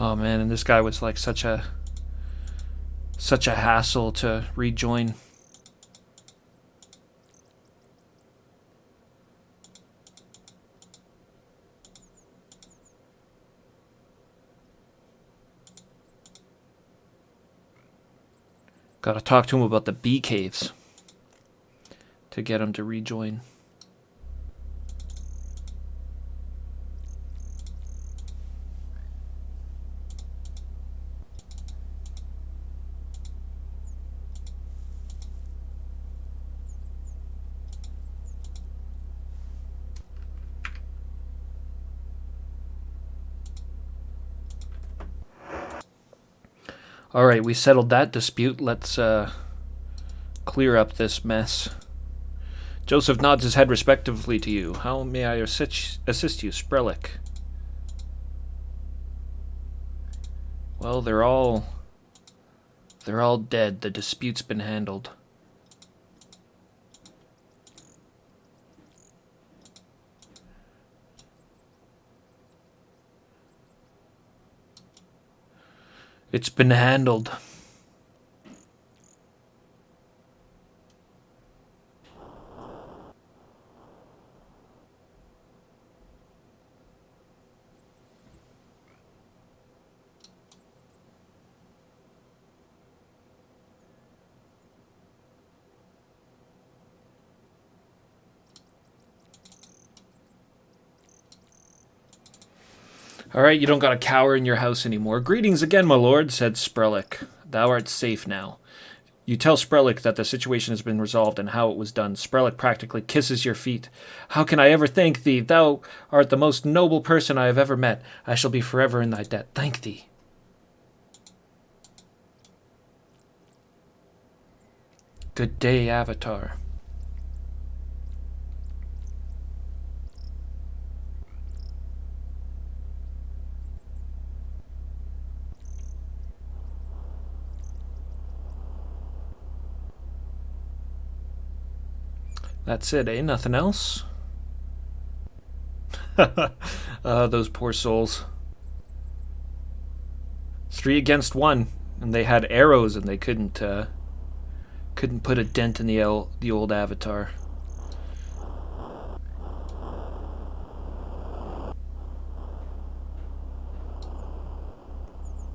Oh man, and this guy was like such a hassle to rejoin. Gotta talk to him about the bee caves to get him to rejoin. Alright, we settled that dispute. Let's clear up this mess. Joseph nods his head respectively to you. How may I assist you, Sprellick? Well, they're all dead. The dispute's been handled. It's been handled. All right, you don't got to cower in your house anymore. Greetings again, my lord, said Sprellick. Thou art safe now. You tell Sprellick that the situation has been resolved and how it was done. Sprellick practically kisses your feet. How can I ever thank thee? Thou art the most noble person I have ever met. I shall be forever in thy debt. Thank thee. Good day, Avatar. That's it, eh? Nothing else? Those poor souls. 3 against 1, and they had arrows, and they couldn't put a dent in the old Avatar.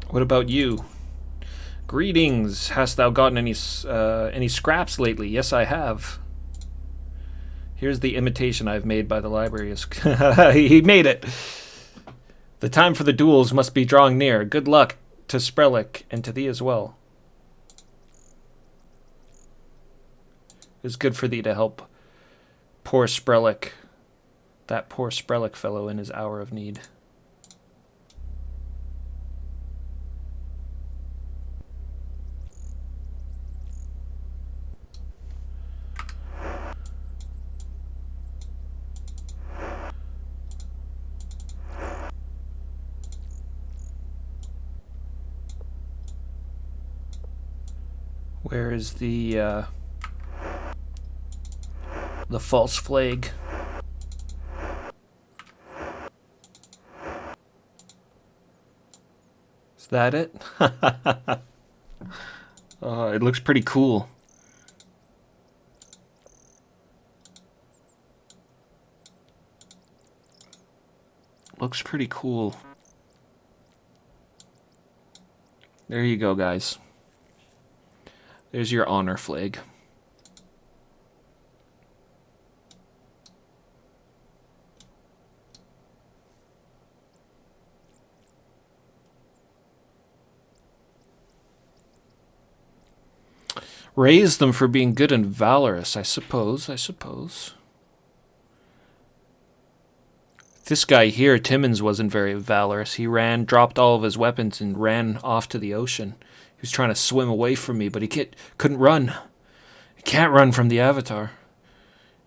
What about you? Greetings. Hast thou gotten any scraps lately? Yes, I have. Here's the imitation I've made by the library. He made it. The time for the duels must be drawing near. Good luck to Sprellick and to thee as well. It's good for thee to help poor Sprellick, that poor Sprellick fellow in his hour of need. Where is the false flag? Is that it? It looks pretty cool. Looks pretty cool. There you go, guys. There's your honor flag. Raise them for being good and valorous, I suppose. This guy here, Timmons, wasn't very valorous. He dropped all of his weapons and ran off to the ocean. He was trying to swim away from me, but he couldn't run. He can't run from the Avatar.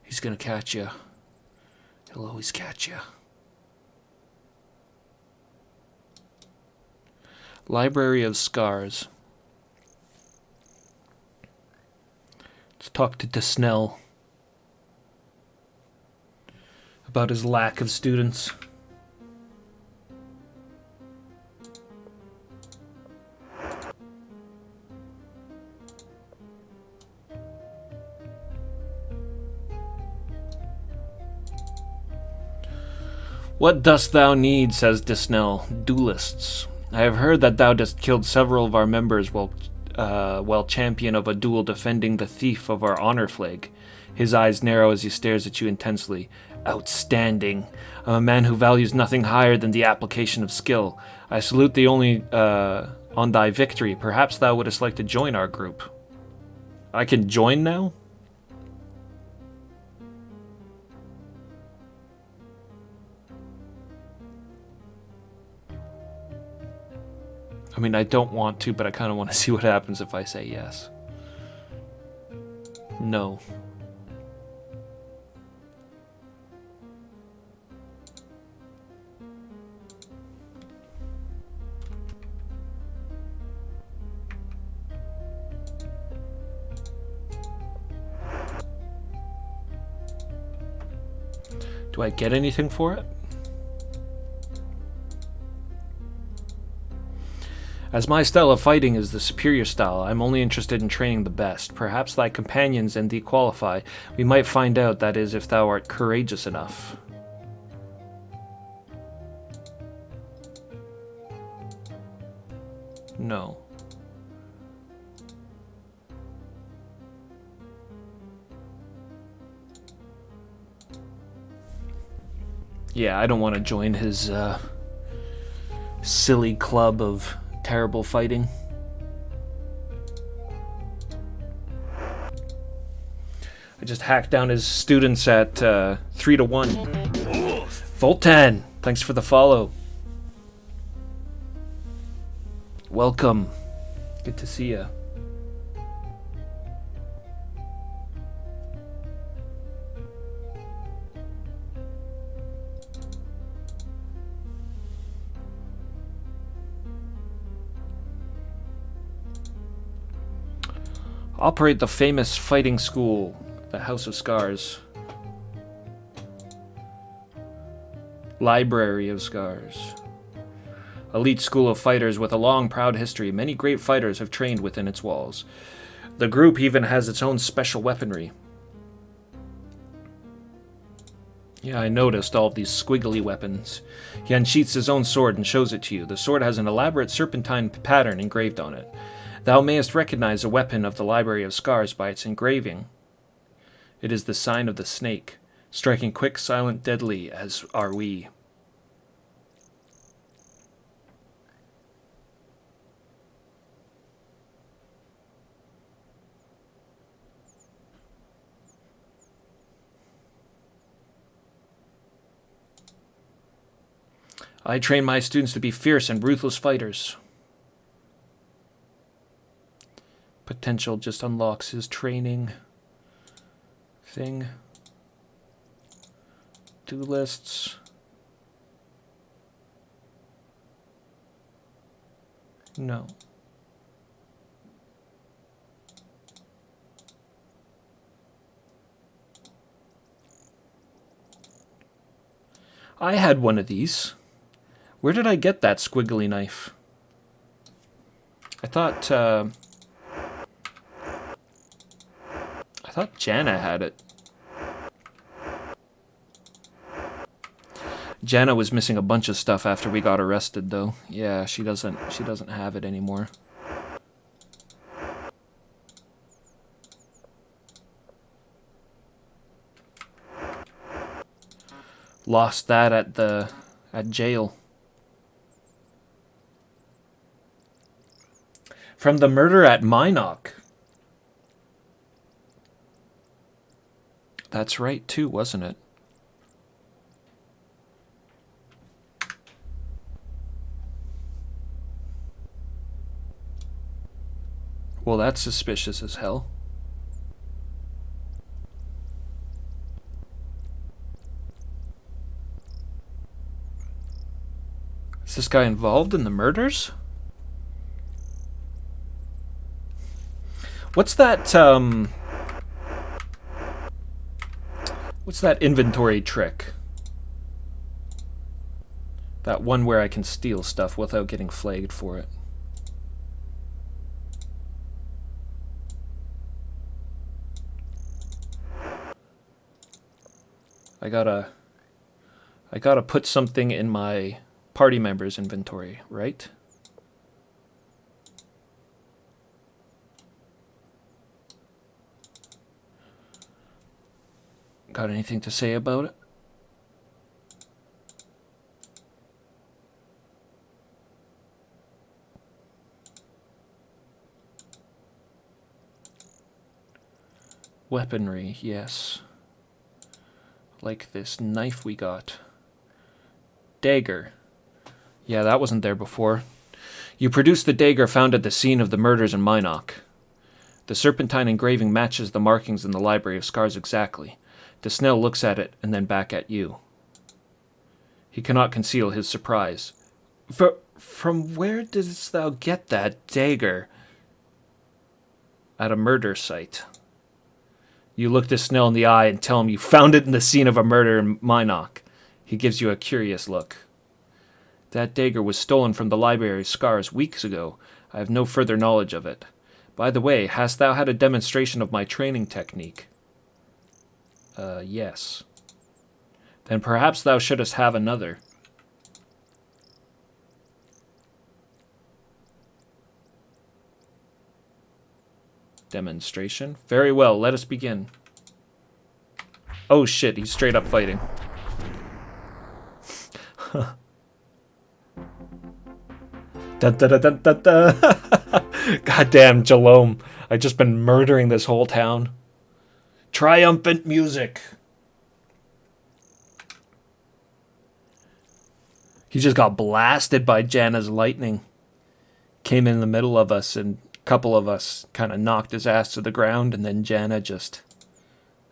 He's gonna catch you. He'll always catch you. Library of Scars. Let's talk to Desnell about his lack of students. What dost thou need, says Disnell. Duelists. I have heard that thou dost killed several of our members while champion of a duel defending the thief of our honor flag. His eyes narrow as he stares at you intensely. Outstanding. I'm a man who values nothing higher than the application of skill. I salute thee only on thy victory. Perhaps thou wouldst like to join our group. I can join now? I mean, I don't want to, but I kind of want to see what happens if I say yes. No. Do I get anything for it? As my style of fighting is the superior style, I'm only interested in training the best. Perhaps thy companions and thee qualify. We might find out, that is, if thou art courageous enough. No. Yeah, I don't want to join his silly club of terrible fighting. I just hacked down his students at 3-1. Voltan, thanks for the follow. Welcome. Good to see ya. Operate the famous fighting school, the House of Scars. Library of Scars. Elite school of fighters with a long, proud history. Many great fighters have trained within its walls. The group even has its own special weaponry. Yeah, I noticed all of these squiggly weapons. He unsheaths his own sword and shows it to you. The sword has an elaborate serpentine pattern engraved on it. Thou mayest recognize a weapon of the Library of Scars by its engraving. It is the sign of the snake, striking quick, silent, deadly, as are we. I train my students to be fierce and ruthless fighters. Potential just unlocks his training thing. Duelists. No. I had one of these. Where did I get that squiggly knife? I thought Jana had it. Jana was missing a bunch of stuff after we got arrested, though. Yeah, she doesn't have it anymore. Lost that at jail. From the murder at Minok. That's right, too, wasn't it? Well, that's suspicious as hell. Is this guy involved in the murders? What's that inventory trick? That one where I can steal stuff without getting flagged for it. I I gotta put something in my party members inventory, right? Got anything to say about it? Weaponry, yes. Like this knife we got. Dagger. Yeah, that wasn't there before. You produced the dagger found at the scene of the murders in Minoc. The serpentine engraving matches the markings in the Library of Scars exactly. The Snell looks at it and then back at you. He cannot conceal his surprise. From where didst thou get that dagger? At a murder site. You look the Snell in the eye and tell him you found it in the scene of a murder in Minoc. He gives you a curious look. That dagger was stolen from the Library of Scars weeks ago. I have no further knowledge of it. By the way, hast thou had a demonstration of my training technique? Yes. Then perhaps thou shouldst have another. Demonstration? Very well, let us begin. Oh shit, he's straight up fighting. Dun, dun, dun, dun, dun, dun. Goddamn, Jalome. I've just been murdering this whole town. Triumphant music. He just got blasted by Janna's lightning. Came in the middle of us, and a couple of us kind of knocked his ass to the ground, and then Janna just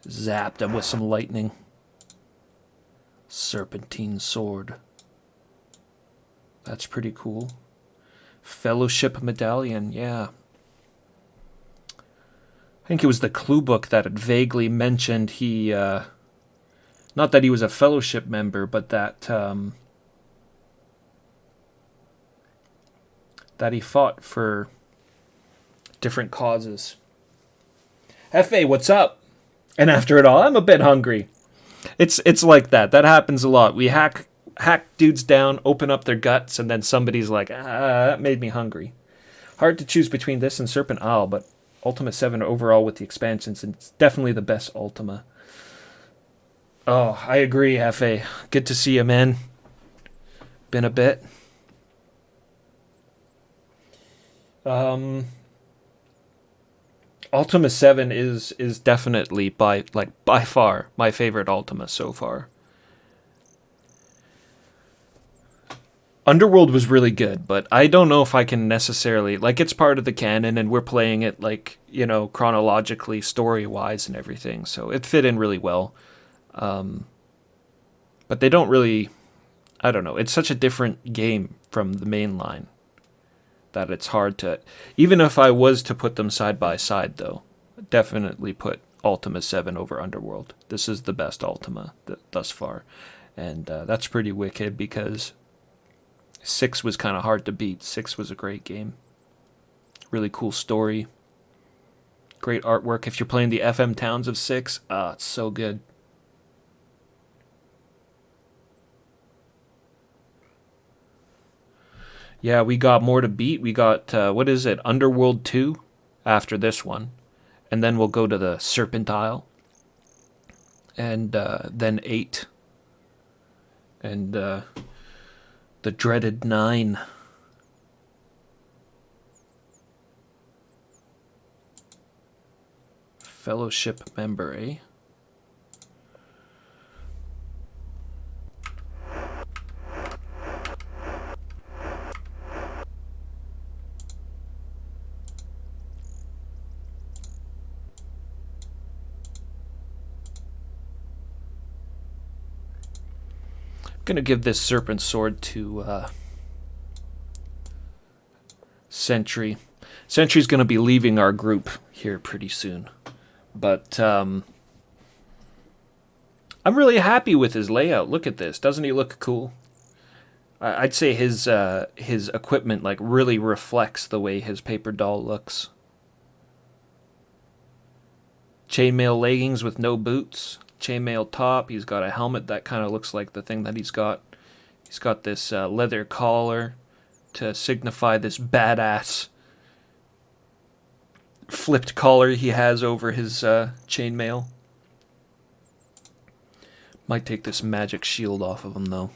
zapped him with some lightning. Serpentine sword. That's pretty cool. Fellowship medallion, yeah. I think it was the clue book that had vaguely mentioned he, not that he was a fellowship member, but that, that he fought for different causes. F.A., what's up? And after it all, I'm a bit hungry. It's like that. That happens a lot. We hack dudes down, open up their guts, and then somebody's like, that made me hungry. Hard to choose between this and Serpent Isle, but Ultima 7 overall with the expansions, it's definitely the best Ultima. Oh, I agree, F.A. Good to see you, man. Been a bit. Ultima 7 is definitely by far my favorite Ultima so far. Underworld was really good, but I don't know if I can necessarily, like, it's part of the canon and we're playing it, like, you know, chronologically, story-wise and everything, so it fit in really well. But they don't really, I don't know, it's such a different game from the main line that it's hard to, even if I was to put them side by side, though, definitely put Ultima 7 over Underworld. This is the best Ultima thus far, and that's pretty wicked because 6 was kind of hard to beat. 6 was a great game. Really cool story. Great artwork. If you're playing the FM Towns of 6, it's so good. Yeah, we got more to beat. We got, what is it, Underworld 2 after this one. And then we'll go to the Serpent Isle. And then 8. And the dreaded 9. Fellowship member, eh? Gonna give this serpent sword to Sentry. Sentry's gonna be leaving our group here pretty soon, but I'm really happy with his layout. Look at this, doesn't he look cool? I'd say his equipment like really reflects the way his paper doll looks. Chainmail leggings with no boots. chainmail top. He's got a helmet that kind of looks like the thing that he's got. He's got this leather collar to signify this badass flipped collar he has over his chainmail. Might take this magic shield off of him, though.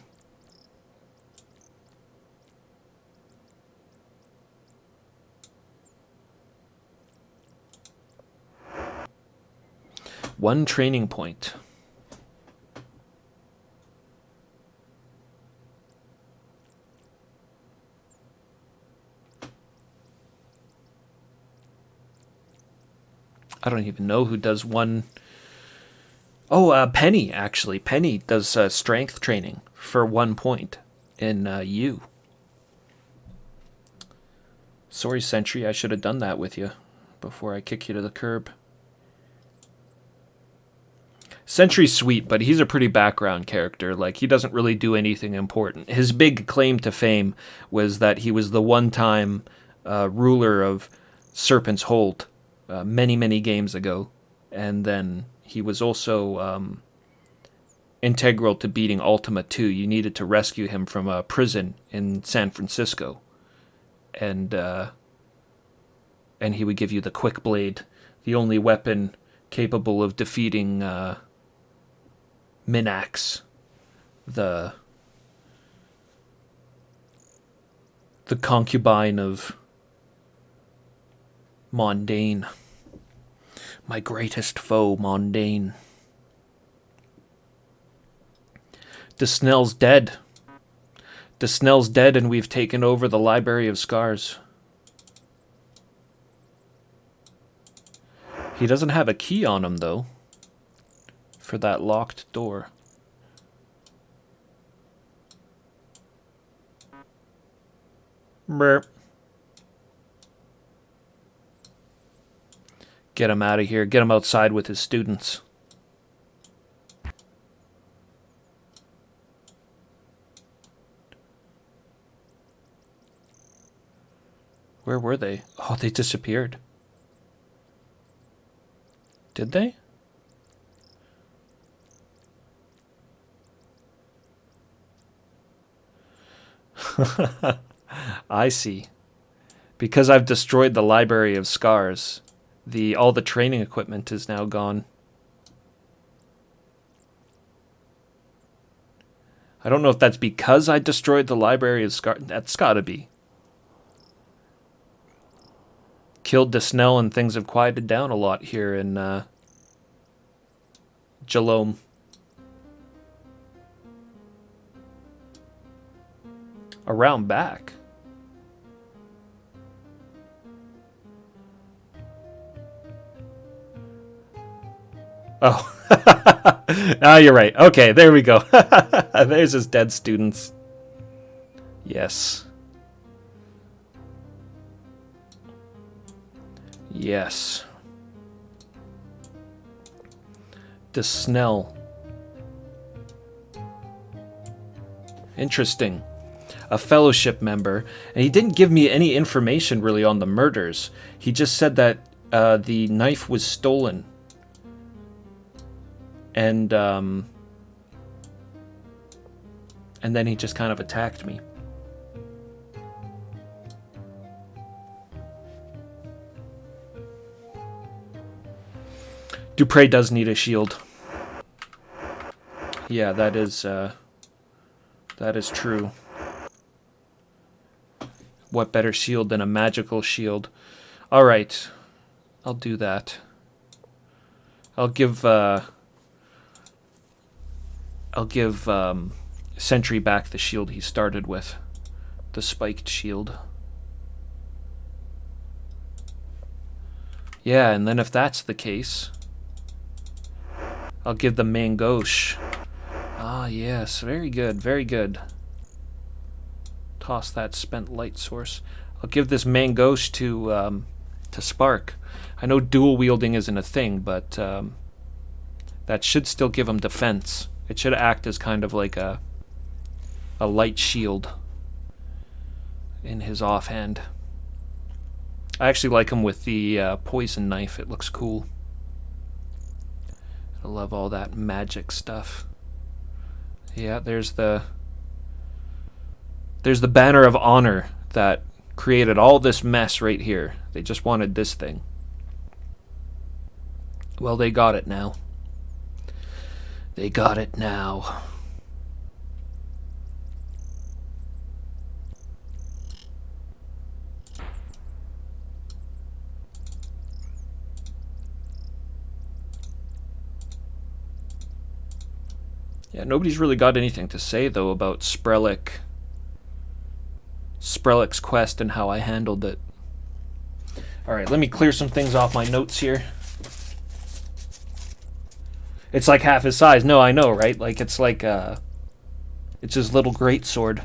One training point. I don't even know who does one. Oh, Penny, actually. Penny does strength training for 1 point in U. Sorry, Sentry, I should have done that with you before I kick you to the curb. Sentry's sweet, but he's a pretty background character. Like, he doesn't really do anything important. His big claim to fame was that he was the one-time ruler of Serpent's Hold many, many games ago. And then he was also integral to beating Ultima 2. You needed to rescue him from a prison in San Francisco. And he would give you the Quick Blade, the only weapon capable of defeating Minax, the concubine of Mondane. My greatest foe, Mondane. Desnell's dead. Desnell's dead, and we've taken over the Library of Scars. He doesn't have a key on him, though, for that locked door. Burp. Get him out of here. Get him outside with his students. Where were they? Oh, they disappeared. Did they? I see. Because I've destroyed the Library of Scars, all the training equipment is now gone. I don't know if that's because I destroyed the Library of Scars. That's gotta be. Killed Desnell and things have quieted down a lot here in Jalome. Around back. Oh. Ah, you're right. Okay, there we go. There's his dead students. Yes. Yes. Desnell. Interesting. A fellowship member. And he didn't give me any information really on the murders. He just said that the knife was stolen. And then he just kind of attacked me. Dupre does need a shield. Yeah, that is true. What better shield than a magical shield? All right, I'll do that. I'll give Sentry back the shield he started with, the spiked shield. Yeah, and then if that's the case, I'll give the Mangoche. Ah, yes, very good, very good. Toss that spent light source. I'll give this Mangoche to Spark. I know dual wielding isn't a thing, but that should still give him defense. It should act as kind of like a light shield in his offhand. I actually like him with the poison knife. It looks cool. A love all that magic stuff. Yeah, there's the banner of honor that created all this mess right here. They just wanted this thing. Well, they got it now. They got it now. Yeah, nobody's really got anything to say, though, about Sprellick's quest and how I handled it. Alright, let me clear some things off my notes here. It's like half his size. No, I know, right? Like, it's his little greatsword.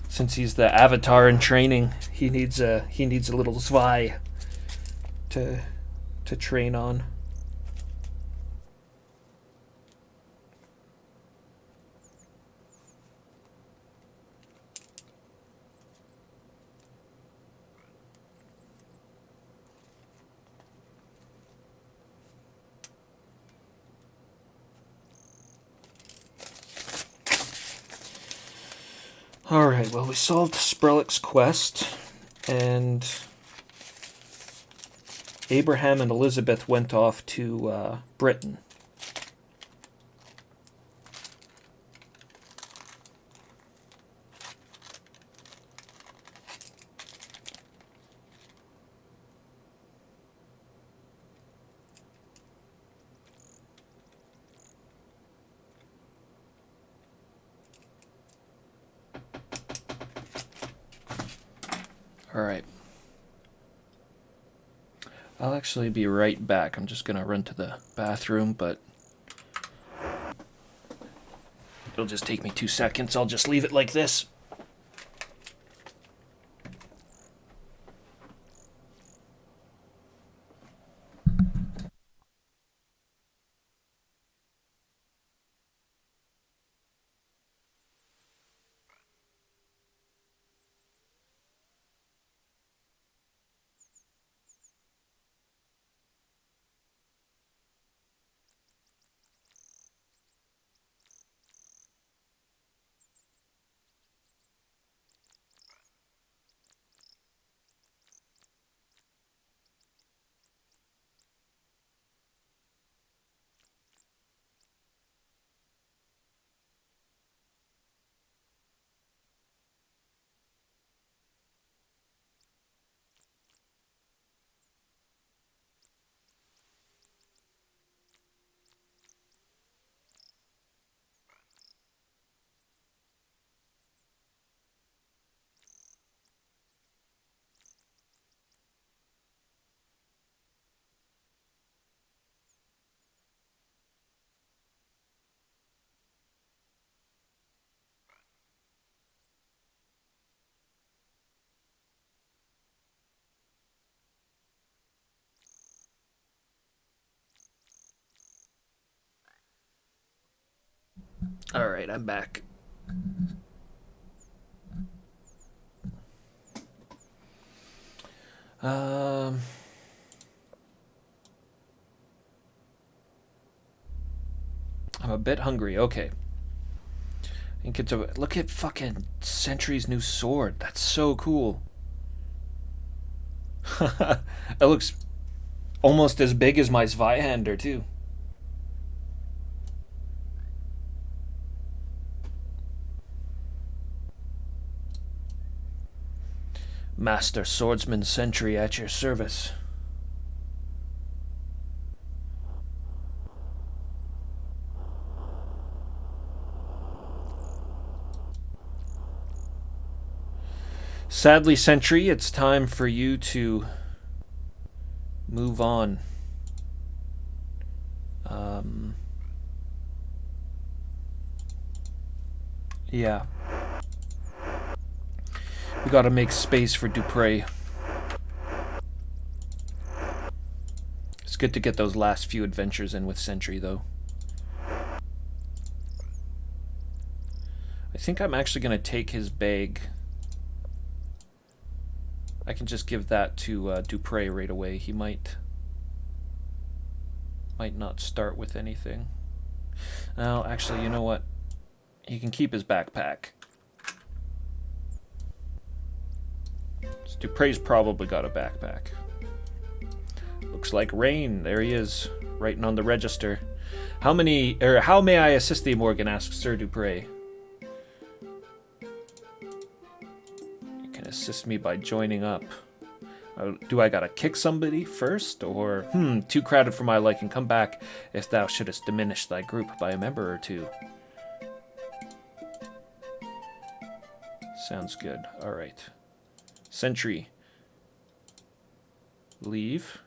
Since he's the avatar in training, he needs a little Zwei to train on. Alright, well, we solved Sprellick's quest, and Abraham and Elizabeth went off to Britain. Alright. I'll actually be right back. I'm just going to run to the bathroom, but it'll just take me 2 seconds. I'll just leave it like this. Alright, I'm back. I'm a bit hungry. Okay. I think it's a look at fucking Sentry's new sword. That's so cool. It looks almost as big as my Zweihander too. Master Swordsman Sentry at your service. Sadly, Sentry, it's time for you to move on. Yeah. We gotta make space for Dupre. It's good to get those last few adventures in with Sentry, though. I think I'm actually gonna take his bag. I can just give that to Dupre right away. He might Might not start with anything. Now, actually, you know what? He can keep his backpack. Dupre's probably got a backpack. Looks like rain. There he is, writing on the register. How may I assist thee, Morgan? Asks Sir Dupre. You can assist me by joining up. Do I gotta kick somebody first? Or, too crowded for my liking. Come back if thou shouldest diminish thy group by a member or two. Sounds good. Alright. Sentry. Leave.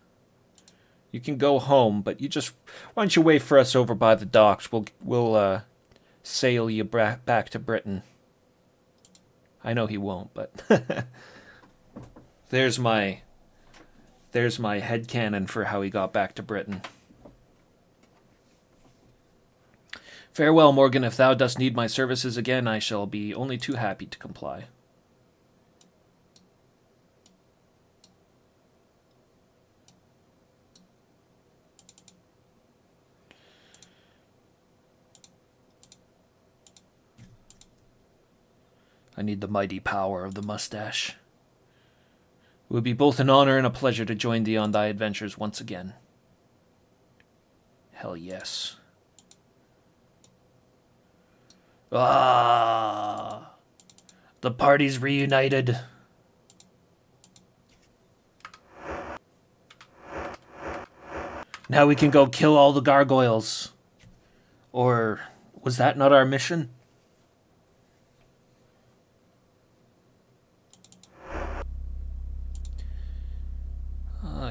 You can go home, but why don't you wait for us over by the docks? We'll sail you back to Britain. I know he won't, but there's my headcanon for how he got back to Britain. Farewell, Morgan. If thou dost need my services again, I shall be only too happy to comply. I need the mighty power of the mustache. It would be both an honor and a pleasure to join thee on thy adventures once again. Hell yes. Ah! The party's reunited. Now we can go kill all the gargoyles. Or was that not our mission?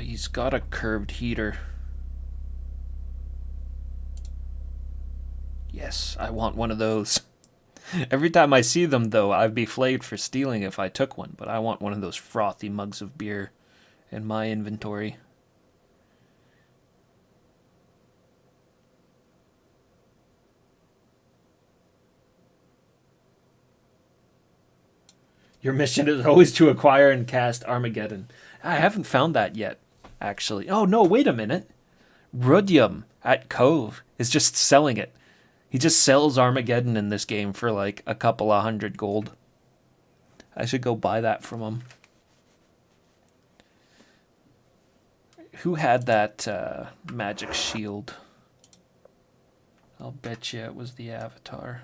He's got a curved heater. Yes, I want one of those. Every time I see them, though, I'd be flayed for stealing if I took one, but I want one of those frothy mugs of beer in my inventory. Your mission is always to acquire and cast Armageddon. I haven't found that yet, actually. Oh, no, wait a minute. Rudium at Cove is just selling it. He just sells Armageddon in this game for like a couple of 100 gold. I should go buy that from him. Who had that magic shield? I'll bet you it was the Avatar.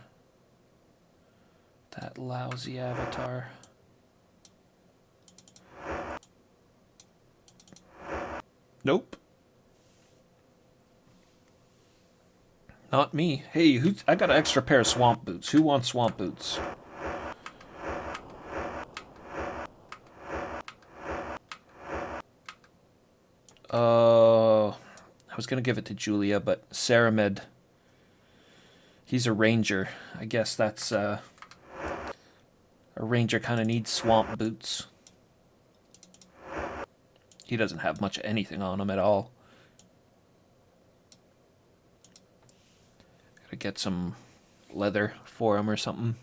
That lousy Avatar. Nope. Not me. Hey, I got an extra pair of swamp boots. Who wants swamp boots? I was gonna give it to Julia, but Saramed, he's a ranger. I guess that's a ranger kind of needs swamp boots. He doesn't have much of anything on him at all. Gotta get some leather for him or something.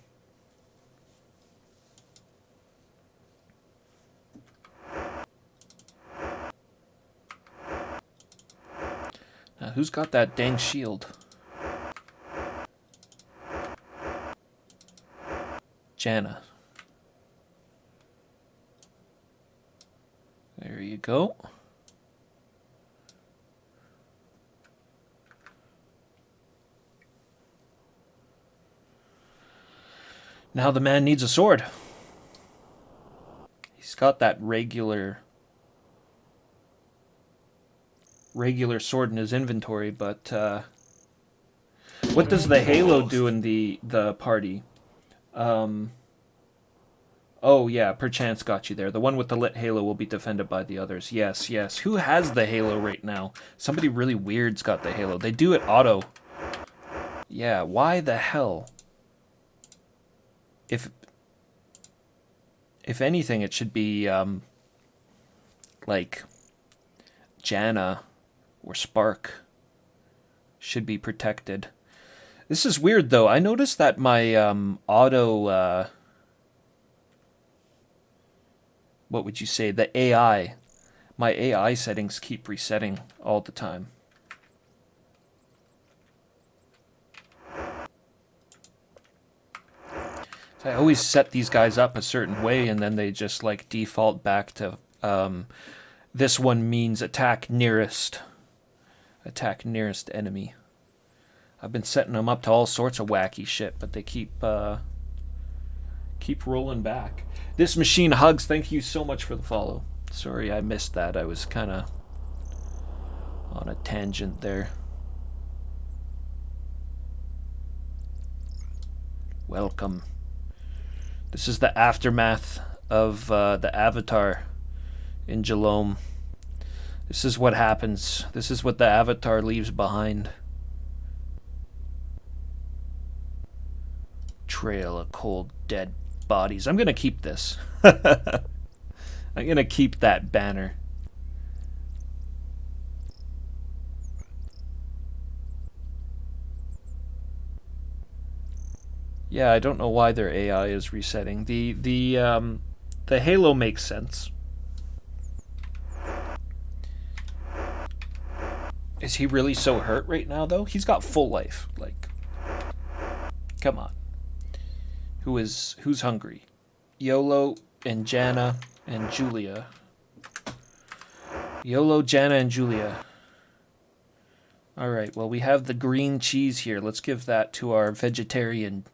Now, who's got that dang shield? Janna. There you go. Now the man needs a sword. He's got that regular sword in his inventory, but what does the halo do in the party? Oh yeah, perchance got you there. The one with the lit halo will be defended by the others. Yes, yes. Who has the halo right now? Somebody really weird's got the halo. They do it auto. Yeah, why the hell? If anything, it should be like Janna or Spark should be protected. This is weird though. I noticed that my auto what would you say, the AI, my AI settings keep resetting all the time. I always set these guys up a certain way, and then they just like default back to this one means attack nearest enemy. I've been setting them up to all sorts of wacky shit, but they keep rolling back. This machine hugs. Thank you so much for the follow. Sorry I missed that. I was kind of on a tangent there. Welcome. This is the aftermath of the Avatar in Jalome. This is what happens. This is what the Avatar leaves behind. Trail of cold, dead bodies. I'm gonna keep this. I'm gonna keep that banner. Yeah, I don't know why their AI is resetting. The Halo makes sense. Is he really so hurt right now, though? He's got full life. Like, come on. Who's hungry? YOLO and Jana and Julia. YOLO, Jana, and Julia. Alright, well, we have the green cheese here. Let's give that to our vegetarian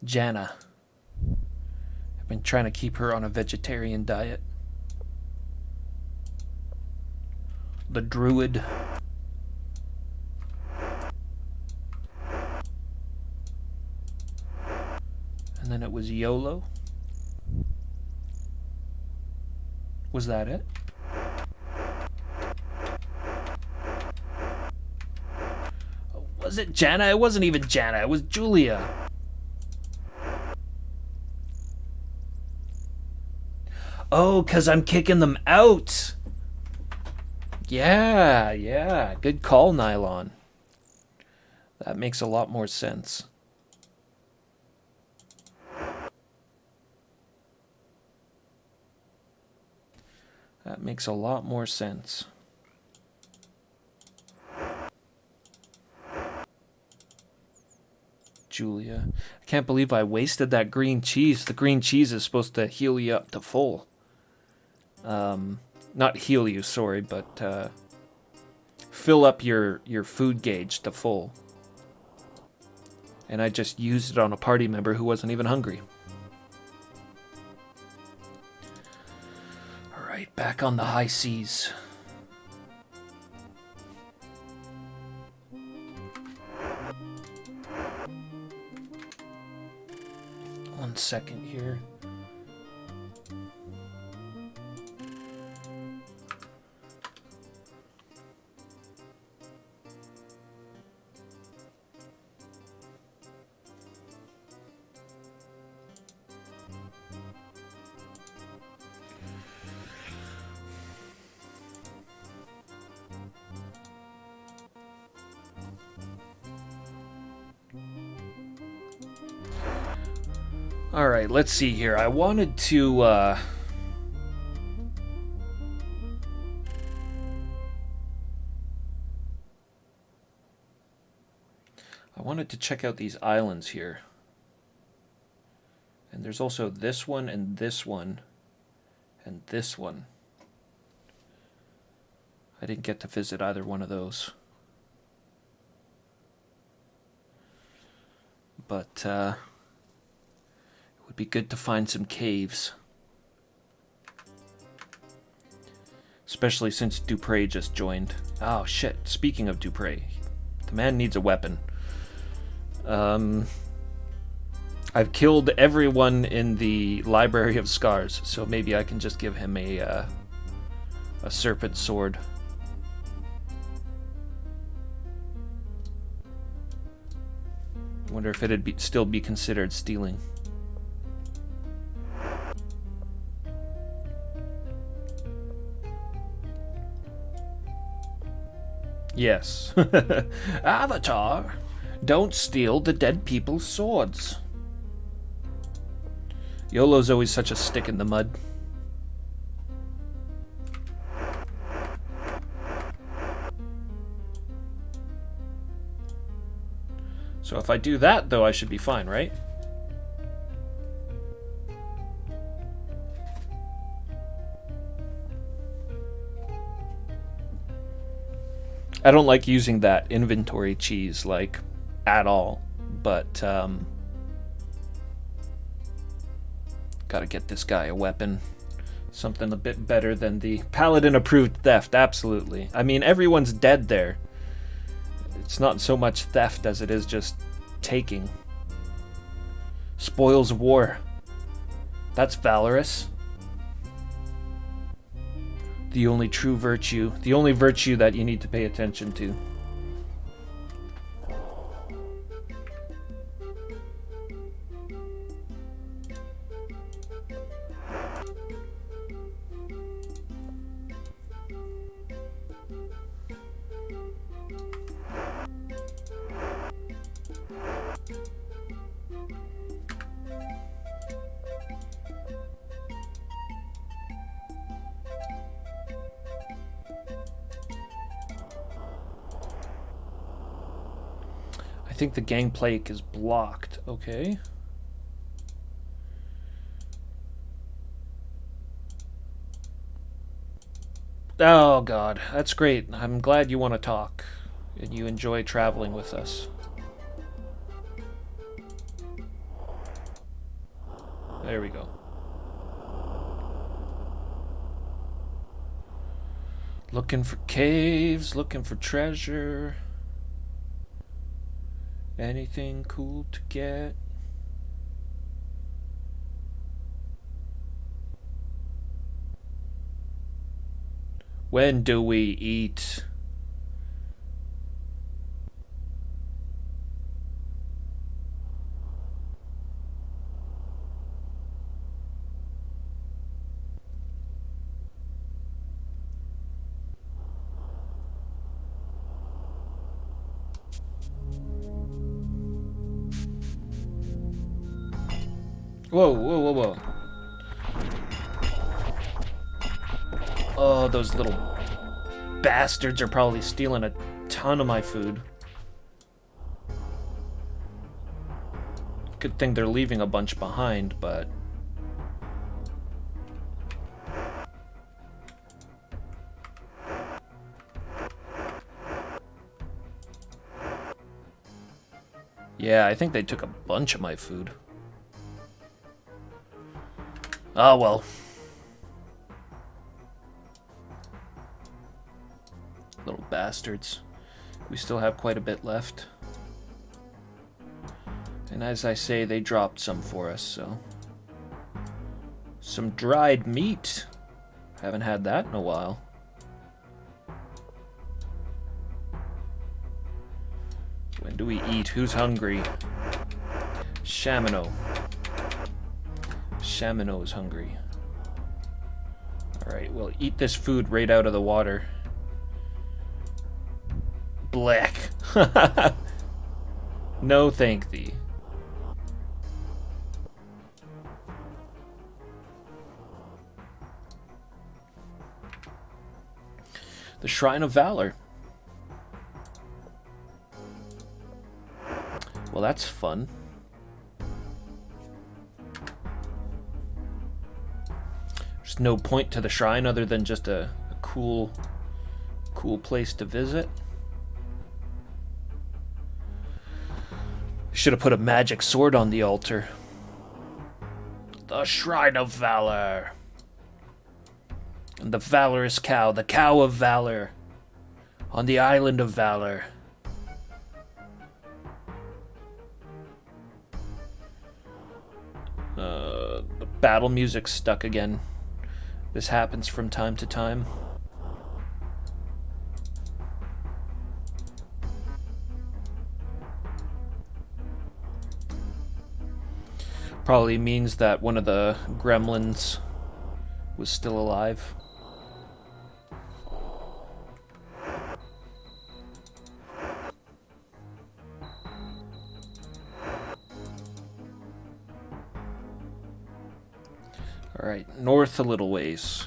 Jana. I've been trying to keep her on a vegetarian diet. The druid. And then it was YOLO. Was that it? Was it Jana? It wasn't even Jana. It was Julia. Oh, 'cause I'm kicking them out. Yeah. Good call, Nylon. That makes a lot more sense. That makes a lot more sense. Julia. I can't believe I wasted that green cheese. The green cheese is supposed to heal you up to full. Not heal you, sorry, but fill up your food gauge to full. And I just used it on a party member who wasn't even hungry. Alright, back on the high seas. One second here. All right, let's see here. I wanted to check out these islands here. And there's also this one and this one and this one. I didn't get to visit either one of those. But it would be good to find some caves. Especially since Dupre just joined. Oh shit, speaking of Dupre, the man needs a weapon. I've killed everyone in the Library of Scars, so maybe I can just give him a serpent sword. I wonder if it'd still be considered stealing. Yes. Avatar, don't steal the dead people's swords. YOLO's always such a stick in the mud. So if I do that, though, I should be fine, right? I don't like using that inventory cheese, like, at all. But, gotta get this guy a weapon. Something a bit better than the Paladin-approved theft, absolutely. I mean, everyone's dead there. It's not so much theft as it is just taking. Spoils of war. That's valorous. The only true virtue. The only virtue that you need to pay attention to. I think the gangplank is blocked. Okay. Oh god, that's great. I'm glad you want to talk and you enjoy traveling with us. There we go. Looking for caves, looking for treasure. Anything cool to get? When do we eat? Whoa, whoa, whoa, whoa. Oh, those little bastards are probably stealing a ton of my food. Good thing they're leaving a bunch behind, but... yeah, I think they took a bunch of my food. Oh, well. Little bastards. We still have quite a bit left. And as I say, they dropped some for us, so... some dried meat. Haven't had that in a while. When do we eat? Who's hungry? Shamino. Shamino is hungry. Alright, we'll eat this food right out of the water. Black. No thank thee. The Shrine of Valor. Well, that's fun. There's no point to the shrine other than just a cool place to visit. Should have put a magic sword on the altar. The Shrine of Valor. And the valorous cow, the cow of valor. On the island of Valor. The battle music's stuck again. This happens from time to time. Probably means that one of the gremlins was still alive. Alright, north a little ways.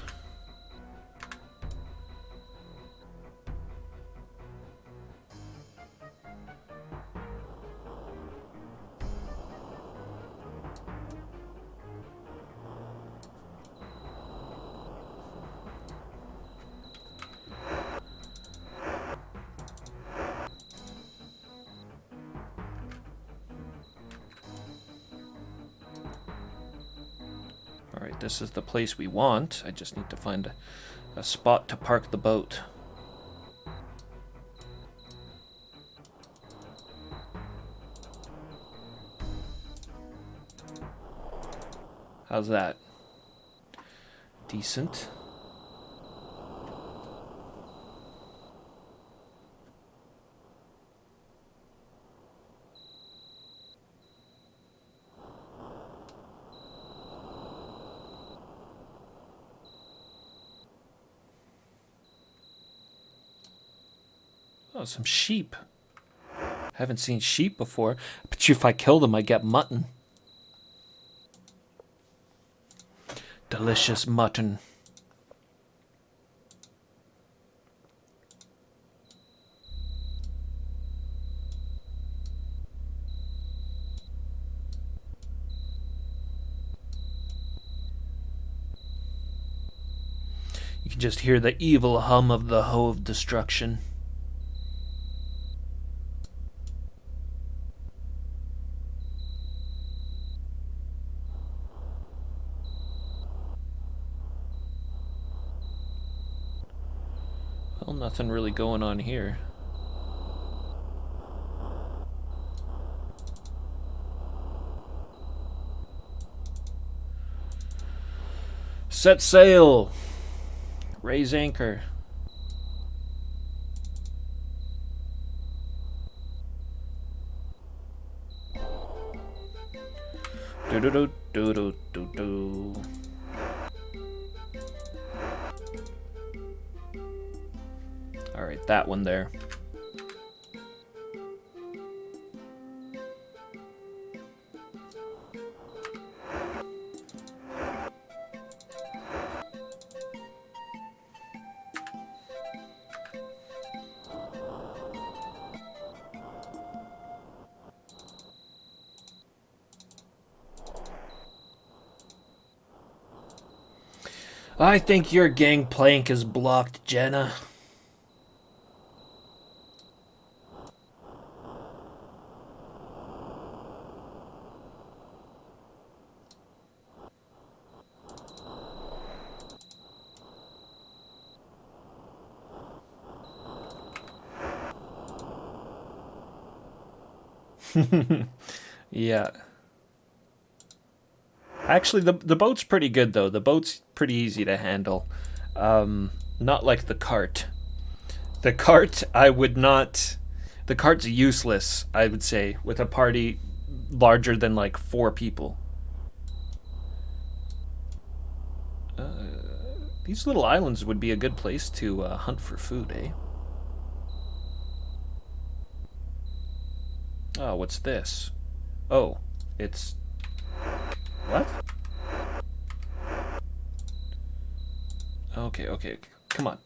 this is the place we want. I just need to find a spot to park the boat. How's that? Decent. Oh, some sheep. Haven't seen sheep before. I bet you if I kill them, I get mutton. Delicious mutton. You can just hear the evil hum of the hoe of destruction. Well, nothing really going on here. Set sail! Raise anchor. Do-do-do-do-do-do-do. Alright, that one there. I think your gangplank is blocked, Jenna. Yeah. Actually, the boat's pretty good, though. The boat's pretty easy to handle. Not like the cart. The cart, I would not... The cart's useless, I would say, with a party larger than, like, 4 people. These little islands would be a good place to hunt for food, eh? Oh, what's this? Oh, it's... What? Okay. Come on.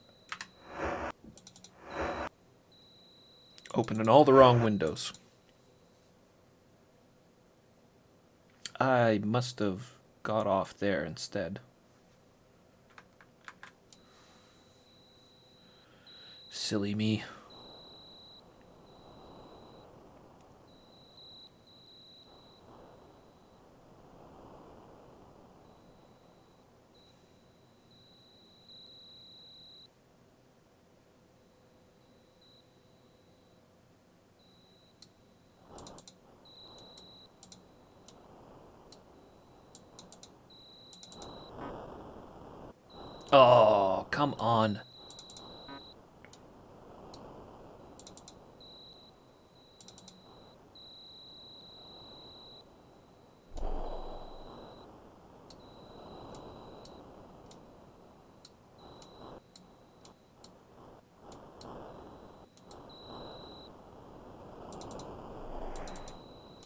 Opening all the wrong windows. I must have got off there instead. Silly me. Oh, come on.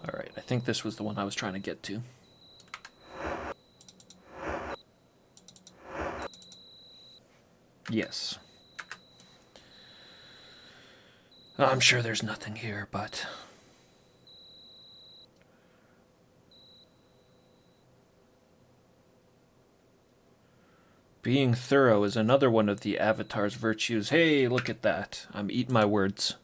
Alright, I think this was the one I was trying to get to. Yes. I'm sure there's nothing here, but... Being thorough is another one of the Avatar's virtues. Hey, look at that. I'm eating my words.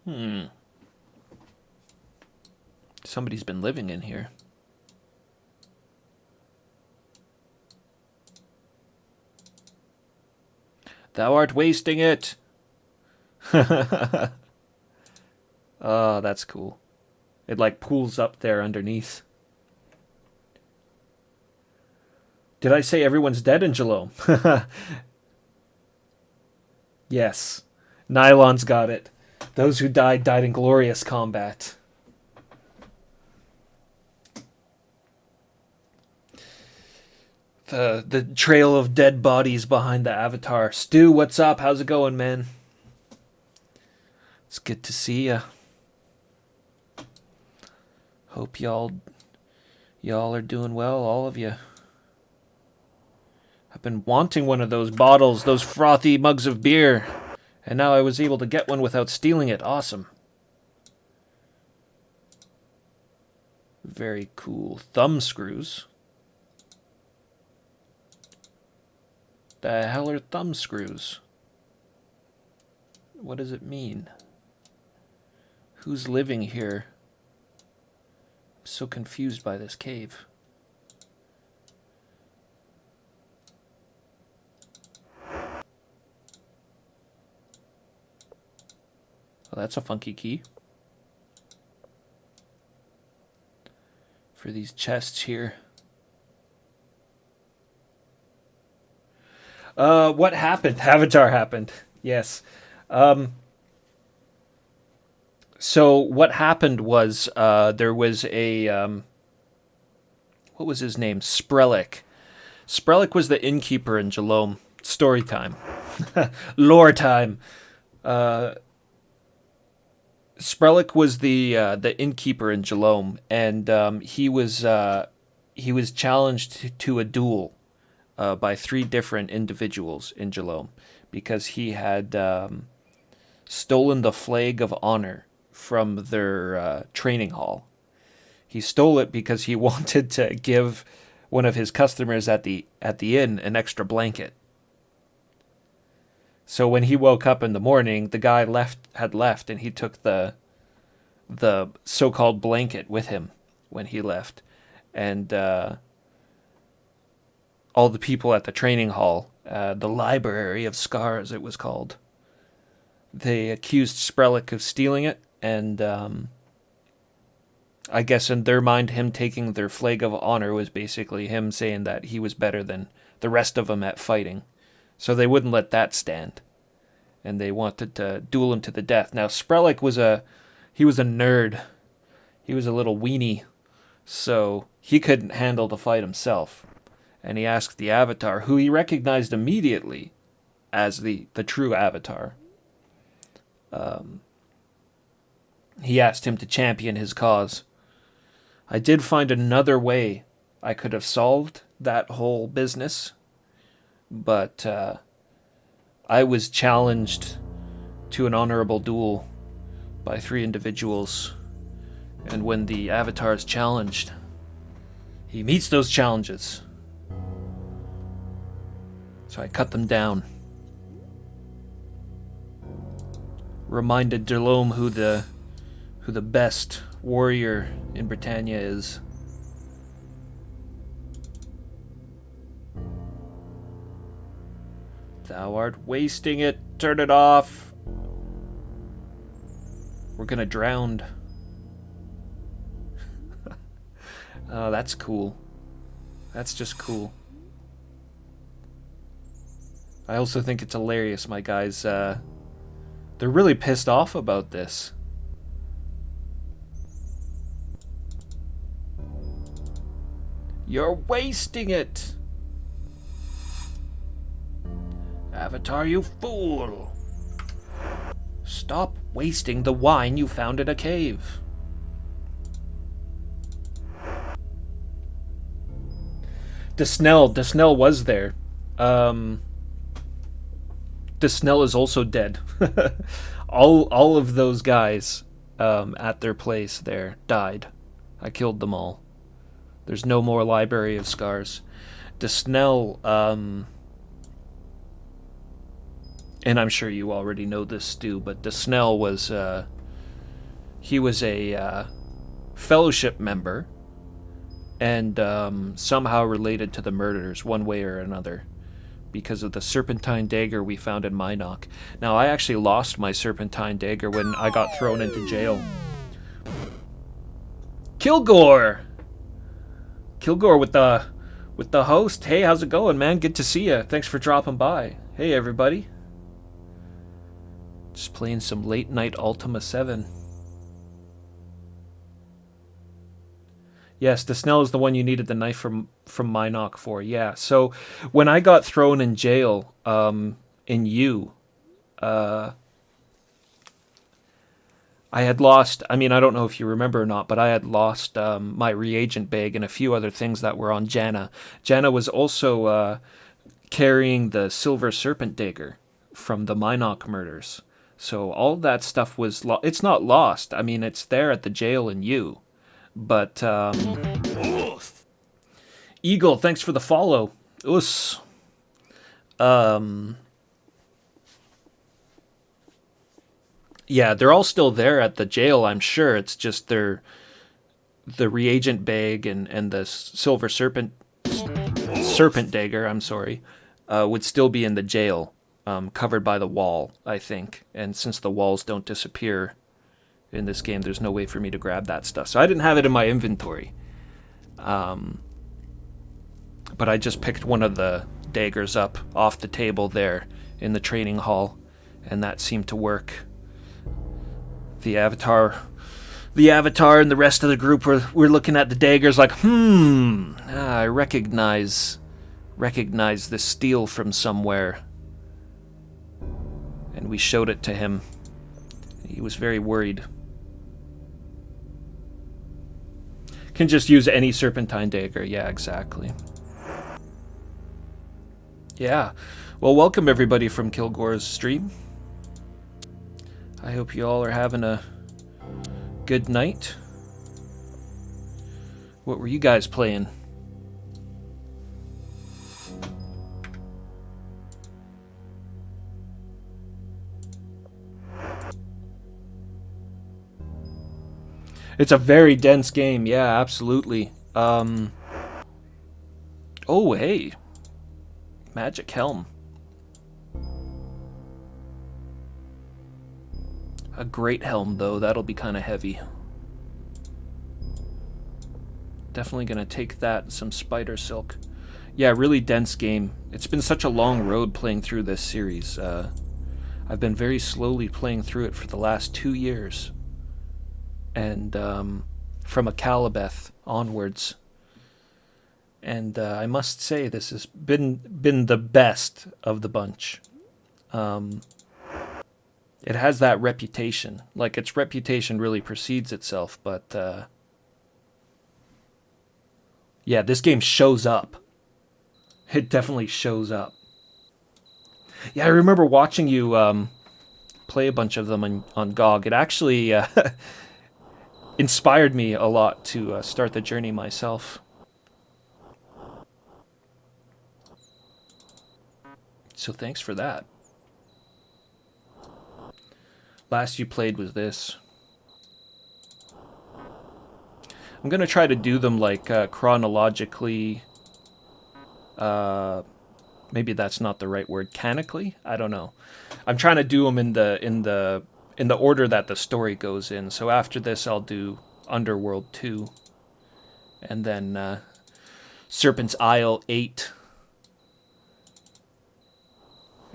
Hmm. Somebody's been living in here. Thou art wasting it. Oh, that's cool. It like pools up there underneath. Did I say everyone's dead in Geelong? Yes. Nylon's got it. Those who died died in glorious combat. The trail of dead bodies behind the avatar. Stu, what's up? How's it going, man? It's good to see ya. Hope y'all are doing well, all of you. I've been wanting one of those bottles, those frothy mugs of beer, and now I was able to get one without stealing it. Awesome. Very cool. Thumb screws. The hell are thumb screws? What does it mean? Who's living here? I'm so confused by this cave. Well, that's a funky key. For these chests here. What happened? Avatar happened. Yes. So what happened was there was a what was his name? Sprellick. Sprellick was the innkeeper in Geelong. Story time. Lore time. Sprellick was the innkeeper in Geelong, and he was challenged to a duel by 3 different individuals in Geelong because he had stolen the flag of honor from their training hall. He stole it because he wanted to give one of his customers at the inn an extra blanket. So when he woke up in the morning, the guy had left, and he took the so-called blanket with him when he left, and all the people at the training hall, the Library of Scars, it was called, they accused Sprellick of stealing it, and I guess in their mind, him taking their flag of honor was basically him saying that he was better than the rest of them at fighting. So they wouldn't let that stand, and they wanted to duel him to the death. Now Sprellick was a nerd. He was a little weenie, so he couldn't handle the fight himself. And he asked the Avatar, who he recognized immediately as the true Avatar. He asked him to champion his cause. I did find another way I could have solved that whole business, but I was challenged to an honorable duel by 3 individuals, and when the Avatar is challenged, he meets those challenges. So I cut them down. Reminded Delome who the best warrior in Britannia is. Thou art wasting it. Turn it off. We're gonna drown. Oh, that's cool. That's just cool. I also think it's hilarious, my guys. They're really pissed off about this. You're wasting it! Avatar, you fool! Stop wasting the wine you found in a cave. Desnell was there. Desnell is also dead. all of those guys at their place there died. I killed them all. There's no more Library of Scars. Desnell, and I'm sure you already know this, Stu, but Desnell was he was a fellowship member and somehow related to the murders one way or another because of the serpentine dagger we found in Minok. Now, I actually lost my serpentine dagger when I got thrown into jail. Kilgore with the host. Hey, how's it going, man? Good to see you. Thanks for dropping by. Hey, everybody. Just playing some late night Ultima VII. Yes, the Snell is the one you needed the knife from Minok for. Yeah. So when I got thrown in jail, in U, I had lost. I mean, I don't know if you remember or not, but I had lost my reagent bag and a few other things that were on Janna. Janna was also carrying the silver serpent dagger from the Minok murders. So all that stuff was it's not lost. I mean, it's there at the jail in U. But Eagle, thanks for the follow. Us. Yeah, they're all still there at the jail, I'm sure. It's just the reagent bag and the silver serpent dagger, I'm sorry, would still be in the jail, covered by the wall, I think. And since the walls don't disappear in this game, there's no way for me to grab that stuff. So I didn't have it in my inventory. But I just picked one of the daggers up off the table there in the training hall, and that seemed to work. The avatar and the rest of the group were looking at the daggers like, I recognize this steel from somewhere. And we showed it to him. He was very worried. Can just use any serpentine dagger. Yeah, exactly. Yeah. Well, welcome everybody from Kilgore's stream. I hope you all are having a good night. What were you guys playing? It's a very dense game. Yeah, absolutely. Oh, hey. Magic Helm. A great helm, though. That'll be kind of heavy. Definitely gonna take that and some spider silk. Yeah, really dense game. It's been such a long road playing through this series. I've been very slowly playing through it for the last 2 years. And from a Calibeth onwards. And I must say this has been the best of the bunch. It has that reputation. Like, its reputation really precedes itself, but yeah, this game shows up. It definitely shows up. Yeah, I remember watching you play a bunch of them on GOG. It actually inspired me a lot to start the journey myself. So thanks for that. Last you played was this. I'm gonna try to do them like chronologically. Maybe that's not the right word. Canically? I don't know. I'm trying to do them in the order that the story goes in. So after this, I'll do Underworld 2, and then Serpent's Isle 8.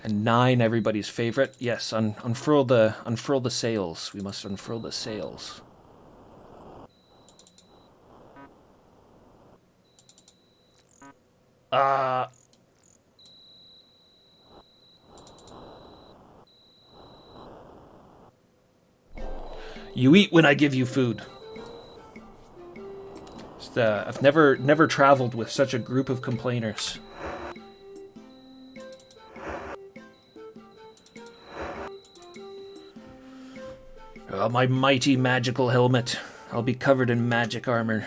And 9, everybody's favorite. Yes, unfurl the sails. We must unfurl the sails. You eat when I give you food. I've never traveled with such a group of complainers. My mighty magical helmet. I'll be covered in magic armor.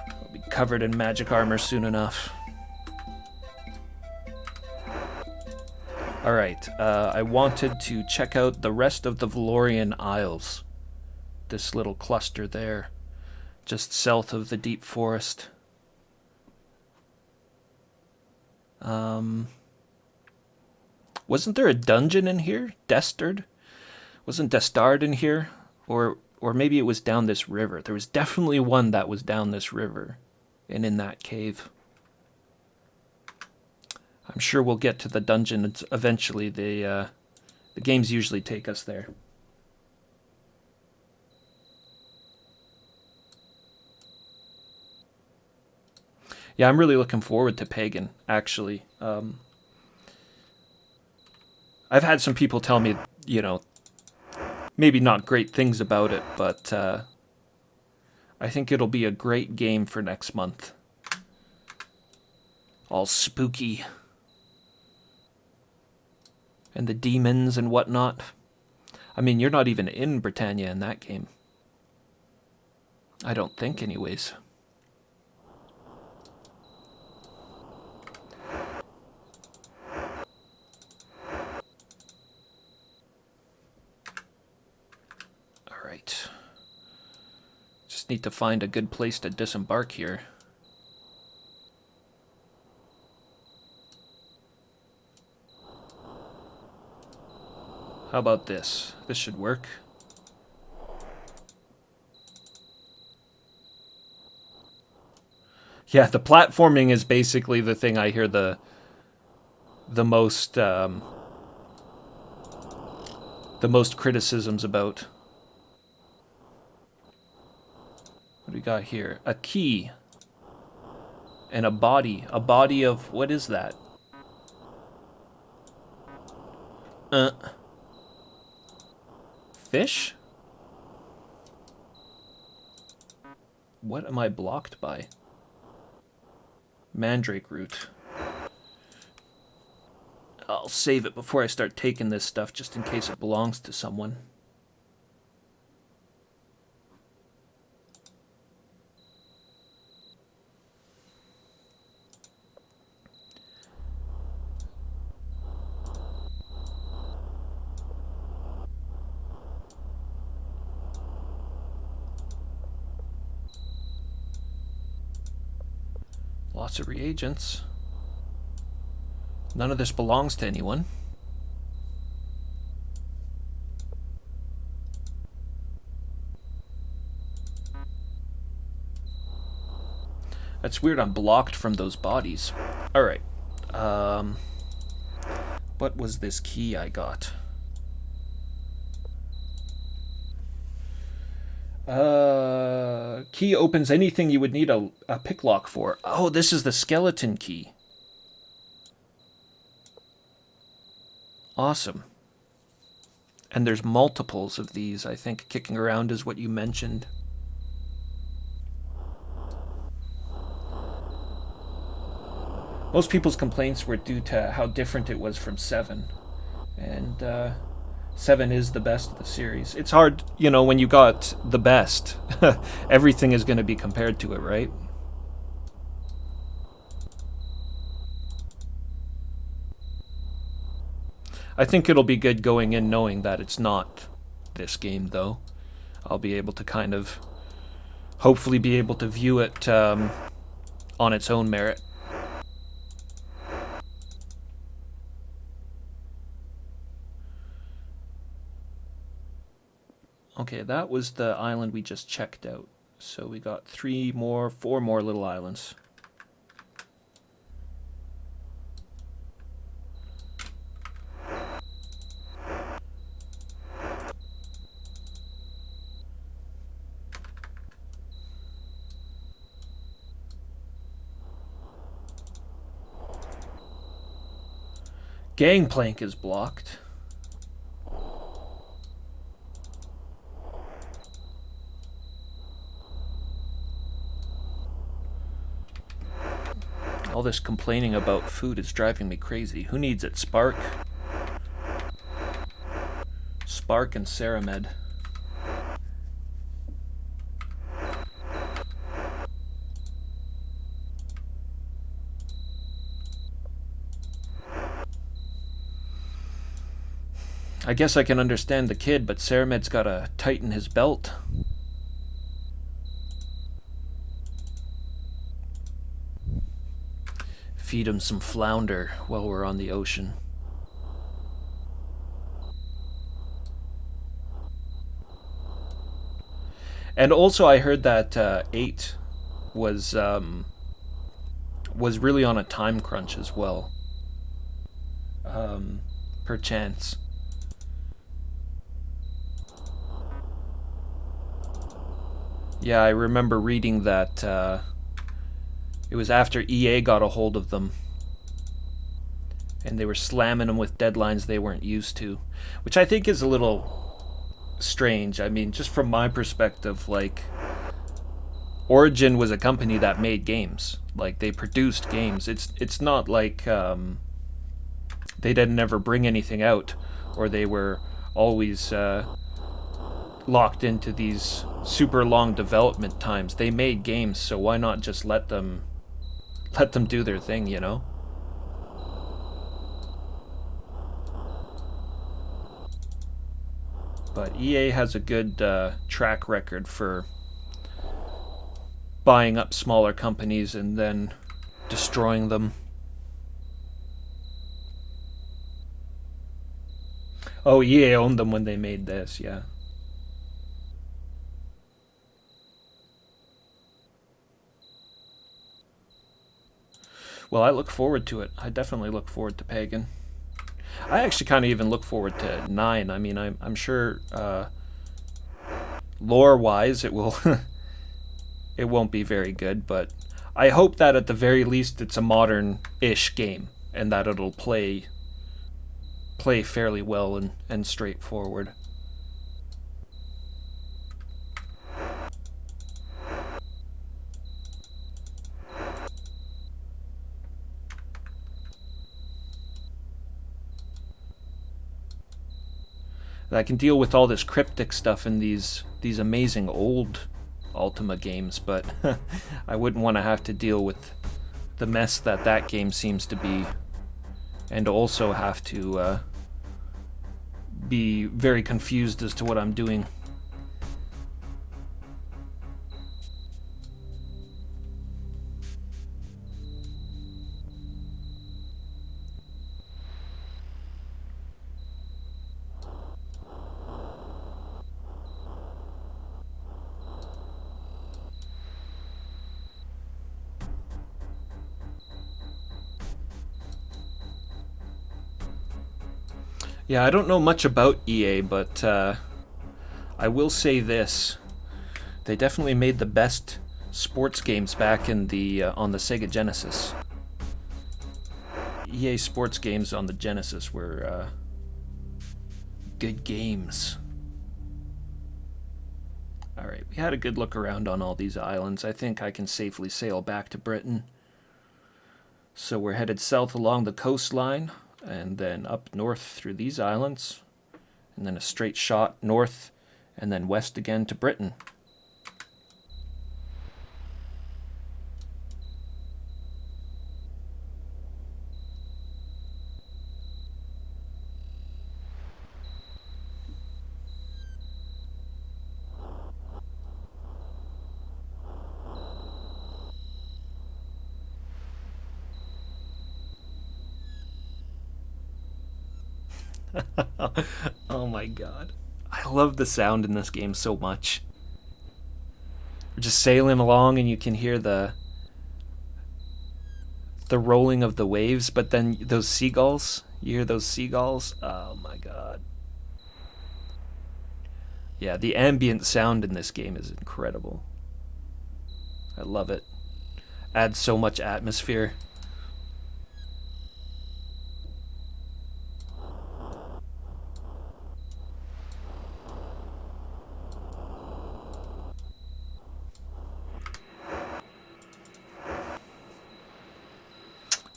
I'll be covered in magic armor soon enough. Alright, I wanted to check out the rest of the Valorian Isles. this little cluster there, just south of the deep forest. Wasn't there a dungeon in here? Destard? Wasn't Destard in here? Or maybe it was down this river. There was definitely one that was down this river and in that cave. I'm sure we'll get to the dungeon eventually. The games usually take us there. Yeah, I'm really looking forward to Pagan, actually. I've had some people tell me, maybe not great things about it, but I think it'll be a great game for next month. All spooky. And the demons and whatnot. I mean, you're not even in Britannia in that game. I don't think, anyways. Alright. Just need to find a good place to disembark here. How about this? This should work. Yeah, the platforming is basically the thing I hear the most criticisms about. What do we got here? A key and a body. A body of, what is that? Fish? What am I blocked by? Mandrake root. I'll save it before I start taking this stuff just in case it belongs to someone. Lots of reagents. None of this belongs to anyone. That's weird, I'm blocked from those bodies. Alright. What was this key I got? Key opens anything you would need a picklock for. Oh, this is the skeleton key. Awesome. And there's multiples of these, I think, kicking around is what you mentioned. Most people's complaints were due to how different it was from 7. And 7 is the best of the series. It's hard, when you got the best. Everything is going to be compared to it, right? I think it'll be good going in knowing that it's not this game, though. I'll be able to kind of, hopefully be able to view it on its own merit. Okay, that was the island we just checked out. So we got 4 more little islands. Gangplank is blocked. All this complaining about food is driving me crazy. Who needs it? Spark? Spark and Ceramed. I guess I can understand the kid, but Ceramed's gotta tighten his belt. Feed him some flounder while we're on the ocean. And also, I heard that 8 was really on a time crunch as well. Perchance. Yeah, I remember reading that it was after EA got a hold of them, and they were slamming them with deadlines they weren't used to, which I think is a little strange. I mean, just from my perspective, like, Origin was a company that made games. Like, they produced games. It's not like they didn't ever bring anything out, or they were always locked into these super long development times. They made games, so why not just let them do their thing, you know? But EA has a good track record for buying up smaller companies and then destroying them. Oh, EA owned them when they made this, yeah. Well, I look forward to it. I definitely look forward to Pagan. I actually kind of even look forward to 9. I mean, I'm sure lore-wise it will it won't be very good, but I hope that at the very least it's a modern-ish game and that it'll play fairly well and straightforward. That I can deal with all this cryptic stuff in these amazing old Ultima games, but I wouldn't want to have to deal with the mess that game seems to be, and also have to be very confused as to what I'm doing. Yeah, I don't know much about EA, but I will say this: they definitely made the best sports games back in the on the Sega Genesis. EA sports games on the Genesis were good games. Alright, we had a good look around on all these islands. I think I can safely sail back to Britain. So we're headed south along the coastline, and then up north through these islands, and then a straight shot north, and then west again to Britain. Oh my god. I love the sound in this game so much. We're just sailing along and you can hear the rolling of the waves, but then those seagulls, you hear those seagulls? Oh my god. Yeah, the ambient sound in this game is incredible. I love it. Adds so much atmosphere.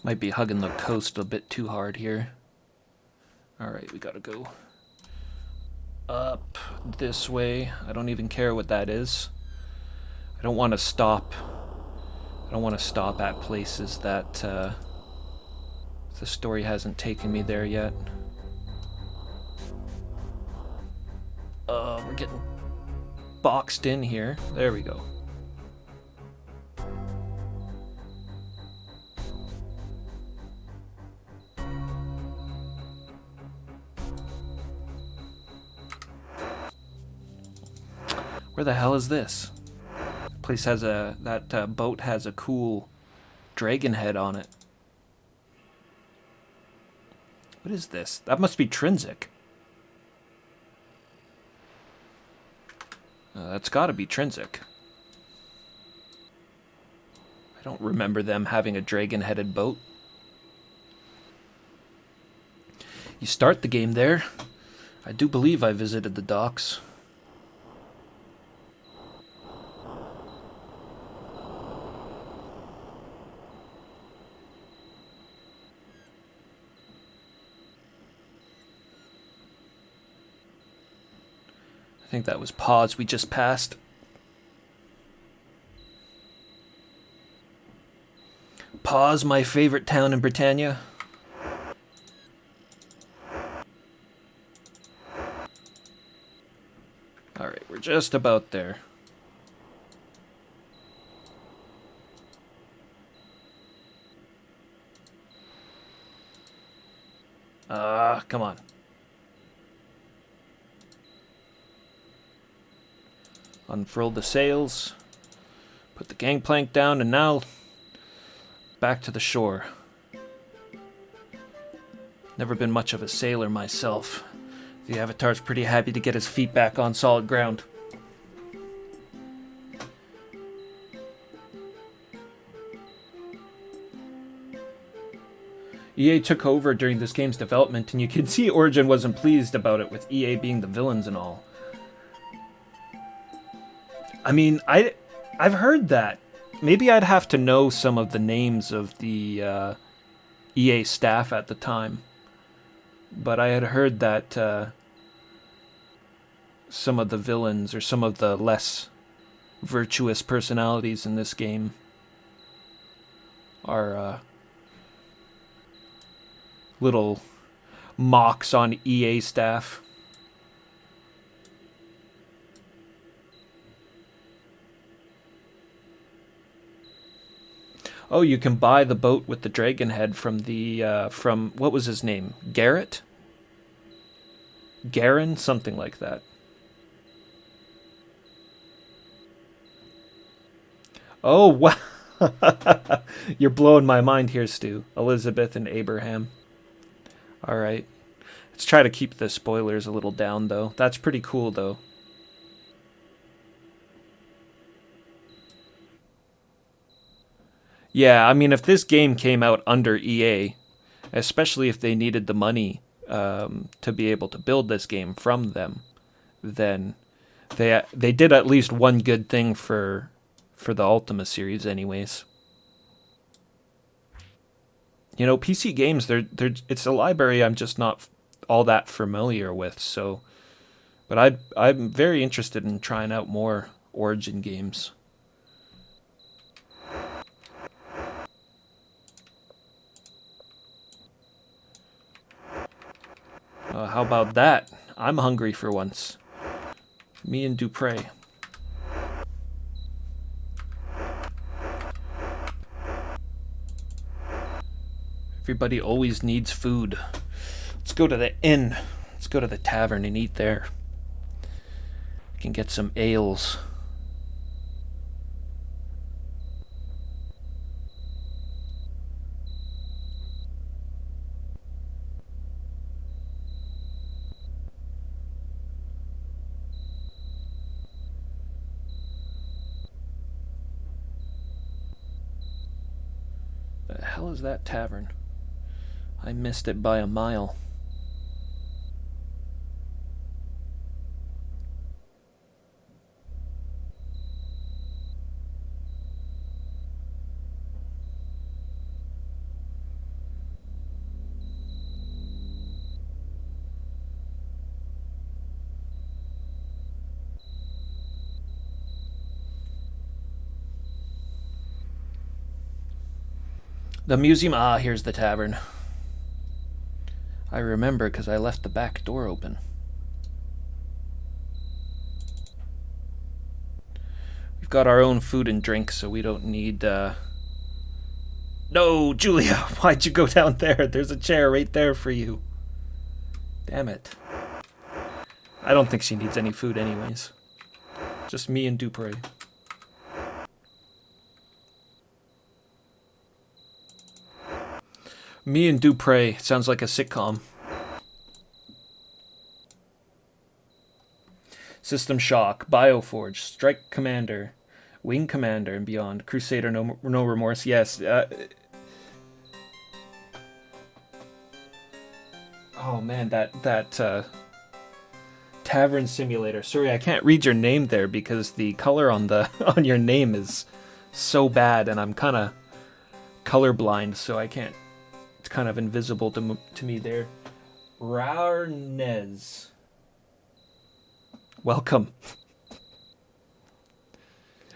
Might be hugging the coast a bit too hard here. Alright, we gotta go up this way. I don't even care what that is. I don't want to stop. I don't want to stop at places that the story hasn't taken me there yet. we're getting boxed in here. There we go. Where the hell is this? Place has that boat has a cool dragon head on it. What is this? That must be Trinsic. That's got to be Trinsic. I don't remember them having a dragon-headed boat. You start the game there. I do believe I visited the docks. I think that was Pause we just passed. Pause, my favorite town in Britannia. Alright, we're just about there. Come on. Unfurl the sails, put the gangplank down, and now back to the shore. Never been much of a sailor myself. The Avatar's pretty happy to get his feet back on solid ground. EA took over during this game's development, and you can see Origin wasn't pleased about it, with EA being the villains and all. I mean, I've heard that. Maybe I'd have to know some of the names of the EA staff at the time. But I had heard that some of the villains, or some of the less virtuous personalities in this game, are little mocks on EA staff. Oh, you can buy the boat with the dragon head from the from what was his name? Garrett? Garen? Something like that. Oh, wow. You're blowing my mind here, Stu. Elizabeth and Abraham. All right. Let's try to keep the spoilers a little down, though. That's pretty cool, though. Yeah, I mean, if this game came out under EA, especially if they needed the money to be able to build this game from them, then they did at least one good thing for the Ultima series, anyways. You know, PC games, it's a library I'm just not all that familiar with. So, but I'm very interested in trying out more Origin games. How about that? I'm hungry for once. Me and Dupre. Everybody always needs food. Let's go to the inn. Let's go to the tavern and eat there. I can get some ales. The hell is that tavern? I missed it by a mile. The museum. Ah, here's the tavern. I remember because I left the back door open. got our own food and drink, so we don't need. No, Julia, why'd you go down there? There's a chair right there for you. Damn it. I don't think she needs any food, anyways. Just me and Dupre. Me and Dupre sounds like a sitcom. System Shock, Bioforge, Strike Commander, Wing Commander, and beyond. Crusader, no remorse. Yes. Oh man, that Tavern Simulator. Sorry, I can't read your name there because the color on the on your name is so bad, and I'm kind of colorblind, so I can't. It's kind of invisible to me there. Raarnez. Welcome.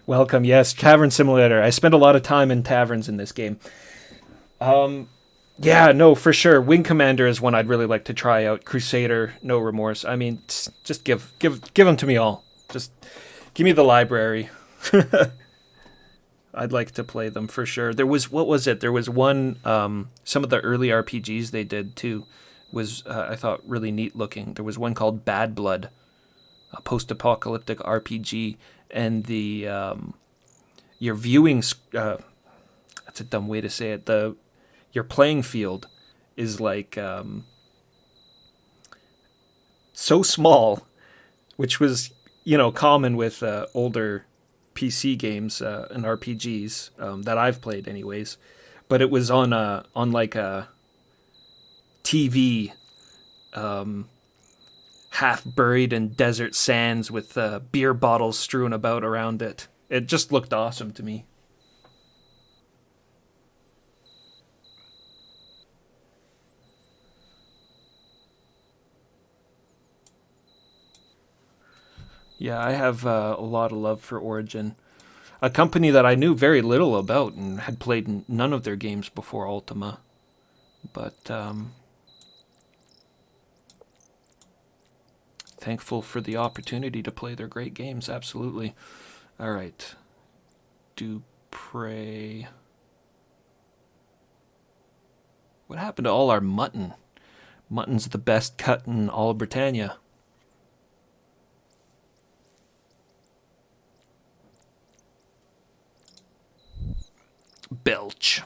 Welcome, yes, Tavern Simulator. I spent a lot of time in taverns in this game. Yeah, no, for sure. Wing Commander is one I'd really like to try out. Crusader, no remorse. I mean, just give them to me all. Just give me the library. I'd like to play them for sure. There was, what was it? There was one, some of the early RPGs they did too was, I thought, really neat looking. There was one called Bad Blood, a post-apocalyptic RPG, and the, your viewing, that's a dumb way to say it, your playing field is like, so small, which was, common with, older PC games and RPGs that I've played, anyways. But it was on like a TV, half buried in desert sands with beer bottles strewn about around it. It just looked awesome to me. Yeah, I have a lot of love for Origin. A company that I knew very little about and had played none of their games before Ultima. But thankful for the opportunity to play their great games, absolutely. All right. Dupre. What happened to all our mutton? Mutton's the best cut in all of Britannia. Belch.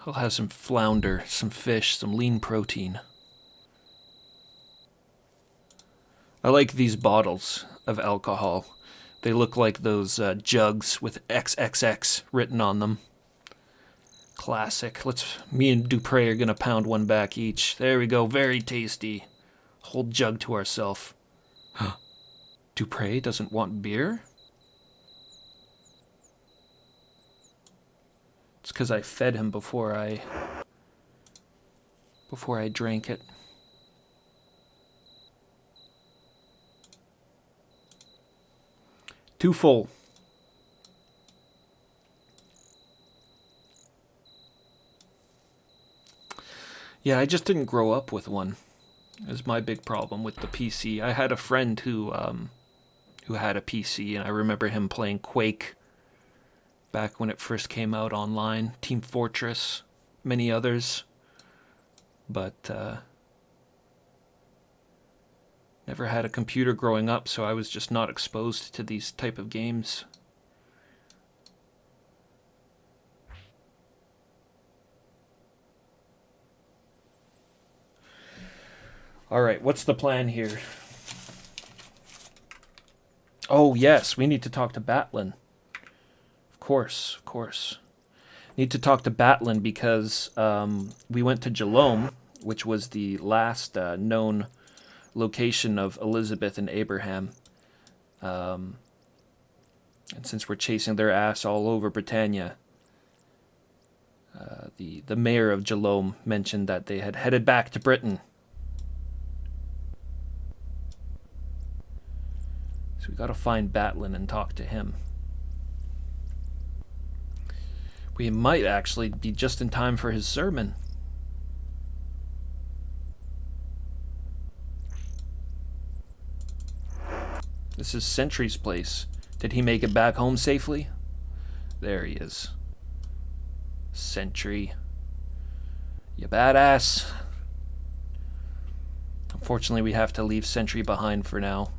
I'll have some flounder, some fish, some lean protein. I like these bottles of alcohol. They look like those jugs with XXX written on them. Classic. Me and Dupre are gonna pound one back each. There we go. Very tasty. Whole jug to ourselves. Dupre doesn't want beer? It's because I fed him before I drank it. Too full. Yeah, I just didn't grow up with one. Is my big problem with the PC. I had a friend who had a PC, and I remember him playing Quake back when it first came out online, Team Fortress, many others, but never had a computer growing up, so I was just not exposed to these type of games. All right, what's the plan here? Oh, yes, we need to talk to Batlin. Of course. Need to talk to Batlin because we went to Jalome, which was the last known location of Elizabeth and Abraham. And since we're chasing their ass all over Britannia, the mayor of Jalome mentioned that they had headed back to Britain. So we gotta find Batlin and talk to him. We might actually be just in time for his sermon. This is Sentry's place. Did he make it back home safely? There he is. Sentry. You badass. Unfortunately, we have to leave Sentry behind for now.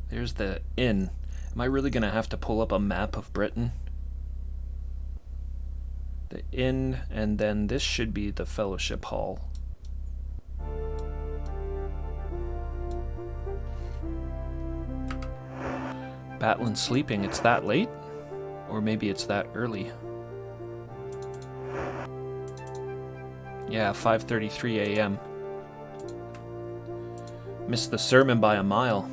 There's the inn. Am I really going to have to pull up a map of Britain? The inn, and then this should be the Fellowship Hall. Battlin's sleeping. It's that late? Or maybe it's that early. Yeah, 5:33 a.m. Missed the sermon by a mile.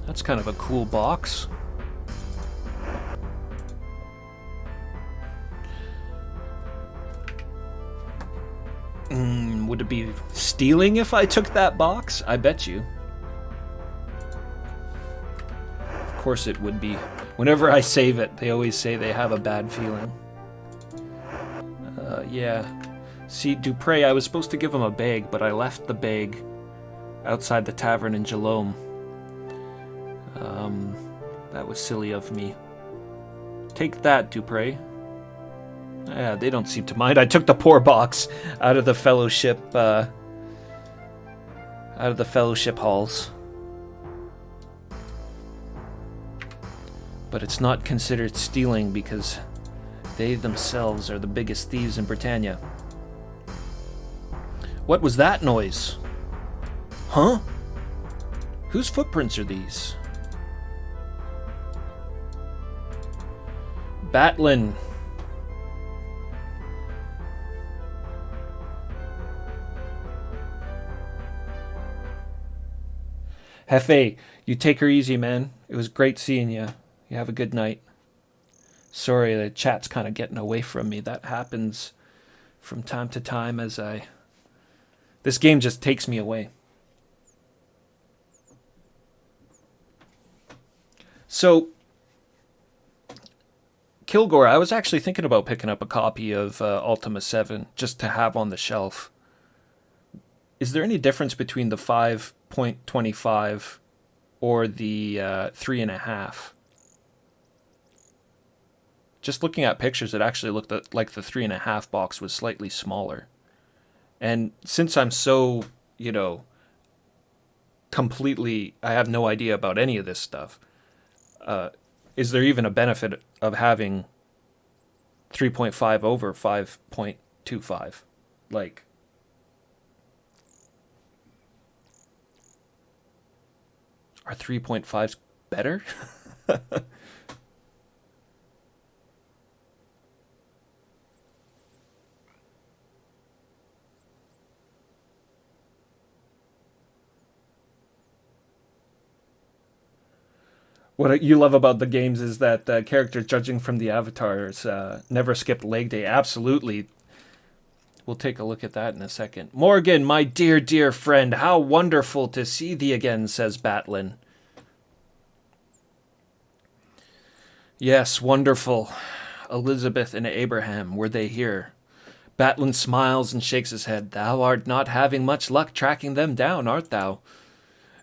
That's kind of a cool box. Would it be stealing if I took that box? I bet you. Of course it would be. Whenever I save it, they always say they have a bad feeling. Yeah. See, Dupre, I was supposed to give him a bag, but I left the bag outside the tavern in Jalome. That was silly of me. Take that, Dupre. Yeah, they don't seem to mind. I took the poor box out of the fellowship, halls. But it's not considered stealing because they themselves are the biggest thieves in Britannia. What was that noise? Huh? Whose footprints are these? Batlin. Hefe, you take her easy, man. It was great seeing you. You have a good night. Sorry, the chat's kind of getting away from me. That happens from time to time as this game just takes me away. So, Kilgore, I was actually thinking about picking up a copy of Ultima VII just to have on the shelf. Is there any difference between the 5.25 or the 3.5? Just looking at pictures, it actually looked like the 3.5 box was slightly smaller. And since I'm so, completely, I have no idea about any of this stuff, is there even a benefit of having 3.5 over 5.25? Like, are 3.5s better? What you love about the games is that characters judging from the avatars never skipped leg day. Absolutely. We'll take a look at that in a second. Morgan, my dear, dear friend, how wonderful to see thee again, says Batlin. Yes, wonderful. Elizabeth and Abraham, were they here? Batlin smiles and shakes his head. Thou art not having much luck tracking them down, art thou?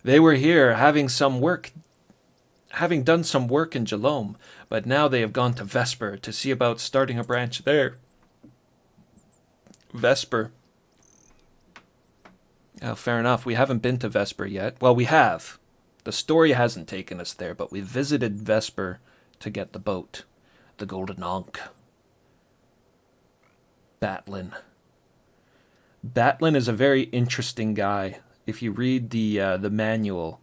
They were here, having done some work in Jalome, but now they have gone to Vesper to see about starting a branch there. Vesper. Oh, fair enough. We haven't been to Vesper yet. Well, we have. The story hasn't taken us there, but we visited Vesper to get the boat. The Golden Ankh. Batlin. Batlin is a very interesting guy. If you read the manual,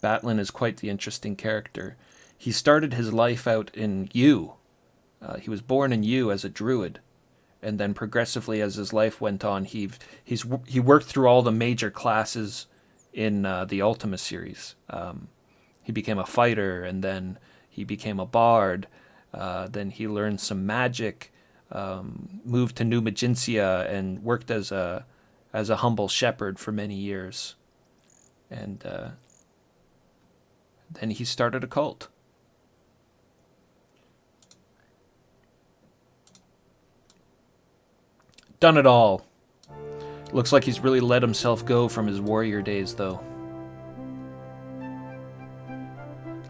Batlin is quite the interesting character. He started his life out in U. He was born in U as a druid, and then progressively as his life went on, he worked through all the major classes in the Ultima series. He became a fighter, and then he became a bard. Then he learned some magic, moved to New Magintia, and worked as a as a humble shepherd for many years. And then he started a cult. Done it all. Looks like he's really let himself go from his warrior days, though.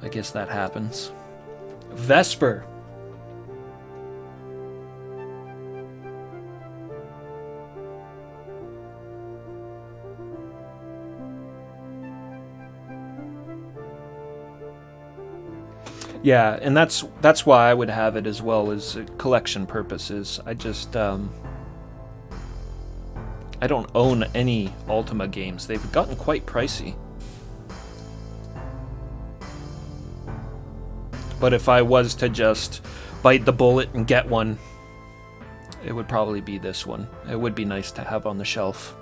I guess that happens. Vesper. Yeah, and that's why I would have it as well as collection purposes. I just I don't own any Ultima games. They've gotten quite pricey. But if I was to just bite the bullet and get one, it would probably be this one. It would be nice to have on the shelf.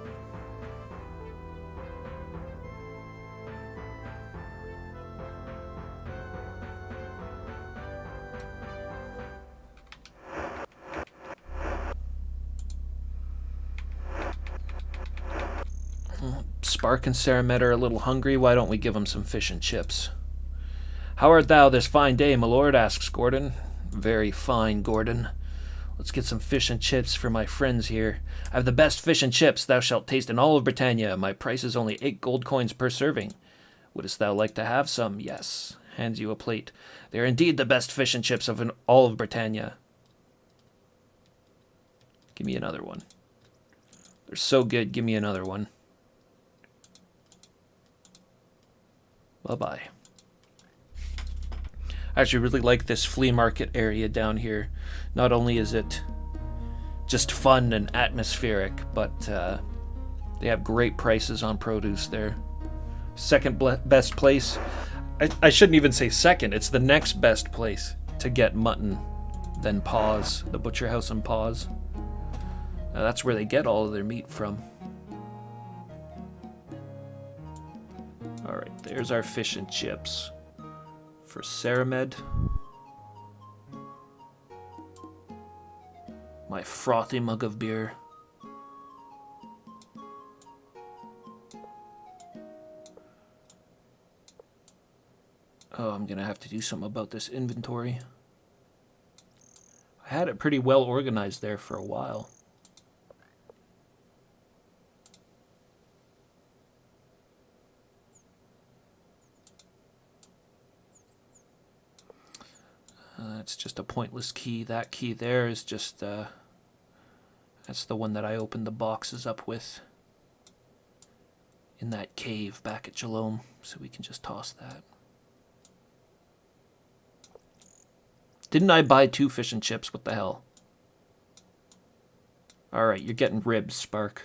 Spark and Saramed are a little hungry. Why don't we give them some fish and chips? How art thou this fine day, my lord? Asks Gordon. Very fine, Gordon. Let's get some fish and chips for my friends here. I have the best fish and chips thou shalt taste in all of Britannia. My price is only 8 gold coins per serving. Wouldst thou like to have some? Yes. Hands you a plate. They are indeed the best fish and chips of all of Britannia. Give me another one. They're so good. Give me another one. Bye-bye. I actually really like this flea market area down here. Not only is it just fun and atmospheric, but they have great prices on produce there. Second best place. I shouldn't even say second. It's the next best place to get mutton than Paws, the butcher house in Paws. That's where they get all of their meat from. Alright, there's our fish and chips. For Saramed. My frothy mug of beer. Oh, I'm gonna have to do something about this inventory. I had it pretty well organized there for a while. It's just a pointless key. That key there is just, that's the one that I opened the boxes up with in that cave back at Jalome, so we can just toss that. Didn't I buy 2 fish and chips? What the hell? Alright, you're getting ribs, Spark.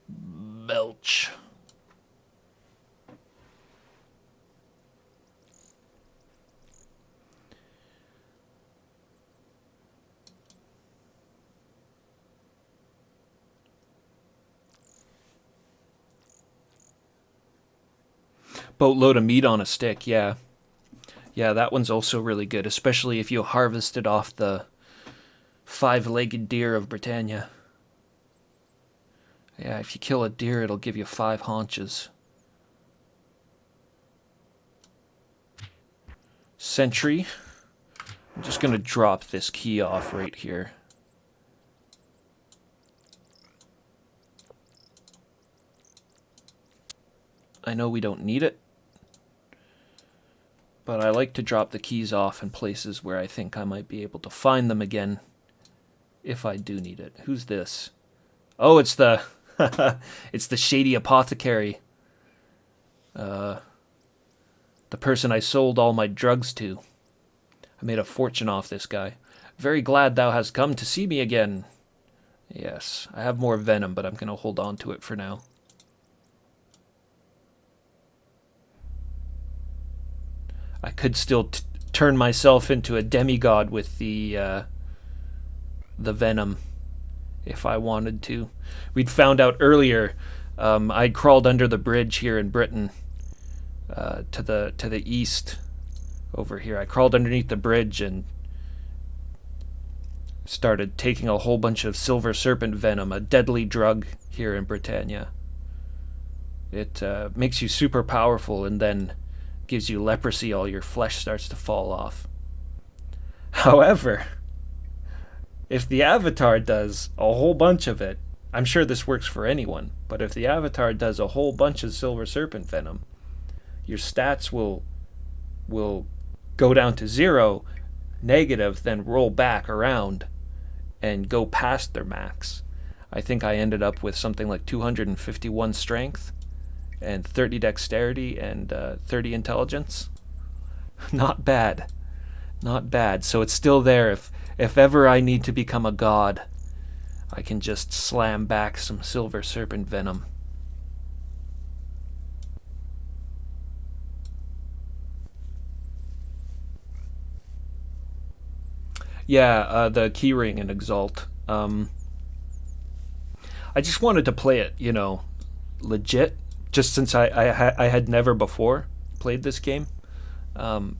Belch. Boatload of meat on a stick, yeah. Yeah, that one's also really good, especially if you harvested off the 5-legged deer of Britannia. Yeah, if you kill a deer, it'll give you 5 haunches. Sentry. I'm just going to drop this key off right here. I know we don't need it, but I like to drop the keys off in places where I think I might be able to find them again if I do need it. Who's this? Oh, it's the it's the shady apothecary. The person I sold all my drugs to. I made a fortune off this guy. Very glad thou hast come to see me again. Yes, I have more venom, but I'm going to hold on to it for now. I could still turn myself into a demigod with the venom if I wanted to. We'd found out earlier I'd crawled under the bridge here in Britain to the east over here. I crawled underneath the bridge and started taking a whole bunch of silver serpent venom, a deadly drug here in Britannia. It makes you super powerful and then gives you leprosy. All your flesh starts to fall off. However, if the Avatar does a whole bunch of it, I'm sure this works for anyone, but if the Avatar does a whole bunch of silver serpent venom, your stats will go down to 0, negative, then roll back around and go past their max. I think I ended up with something like 251 strength and 30 dexterity and 30 intelligence. Not bad. Not bad. So it's still there. If ever I need to become a god, I can just slam back some silver serpent venom. Yeah, the keyring in Exult. I just wanted to play it, legit, just since I had never before played this game. Um,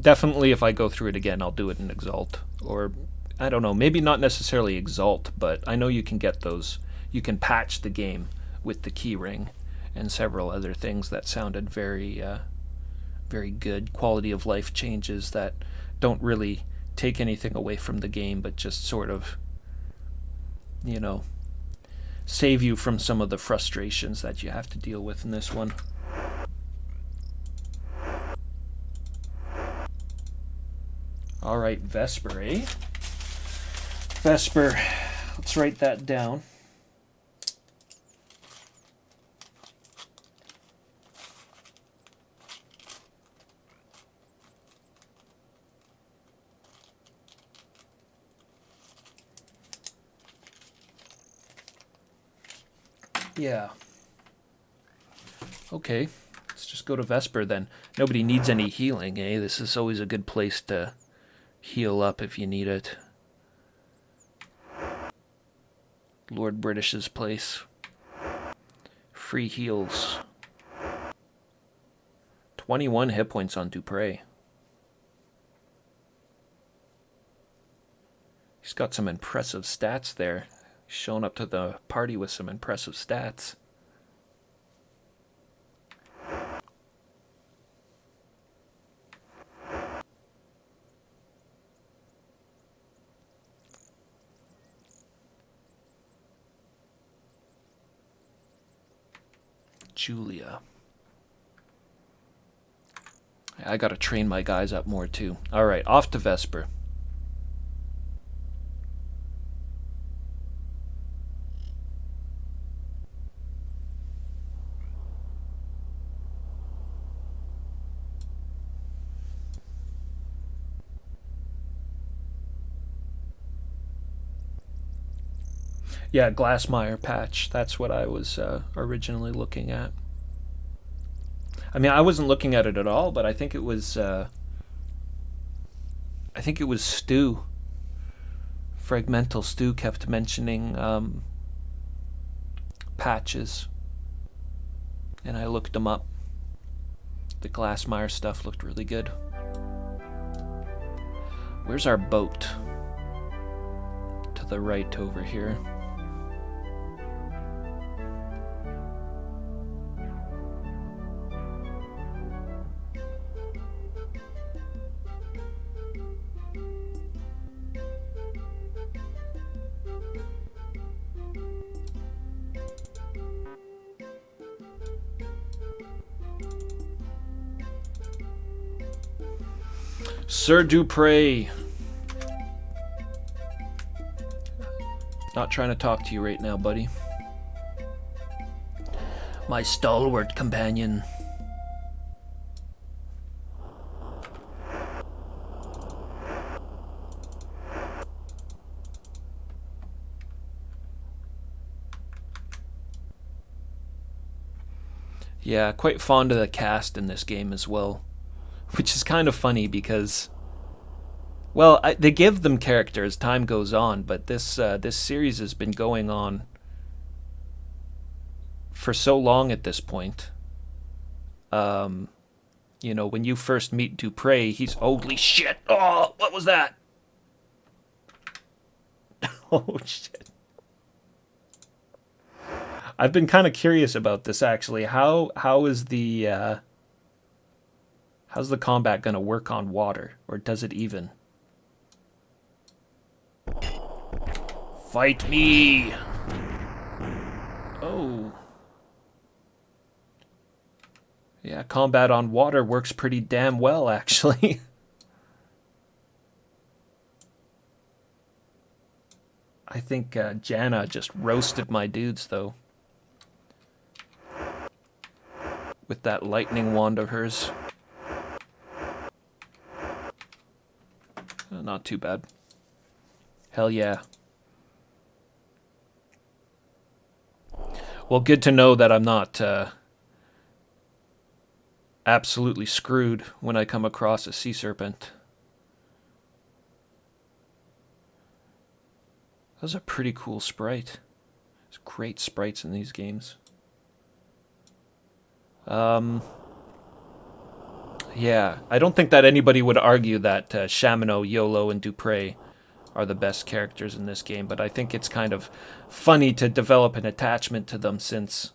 Definitely, if I go through it again, I'll do it in Exalt. Or, I don't know, maybe not necessarily Exalt, but I know you can get those. You can patch the game with the keyring and several other things that sounded very good. Quality of life changes that don't really take anything away from the game, but just sort of, save you from some of the frustrations that you have to deal with in this one. All right, Vesper, eh? Vesper, let's write that down. Yeah. Okay, let's just go to Vesper then. Nobody needs any healing, eh? This is always a good place to heal up if you need it. Lord British's place. Free heals. 21 hit points on Dupre. He's got some impressive stats there. He's showing up to the party with some impressive stats. Julia. I gotta train my guys up more too. Alright, off to Vesper. Yeah, Glassmire patch. That's what I was originally looking at. I mean, I wasn't looking at it at all, but I think it was. I think it was Stu. Fragmental Stu kept mentioning patches, and I looked them up. The Glassmire stuff looked really good. Where's our boat? To the right over here. Sir Dupre. Not trying to talk to you right now, buddy. My stalwart companion. Yeah, quite fond of the cast in this game as well. Which is kind of funny because, well, they give them character as time goes on, but this series has been going on for so long at this point. When you first meet Dupre, he's holy shit. Oh, what was that? Oh, shit. I've been kind of curious about this, actually. How is how's the combat going to work on water? Or does it even? Fight me! Oh. Yeah, combat on water works pretty damn well, actually. I think Janna just roasted my dudes, though. With that lightning wand of hers. Not too bad. Hell yeah. Well, good to know that I'm not absolutely screwed when I come across a sea serpent. That's a pretty cool sprite. There's great sprites in these games. Yeah, I don't think that anybody would argue that Shamino, Yolo, and Dupre are the best characters in this game, but I think it's kind of funny to develop an attachment to them since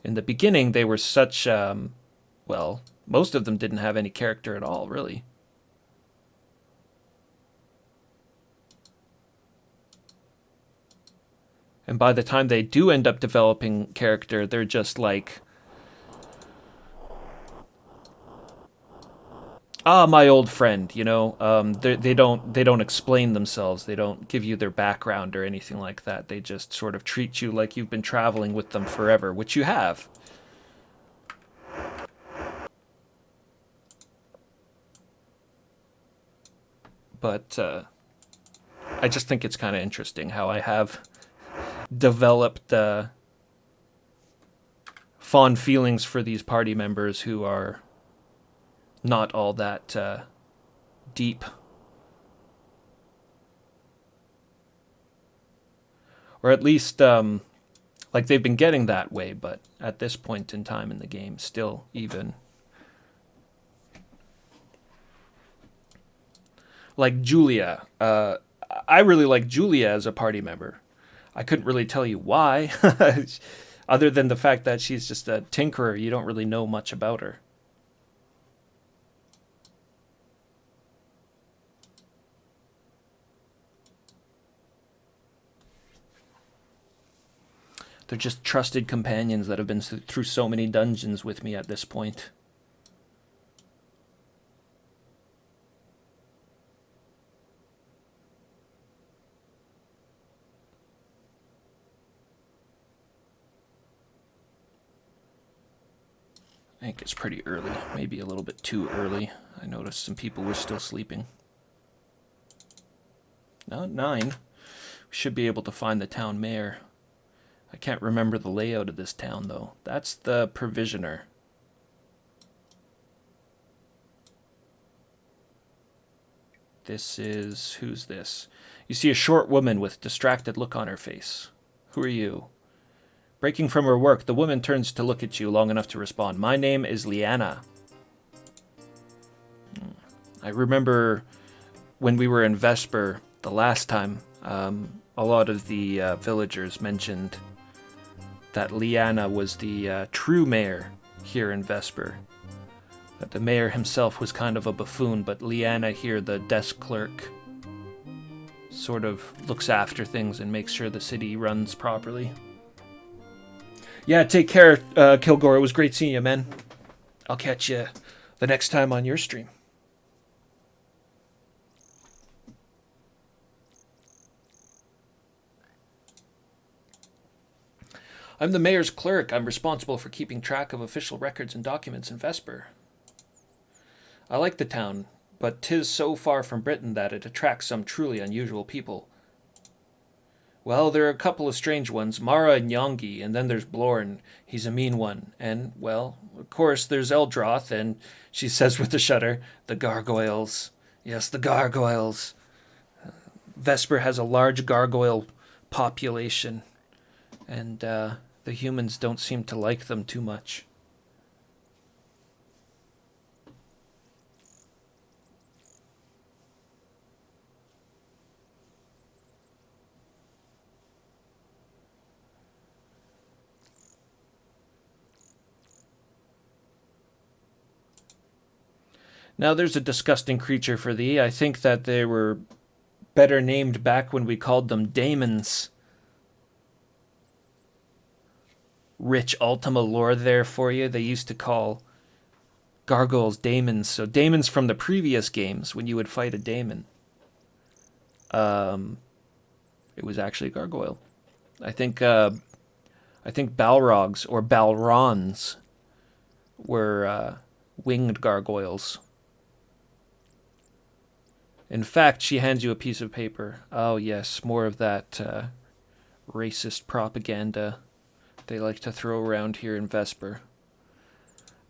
in the beginning they were such, well, most of them didn't have any character at all, really. And by the time they do end up developing character, they're just like, ah, my old friend, you know. They don't explain themselves. They don't give you their background or anything like that. They just sort of treat you like you've been traveling with them forever, which you have. But I just think it's kind of interesting how I have developed fond feelings for these party members who are not all that deep. Or at least, like, they've been getting that way, but at this point in time in the game, still even. Like Julia. I really like Julia as a party member. I couldn't really tell you why, other than the fact that she's just a tinkerer. You don't really know much about her. They're just trusted companions that have been through so many dungeons with me at this point. I think it's pretty early, maybe a little bit too early. I noticed some people were still sleeping. No, 9. We should be able to find the town mayor. I can't remember the layout of this town, though. That's the provisioner. This is... who's this? You see a short woman with distracted look on her face. Who are you? Breaking from her work, the woman turns to look at you long enough to respond. My name is Liana. I remember when we were in Vesper the last time, a lot of the villagers mentioned that Liana was the true mayor here in Vesper. That the mayor himself was kind of a buffoon, but Liana here, the desk clerk, sort of looks after things and makes sure the city runs properly. Yeah, take care, Kilgore. It was great seeing you, man. I'll catch you the next time on your stream. I'm the mayor's clerk. I'm responsible for keeping track of official records and documents in Vesper. I like the town, but 'tis so far from Britain that it attracts some truly unusual people. Well, there are a couple of strange ones, Mara and Yongi, and then there's Blorn. He's a mean one. And, well, of course, there's Eldroth, and she says with a shudder, the gargoyles. Yes, the gargoyles. Vesper has a large gargoyle population, and the humans don't seem to like them too much. Now there's a disgusting creature for thee. I think that they were better named back when we called them daemons. Rich Ultima lore there for you. They used to call gargoyles daemons. So daemons from the previous games, when you would fight a daemon, it was actually a gargoyle. I think Balrogs or Balrons were winged gargoyles. In fact, she hands you a piece of paper. Oh yes, more of that racist propaganda they like to throw around here in Vesper.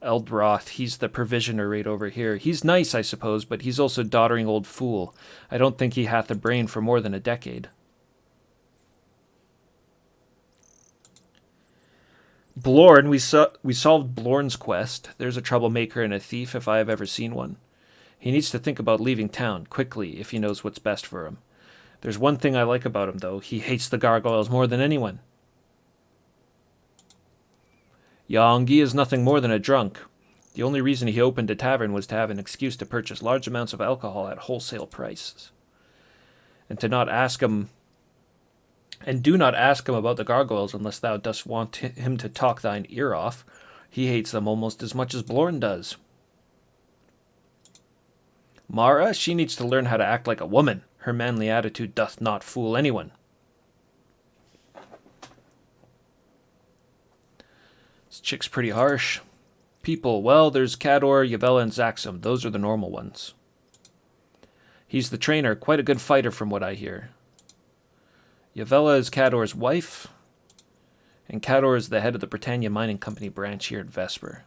Eldroth, he's the provisioner right over here. He's nice, I suppose, but he's also doddering old fool. I don't think he hath a brain for more than a decade. Blorn, we solved Blorn's quest. There's a troublemaker and a thief if I have ever seen one. He needs to think about leaving town, quickly, if he knows what's best for him. There's one thing I like about him, though. He hates the gargoyles more than anyone. Yongi is nothing more than a drunk. The only reason he opened a tavern was to have an excuse to purchase large amounts of alcohol at wholesale prices. And do not ask him about the gargoyles unless thou dost want him to talk thine ear off. He hates them almost as much as Blorn does. Mara, she needs to learn how to act like a woman. Her manly attitude doth not fool anyone. This chick's pretty harsh. People, well, there's Cador, Yavella, and Zaxxum. Those are the normal ones. He's the trainer, quite a good fighter from what I hear. Yavella is Cador's wife, and Cador is the head of the Britannia Mining Company branch here at Vesper.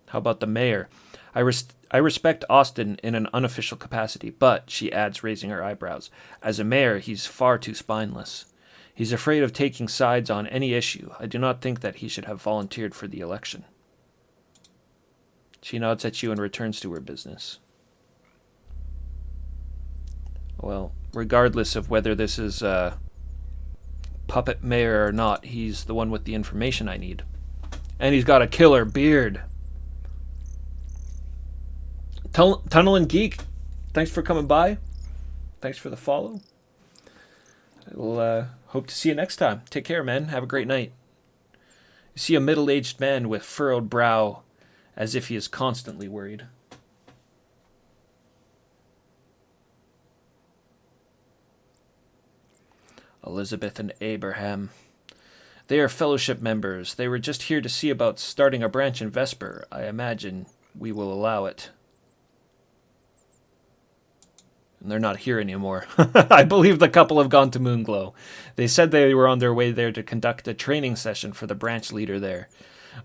How about the mayor? I respect Austin in an unofficial capacity, but, she adds, raising her eyebrows, as a mayor, he's far too spineless. He's afraid of taking sides on any issue. I do not think that he should have volunteered for the election. She nods at you and returns to her business. Well, regardless of whether this is puppet mayor or not, he's the one with the information I need. And he's got a killer beard. Tunnel and Geek, thanks for coming by. Thanks for the follow. I'll hope to see you next time. Take care, man. Have a great night. You see a middle-aged man with furrowed brow, as if he is constantly worried. Elizabeth and Abraham. They are fellowship members. They were just here to see about starting a branch in Vesper. I imagine we will allow it. And they're not here anymore. I believe the couple have gone to Moonglow. They said they were on their way there to conduct a training session for the branch leader there.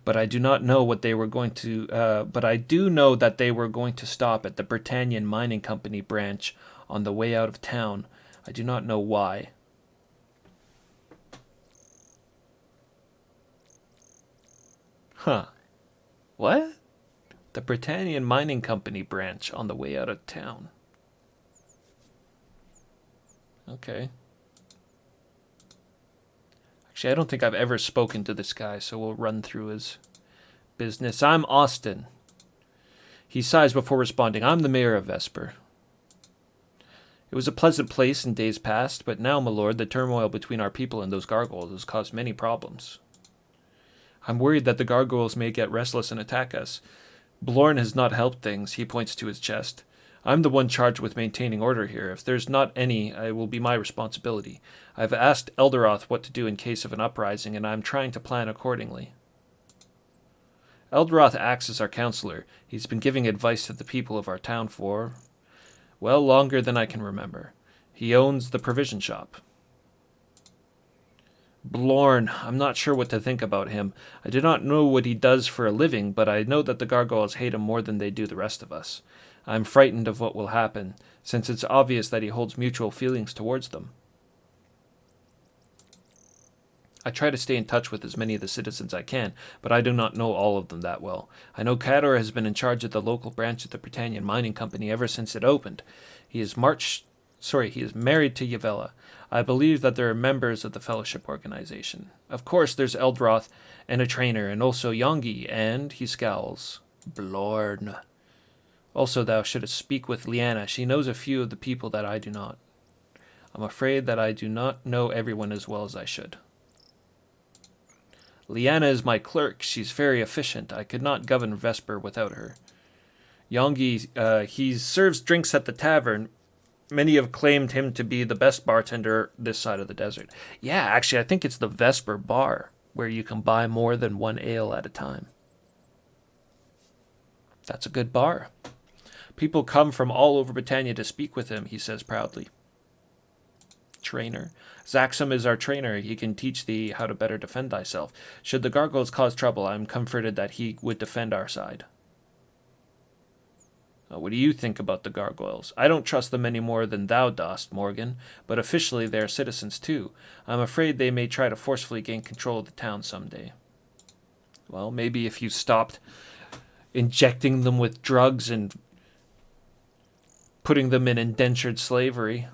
But I do not know what they were going to. But I do know that they were going to stop at the Britannian Mining Company branch on the way out of town. I do not know why. Huh. What? The Britannian Mining Company branch on the way out of town. Okay. Actually, I don't think I've ever spoken to this guy, so we'll run through his business. I'm Austin. He sighs before responding. I'm the mayor of Vesper. It was a pleasant place in days past, but now, my lord, the turmoil between our people and those gargoyles has caused many problems. I'm worried that the gargoyles may get restless and attack us. Blorn has not helped things, he points to his chest. I'm the one charged with maintaining order here. If there's not any, it will be my responsibility. I've asked Elderoth what to do in case of an uprising, and I'm trying to plan accordingly. Elderoth acts as our counselor. He's been giving advice to the people of our town for, well, longer than I can remember. He owns the provision shop. Blorn, I'm not sure what to think about him. I do not know what he does for a living, but I know that the gargoyles hate him more than they do the rest of us. I'm frightened of what will happen, since it's obvious that he holds mutual feelings towards them. I try to stay in touch with as many of the citizens I can, but I do not know all of them that well. I know Cador has been in charge of the local branch of the Britannian Mining Company ever since it opened. He is married to Yavella. I believe that there are members of the Fellowship organization. Of course, there's and a trainer, and also Yongi, and, he scowls, Blorn. Also, thou shouldst speak with Leanna. She knows a few of the people that I do not. I'm afraid that I do not know everyone as well as I should. Leanna is my clerk. She's very efficient. I could not govern Vesper without her. Yongi, he serves drinks at the tavern. Many have claimed him to be the best bartender this side of the desert. Yeah, actually, I think it's the Vesper Bar, where you can buy more than one ale at a time. That's a good bar. People come from all over Britannia to speak with him, he says proudly. Trainer. Zaxxum is our trainer. He can teach thee how to better defend thyself. Should the gargoyles cause trouble, I am comforted that he would defend our side. What do you think about the gargoyles? I don't trust them any more than thou dost, Morgan, but officially they are citizens too. I'm afraid they may try to forcefully gain control of the town someday. Well, maybe if you stopped injecting them with drugs and putting them in indentured slavery.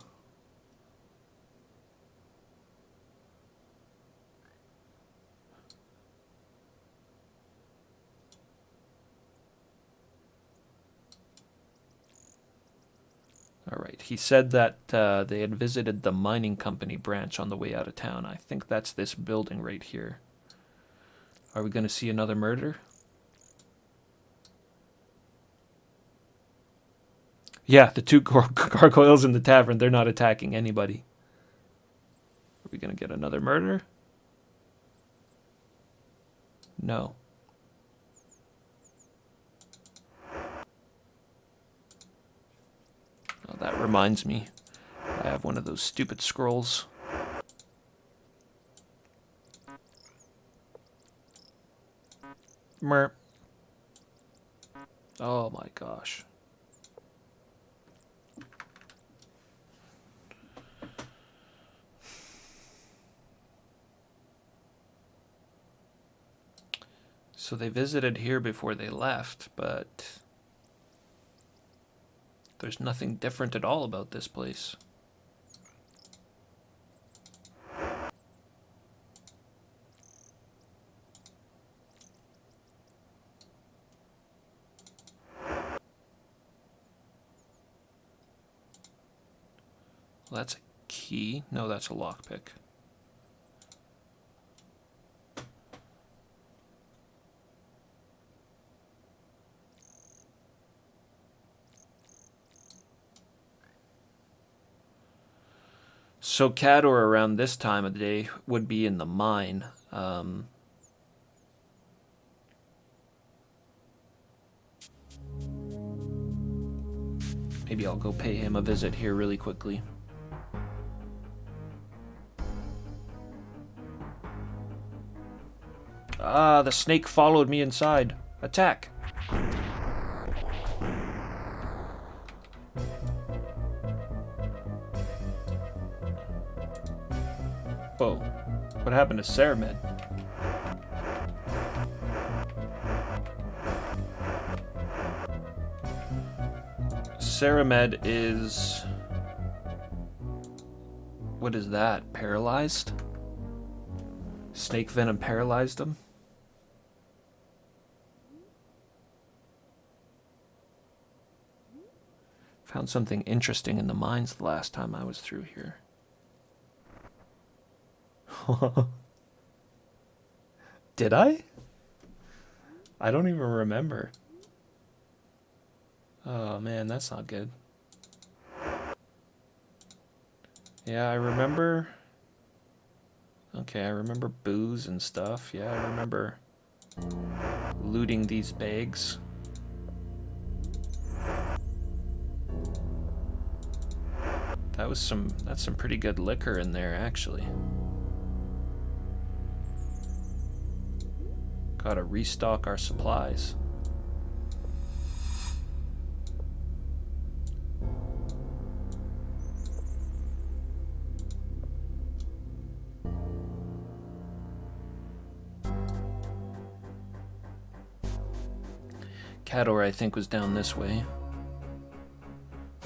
All right. He said that they had visited the mining company branch on the way out of town. I think that's this building right here. Are we going to see another murder? Yeah, the two gargoyles in the tavern, they're not attacking anybody. Are we going to get another murder? No. Oh, that reminds me. I have one of those stupid scrolls. Mer. Oh my gosh. So they visited here before they left, but there's nothing different at all about this place. Well, that's a key. No, that's a lockpick. So Cador around this time of the day would be in the mine. Maybe I'll go pay him a visit here really quickly. Ah, the snake followed me inside. Attack! Whoa. What happened to Ceramed? Ceramed is... What is that? Paralyzed? Snake venom paralyzed him? Found something interesting in the mines the last time I was through here. Did I? I don't even remember. Oh man, that's not good. Yeah, I remember... Okay, I remember booze and stuff. Yeah, I remember looting these bags. That's some pretty good liquor in there, actually. Gotta restock our supplies. Cador, I think, was down this way.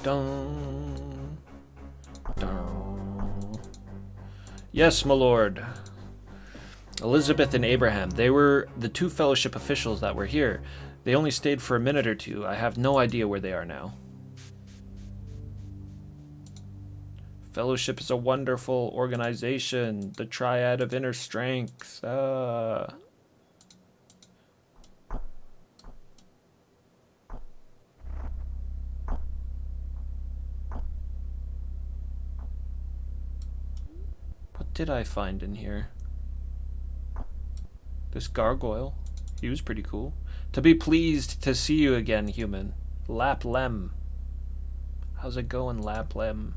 Dun, dun. Yes, my lord. Elizabeth and Abraham, they were the two fellowship officials that were here. They only stayed for a minute or two. I have no idea where they are now. Fellowship is a wonderful organization. The triad of inner strength. What did I find in here? This gargoyle. He was pretty cool. To be pleased to see you again, human. Lap Lem. How's it going, Lap Lem?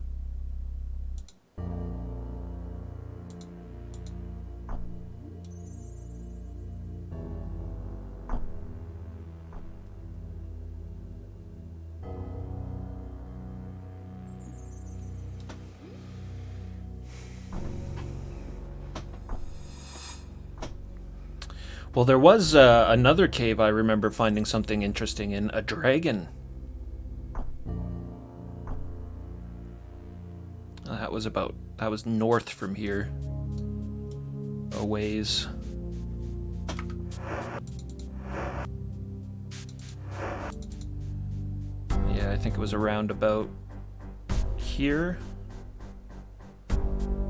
Well, there was another cave I remember finding something interesting in. A dragon. That was north from here. A ways. Yeah, I think it was around about here.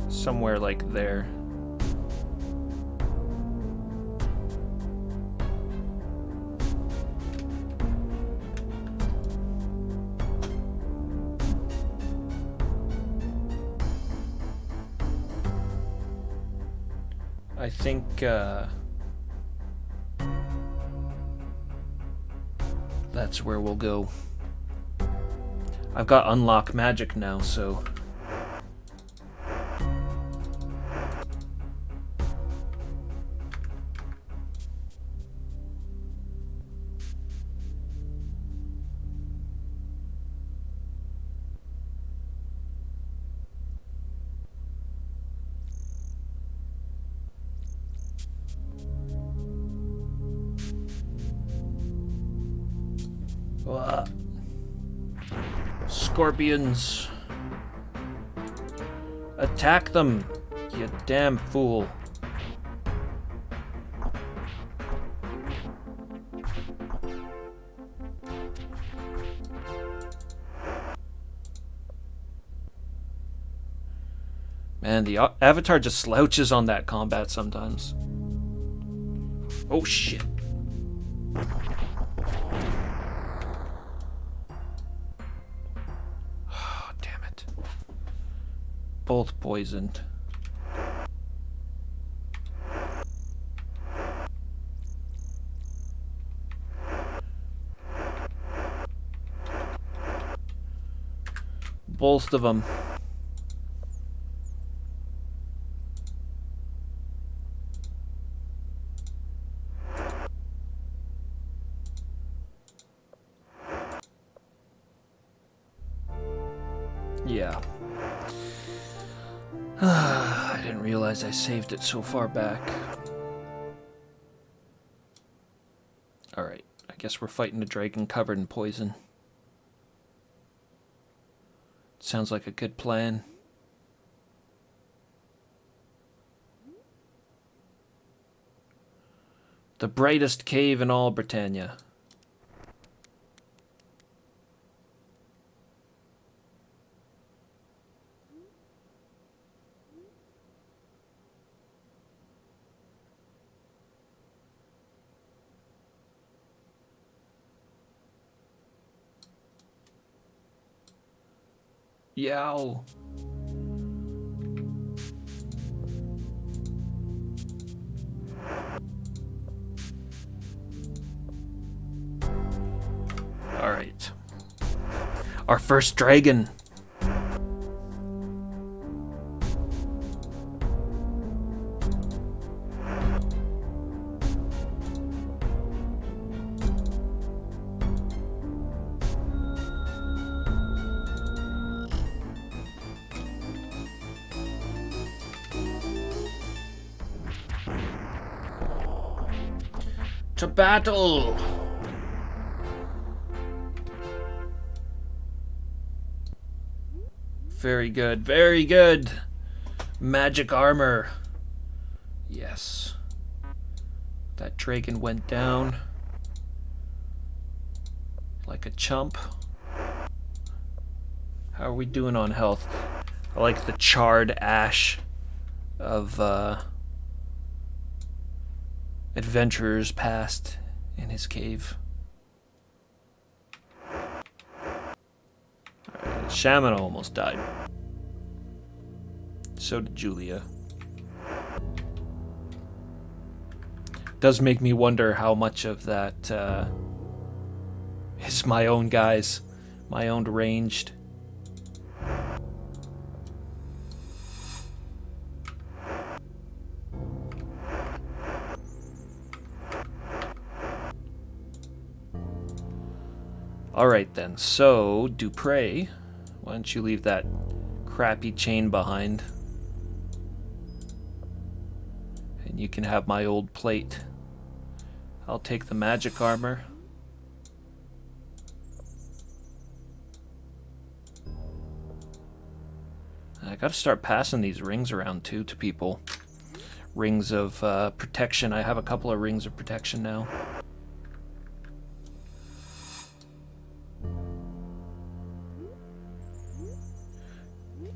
Somewhere like there. I think that's where we'll go. I've got unlock magic now, so scorpions. Attack them, you damn fool. Man, the Avatar just slouches on that combat sometimes. Oh shit. Both poisoned. Both of them. Yeah. I didn't realize I saved it so far back. Alright, I guess we're fighting a dragon covered in poison. Sounds like a good plan. The brightest cave in all Britannia. Yow. All right. Our first dragon. To battle! Very good, very good. Magic armor. Yes. That dragon went down. like a chump. How are we doing on health? I like the charred ash of adventurers past in his cave. Alright, Shaman almost died. So did Julia. Does make me wonder how much of that is my own guys, my own ranged. Alright then, so Dupre, why don't you leave that crappy chain behind? And you can have my old plate. I'll take the magic armor. I gotta start passing these rings around too to people. Rings of protection. I have a couple of rings of protection now.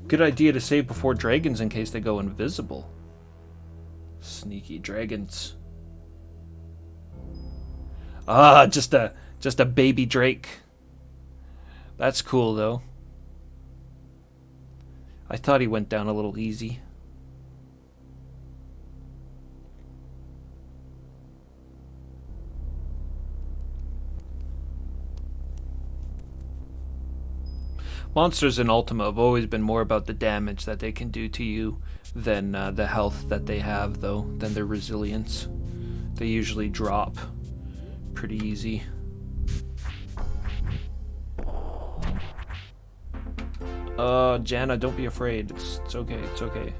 Good idea to save before dragons in case they go invisible. Sneaky dragons. Ah, just a baby drake. That's cool though. I thought he went down a little easy. Monsters in Ultima have always been more about the damage that they can do to you than the health that they have, though, than their resilience. They usually drop pretty easy. Jana, don't be afraid. It's okay, it's okay.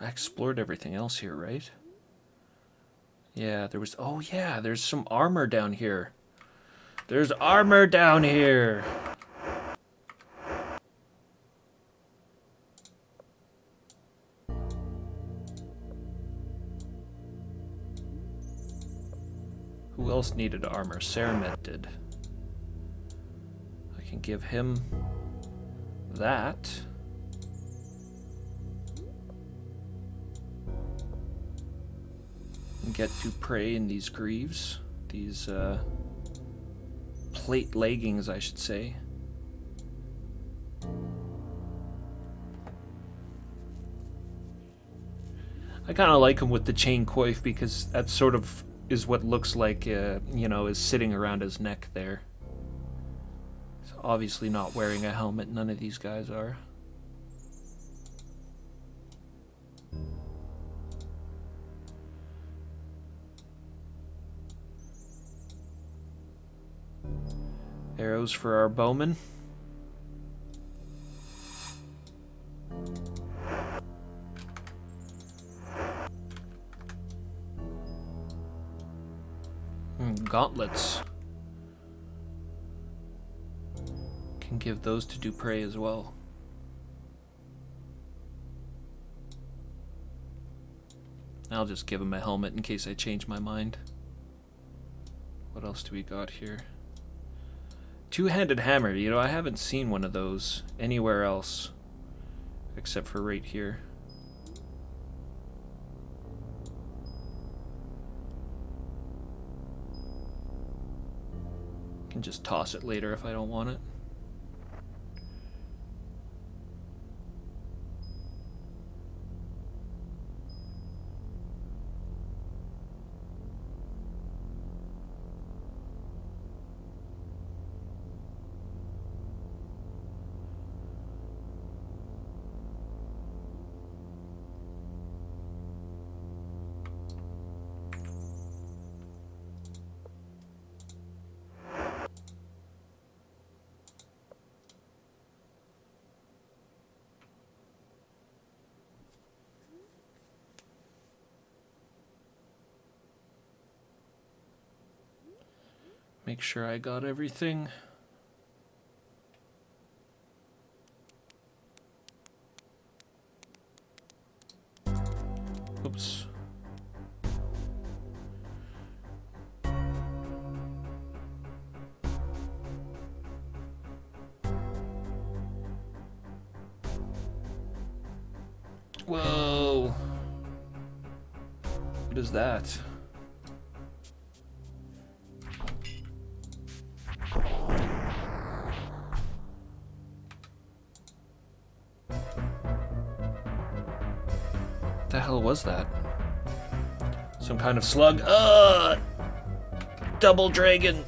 I explored everything else here, right? Yeah, there was... Oh, yeah, there's some armor down here. There's armor down here! Who else needed armor? Saramet did. I can give him that. And get to prey in these greaves. These plate leggings, I should say. I kind of like him with the chain coif because that sort of is what looks like, you know, is sitting around his neck there. He's obviously not wearing a helmet. None of these guys are. Arrows for our bowmen. Gauntlets. Can give those to Dupre as well. I'll just give him a helmet in case I change my mind. What else do we got here? Two-handed hammer. You know, I haven't seen one of those anywhere else except for right here. Can just toss it later if I don't want it. make sure I got everything. Oops. Whoa. What is that? What the hell was that? Some kind of slug? Double dragon!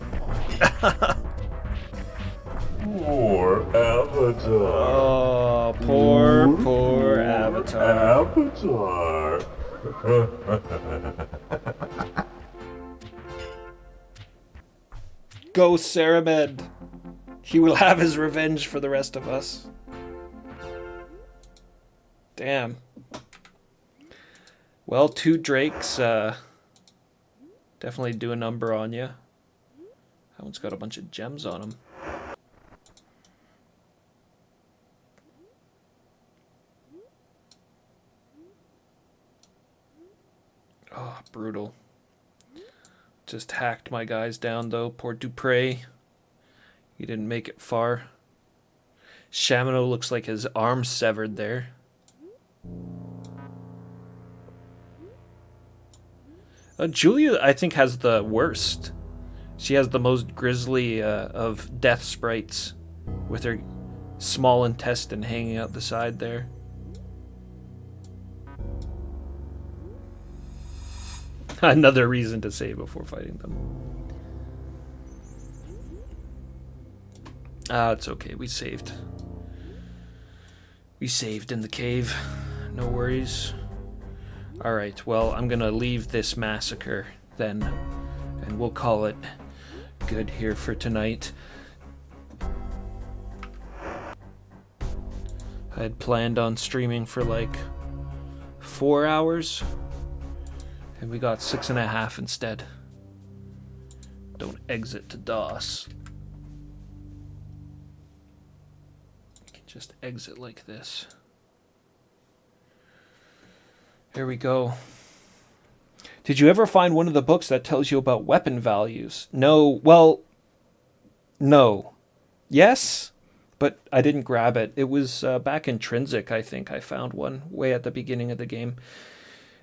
Poor Avatar. Oh, poor Avatar. Avatar. Go, Ceremed! He will have his revenge for the rest of us. Damn. Well, 2 drakes definitely do a number on you. That one's got a bunch of gems on him. Oh, brutal. Just hacked my guys down, though. Poor Dupre. He didn't make it far. Shamino looks like his arm severed there. Julia, I think, has the worst. She has the most grisly of death sprites, with her small intestine hanging out the side there. Another reason to save before fighting them. It's okay. We saved. We saved in the cave. No worries. Alright, well, I'm gonna leave this massacre then, and we'll call it good here for tonight. I had planned on streaming for like 4 hours, and we got 6.5 instead. Don't exit to DOS. You can just exit like this. Here we go. Did you ever find one of the books that tells you about weapon values? No. Well, no. Yes, but I didn't grab it. It was back in Intrinsic, I think. I found one way at the beginning of the game.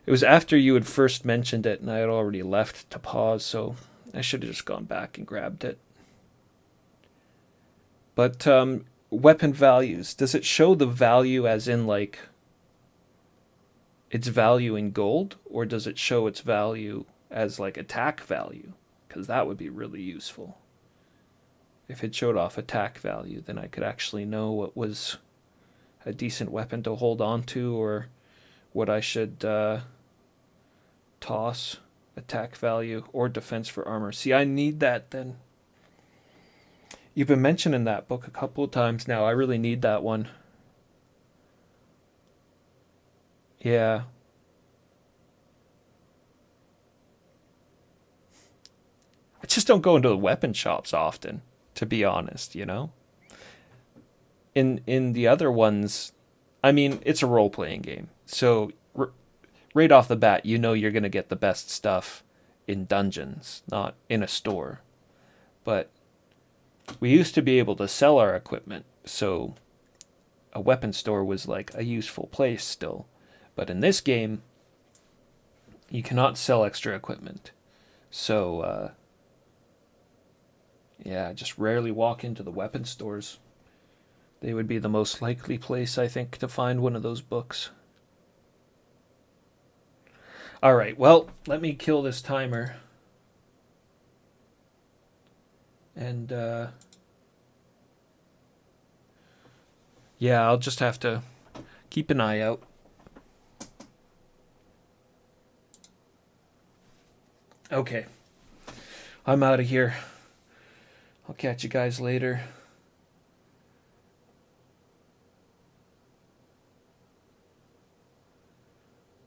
It was after you had first mentioned it, and I had already left to pause, so I should have just gone back and grabbed it. But weapon values. Does it show the value as in, like, its value in gold, or does it show its value as like attack value? Because that would be really useful. If it showed off attack value, then I could actually know what was a decent weapon to hold on to, or what I should toss, attack value or defense for armor. See, I need that then. You've been mentioning that book a couple of times now. I really need that one. Yeah. I just don't go into the weapon shops often, to be honest, you know? In the other ones, I mean, it's a role-playing game. So right off the bat, you know you're going to get the best stuff in dungeons, not in a store. But we used to be able to sell our equipment, so a weapon store was like a useful place still. But in this game, you cannot sell extra equipment. So, yeah, just rarely walk into the weapon stores. They would be the most likely place, I think, to find one of those books. Alright, well, let me kill this timer. And, yeah, I'll just have to keep an eye out. Okay. I'm out of here. I'll catch you guys later.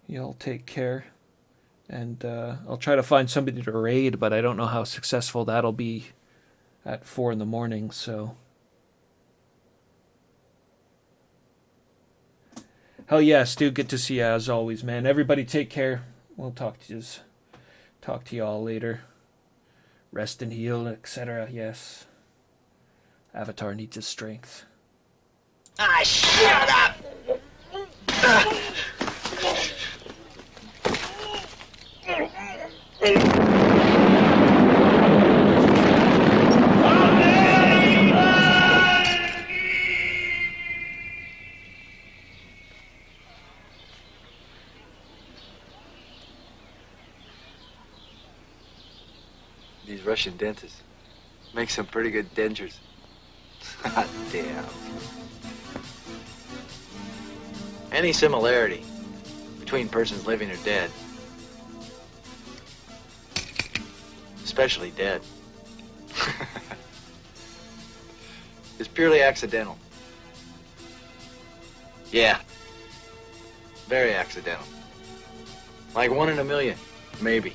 Y'all take care. And I'll try to find somebody to raid, but I don't know how successful that'll be at 4 in the morning, so... Hell yeah, Stu, good to see you as always, man. Everybody take care. We'll talk to you all later. Rest and heal, etc. Yes. Avatar needs his strength. Ah, shut up! These Russian dentists make some pretty good dentures. Hot damn. Any similarity between persons living or dead, especially dead, is purely accidental. Yeah. Very accidental. Like 1 in a million, maybe.